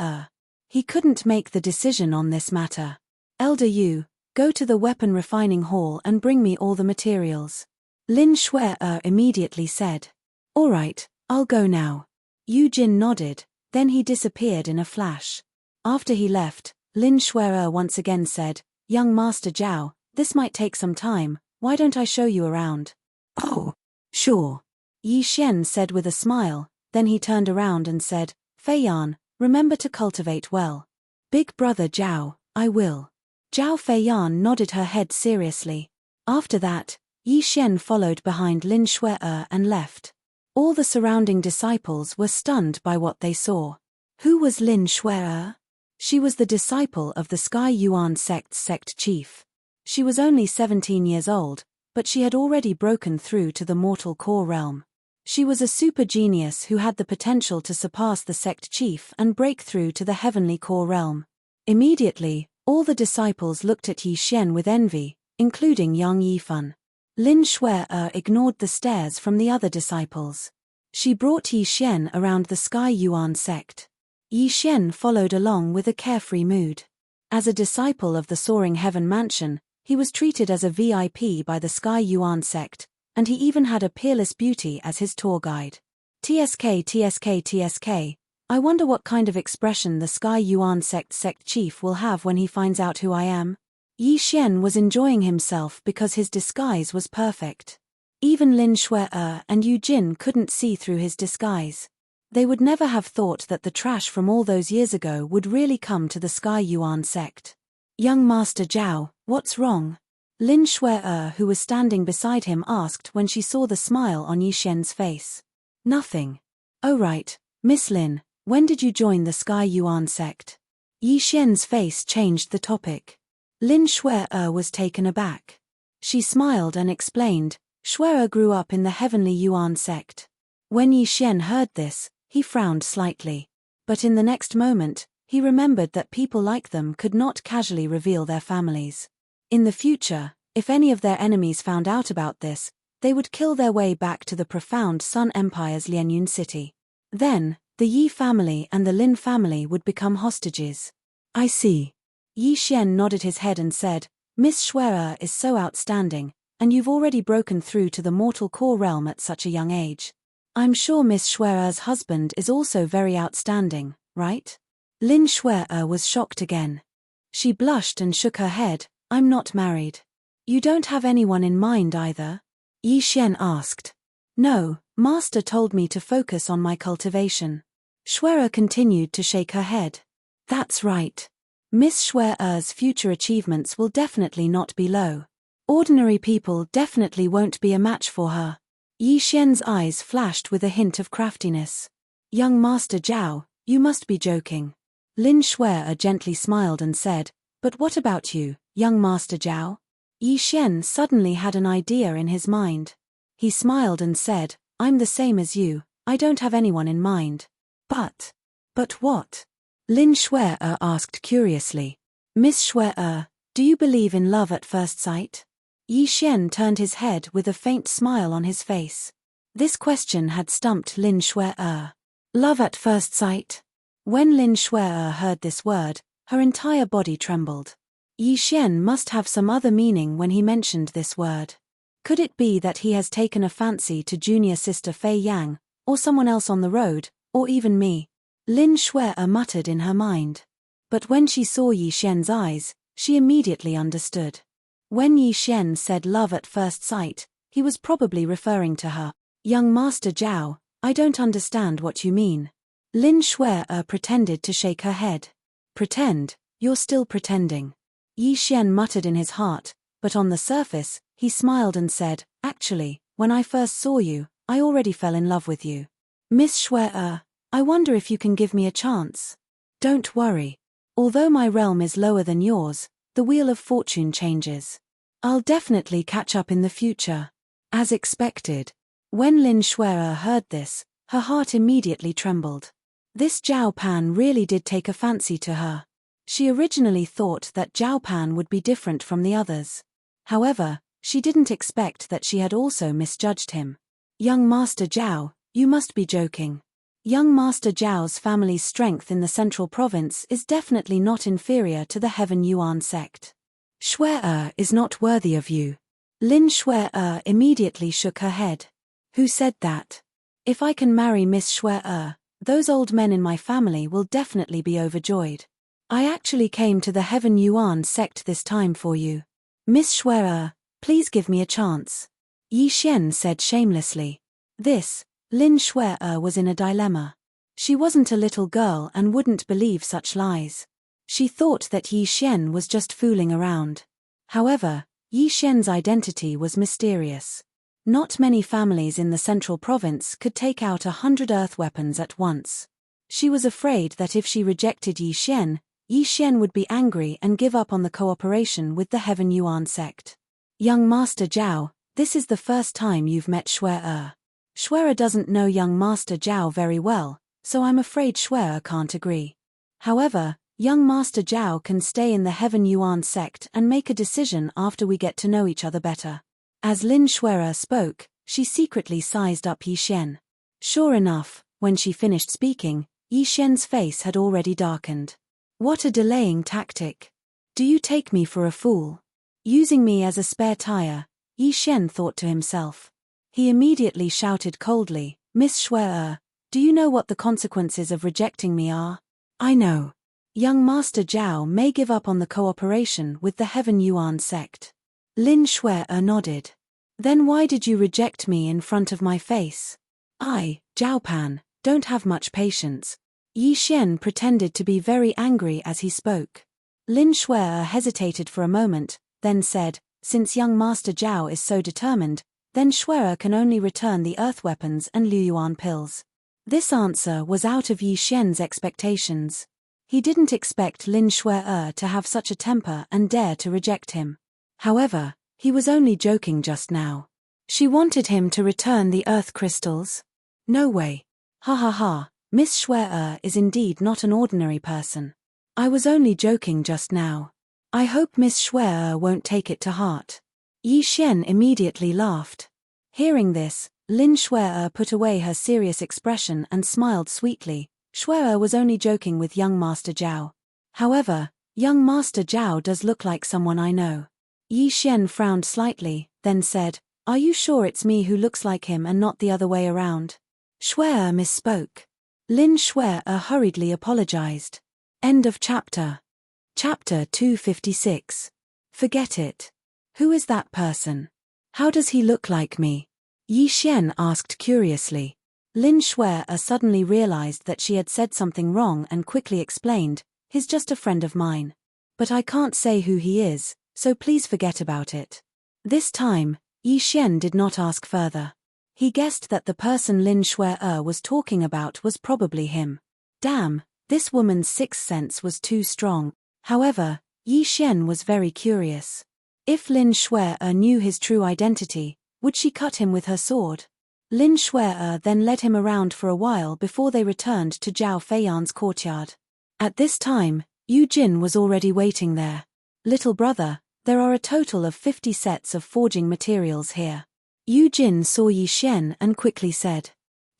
He couldn't make the decision on this matter. Elder Yu, go to the weapon refining hall and bring me all the materials. Lin Shui immediately said. All right, I'll go now. Yu Jin nodded, then he disappeared in a flash. After he left, Lin Shui once again said, Young Master Zhao, this might take some time, why don't I show you around? Oh, sure. Yi Xian said with a smile, then he turned around and said, Fei Yan, remember to cultivate well. Big brother Zhao, I will. Zhao Fei Yan nodded her head seriously. After that, Yi Xian followed behind Lin Shui and left. All the surrounding disciples were stunned by what they saw. Who was Lin Shui? She was the disciple of the Sky Yuan sect's sect chief. She was only 17 years old, but she had already broken through to the mortal core realm. She was a super genius who had the potential to surpass the sect chief and break through to the heavenly core realm. Immediately, all the disciples looked at Yi Xian with envy, including young Yifan. Lin Shui ignored the stares from the other disciples. She brought Yi Xian around the Sky Yuan sect. Yi Xian followed along with a carefree mood. As a disciple of the Soaring Heaven Mansion, he was treated as a VIP by the Sky Yuan sect, and he even had a peerless beauty as his tour guide. TSK, I wonder what kind of expression the Sky Yuan sect chief will have when he finds out who I am. Yi Xian was enjoying himself because his disguise was perfect. Even Lin Shui and Yu Jin couldn't see through his disguise. They would never have thought that the trash from all those years ago would really come to the Sky Yuan sect. Young Master Zhao, what's wrong? Lin Shui who was standing beside him asked when she saw the smile on Yi Xian's face. Nothing. Oh right, Miss Lin, when did you join the Sky Yuan sect? Yi Xian's face changed the topic. Lin Shui was taken aback. She smiled and explained, Shui grew up in the Heavenly Yuan sect. When Yi Xian heard this, he frowned slightly. But in the next moment, he remembered that people like them could not casually reveal their families. In the future, if any of their enemies found out about this, they would kill their way back to the profound Sun Empire's Lianyun city. Then, the Yi family and the Lin family would become hostages. I see. Yi Xian nodded his head and said, Miss Shui is so outstanding, and you've already broken through to the mortal core realm at such a young age. I'm sure Miss Shui's husband is also very outstanding, right? Lin Shui was shocked again. She blushed and shook her head, I'm not married. You don't have anyone in mind either? Yi Xian asked. No, Master told me to focus on my cultivation. Shui continued to shake her head. That's right. Miss Shui's future achievements will definitely not be low. Ordinary people definitely won't be a match for her. Yi Xian's eyes flashed with a hint of craftiness. Young Master Zhao, you must be joking. Lin Shuai gently smiled and said, but what about you, young Master Zhao? Yi Xian suddenly had an idea in his mind. He smiled and said, I'm the same as you, I don't have anyone in mind. But what? Lin Shuai asked curiously. Miss Shuai, do you believe in love at first sight? Yi Xian turned his head with a faint smile on his face. This question had stumped Lin Shuai. Love at first sight? When Lin Shuai heard this word, her entire body trembled. Yi Xian must have some other meaning when he mentioned this word. Could it be that he has taken a fancy to junior sister Fei Yang, or someone else on the road, or even me? Lin Shuai muttered in her mind. But when she saw Yi Xian's eyes, she immediately understood. When Yi Xian said love at first sight, he was probably referring to her. Young Master Zhao, I don't understand what you mean. Lin Shuai pretended to shake her head. Pretend? You're still pretending. Yi Xian muttered in his heart, but on the surface, he smiled and said, actually, when I first saw you, I already fell in love with you. Miss Shuai, I wonder if you can give me a chance. Don't worry. Although my realm is lower than yours, the wheel of fortune changes. I'll definitely catch up in the future. As expected. When Lin Shuai heard this, her heart immediately trembled. This Zhao Pan really did take a fancy to her. She originally thought that Zhao Pan would be different from the others. However, she didn't expect that she had also misjudged him. Young Master Zhao, you must be joking. Young Master Zhao's family's strength in the central province is definitely not inferior to the Heaven Yuan sect. Shuai is not worthy of you. Lin Shuai immediately shook her head. Who said that? If I can marry Miss Shuai, those old men in my family will definitely be overjoyed. I actually came to the Heaven Yuan sect this time for you. Miss Shuai, please give me a chance. Yi Xian said shamelessly. Lin Shuai was in a dilemma. She wasn't a little girl and wouldn't believe such lies. She thought that Yi Xian was just fooling around. However, Yi Xian's identity was mysterious. Not many families in the central province could take out 100 earth weapons at once. She was afraid that if she rejected Yi Xian would be angry and give up on the cooperation with the Heaven Yuan sect. Young Master Zhao, this is the first time you've met Shuai. Shuai doesn't know young Master Zhao very well, so I'm afraid Shuai can't agree. However, young Master Zhao can stay in the Heaven Yuan sect and make a decision after we get to know each other better. As Lin Shuai spoke, she secretly sized up Yi Xian. Sure enough, when she finished speaking, Yi Xian's face had already darkened. What a delaying tactic. Do you take me for a fool? Using me as a spare tire, Yi Xian thought to himself. He immediately shouted coldly, Miss Shuai, do you know what the consequences of rejecting me are? I know. Young Master Zhao may give up on the cooperation with the Heaven Yuan sect. Lin Shuai nodded. Then why did you reject me in front of my face? I, Zhao Pan, don't have much patience. Yi Xian pretended to be very angry as he spoke. Lin Shuai hesitated for a moment, then said, since young Master Zhao is so determined, then Shuai can only return the earth weapons and Luyuan pills. This answer was out of Yi Xian's expectations. He didn't expect Lin Shuai to have such a temper and dare to reject him. However, he was only joking just now. She wanted him to return the earth crystals? No way. Ha ha ha, Miss Shuai is indeed not an ordinary person. I was only joking just now. I hope Miss Shuai won't take it to heart. Yi Xian immediately laughed. Hearing this, Lin Shuai put away her serious expression and smiled sweetly. Shuai was only joking with young Master Zhao. However, young Master Zhao does look like someone I know. Yi Xian frowned slightly, then said, are you sure it's me who looks like him and not the other way around? Shuai misspoke. Lin Shuai hurriedly apologized. End of chapter. Chapter 256. Forget it. Who is that person? How does he look like me? Yi Xian asked curiously. Lin Shuai suddenly realized that she had said something wrong and quickly explained, he's just a friend of mine. But I can't say who he is, so please forget about it. This time, Yi Xian did not ask further. He guessed that the person Lin Shui was talking about was probably him. Damn, this woman's sixth sense was too strong. However, Yi Xian was very curious. If Lin Shui knew his true identity, would she cut him with her sword? Lin Shui then led him around for a while before they returned to Zhao Feiyan's courtyard. At this time, Yu Jin was already waiting there. Little brother, there are a total of 50 sets of forging materials here. Yu Jin saw Yi Xian and quickly said,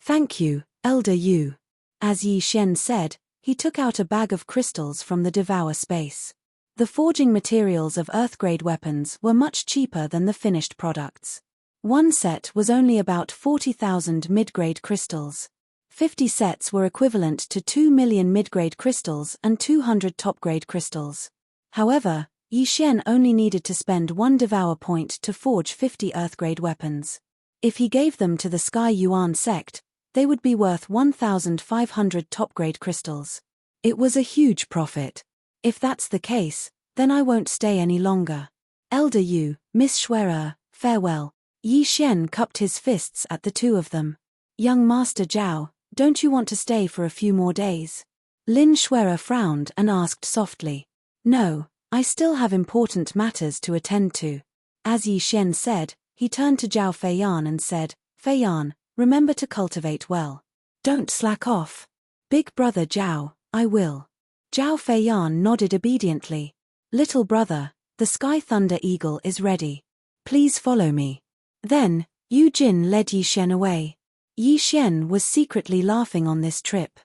"Thank you, Elder Yu." As Yi Xian said, he took out a bag of crystals from the Devour space. The forging materials of Earth-grade weapons were much cheaper than the finished products. One set was only about 40,000 mid-grade crystals. 50 sets were equivalent to 2 million mid-grade crystals and 200 top-grade crystals. However, Yi Xian only needed to spend 1 Devour point to forge 50 Earth-grade weapons. If he gave them to the Sky Yuan sect, they would be worth 1,500 top-grade crystals. It was a huge profit. If that's the case, then I won't stay any longer. Elder Yu, Miss Shui, farewell. Yi Xian cupped his fists at the two of them. Young Master Zhao, don't you want to stay for a few more days? Lin Shui frowned and asked softly. No, I still have important matters to attend to. As Yi Xian said, he turned to Zhao Feiyan and said, Feiyan, remember to cultivate well. Don't slack off. Big brother Zhao, I will. Zhao Feiyan nodded obediently. Little brother, the Sky Thunder Eagle is ready. Please follow me. Then, Yu Jin led Yi Xian away. Yi Xian was secretly laughing on this trip.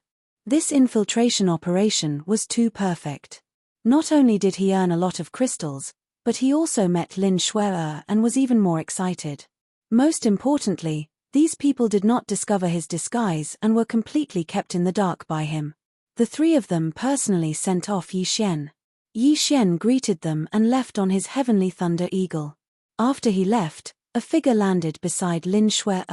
This infiltration operation was too perfect. Not only did he earn a lot of crystals, but he also met Lin Shui and was even more excited. Most importantly, these people did not discover his disguise and were completely kept in the dark by him. The three of them personally sent off Yi Xian. Yi Xian greeted them and left on his heavenly thunder eagle. After he left, a figure landed beside Lin Shui.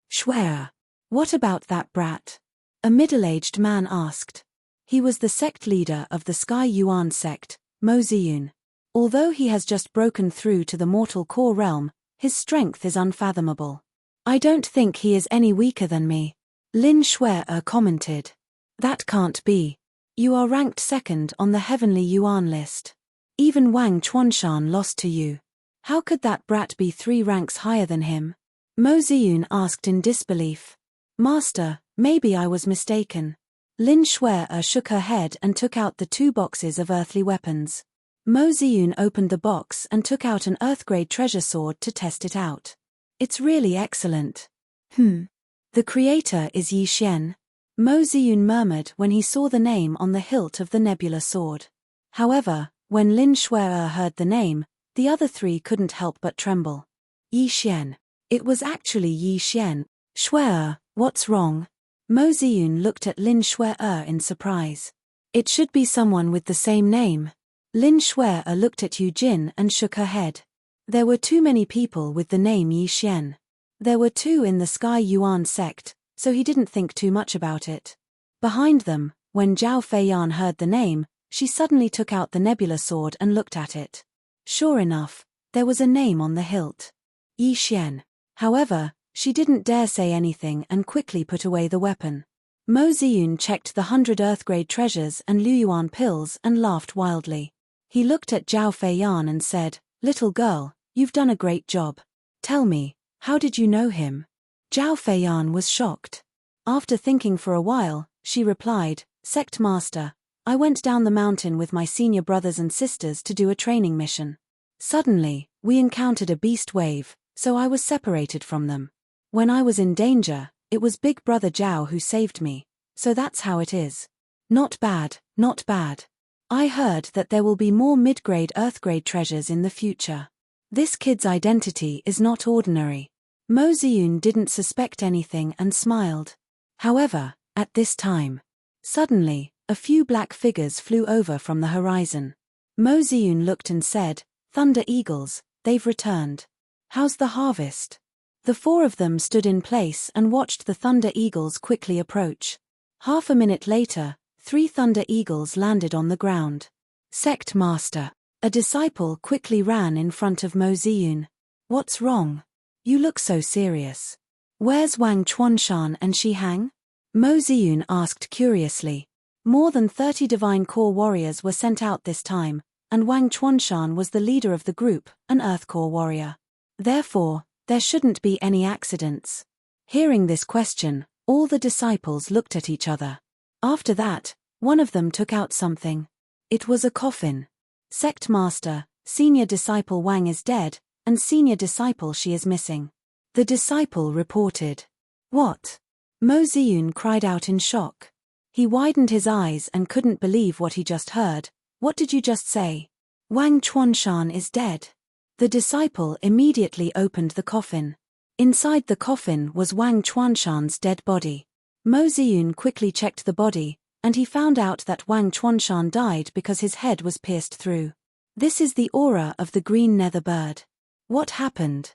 Shui, what about that brat? A middle-aged man asked. He was the sect leader of the Sky Yuan sect, Mo Ziyun. Although he has just broken through to the mortal core realm, his strength is unfathomable. I don't think he is any weaker than me. Lin Shui commented. That can't be. You are ranked second on the heavenly Yuan list. Even Wang Chuanshan lost to you. How could that brat be 3 ranks higher than him? Mo Ziyun asked in disbelief. Master, maybe I was mistaken. Lin Shui shook her head and took out the 2 boxes of earthly weapons. Mo Ziyun opened the box and took out an earth-grade treasure sword to test it out. It's really excellent. The creator is Yi Xian. Mo Ziyun murmured when he saw the name on the hilt of the nebula sword. However, when Lin Shui heard the name, the other 3 couldn't help but tremble. Yi Xian. It was actually Yi Xian. Shui, what's wrong? Mo Ziyun looked at Lin Shui in surprise. It should be someone with the same name. Lin Shui looked at Yu Jin and shook her head. There were too many people with the name Yi Xian. There were 2 in the Sky Yuan sect, so he didn't think too much about it. Behind them, when Zhao Feiyan heard the name, she suddenly took out the nebula sword and looked at it. Sure enough, there was a name on the hilt. Yi Xian. However, she didn't dare say anything and quickly put away the weapon. Mo Ziyun checked the 100 Earth-grade treasures and Luyuan pills and laughed wildly. He looked at Zhao Feiyan and said, Little girl, you've done a great job. Tell me, how did you know him? Zhao Feiyan was shocked. After thinking for a while, she replied, Sect Master, I went down the mountain with my senior brothers and sisters to do a training mission. Suddenly, we encountered a beast wave, so I was separated from them. When I was in danger, it was Big Brother Zhao who saved me, so that's how it is. Not bad, not bad. I heard that there will be more mid-grade Earth-grade treasures in the future. This kid's identity is not ordinary. Mo Ziyun didn't suspect anything and smiled. However, at this time, suddenly, a few black figures flew over from the horizon. Mo Ziyun looked and said, Thunder Eagles, they've returned. How's the harvest? The 4 of them stood in place and watched the Thunder Eagles quickly approach. Half a minute later, 3 Thunder Eagles landed on the ground. Sect Master. A disciple quickly ran in front of Mo Ziyun. What's wrong? You look so serious. Where's Wang Chuanshan and Shihang? Mo Ziyun asked curiously. More than 30 divine core warriors were sent out this time, and Wang Chuanshan was the leader of the group, an earth core warrior. Therefore, there shouldn't be any accidents. Hearing this question, all the disciples looked at each other. After that, one of them took out something. It was a coffin. Sect Master, Senior Disciple Wang is dead, and Senior Disciple Shi is missing. The disciple reported. What? Mo Ziyun cried out in shock. He widened his eyes and couldn't believe what he just heard. What did you just say? Wang Chuanshan is dead. The disciple immediately opened the coffin. Inside the coffin was Wang Chuanshan's dead body. Mo Ziyun quickly checked the body, and he found out that Wang Chuanshan died because his head was pierced through. This is the aura of the green nether bird. What happened?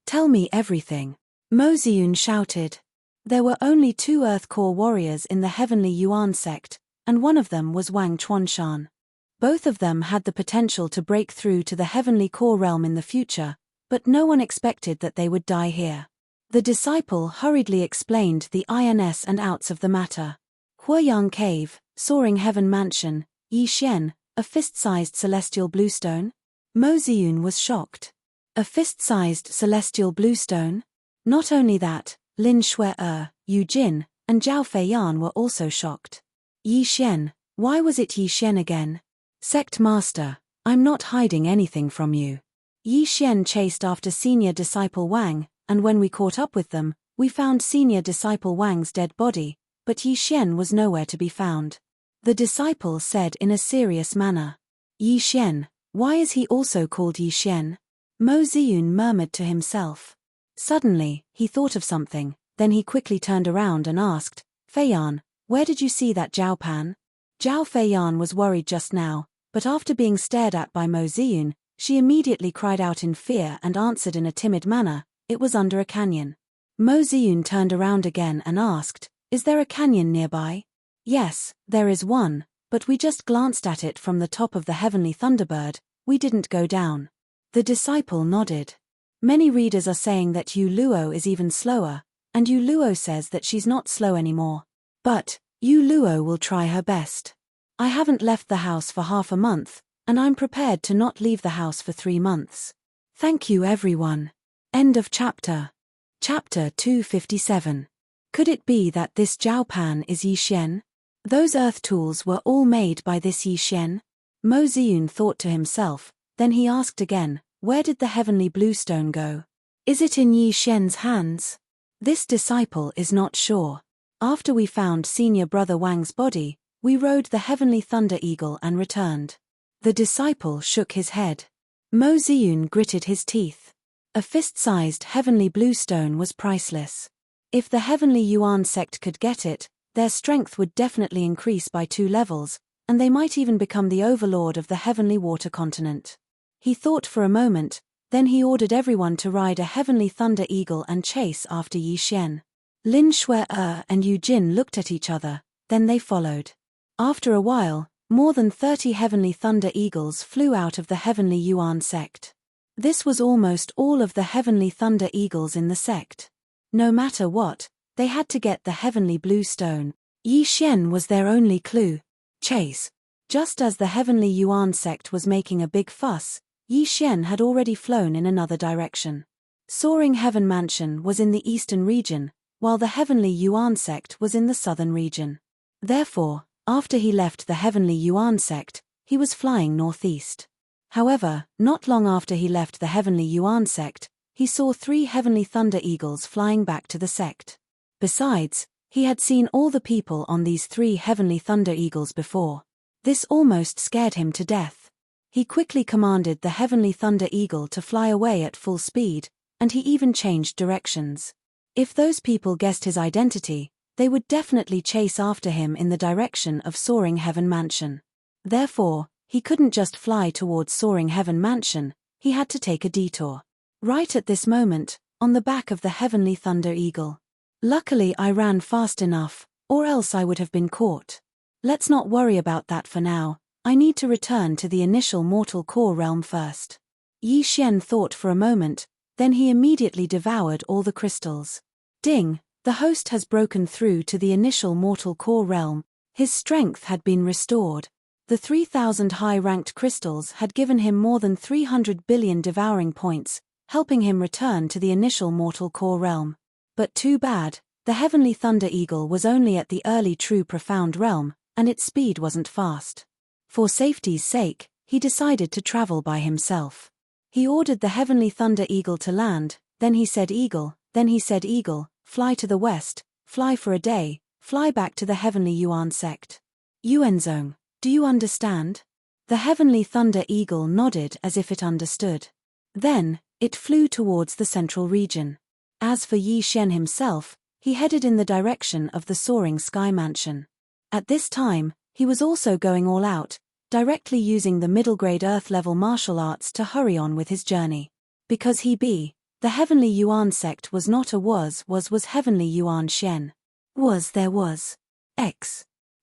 Tell me everything. Mo Ziyun shouted. There were only 2 Earth Core warriors in the Heavenly Yuan sect, and one of them was Wang Chuanshan. Both of them had the potential to break through to the Heavenly Core realm in the future, but no one expected that they would die here. The disciple hurriedly explained the ins and outs of the matter. Huoyang Cave, Soaring Heaven Mansion, Yi Xian, a fist-sized celestial bluestone? Mo Ziyun was shocked. A fist-sized celestial bluestone? Not only that, Lin Shui-er, Yu Jin, and Zhao Feiyan were also shocked. Yi Xian, why was it Yi Xian again? Sect Master, I'm not hiding anything from you. Yi Xian chased after Senior Disciple Wang, and when we caught up with them, we found Senior Disciple Wang's dead body, but Yi Xian was nowhere to be found. The disciple said in a serious manner. Yi Xian, why is he also called Yi Xian? Mo Ziyun murmured to himself. Suddenly, he thought of something, then he quickly turned around and asked, Feiyan, where did you see that Zhao Pan? Zhao Feiyan was worried just now, but after being stared at by Mo Ziyun, she immediately cried out in fear and answered in a timid manner, it was under a canyon. Mo Ziyun turned around again and asked, is there a canyon nearby? Yes, there is one, but we just glanced at it from the top of the Heavenly Thunderbird, we didn't go down. The disciple nodded. Many readers are saying that Yu Luo is even slower, and Yu Luo says that she's not slow anymore. But, Yu Luo will try her best. I haven't left the house for half a month, and I'm prepared to not leave the house for 3 months. Thank you everyone. End of chapter. Chapter 257. Could it be that this Zhao Pan is Yi Xian? Those earth tools were all made by this Yi Xian? Mo Ziyun thought to himself, then he asked again, where did the heavenly bluestone go? Is it in Yi Xian's hands? This disciple is not sure. After we found Senior Brother Wang's body, we rode the heavenly thunder eagle and returned. The disciple shook his head. Mo Ziyun gritted his teeth. A fist-sized heavenly bluestone was priceless. If the Heavenly Yuan sect could get it, their strength would definitely increase by 2 levels, and they might even become the overlord of the Heavenly Water Continent. He thought for a moment, then he ordered everyone to ride a Heavenly Thunder Eagle and chase after Yi Xian. Lin Shui-er and Yu Jin looked at each other, then they followed. After a while, more than 30 Heavenly Thunder Eagles flew out of the Heavenly Yuan sect. This was almost all of the Heavenly Thunder Eagles in the sect. No matter what, they had to get the heavenly blue stone. Yi Xian was their only clue. Chase. Just as the Heavenly Yuan sect was making a big fuss, Yi Xian had already flown in another direction. Soaring Heaven Mansion was in the eastern region, while the Heavenly Yuan sect was in the southern region. Therefore, after he left the Heavenly Yuan sect, he was flying northeast. However, not long after he left the Heavenly Yuan sect, he saw 3 Heavenly Thunder Eagles flying back to the sect. Besides, he had seen all the people on these 3 Heavenly Thunder Eagles before. This almost scared him to death. He quickly commanded the Heavenly Thunder Eagle to fly away at full speed, and he even changed directions. If those people guessed his identity, they would definitely chase after him in the direction of Soaring Heaven Mansion. Therefore, he couldn't just fly towards Soaring Heaven Mansion, he had to take a detour. Right at this moment, on the back of the Heavenly Thunder Eagle. Luckily I ran fast enough, or else I would have been caught. Let's not worry about that for now, I need to return to the initial mortal core realm first. Yi Xian thought for a moment, then he immediately devoured all the crystals. Ding, the host has broken through to the initial mortal core realm. His strength had been restored. The 3,000 high-ranked crystals had given him more than 300 billion devouring points, helping him return to the initial mortal core realm. But too bad, the heavenly thunder eagle was only at the early true profound realm, and its speed wasn't fast. For safety's sake, he decided to travel by himself. He ordered the heavenly thunder eagle to land, then he said eagle, fly to the west, fly for a day, fly back to the heavenly Yuan sect. Yuanzong, do you understand? The heavenly thunder eagle nodded as if it understood. Then, it flew towards the central region. As for Yi Shen himself, he headed in the direction of the soaring sky mansion. At this time, he was also going all out, directly using the middle-grade earth-level martial arts to hurry on with his journey. Because the heavenly Yuan sect was not a was heavenly Yuan Shen. There was.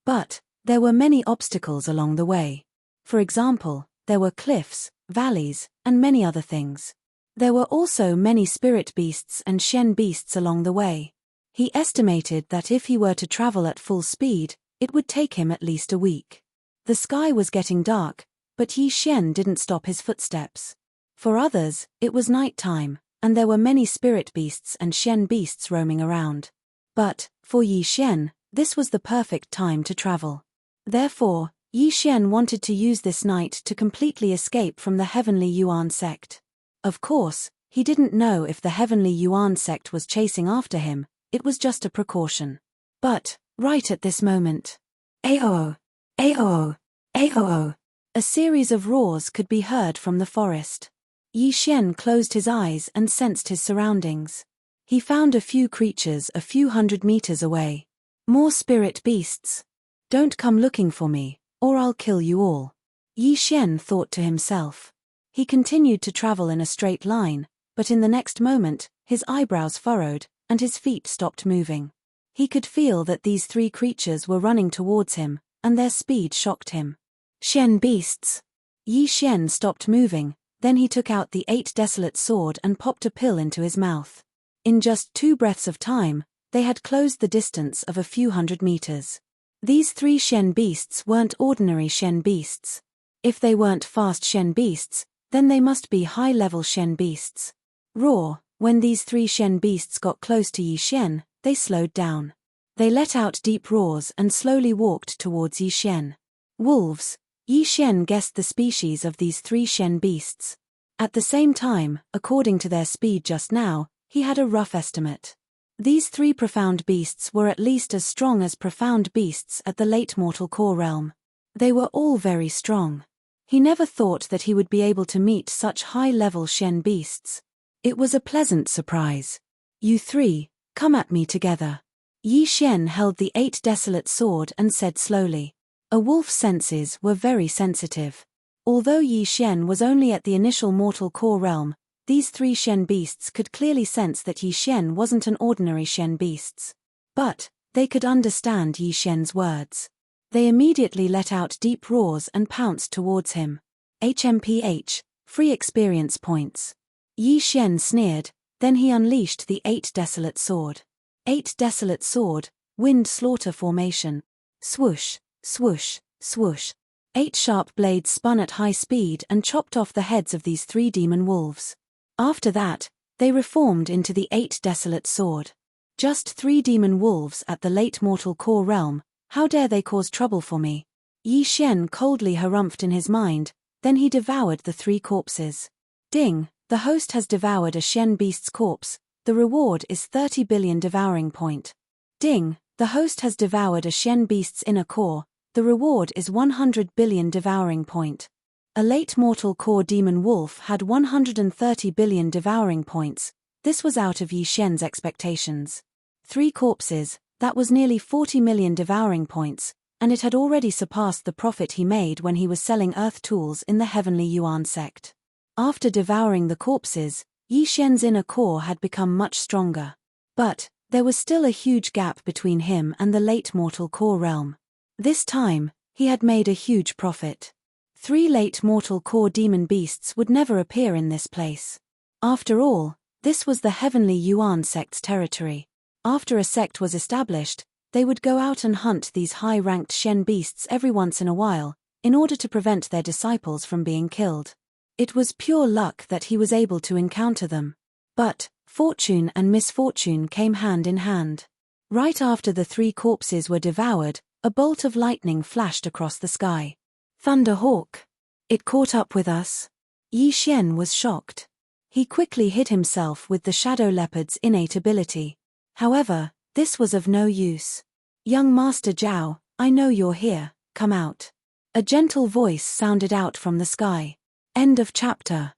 But, there were many obstacles along the way. For example, there were cliffs, valleys, and many other things. There were also many spirit beasts and Shen beasts along the way. He estimated that if he were to travel at full speed, it would take him at least a week. The sky was getting dark, but Yi Shen didn't stop his footsteps. For others, it was night time, and there were many spirit beasts and Shen beasts roaming around. But, for Yi Shen, this was the perfect time to travel. Therefore, Yi Shen wanted to use this night to completely escape from the heavenly Yuan sect. Of course, he didn't know if the heavenly Yuan sect was chasing after him, it was just a precaution. But, right at this moment, Aoo! Aoo! Aoo! A series of roars could be heard from the forest. Yi Shen closed his eyes and sensed his surroundings. He found a few creatures a few hundred meters away. More spirit beasts. Don't come looking for me, or I'll kill you all. Yi Shen thought to himself. He continued to travel in a straight line, but in the next moment, his eyebrows furrowed, and his feet stopped moving. He could feel that these three creatures were running towards him, and their speed shocked him. Shen beasts. Yi Shen stopped moving, then he took out the 8 desolate sword and popped a pill into his mouth. In just 2 breaths of time, they had closed the distance of a few hundred meters. These 3 Shen beasts weren't ordinary Shen beasts. If they weren't fast Shen beasts, then they must be high-level Shen beasts. Roar, when these 3 Shen beasts got close to Yi Shen, they slowed down. They let out deep roars and slowly walked towards Yi Shen. Wolves. Yi Shen guessed the species of these 3 Shen beasts. At the same time, according to their speed just now, he had a rough estimate. These 3 profound beasts were at least as strong as profound beasts at the late mortal core realm. They were all very strong. He never thought that he would be able to meet such high-level Shen beasts. It was a pleasant surprise. You 3, come at me together. Yi Shen held the 8 desolate sword and said slowly. A wolf's senses were very sensitive. Although Yi Shen was only at the initial mortal core realm, these 3 Shen beasts could clearly sense that Yi Shen wasn't an ordinary Shen beasts. But, they could understand Yi Shen's words. They immediately let out deep roars and pounced towards him. HMPH, free experience points. Yi Shen sneered, then he unleashed the 8 desolate sword. 8 desolate sword, wind slaughter formation. Swoosh, swoosh, swoosh. 8 sharp blades spun at high speed and chopped off the heads of these 3 demon wolves. After that, they reformed into the 8 desolate sword. Just 3 demon wolves at the late mortal core realm, how dare they cause trouble for me? Yi Shen coldly harumphed in his mind, then he devoured the 3 corpses. Ding, the host has devoured a Shen beast's corpse, the reward is 30 billion devouring point. Ding, the host has devoured a Shen beast's inner core, the reward is 100 billion devouring point. A late mortal core demon wolf had 130 billion devouring points, this was out of Yi Shen's expectations. 3 corpses, that was nearly 40 million devouring points, and it had already surpassed the profit he made when he was selling earth tools in the heavenly Yuan sect. After devouring the corpses, Yi Shen's inner core had become much stronger. But, there was still a huge gap between him and the late mortal core realm. This time, he had made a huge profit. 3 late mortal core demon beasts would never appear in this place. After all, this was the heavenly Yuan sect's territory. After a sect was established, they would go out and hunt these high-ranked Shen beasts every once in a while, in order to prevent their disciples from being killed. It was pure luck that he was able to encounter them. But fortune and misfortune came hand in hand. Right after the 3 corpses were devoured, a bolt of lightning flashed across the sky. Thunderhawk! It caught up with us. Yi Xian was shocked. He quickly hid himself with the shadow leopard's innate ability. However, this was of no use. Young Master Zhao, I know you're here, come out. A gentle voice sounded out from the sky. End of chapter.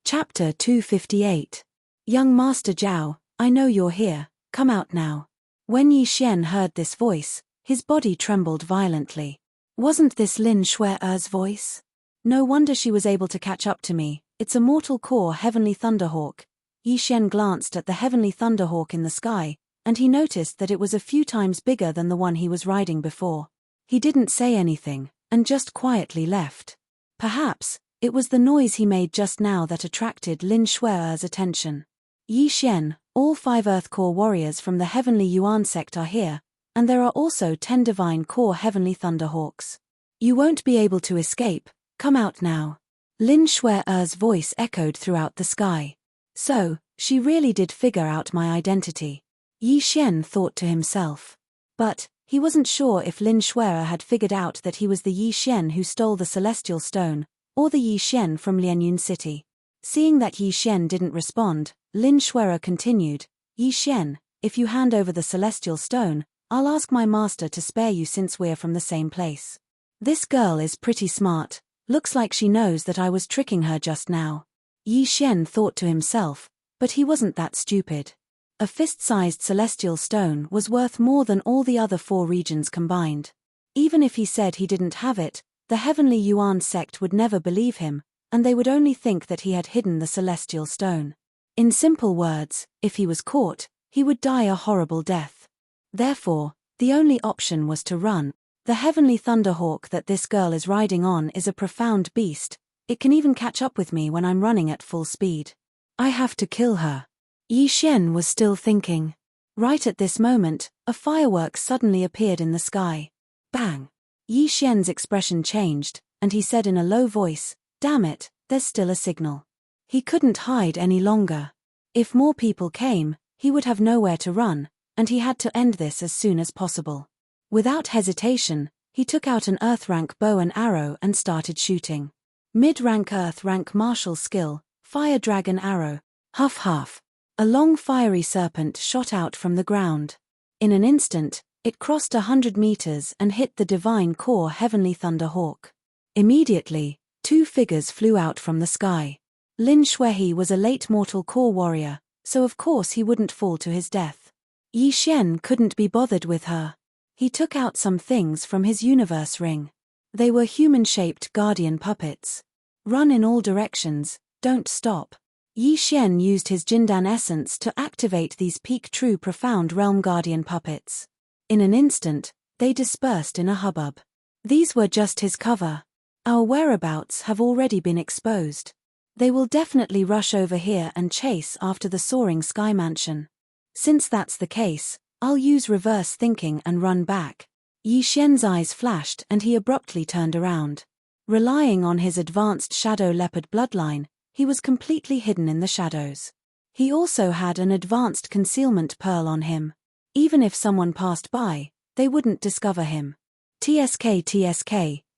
Chapter 258. Young Master Zhao, I know you're here, come out now. When Yi Xian heard this voice, his body trembled violently. Wasn't this Lin Shue'er's voice? No wonder she was able to catch up to me, it's a mortal core heavenly thunderhawk. Yi Xian glanced at the heavenly thunderhawk in the sky, and he noticed that it was a few times bigger than the one he was riding before. He didn't say anything, and just quietly left. Perhaps it was the noise he made just now that attracted Lin Shue'er's attention. Yi Xian, all 5 Earth Core warriors from the Heavenly Yuan sect are here, and there are also 10 Divine Core Heavenly Thunderhawks. You won't be able to escape, come out now. Lin Shue'er's voice echoed throughout the sky. So, she really did figure out my identity. Yi Xian thought to himself. But he wasn't sure if Lin Shue'er had figured out that he was the Yi Xian who stole the Celestial Stone, or the Yi Xian from Lianyun City. Seeing that Yi Xian didn't respond, Lin Shue'er continued, Yi Xian, if you hand over the Celestial Stone, I'll ask my master to spare you since we're from the same place. This girl is pretty smart, looks like she knows that I was tricking her just now. Yi Xian thought to himself, but he wasn't that stupid. A fist-sized Celestial Stone was worth more than all the other 4 regions combined. Even if he said he didn't have it, the Heavenly Yuan sect would never believe him, and they would only think that he had hidden the Celestial Stone. In simple words, if he was caught, he would die a horrible death. Therefore, the only option was to run. The Heavenly Thunderhawk that this girl is riding on is a profound beast, it can even catch up with me when I'm running at full speed. I have to kill her. Yi Xian was still thinking. Right at this moment, a firework suddenly appeared in the sky. Bang! Yi Xian's expression changed, and he said in a low voice, damn it, there's still a signal. He couldn't hide any longer. If more people came, he would have nowhere to run, and he had to end this as soon as possible. Without hesitation, he took out an Earth-rank bow and arrow and started shooting. Mid-rank Earth-rank martial skill, Fire Dragon Arrow. Huff huff. A long fiery serpent shot out from the ground. In an instant, it crossed 100 meters and hit the Divine Core Heavenly Thunderhawk. Immediately, 2 figures flew out from the sky. Lin Shuehe was a late mortal core warrior, so of course he wouldn't fall to his death. Yi Xian couldn't be bothered with her. He took out some things from his universe ring. They were human-shaped guardian puppets. Run in all directions, don't stop. Yi Xian used his Jindan essence to activate these peak true profound realm guardian puppets. In an instant, they dispersed in a hubbub. These were just his cover. Our whereabouts have already been exposed. They will definitely rush over here and chase after the soaring sky mansion. Since that's the case, I'll use reverse thinking and run back. Yi Xian's eyes flashed and he abruptly turned around. Relying on his advanced shadow leopard bloodline, he was completely hidden in the shadows. He also had an advanced concealment pearl on him. Even if someone passed by, they wouldn't discover him. TSK,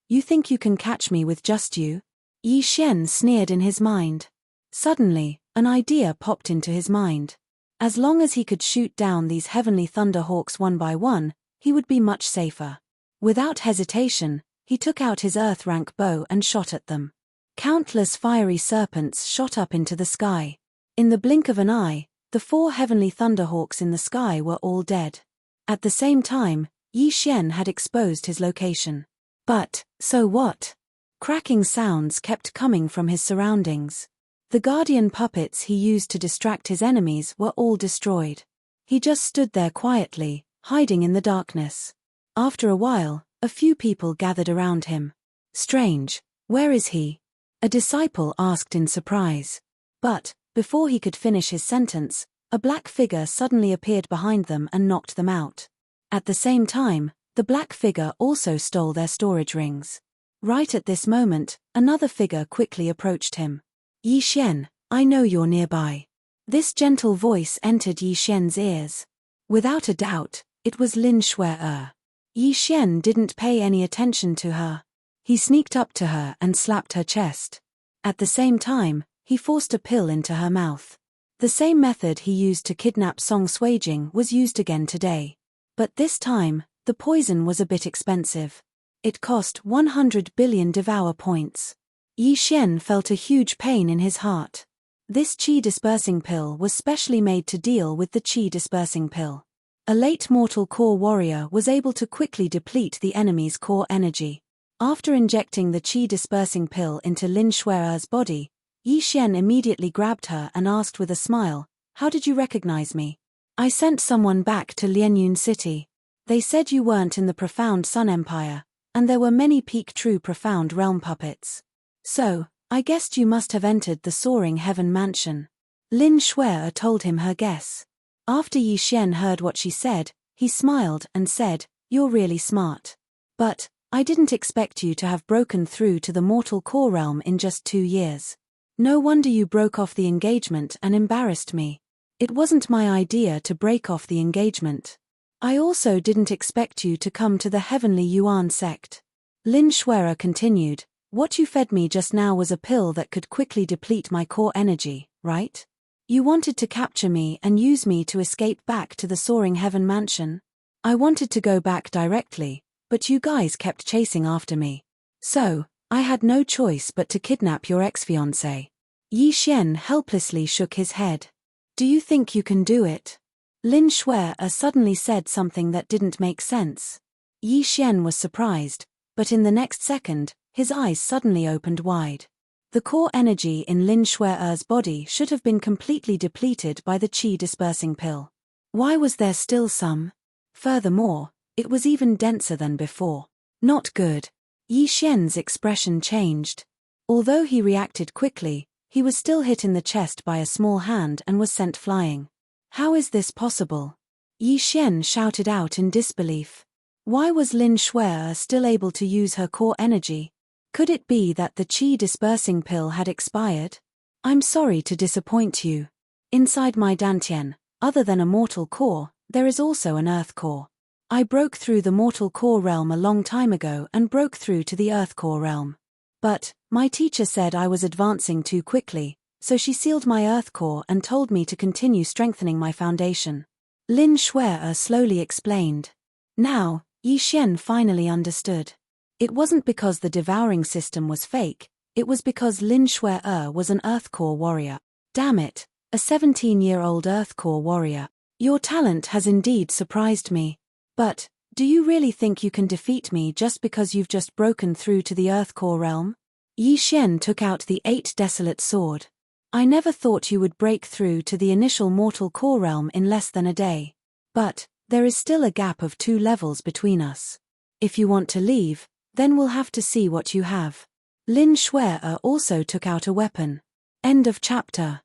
you think you can catch me with just you? Yi Xian sneered in his mind. Suddenly, an idea popped into his mind. As long as he could shoot down these heavenly thunderhawks one by one, he would be much safer. Without hesitation, he took out his Earth-rank bow and shot at them. Countless fiery serpents shot up into the sky. In the blink of an eye, the 4 heavenly thunderhawks in the sky were all dead. At the same time, Yi Xian had exposed his location. But, so what? Cracking sounds kept coming from his surroundings. The guardian puppets he used to distract his enemies were all destroyed. He just stood there quietly, hiding in the darkness. After a while, a few people gathered around him. Strange, where is he? A disciple asked in surprise. But, before he could finish his sentence, a black figure suddenly appeared behind them and knocked them out. At the same time, the black figure also stole their storage rings. Right at this moment, another figure quickly approached him. Yi Xian, I know you're nearby. This gentle voice entered Yi Xian's ears. Without a doubt, it was Lin Shuai. Yi Xian didn't pay any attention to her. He sneaked up to her and slapped her chest. At the same time, he forced a pill into her mouth. The same method he used to kidnap Song Suijing was used again today. But this time, the poison was a bit expensive. It cost 100 billion Devour points. Yi Xian felt a huge pain in his heart. This qi-dispersing pill was specially made to deal with the qi-dispersing pill. A late mortal core warrior was able to quickly deplete the enemy's core energy. After injecting the qi-dispersing pill into Lin Shuai's body, Yi Xian immediately grabbed her and asked with a smile, "How did you recognize me?" "I sent someone back to Lianyun City. They said you weren't in the Profound Sun Empire, and there were many peak true Profound Realm puppets. So, I guessed you must have entered the Soaring Heaven Mansion." Lin Shuai told him her guess. After Yi Xian heard what she said, he smiled and said, "You're really smart. But, I didn't expect you to have broken through to the mortal core realm in just 2 years. No wonder you broke off the engagement and embarrassed me. It wasn't my idea to break off the engagement. I also didn't expect you to come to the Heavenly Yuan sect." Lin Shuai continued, "What you fed me just now was a pill that could quickly deplete my core energy, right? You wanted to capture me and use me to escape back to the Soaring Heaven Mansion? I wanted to go back directly, but you guys kept chasing after me. So, I had no choice but to kidnap your ex-fiancé." Yi Xian helplessly shook his head. "Do you think you can do it?" Lin Shuai suddenly said something that didn't make sense. Yi Xian was surprised, but in the next second, his eyes suddenly opened wide. The core energy in Lin Shuai's body should have been completely depleted by the qi-dispersing pill. Why was there still some? Furthermore, it was even denser than before. Not good. Yi Xian's expression changed. Although he reacted quickly, he was still hit in the chest by a small hand and was sent flying. How is this possible? Yi Xian shouted out in disbelief. Why was Lin Shuai still able to use her core energy? Could it be that the qi-dispersing pill had expired? "I'm sorry to disappoint you. Inside my dantian, other than a mortal core, there is also an earth core. I broke through the mortal core realm a long time ago and broke through to the earth core realm. But, my teacher said I was advancing too quickly, so she sealed my earth core and told me to continue strengthening my foundation." Lin Shuai slowly explained. Now, Yi Xian finally understood. It wasn't because the devouring system was fake, it was because Lin Shuai was an earth core warrior. Damn it, a 17-year-old earth core warrior. Your talent has indeed surprised me. But, do you really think you can defeat me just because you've just broken through to the earth core realm? Yi Xian took out the 8 desolate sword. "I never thought you would break through to the initial mortal core realm in less than a day. But, there is still a gap of 2 levels between us. If you want to leave, then we'll have to see what you have." Lin Shuai also took out a weapon. End of chapter.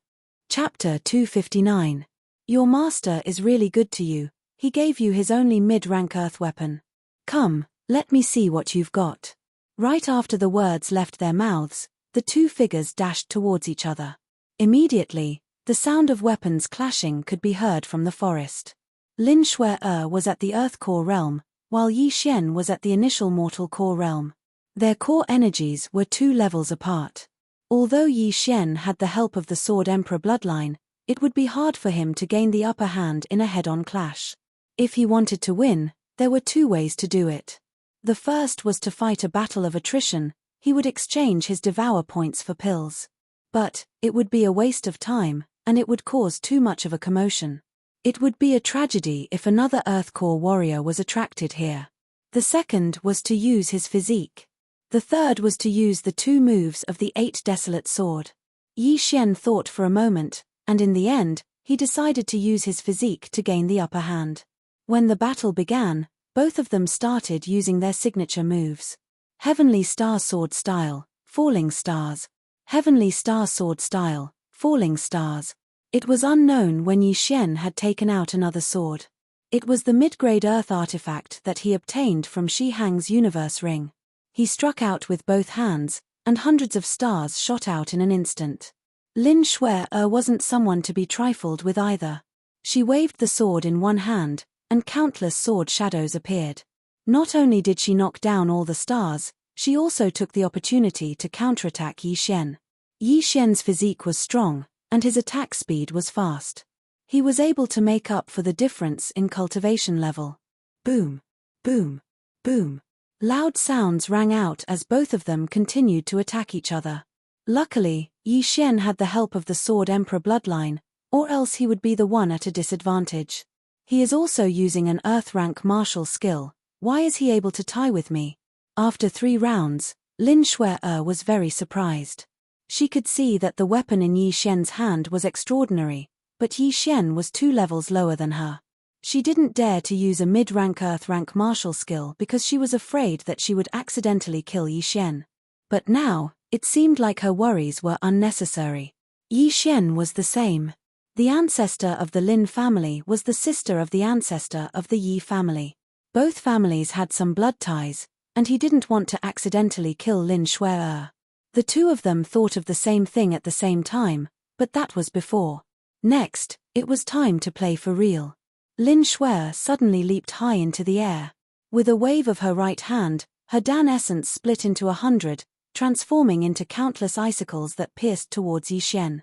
Chapter 259. Your master is really good to you. He gave you his only mid-rank earth weapon. Come, let me see what you've got. Right after the words left their mouths, the 2 figures dashed towards each other. Immediately, the sound of weapons clashing could be heard from the forest. Lin Shuai was at the earth core realm, while Yi Xian was at the initial mortal core realm. Their core energies were 2 levels apart. Although Yi Xian had the help of the Sword Emperor bloodline, it would be hard for him to gain the upper hand in a head-on clash. If he wanted to win, there were 2 ways to do it. The first was to fight a battle of attrition. He would exchange his Devour points for pills. But, it would be a waste of time, and it would cause too much of a commotion. It would be a tragedy if another Earth Core warrior was attracted here. The second was to use his physique. The third was to use the 2 moves of the 8 desolate sword. Yi Xian thought for a moment, and in the end, he decided to use his physique to gain the upper hand. When the battle began, both of them started using their signature moves. Heavenly Star Sword Style, Falling Stars. Heavenly Star Sword Style, Falling Stars. It was unknown when Yi Xian had taken out another sword. It was the mid-grade earth artifact that he obtained from Shi Hang's universe ring. He struck out with both hands, and hundreds of stars shot out in an instant. Lin Shui-er wasn't someone to be trifled with either. She waved the sword in one hand, and countless sword shadows appeared. Not only did she knock down all the stars, she also took the opportunity to counterattack Yi Xian. Yi Xian's physique was strong, and his attack speed was fast. He was able to make up for the difference in cultivation level. Boom! Boom! Boom! Loud sounds rang out as both of them continued to attack each other. Luckily, Yi Xian had the help of the Sword Emperor bloodline, or else he would be the one at a disadvantage. He is also using an Earth rank martial skill. Why is he able to tie with me? After 3 rounds, Lin Shui-er was very surprised. She could see that the weapon in Yi Xian's hand was extraordinary, but Yi Xian was 2 levels lower than her. She didn't dare to use a mid-rank Earth-rank martial skill because she was afraid that she would accidentally kill Yi Xian. But now, it seemed like her worries were unnecessary. Yi Xian was the same. The ancestor of the Lin family was the sister of the ancestor of the Yi family. Both families had some blood ties, and he didn't want to accidentally kill Lin Shui-er. The two of them thought of the same thing at the same time, but that was before. Next, it was time to play for real. Lin Shui suddenly leaped high into the air. With a wave of her right hand, her Dan essence split into 100, transforming into countless icicles that pierced towards Yi Xian.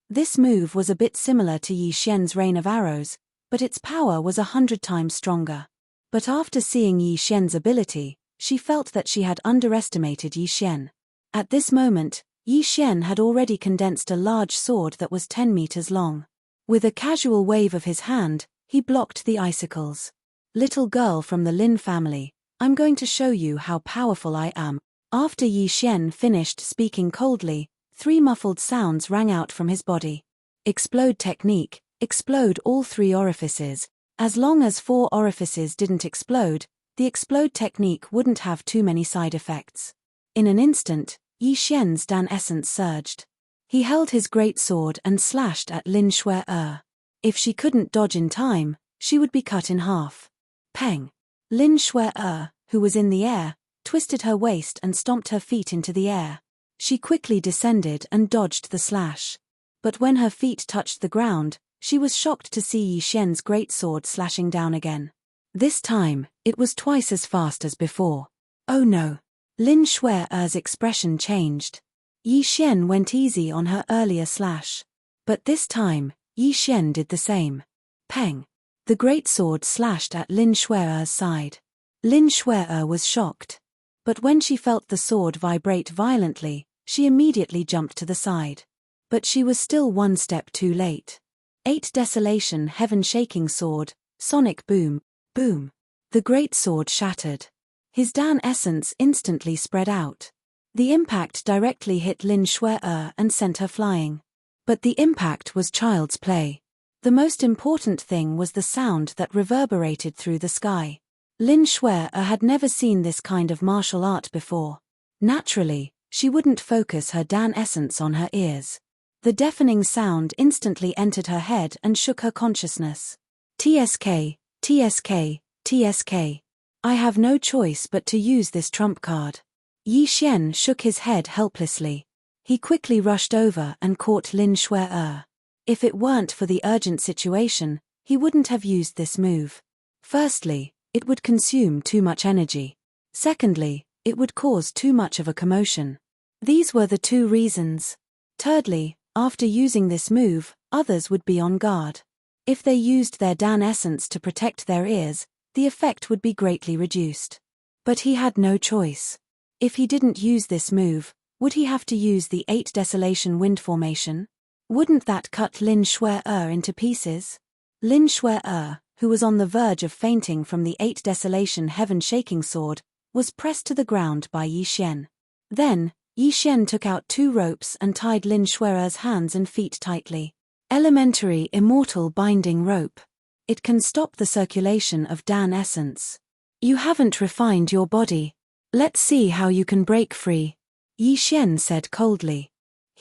This move was a bit similar to Yi Xian's rain of arrows, but its power was 100 times stronger. But after seeing Yi Xian's ability, she felt that she had underestimated Yi Xian. At this moment, Yi Xian had already condensed a large sword that was 10 meters long. With a casual wave of his hand, he blocked the icicles. "Little girl from the Lin family, I'm going to show you how powerful I am." After Yi Xian finished speaking coldly, 3 muffled sounds rang out from his body. Explode technique, explode all 3 orifices. As long as 4 orifices didn't explode, the explode technique wouldn't have too many side effects. In an instant, Yi Xian's Dan essence surged. He held his great sword and slashed at Lin Shui-er. If she couldn't dodge in time, she would be cut in half. Peng! Lin Shui-er, who was in the air, twisted her waist and stomped her feet into the air. She quickly descended and dodged the slash. But when her feet touched the ground, she was shocked to see Yi Xian's great sword slashing down again. This time, it was twice as fast as before. Oh no! Lin Shui-er's expression changed. Yi Xian went easy on her earlier slash. But this time, Yi Xian did the same. Peng! The great sword slashed at Lin Shui-er's side. Lin Shui-er was shocked. But when she felt the sword vibrate violently, she immediately jumped to the side. But she was still 1 step too late. 8 Desolation Heaven-shaking sword, sonic boom, boom. The great sword shattered. His Dan essence instantly spread out. The impact directly hit Lin Shui-er and sent her flying. But the impact was child's play. The most important thing was the sound that reverberated through the sky. Lin Shui-er had never seen this kind of martial art before. Naturally, she wouldn't focus her Dan essence on her ears. The deafening sound instantly entered her head and shook her consciousness. TSK, TSK, TSK. I have no choice but to use this trump card. Yi Xian shook his head helplessly. He quickly rushed over and caught Lin Shui-er. If it weren't for the urgent situation, he wouldn't have used this move. Firstly, it would consume too much energy. Secondly, it would cause too much of a commotion. These were the 2 reasons. Thirdly, after using this move, others would be on guard. If they used their Dan essence to protect their ears, the effect would be greatly reduced. But he had no choice. If he didn't use this move, would he have to use the 8 Desolation Wind formation? Wouldn't that cut Lin Shui-er into pieces? Lin Shui-er, who was on the verge of fainting from the 8 Desolation Heaven-shaking sword, was pressed to the ground by Yi Xian. Then, Yi Xian took out 2 ropes and tied Lin Shui-er's hands and feet tightly. Elementary Immortal Binding Rope. It can stop the circulation of Dan essence. You haven't refined your body. Let's see how you can break free, Yi Xian said coldly.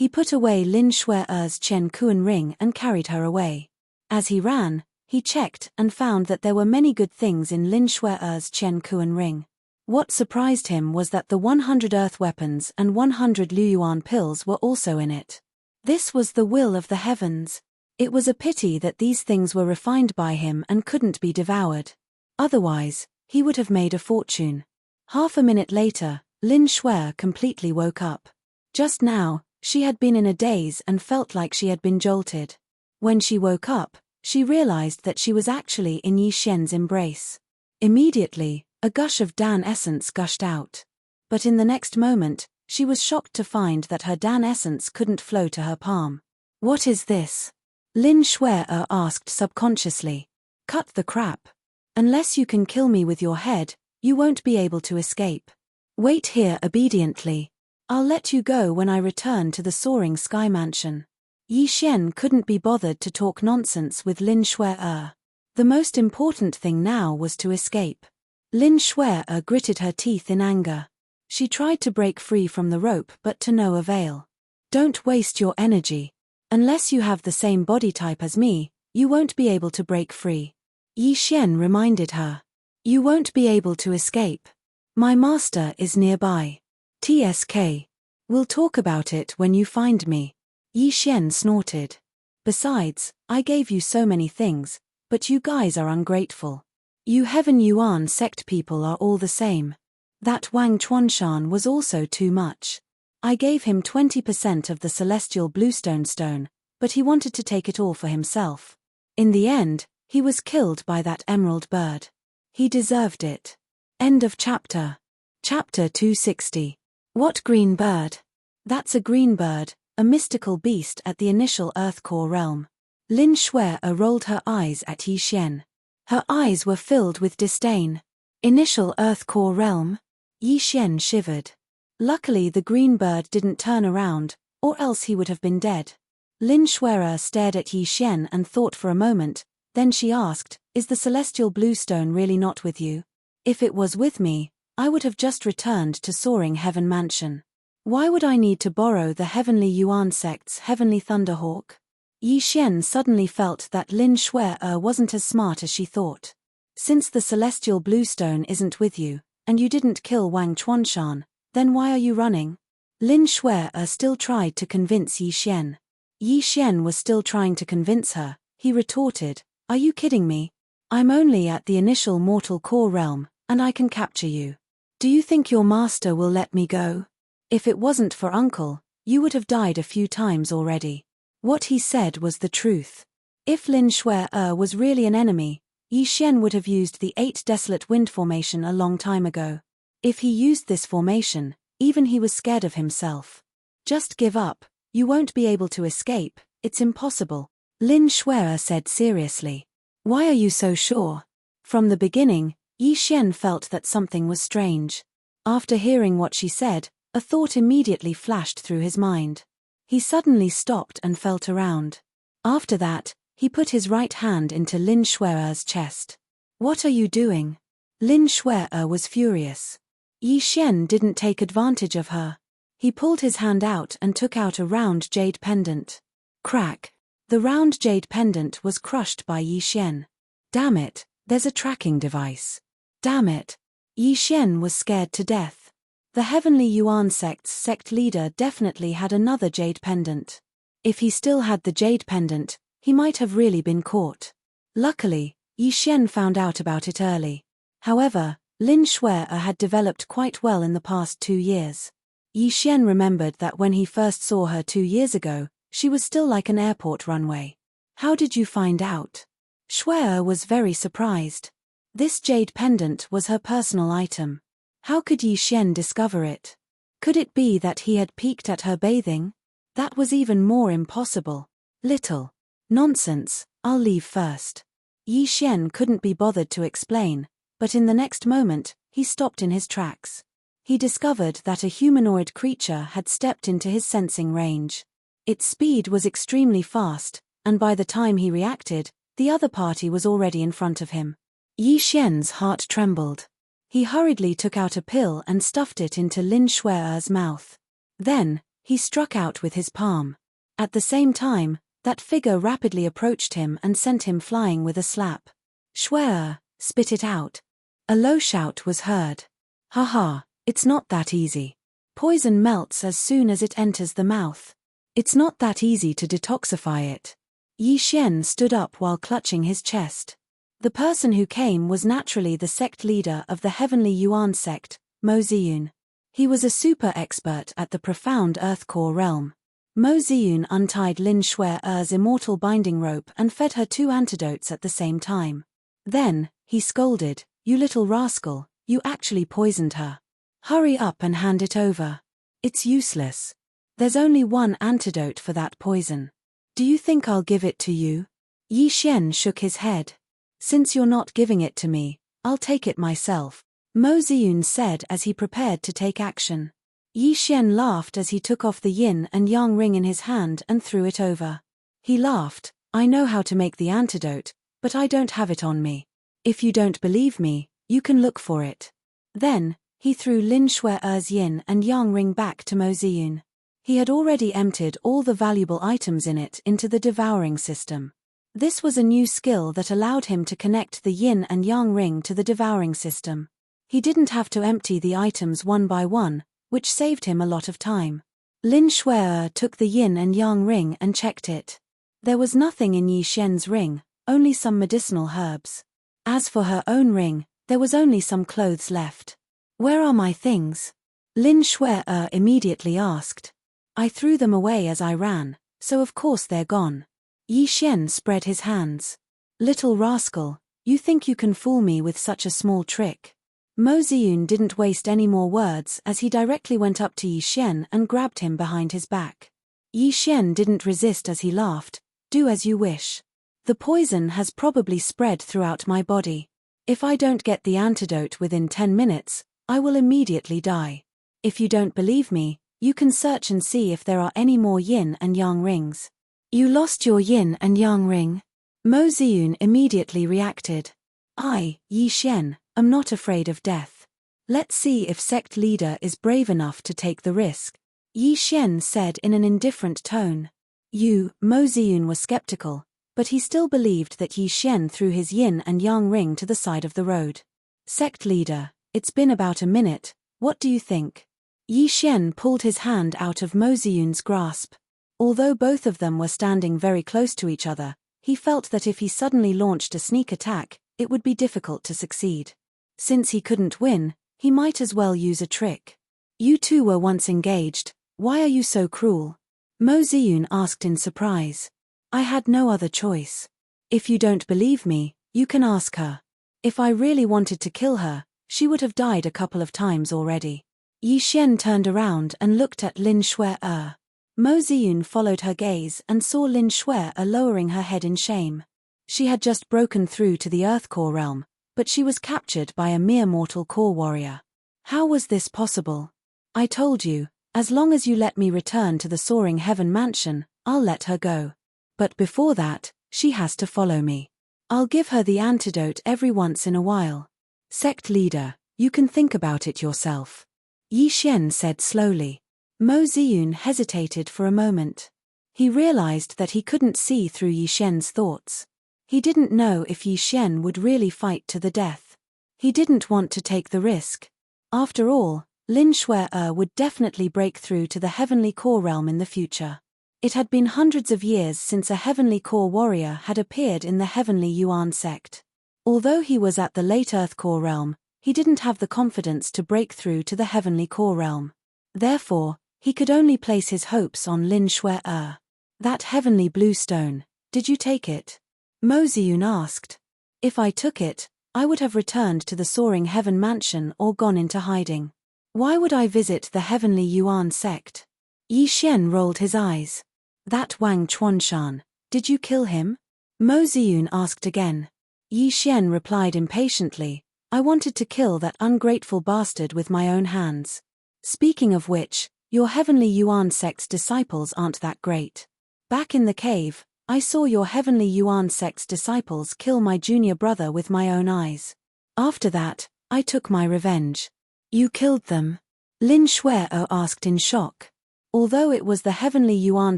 He put away Lin Shue'er's Chen Kuan ring and carried her away. As he ran, he checked and found that there were many good things in Lin Shue'er's Chen Kuan ring. What surprised him was that the 100 earth weapons and 100 Luyuan pills were also in it. This was the will of the heavens. It was a pity that these things were refined by him and couldn't be devoured. Otherwise, he would have made a fortune. Half a minute later, Lin Shuer completely woke up. Just now, she had been in a daze and felt like she had been jolted. When she woke up, she realized that she was actually in Yi Xian's embrace. Immediately, a gush of Dan essence gushed out. But in the next moment, she was shocked to find that her Dan essence couldn't flow to her palm. What is this? Lin Shuer asked subconsciously. Cut the crap. Unless you can kill me with your head, you won't be able to escape. Wait here obediently. I'll let you go when I return to the soaring sky mansion. Yi Xian couldn't be bothered to talk nonsense with Lin Shuer. The most important thing now was to escape. Lin Shuer gritted her teeth in anger. She tried to break free from the rope but to no avail. Don't waste your energy. Unless you have the same body type as me, you won't be able to break free. Yi Xian reminded her. You won't be able to escape. My master is nearby. TSK. We'll talk about it when you find me. Yi Xian snorted. Besides, I gave you so many things, but you guys are ungrateful. You Heaven Yuan sect people are all the same. That Wang Chuanshan was also too much. I gave him 20% of the celestial bluestone stone, but he wanted to take it all for himself. In the end, he was killed by that emerald bird. He deserved it. End of chapter. Chapter 260. What green bird? That's a green bird, a mystical beast at the initial Earth Core realm. Lin Shuer rolled her eyes at Yi Xian. Her eyes were filled with disdain. Initial Earth Core realm? Yi Xian shivered. Luckily the green bird didn't turn around, or else he would have been dead. Lin Shuer stared at Yi Xian and thought for a moment, then she asked, Is the celestial bluestone really not with you? If it was with me, I would have just returned to Soaring Heaven Mansion. Why would I need to borrow the Heavenly Yuan sect's Heavenly Thunderhawk? Yi Xian suddenly felt that Lin Shuer wasn't as smart as she thought. Since the celestial bluestone isn't with you, and you didn't kill Wang Chuanshan, then why are you running? Lin Shuer still tried to convince Yi Xian. Yi Xian was still trying to convince her. He retorted, Are you kidding me? I'm only at the initial mortal core realm, and I can capture you. Do you think your master will let me go? If it wasn't for Uncle, you would have died a few times already. What he said was the truth. If Lin Shuer was really an enemy, Yi Xian would have used the 8 Desolate Wind formation a long time ago. If he used this formation, even he was scared of himself. Just give up, you won't be able to escape, it's impossible. Lin Shuer said seriously. Why are you so sure? From the beginning, Yi Xian felt that something was strange. After hearing what she said, a thought immediately flashed through his mind. He suddenly stopped and felt around. After that, he put his right hand into Lin Shuer's chest. What are you doing? Lin Shuer was furious. Yi Xian didn't take advantage of her. He pulled his hand out and took out a round jade pendant. Crack! The round jade pendant was crushed by Yi Xian. Damn it, there's a tracking device. Damn it. Yi Xian was scared to death. The Heavenly Yuan sect's sect leader definitely had another jade pendant. If he still had the jade pendant, he might have really been caught. Luckily, Yi Xian found out about it early. However, Lin Shuer had developed quite well in the past 2 years. Yi Xian remembered that when he first saw her 2 years ago, she was still like an airport runway. How did you find out? Shuer was very surprised. This jade pendant was her personal item. How could Yi Xian discover it? Could it be that he had peeked at her bathing? That was even more impossible. Little. Nonsense, I'll leave first. Yi Xian couldn't be bothered to explain, but in the next moment, he stopped in his tracks. He discovered that a humanoid creature had stepped into his sensing range. Its speed was extremely fast, and by the time he reacted, the other party was already in front of him. Yi Xian's heart trembled. He hurriedly took out a pill and stuffed it into Lin Shuer's mouth. Then, He struck out with his palm. At the same time, that figure rapidly approached him and sent him flying with a slap. Shuer, spit it out. A low shout was heard. Haha, it's not that easy. Poison melts as soon as it enters the mouth. It's not that easy to detoxify it. Yi Xian stood up while clutching his chest. The person who came was naturally the sect leader of the Heavenly Yuan sect, Mo Ziyun. He was a super expert at the profound Earth Core realm. Mo Ziyun untied Lin Shuer's immortal binding rope and fed her 2 antidotes at the same time. Then, he scolded, "You little rascal, you actually poisoned her. Hurry up and hand it over. It's useless. There's only 1 antidote for that poison. Do you think I'll give it to you?" Yi Xian shook his head. "Since you're not giving it to me, I'll take it myself," Mo Ziyun said as he prepared to take action. Yi Xian laughed as he took off the yin and yang ring in his hand and threw it over. He laughed, "I know how to make the antidote, but I don't have it on me. If you don't believe me, you can look for it." Then, he threw Lin Shuer's yin and yang ring back to Mo Ziyun. He had already emptied all the valuable items in it into the devouring system. This was a new skill that allowed him to connect the yin and yang ring to the devouring system. He didn't have to empty the items one by one, which saved him a lot of time. Lin Shuer took the yin and yang ring and checked it. There was nothing in Yi Xian's ring, only some medicinal herbs. As for her own ring, there was only some clothes left. "Where are my things?" Lin Shuer immediately asked. "I threw them away as I ran, so of course they're gone." Yi Xian spread his hands. "Little rascal, you think you can fool me with such a small trick?" Mo Ziyun didn't waste any more words as he directly went up to Yi Xian and grabbed him behind his back. Yi Xian didn't resist as he laughed, "Do as you wish. The poison has probably spread throughout my body. If I don't get the antidote within 10 minutes, I will immediately die. If you don't believe me, you can search and see if there are any more yin and yang rings." "You lost your yin and yang ring?" Mo Ziyun immediately reacted. "I, Yi Xian, am not afraid of death. Let's see if sect leader is brave enough to take the risk," Yi Xian said in an indifferent tone. Mo Ziyun was skeptical, but he still believed that Yi Xian threw his yin and yang ring to the side of the road. "Sect leader, it's been about a minute, what do you think?" Yi Xian pulled his hand out of Mo Ziyun's grasp. Although both of them were standing very close to each other, he felt that if he suddenly launched a sneak attack, it would be difficult to succeed. Since he couldn't win, he might as well use a trick. "You two were once engaged, why are you so cruel?" Mo Ziyun asked in surprise. "I had no other choice. If you don't believe me, you can ask her. If I really wanted to kill her, she would have died a couple of times already." Yi Xian turned around and looked at Lin Shuer. Mo Ziyun followed her gaze and saw Lin Shuer lowering her head in shame. She had just broken through to the Earth Core realm, but she was captured by a mere mortal core warrior. How was this possible? "I told you, as long as you let me return to the Soaring Heaven Mansion, I'll let her go. But before that, she has to follow me. I'll give her the antidote every once in a while." "Sect leader, you can think about it yourself," Yi Xian said slowly. Mo Ziyun hesitated for a moment. He realized that he couldn't see through Yi Xian's thoughts. He didn't know if Yi Xian would really fight to the death. He didn't want to take the risk. After all, Lin Shuer would definitely break through to the Heavenly Core realm in the future. It had been hundreds of years since a Heavenly Core warrior had appeared in the Heavenly Yuan sect. Although he was at the late Earth Core realm, he didn't have the confidence to break through to the Heavenly Core realm. Therefore, he could only place his hopes on Lin Shuer. "That heavenly blue stone, did you take it?" Mo Ziyun asked. "If I took it, I would have returned to the Soaring Heaven Mansion or gone into hiding. Why would I visit the Heavenly Yuan sect?" Yi Xian rolled his eyes. "That Wang Chuanshan, did you kill him?" Mo Ziyun asked again. Yi Xian replied impatiently, "I wanted to kill that ungrateful bastard with my own hands. Speaking of which, your Heavenly Yuan sect's disciples aren't that great. Back in the cave, I saw your Heavenly Yuan sect's disciples kill my junior brother with my own eyes. After that, I took my revenge." "You killed them?" Lin Shuer asked in shock. Although it was the Heavenly Yuan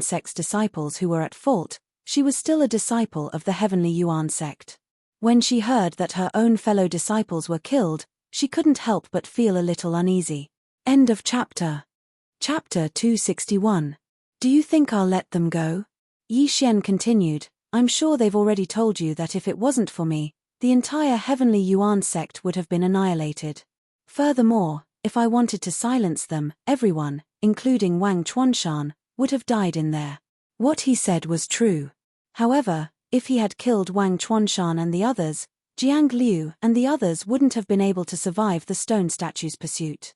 sect's disciples who were at fault, she was still a disciple of the Heavenly Yuan sect. When she heard that her own fellow disciples were killed, she couldn't help but feel a little uneasy. End of chapter. Chapter 261. Do you think I'll let them go? Yi Xian continued, I'm sure they've already told you that if it wasn't for me, the entire Heavenly Yuan sect would have been annihilated. Furthermore, if I wanted to silence them, everyone, including Wang Chuanshan, would have died in there. What he said was true. However, if he had killed Wang Chuanshan and the others, Jiang Liu and the others wouldn't have been able to survive the stone statue's pursuit.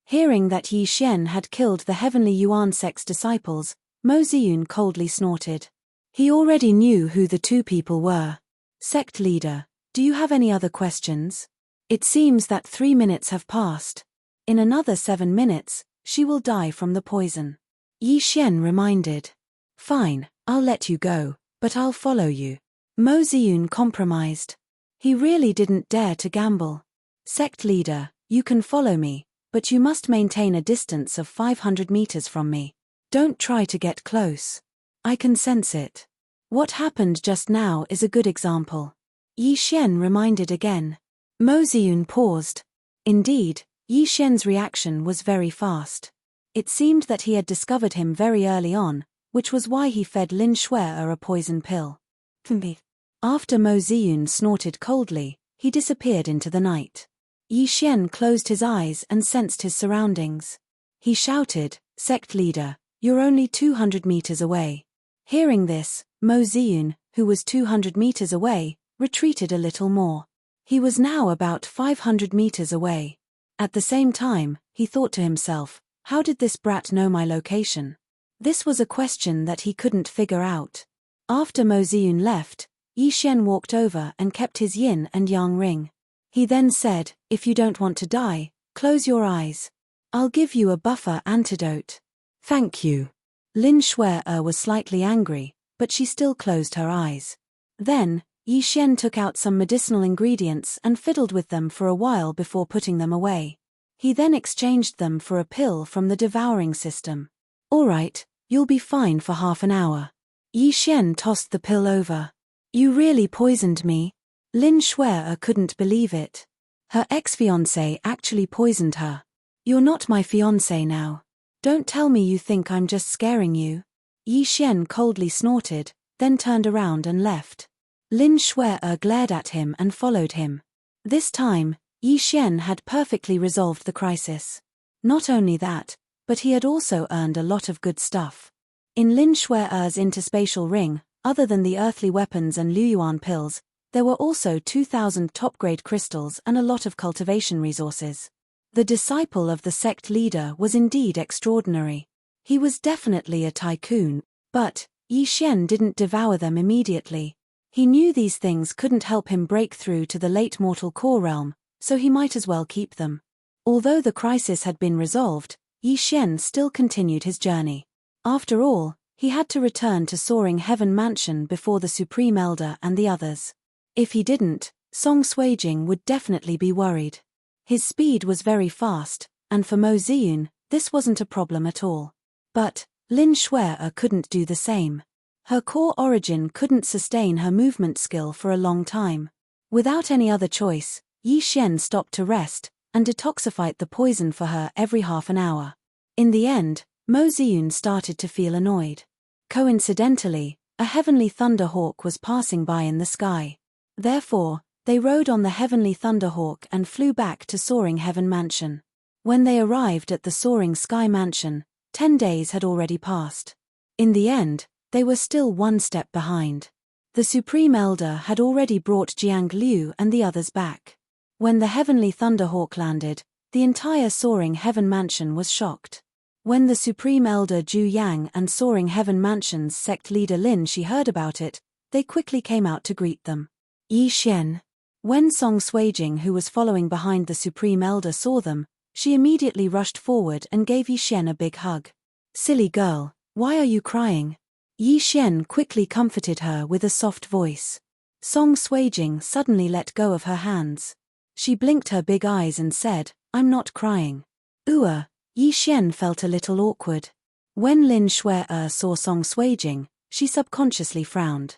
Hearing that Yi Xian had killed the Heavenly Yuan sect's disciples, Mo Ziyun coldly snorted. He already knew who the two people were. Sect leader, do you have any other questions? It seems that 3 minutes have passed. In another 7 minutes, she will die from the poison. Yi Xian reminded. Fine, I'll let you go, but I'll follow you. Mo Ziyun compromised. He really didn't dare to gamble. Sect leader, you can follow me, but you must maintain a distance of 500 meters from me. Don't try to get close. I can sense it. What happened just now is a good example. Yi Xian reminded again. Mo Ziyun paused. Indeed, Yi Xian's reaction was very fast. It seemed that he had discovered him very early on, which was why he fed Lin Shuer a poison pill. After Mo Ziyun snorted coldly, he disappeared into the night. Yi Xian closed his eyes and sensed his surroundings. He shouted, Sect leader, you're only 200 meters away. Hearing this, Mo Ziyun, who was 200 meters away, retreated a little more. He was now about 500 meters away. At the same time, he thought to himself, how did this brat know my location? This was a question that he couldn't figure out. After Mo Ziyun left, Yi Xian walked over and kept his yin and yang ring. He then said, if you don't want to die, close your eyes. I'll give you a buffer antidote. Thank you. Lin Shuer was slightly angry, but she still closed her eyes. Then, Yi Xian took out some medicinal ingredients and fiddled with them for a while before putting them away. He then exchanged them for a pill from the devouring system. All right, you'll be fine for half an hour. Yi Xian tossed the pill over. You really poisoned me? Lin Shuer couldn't believe it. Her ex-fiancé actually poisoned her. You're not my fiancé now. Don't tell me you think I'm just scaring you. Yi Xian coldly snorted, then turned around and left. Lin Shuer glared at him and followed him. This time, Yi Xian had perfectly resolved the crisis. Not only that, but he had also earned a lot of good stuff. In Lin Shuer's interspatial ring, other than the earthly weapons and Luyuan pills, there were also 2,000 top-grade crystals and a lot of cultivation resources. The disciple of the sect leader was indeed extraordinary. He was definitely a tycoon, but Yi Xian didn't devour them immediately. He knew these things couldn't help him break through to the late mortal core realm, so he might as well keep them. Although the crisis had been resolved, Yi Xian still continued his journey. After all, he had to return to Soaring Heaven Mansion before the Supreme Elder and the others. If he didn't, Song Suijing would definitely be worried. His speed was very fast, and for Mo Ziyun, this wasn't a problem at all. But Lin Shuer couldn't do the same. Her core origin couldn't sustain her movement skill for a long time. Without any other choice, Yi Xian stopped to rest and detoxify the poison for her every half an hour. In the end, Mo Ziyun started to feel annoyed. Coincidentally, a heavenly thunderhawk was passing by in the sky. Therefore, they rode on the heavenly thunderhawk and flew back to Soaring Heaven Mansion. When they arrived at the Soaring Sky Mansion, 10 days had already passed. In the end, they were still one step behind. The Supreme Elder had already brought Jiang Liu and the others back. When the heavenly thunderhawk landed, the entire Soaring Heaven Mansion was shocked. When the Supreme Elder Zhu Yang and Soaring Heaven Mansion's sect leader Lin Shi heard about it, they quickly came out to greet them. Yi Xian. When Song Suijing, who was following behind the Supreme Elder, saw them, she immediately rushed forward and gave Yi Xian a big hug. Silly girl, why are you crying? Yi Xian quickly comforted her with a soft voice. Song Suijing suddenly let go of her hands. She blinked her big eyes and said, I'm not crying. Yi Xian felt a little awkward. When Lin Shui saw Song Suijing, she subconsciously frowned.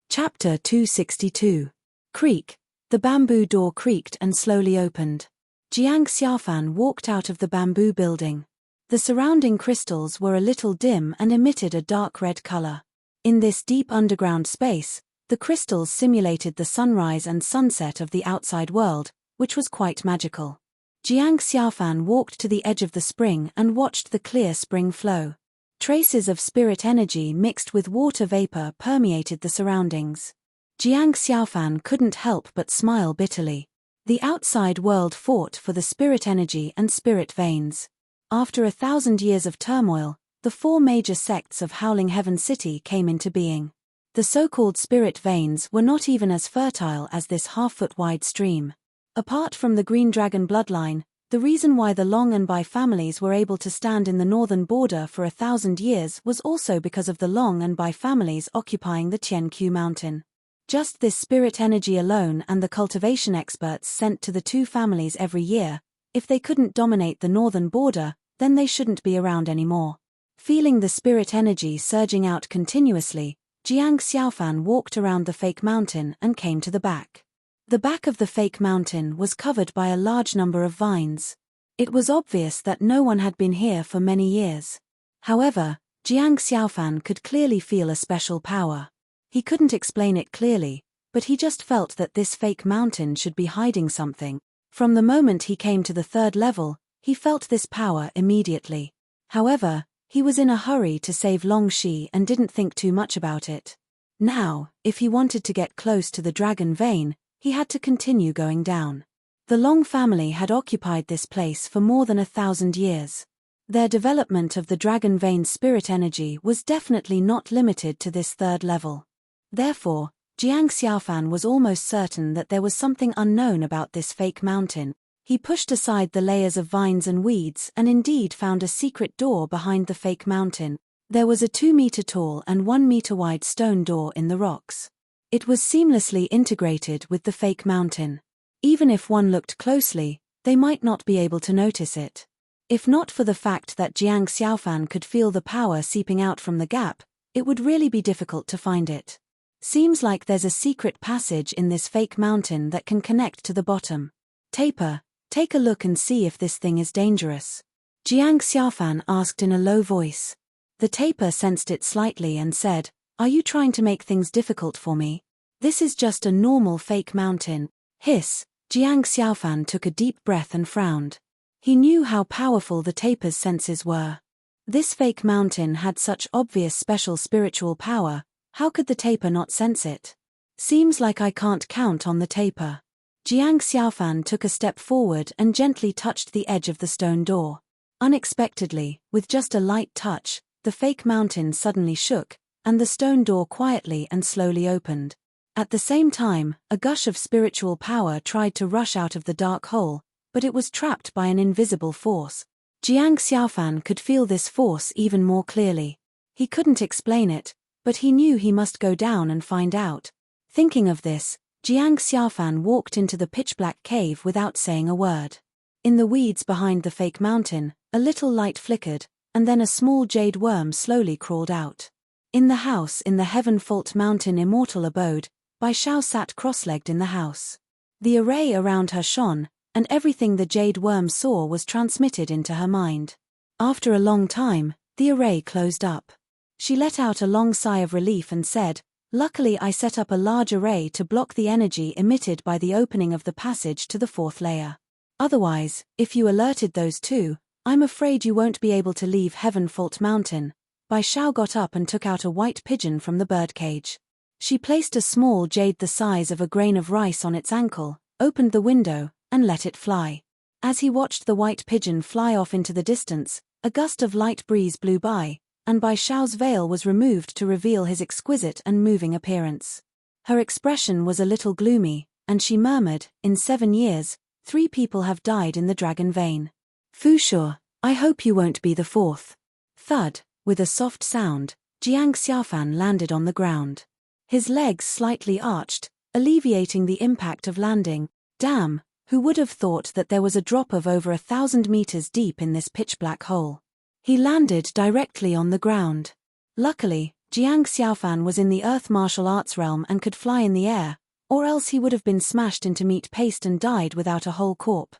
Chapter 262. Creak. The bamboo door creaked and slowly opened. Jiang Xiaofan walked out of the bamboo building. The surrounding crystals were a little dim and emitted a dark red color. In this deep underground space, the crystals simulated the sunrise and sunset of the outside world, which was quite magical. Jiang Xiaofan walked to the edge of the spring and watched the clear spring flow. Traces of spirit energy mixed with water vapor permeated the surroundings. Jiang Xiaofan couldn't help but smile bitterly. The outside world fought for the spirit energy and spirit veins. After 1,000 years of turmoil, the 4 major sects of Howling Heaven City came into being. The so-called spirit veins were not even as fertile as this half-foot-wide stream. Apart from the Green Dragon bloodline, the reason why the Long and Bai families were able to stand in the northern border for 1,000 years was also because of the Long and Bai families occupying the Tianqiu mountain. Just this spirit energy alone and the cultivation experts sent to the 2 families every year, if they couldn't dominate the northern border, then they shouldn't be around anymore. Feeling the spirit energy surging out continuously, Jiang Xiaofan walked around the fake mountain and came to the back. The back of the fake mountain was covered by a large number of vines. It was obvious that no one had been here for many years. However, Jiang Xiaofan could clearly feel a special power. He couldn't explain it clearly, but he just felt that this fake mountain should be hiding something. From the moment he came to the 3rd level, he felt this power immediately. However, he was in a hurry to save Long Shi and didn't think too much about it. Now, if he wanted to get close to the dragon vein, he had to continue going down. The Long family had occupied this place for more than 1,000 years. Their development of the dragon vein spirit energy was definitely not limited to this 3rd level. Therefore, Jiang Xiaofan was almost certain that there was something unknown about this fake mountain. He pushed aside the layers of vines and weeds and indeed found a secret door behind the fake mountain. There was a 2-meter-tall and 1-meter-wide stone door in the rocks. It was seamlessly integrated with the fake mountain. Even if one looked closely, they might not be able to notice it. If not for the fact that Jiang Xiaofan could feel the power seeping out from the gap, it would really be difficult to find it. Seems like there's a secret passage in this fake mountain that can connect to the bottom. Taper, take a look and see if this thing is dangerous. Jiang Xiaofan asked in a low voice. The taper sensed it slightly and said, "Are you trying to make things difficult for me? This is just a normal fake mountain." Hiss. Jiang Xiaofan took a deep breath and frowned. He knew how powerful the taper's senses were. This fake mountain had such obvious special spiritual power. How could the taper not sense it? Seems like I can't count on the taper. Jiang Xiaofan took a step forward and gently touched the edge of the stone door. Unexpectedly, with just a light touch, the fake mountain suddenly shook, and the stone door quietly and slowly opened. At the same time, a gush of spiritual power tried to rush out of the dark hole, but it was trapped by an invisible force. Jiang Xiaofan could feel this force even more clearly. He couldn't explain it, but he knew he must go down and find out. Thinking of this, Jiang Xiaofan walked into the pitch-black cave without saying a word. In the weeds behind the fake mountain, a little light flickered, and then a small jade worm slowly crawled out. In the house in the Heaven Fault Mountain immortal abode, Bai Shao sat cross-legged in the house. The array around her shone, and everything the jade worm saw was transmitted into her mind. After a long time, the array closed up. She let out a long sigh of relief and said, "Luckily I set up a large array to block the energy emitted by the opening of the passage to the 4th layer. Otherwise, if you alerted those 2, I'm afraid you won't be able to leave Heaven Fault Mountain." Bai Shao got up and took out a white pigeon from the birdcage. She placed a small jade the size of a grain of rice on its ankle, opened the window, and let it fly. As he watched the white pigeon fly off into the distance, a gust of light breeze blew by, and Bai Shao's veil was removed to reveal his exquisite and moving appearance. Her expression was a little gloomy, and she murmured, "In 7 years, 3 people have died in the dragon vein. Fu Sure, I hope you won't be the 4th. Thud, with a soft sound, Jiang Xiaofan landed on the ground. His legs slightly arched, alleviating the impact of landing. Damn, Who would have thought that there was a drop of over 1,000 meters deep in this pitch-black hole? He landed directly on the ground. Luckily, Jiang Xiaofan was in the earth martial arts realm and could fly in the air, or else he would have been smashed into meat paste and died without a whole corpse.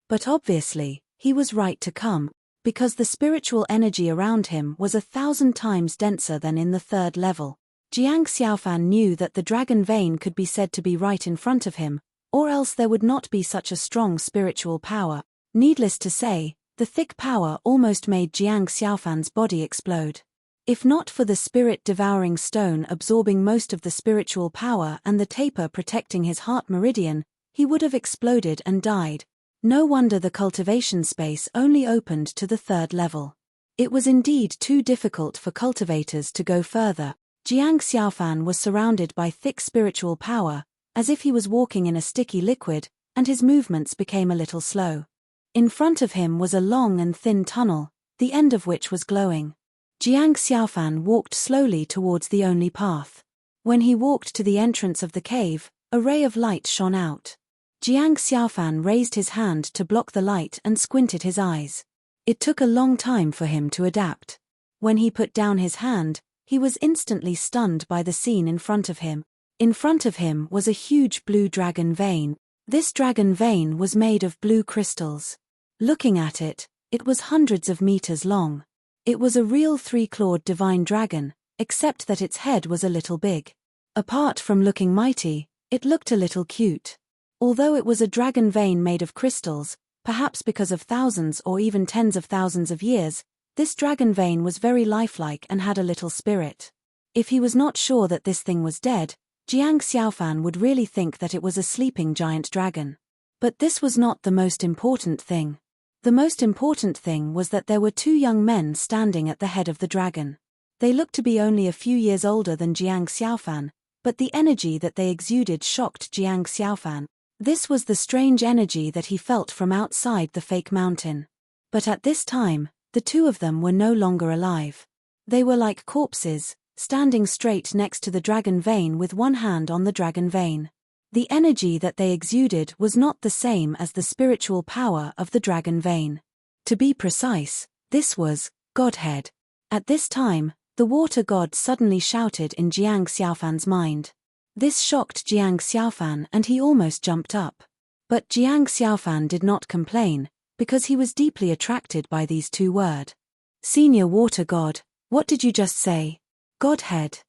But obviously, he was right to come, because the spiritual energy around him was 1,000 times denser than in the third level. Jiang Xiaofan knew that the dragon vein could be said to be right in front of him, or else there would not be such a strong spiritual power. Needless to say, the thick power almost made Jiang Xiaofan's body explode. If not for the spirit-devouring stone absorbing most of the spiritual power and the taper protecting his heart meridian, he would have exploded and died. No wonder the cultivation space only opened to the third level. It was indeed too difficult for cultivators to go further. Jiang Xiaofan was surrounded by thick spiritual power, as if he was walking in a sticky liquid, and his movements became a little slow. In front of him was a long and thin tunnel, the end of which was glowing. Jiang Xiaofan walked slowly towards the only path. When he walked to the entrance of the cave, a ray of light shone out. Jiang Xiaofan raised his hand to block the light and squinted his eyes. It took a long time for him to adapt. When he put down his hand, he was instantly stunned by the scene in front of him. In front of him was a huge blue dragon vein. This dragon vein was made of blue crystals. Looking at it, it was hundreds of meters long. It was a real three-clawed divine dragon, except that its head was a little big. Apart from looking mighty, it looked a little cute. Although it was a dragon vein made of crystals, perhaps because of thousands or even tens of thousands of years, this dragon vein was very lifelike and had a little spirit. If he was not sure that this thing was dead, Jiang Xiaofan would really think that it was a sleeping giant dragon. But this was not the most important thing. The most important thing was that there were two young men standing at the head of the dragon. They looked to be only a few years older than Jiang Xiaofan, but the energy that they exuded shocked Jiang Xiaofan. This was the strange energy that he felt from outside the fake mountain. But at this time, the two of them were no longer alive. They were like corpses, standing straight next to the dragon vein with one hand on the dragon vein. The energy that they exuded was not the same as the spiritual power of the dragon vein. To be precise, this was Godhead. At this time, the water god suddenly shouted in Jiang Xiaofan's mind. This shocked Jiang Xiaofan and he almost jumped up. But Jiang Xiaofan did not complain, because he was deeply attracted by these two words. Senior water god, what did you just say? Godhead.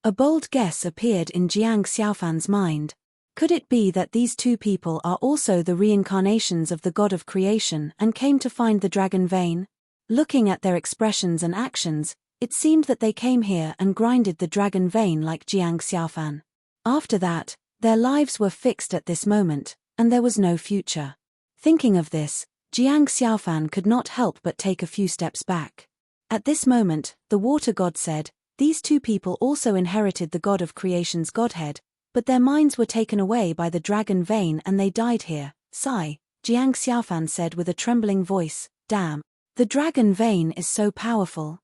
A bold guess appeared in Jiang Xiaofan's mind. Could it be that these two people are also the reincarnations of the god of creation and came to find the dragon vein? Looking at their expressions and actions, it seemed that they came here and grinded the dragon vein like Jiang Xiaofan. After that, their lives were fixed at this moment, and there was no future. Thinking of this, Jiang Xiaofan could not help but take a few steps back. At this moment, the water god said, these two people also inherited the god of creation's godhead, but their minds were taken away by the dragon vein and they died here. Sigh, Jiang Xiaofan said with a trembling voice, damn. The dragon vein is so powerful.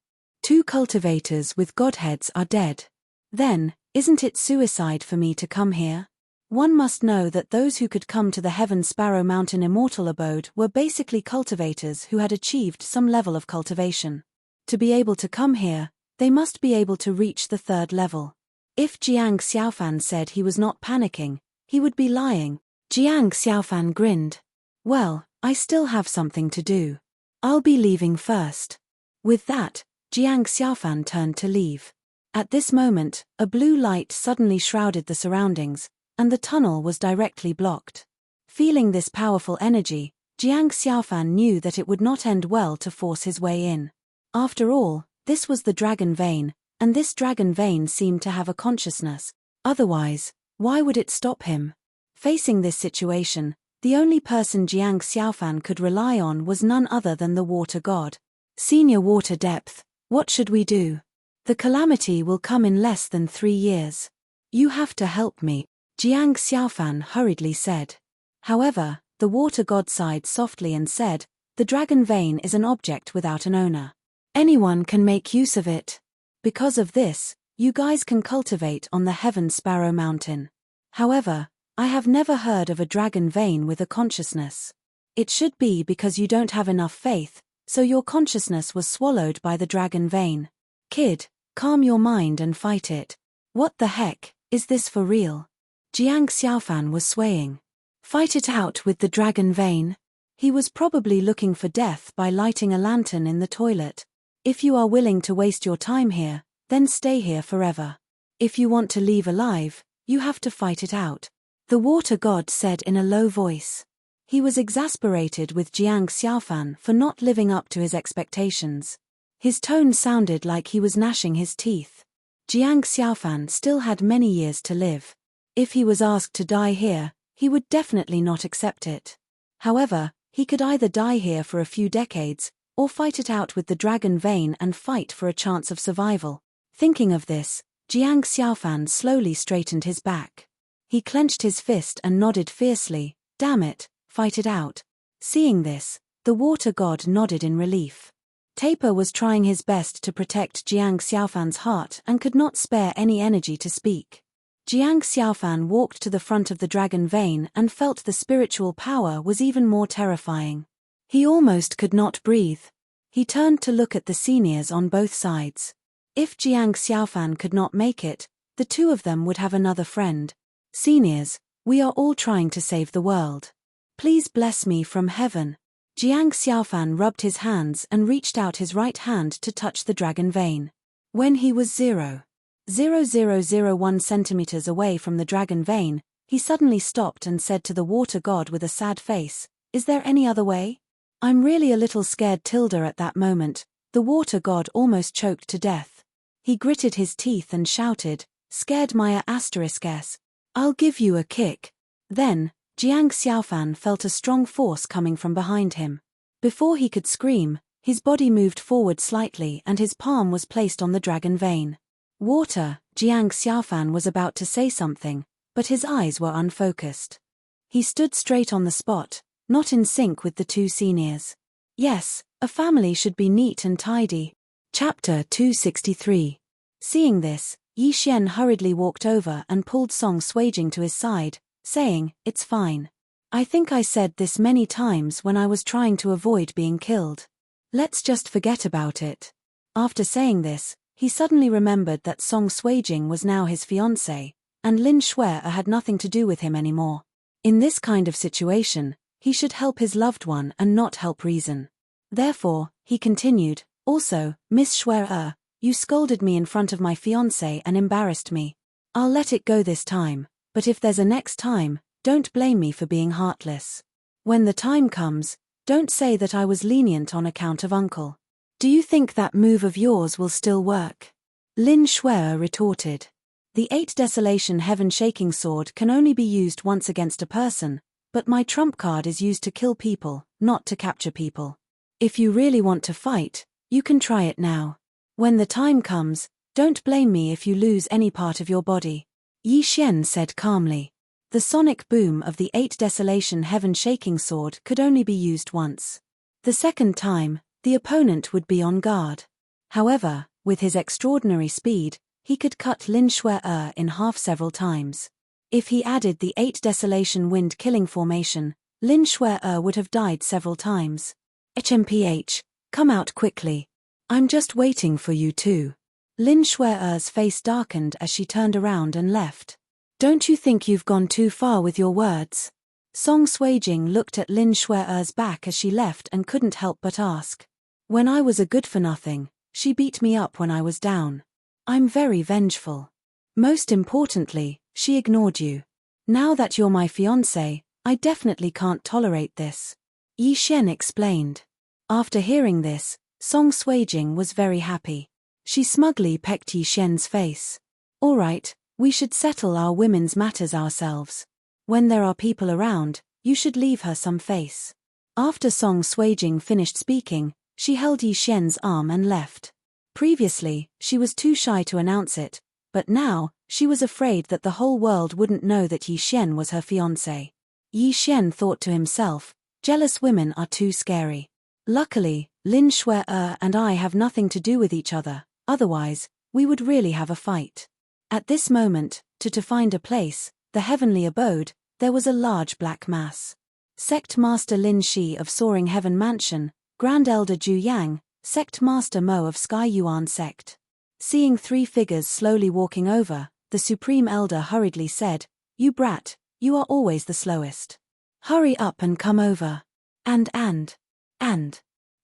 Two cultivators with godheads are dead. Then, isn't it suicide for me to come here? One must know that those who could come to the Heaven Sparrow Mountain immortal abode were basically cultivators who had achieved some level of cultivation. To be able to come here, they must be able to reach the third level. If Jiang Xiaofan said he was not panicking, he would be lying. Jiang Xiaofan grinned. Well, I still have something to do. I'll be leaving first. With that, Jiang Xiaofan turned to leave. At this moment, a blue light suddenly shrouded the surroundings, and the tunnel was directly blocked. Feeling this powerful energy, Jiang Xiaofan knew that it would not end well to force his way in. After all, this was the dragon vein, and this dragon vein seemed to have a consciousness. Otherwise, why would it stop him? Facing this situation, the only person Jiang Xiaofan could rely on was none other than the water god. Senior water depth, what should we do? The calamity will come in less than 3 years. You have to help me, Jiang Xiaofan hurriedly said. However, the water god sighed softly and said, the dragon vein is an object without an owner. Anyone can make use of it. Because of this, you guys can cultivate on the Heaven Sparrow Mountain. However, I have never heard of a dragon vein with a consciousness. It should be because you don't have enough faith, so your consciousness was swallowed by the dragon vein. Kid, calm your mind and fight it. What the heck, is this for real? Jiang Xiaofan was swaying. Fight it out with the dragon vein? He was probably looking for death by lighting a lantern in the toilet. If you are willing to waste your time here, then stay here forever. If you want to leave alive, you have to fight it out. The water god said in a low voice. He was exasperated with Jiang Xiaofan for not living up to his expectations. His tone sounded like he was gnashing his teeth. Jiang Xiaofan still had many years to live. If he was asked to die here, he would definitely not accept it. However, he could either die here for a few decades, or fight it out with the dragon vein and fight for a chance of survival. Thinking of this, Jiang Xiaofan slowly straightened his back. He clenched his fist and nodded fiercely. Damn it, fight it out. Seeing this, the water god nodded in relief. Taper was trying his best to protect Jiang Xiaofan's heart and could not spare any energy to speak. Jiang Xiaofan walked to the front of the dragon vein and felt the spiritual power was even more terrifying. He almost could not breathe. He turned to look at the seniors on both sides. If Jiang Xiaofan could not make it, the two of them would have another friend. Seniors, we are all trying to save the world. Please bless me from heaven. Jiang Xiaofan rubbed his hands and reached out his right hand to touch the dragon vein. When he was 0.0001 centimeters away from the dragon vein, he suddenly stopped and said to the water god with a sad face, "Is there any other way?" I'm really a little scared. At that moment, the water god almost choked to death. He gritted his teeth and shouted, "Scared Maya *s. I'll give you a kick." Then, Jiang Xiaofan felt a strong force coming from behind him. Before he could scream, his body moved forward slightly and his palm was placed on the dragon vein. Water, Jiang Xiaofan was about to say something, but his eyes were unfocused. He stood straight on the spot, not in sync with the two seniors. Yes, a family should be neat and tidy. Chapter 263. Seeing this, Yi Xian hurriedly walked over and pulled Song Suijing to his side, saying, "It's fine. I think I said this many times when I was trying to avoid being killed. Let's just forget about it." After saying this, he suddenly remembered that Song Suijing was now his fiancée, and Lin Shuer had nothing to do with him anymore. In this kind of situation, he should help his loved one and not help reason. Therefore, he continued, "Also, Miss Shuer, you scolded me in front of my fiancé and embarrassed me. I'll let it go this time, but if there's a next time, don't blame me for being heartless. When the time comes, don't say that I was lenient on account of uncle. Do you think that move of yours will still work?" Lin Shuer retorted. "The 8 Desolation Heaven-Shaking Sword can only be used once against a person, but my trump card is used to kill people, not to capture people. If you really want to fight, you can try it now. When the time comes, don't blame me if you lose any part of your body." Yi Xian said calmly. The sonic boom of the 8 Desolation Heaven-Shaking Sword could only be used once. The second time, the opponent would be on guard. However, with his extraordinary speed, he could cut Lin Shuer in half several times. If he added the 8 Desolation Wind Killing Formation, Lin Shuer would have died several times. "HMPH, come out quickly. I'm just waiting for you too." Lin Shuer's face darkened as she turned around and left. "Don't you think you've gone too far with your words?" Song Suijing looked at Lin Shuer's back as she left and couldn't help but ask. "When I was a good-for-nothing, she beat me up when I was down. I'm very vengeful. Most importantly, she ignored you. Now that you're my fiancé, I definitely can't tolerate this," Yi Xian explained. After hearing this, Song Suijing was very happy. She smugly pecked Yi Xian's face. "All right, we should settle our women's matters ourselves. When there are people around, you should leave her some face." After Song Suijing finished speaking, she held Yi Xian's arm and left. Previously, she was too shy to announce it, but now, she was afraid that the whole world wouldn't know that Yi Xian was her fiancé. Yi Xian thought to himself, jealous women are too scary. Luckily, Lin Shuer and I have nothing to do with each other, otherwise, we would really have a fight. At this moment, to find a place, the heavenly abode, there was a large black mass. Sect Master Lin Shi of Soaring Heaven Mansion, Grand Elder Ju Yang, Sect Master Mo of Sky Yuan Sect. Seeing 3 figures slowly walking over, the Supreme Elder hurriedly said, "You brat, you are always the slowest. Hurry up and come over. And.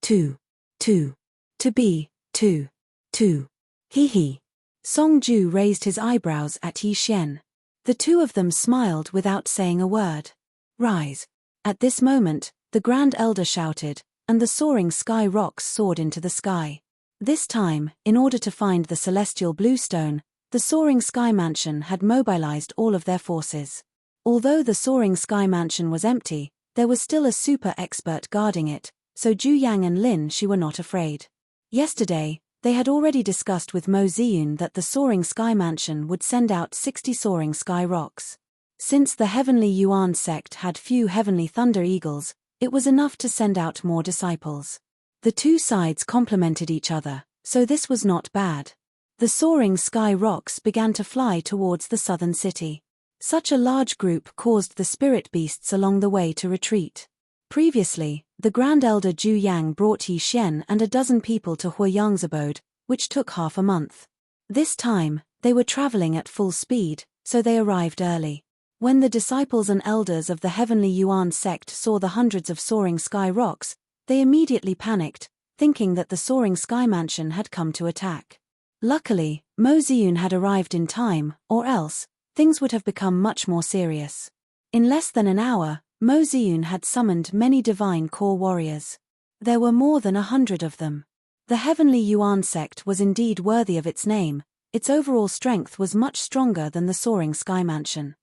To be. He. Song Ju raised his eyebrows at Yi Xian. The two of them smiled without saying a word. Rise. At this moment, the Grand Elder shouted, and the soaring sky rocks soared into the sky. This time, in order to find the celestial bluestone, the soaring sky mansion had mobilized all of their forces. Although the soaring sky mansion was empty, there was still a super expert guarding it, so Ju Yang and Lin Shi were not afraid. Yesterday, they had already discussed with Mo Ziyun that the soaring sky mansion would send out 60 soaring sky rocks. Since the Heavenly Yuan sect had few heavenly thunder eagles, it was enough to send out more disciples. The two sides complemented each other, so this was not bad. The soaring sky rocks began to fly towards the southern city. Such a large group caused the spirit beasts along the way to retreat. Previously, the Grand Elder Ju Yang brought Yi Xian and a dozen people to Huiyang's abode, which took half a month. This time, they were traveling at full speed, so they arrived early. When the disciples and elders of the Heavenly Yuan sect saw the hundreds of soaring sky rocks, they immediately panicked, thinking that the soaring sky mansion had come to attack. Luckily, Mo Ziyun had arrived in time, or else, things would have become much more serious. In less than an hour, Mo Ziyun had summoned many divine core warriors. There were more than 100 of them. The Heavenly Yuan sect was indeed worthy of its name. Its overall strength was much stronger than the soaring sky mansion.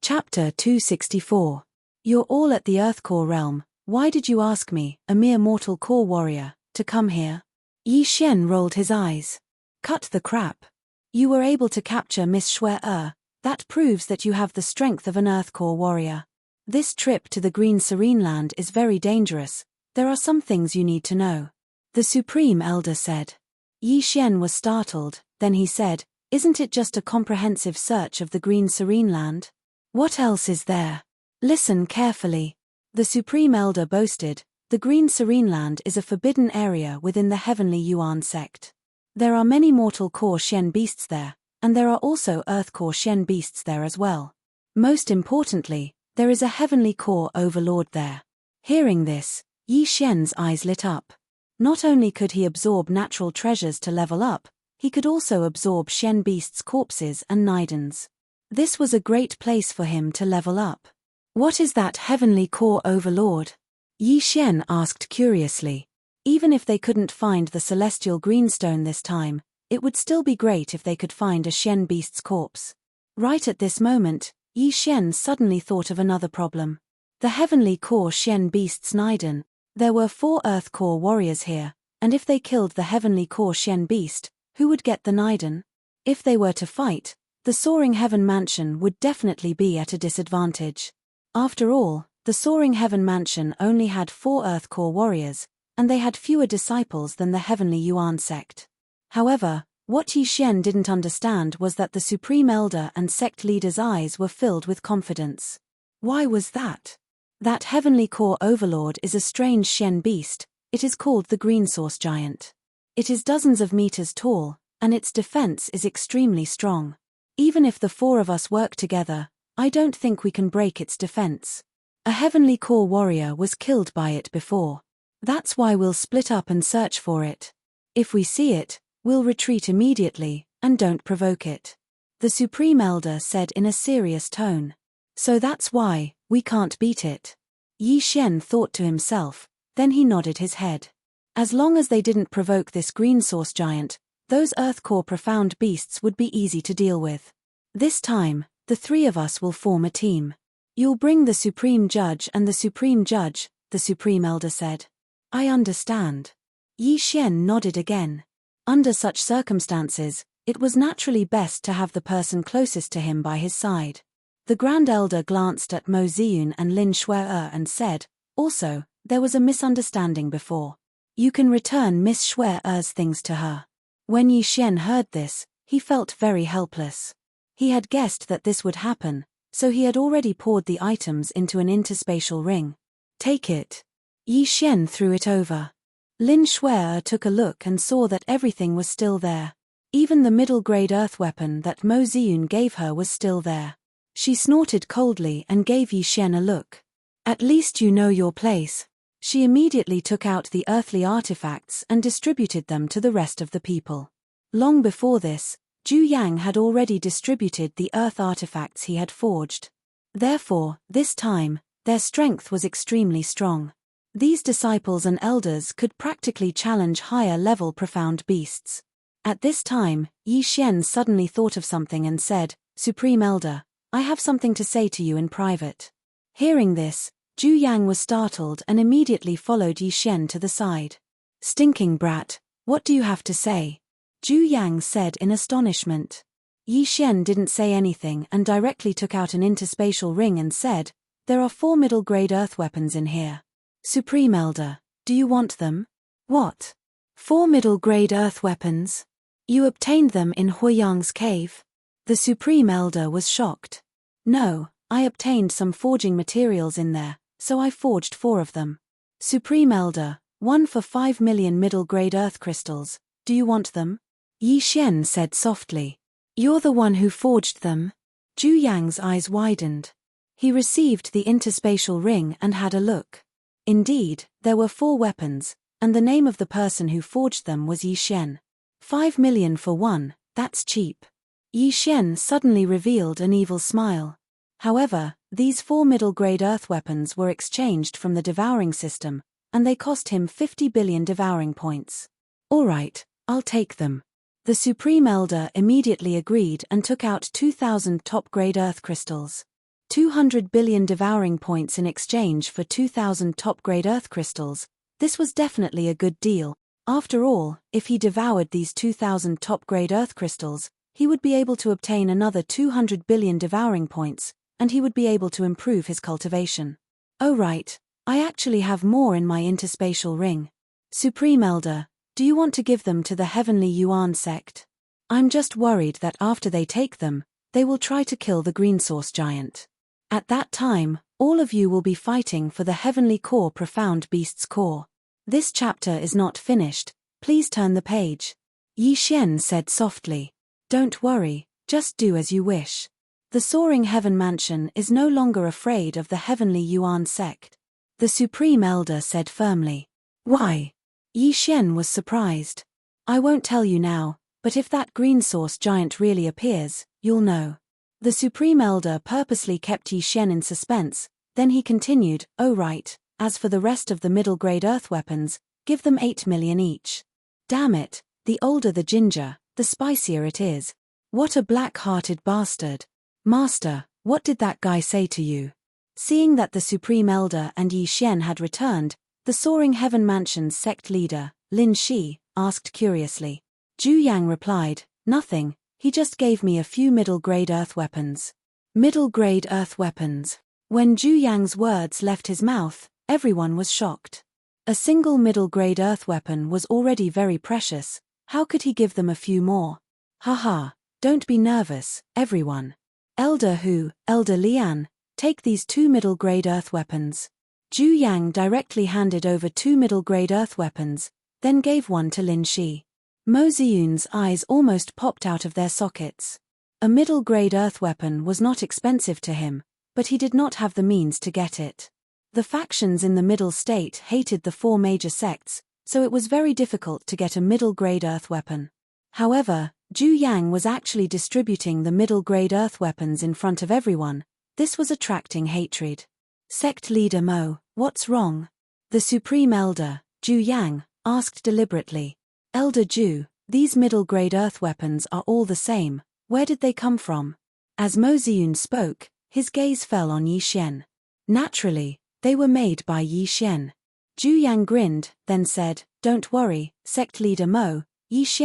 Chapter 264. You're all at the Earth Core realm. Why did you ask me, a mere mortal core warrior, to come here? Yi Xian rolled his eyes. Cut the crap. You were able to capture Miss Shui. That proves that you have the strength of an Earth Core warrior. This trip to the Green Serene Land is very dangerous. There are some things you need to know. The Supreme Elder said. Yi Xian was startled, then he said, "Isn't it just a comprehensive search of the Green Serene Land? What else is there? Listen carefully." The Supreme Elder boasted, "The Green Serene Land is a forbidden area within the Heavenly Yuan sect. There are many mortal core Shen beasts there, and there are also Earth Core Shen beasts there as well. Most importantly, there is a Heavenly Core Overlord there." Hearing this, Yi Xian's eyes lit up. Not only could he absorb natural treasures to level up, he could also absorb Shen beasts' corpses and Nidans. This was a great place for him to level up. What is that Heavenly Core Overlord? Yi Xian asked curiously. Even if they couldn't find the celestial greenstone this time, it would still be great if they could find a Shen beast's corpse. Right at this moment, Yi Xian suddenly thought of another problem. The Heavenly Core Shen beast's Nidan. There were 4 Earth Core warriors here, and if they killed the Heavenly Core Shen beast, who would get the Nidan? If they were to fight, the Soaring Heaven Mansion would definitely be at a disadvantage. After all, the Soaring Heaven Mansion only had 4 Earth Core warriors, and they had fewer disciples than the Heavenly Yuan sect. However, what Yi Xian didn't understand was that the Supreme Elder and sect leader's eyes were filled with confidence. Why was that? That Heavenly Core Overlord is a strange Shen beast. It is called the Green Source Giant. It is dozens of meters tall, and its defense is extremely strong. Even if the 4 of us work together, I don't think we can break its defense. A Heavenly Core warrior was killed by it before. That's why we'll split up and search for it. If we see it, we'll retreat immediately, and don't provoke it. The Supreme Elder said in a serious tone. So that's why we can't beat it. Yi Xian thought to himself, then he nodded his head. As long as they didn't provoke this Green Source Giant, those Earth Core profound beasts would be easy to deal with. This time, the 3 of us will form a team. You'll bring the Supreme Judge and the Supreme Judge, the Supreme Elder said. I understand. Yi Xian nodded again. Under such circumstances, it was naturally best to have the person closest to him by his side. The Grand Elder glanced at Mo Ziyun and Lin Shui and said, "Also, there was a misunderstanding before. You can return Miss Shui's things to her." When Yi Xian heard this, he felt very helpless. He had guessed that this would happen, so he had already poured the items into an interspatial ring. Take it. Yi Xian threw it over. Lin Shuai took a look and saw that everything was still there. Even the middle-grade earth weapon that Mo Ziyun gave her was still there. She snorted coldly and gave Yi Xian a look. At least you know your place. She immediately took out the earthly artifacts and distributed them to the rest of the people. Long before this, Zhu Yang had already distributed the earth artifacts he had forged. Therefore, this time, their strength was extremely strong. These disciples and elders could practically challenge higher-level profound beasts. At this time, Yi Xian suddenly thought of something and said, "Supreme Elder, I have something to say to you in private." Hearing this, Zhu Yang was startled and immediately followed Yi Xian to the side. "Stinking brat, what do you have to say?" Zhu Yang said in astonishment. Yi Xian didn't say anything and directly took out an interspatial ring and said, "There are 4 middle-grade earth weapons in here. Supreme Elder, do you want them?" "What? 4 middle-grade earth weapons? You obtained them in Huiyang's cave?" The Supreme Elder was shocked. "No, I obtained some forging materials in there, so I forged 4 of them. Supreme Elder, 1 for 5 million middle-grade earth crystals, do you want them?" Yi Xian said softly. "You're the one who forged them?" Zhu Yang's eyes widened. He received the interspatial ring and had a look. Indeed, there were 4 weapons, and the name of the person who forged them was Yi Xian. 5 million for one, that's cheap. Yi Xian suddenly revealed an evil smile. However, these 4 middle-grade earth weapons were exchanged from the devouring system, and they cost him 50 billion devouring points. "All right, I'll take them." The Supreme Elder immediately agreed and took out 2,000 top-grade earth crystals. 200 billion devouring points in exchange for 2,000 top-grade earth crystals. This was definitely a good deal. After all, if he devoured these 2,000 top-grade earth crystals, he would be able to obtain another 200 billion devouring points, and he would be able to improve his cultivation. "Oh right, I actually have more in my interspatial ring. Supreme Elder, do you want to give them to the Heavenly Yuan sect? I'm just worried that after they take them, they will try to kill the Green Source Giant. At that time, all of you will be fighting for the Heavenly Core Profound Beast's core. This chapter is not finished, please turn the page." Yi Xian said softly. "Don't worry, just do as you wish. The Soaring Heaven Mansion is no longer afraid of the Heavenly Yuan sect," the Supreme Elder said firmly. "Why?" Yi Xian was surprised. "I won't tell you now, but if that Green Source Giant really appears, you'll know." The Supreme Elder purposely kept Yi Xian in suspense, then he continued, "Oh right, as for the rest of the middle-grade earth weapons, give them 8 million each. Damn it, the older the ginger, the spicier it is. What a black-hearted bastard. Master, what did that guy say to you?" Seeing that the Supreme Elder and Yi Xian had returned, the Soaring Heaven Mansion's sect leader, Lin Shi, asked curiously. Zhu Yang replied, "Nothing, he just gave me a few middle-grade earth weapons." Middle-grade earth weapons. When Zhu Yang's words left his mouth, everyone was shocked. A single middle-grade earth weapon was already very precious, how could he give them a few more? Haha, don't be nervous, everyone. Elder Hu, Elder Lian, take these 2 middle-grade earth weapons. Zhu Yang directly handed over 2 middle-grade earth weapons, then gave one to Lin Shi. Mo Ziyun's eyes almost popped out of their sockets. A middle-grade earth weapon was not expensive to him, but he did not have the means to get it. The factions in the Middle State hated the 4 major sects, so it was very difficult to get a middle-grade earth weapon. However, Zhu Yang was actually distributing the middle-grade earth weapons in front of everyone. This was attracting hatred. Sect leader Mo, what's wrong? The Supreme Elder, Zhu Yang, asked deliberately. Elder Zhu, these middle-grade earth weapons are all the same, where did they come from? As Mo Ziyun spoke, his gaze fell on Yi Xian. Naturally, they were made by Yi Xian. Zhu Yang grinned, then said, "Don't worry, sect leader Mo, Yi Xian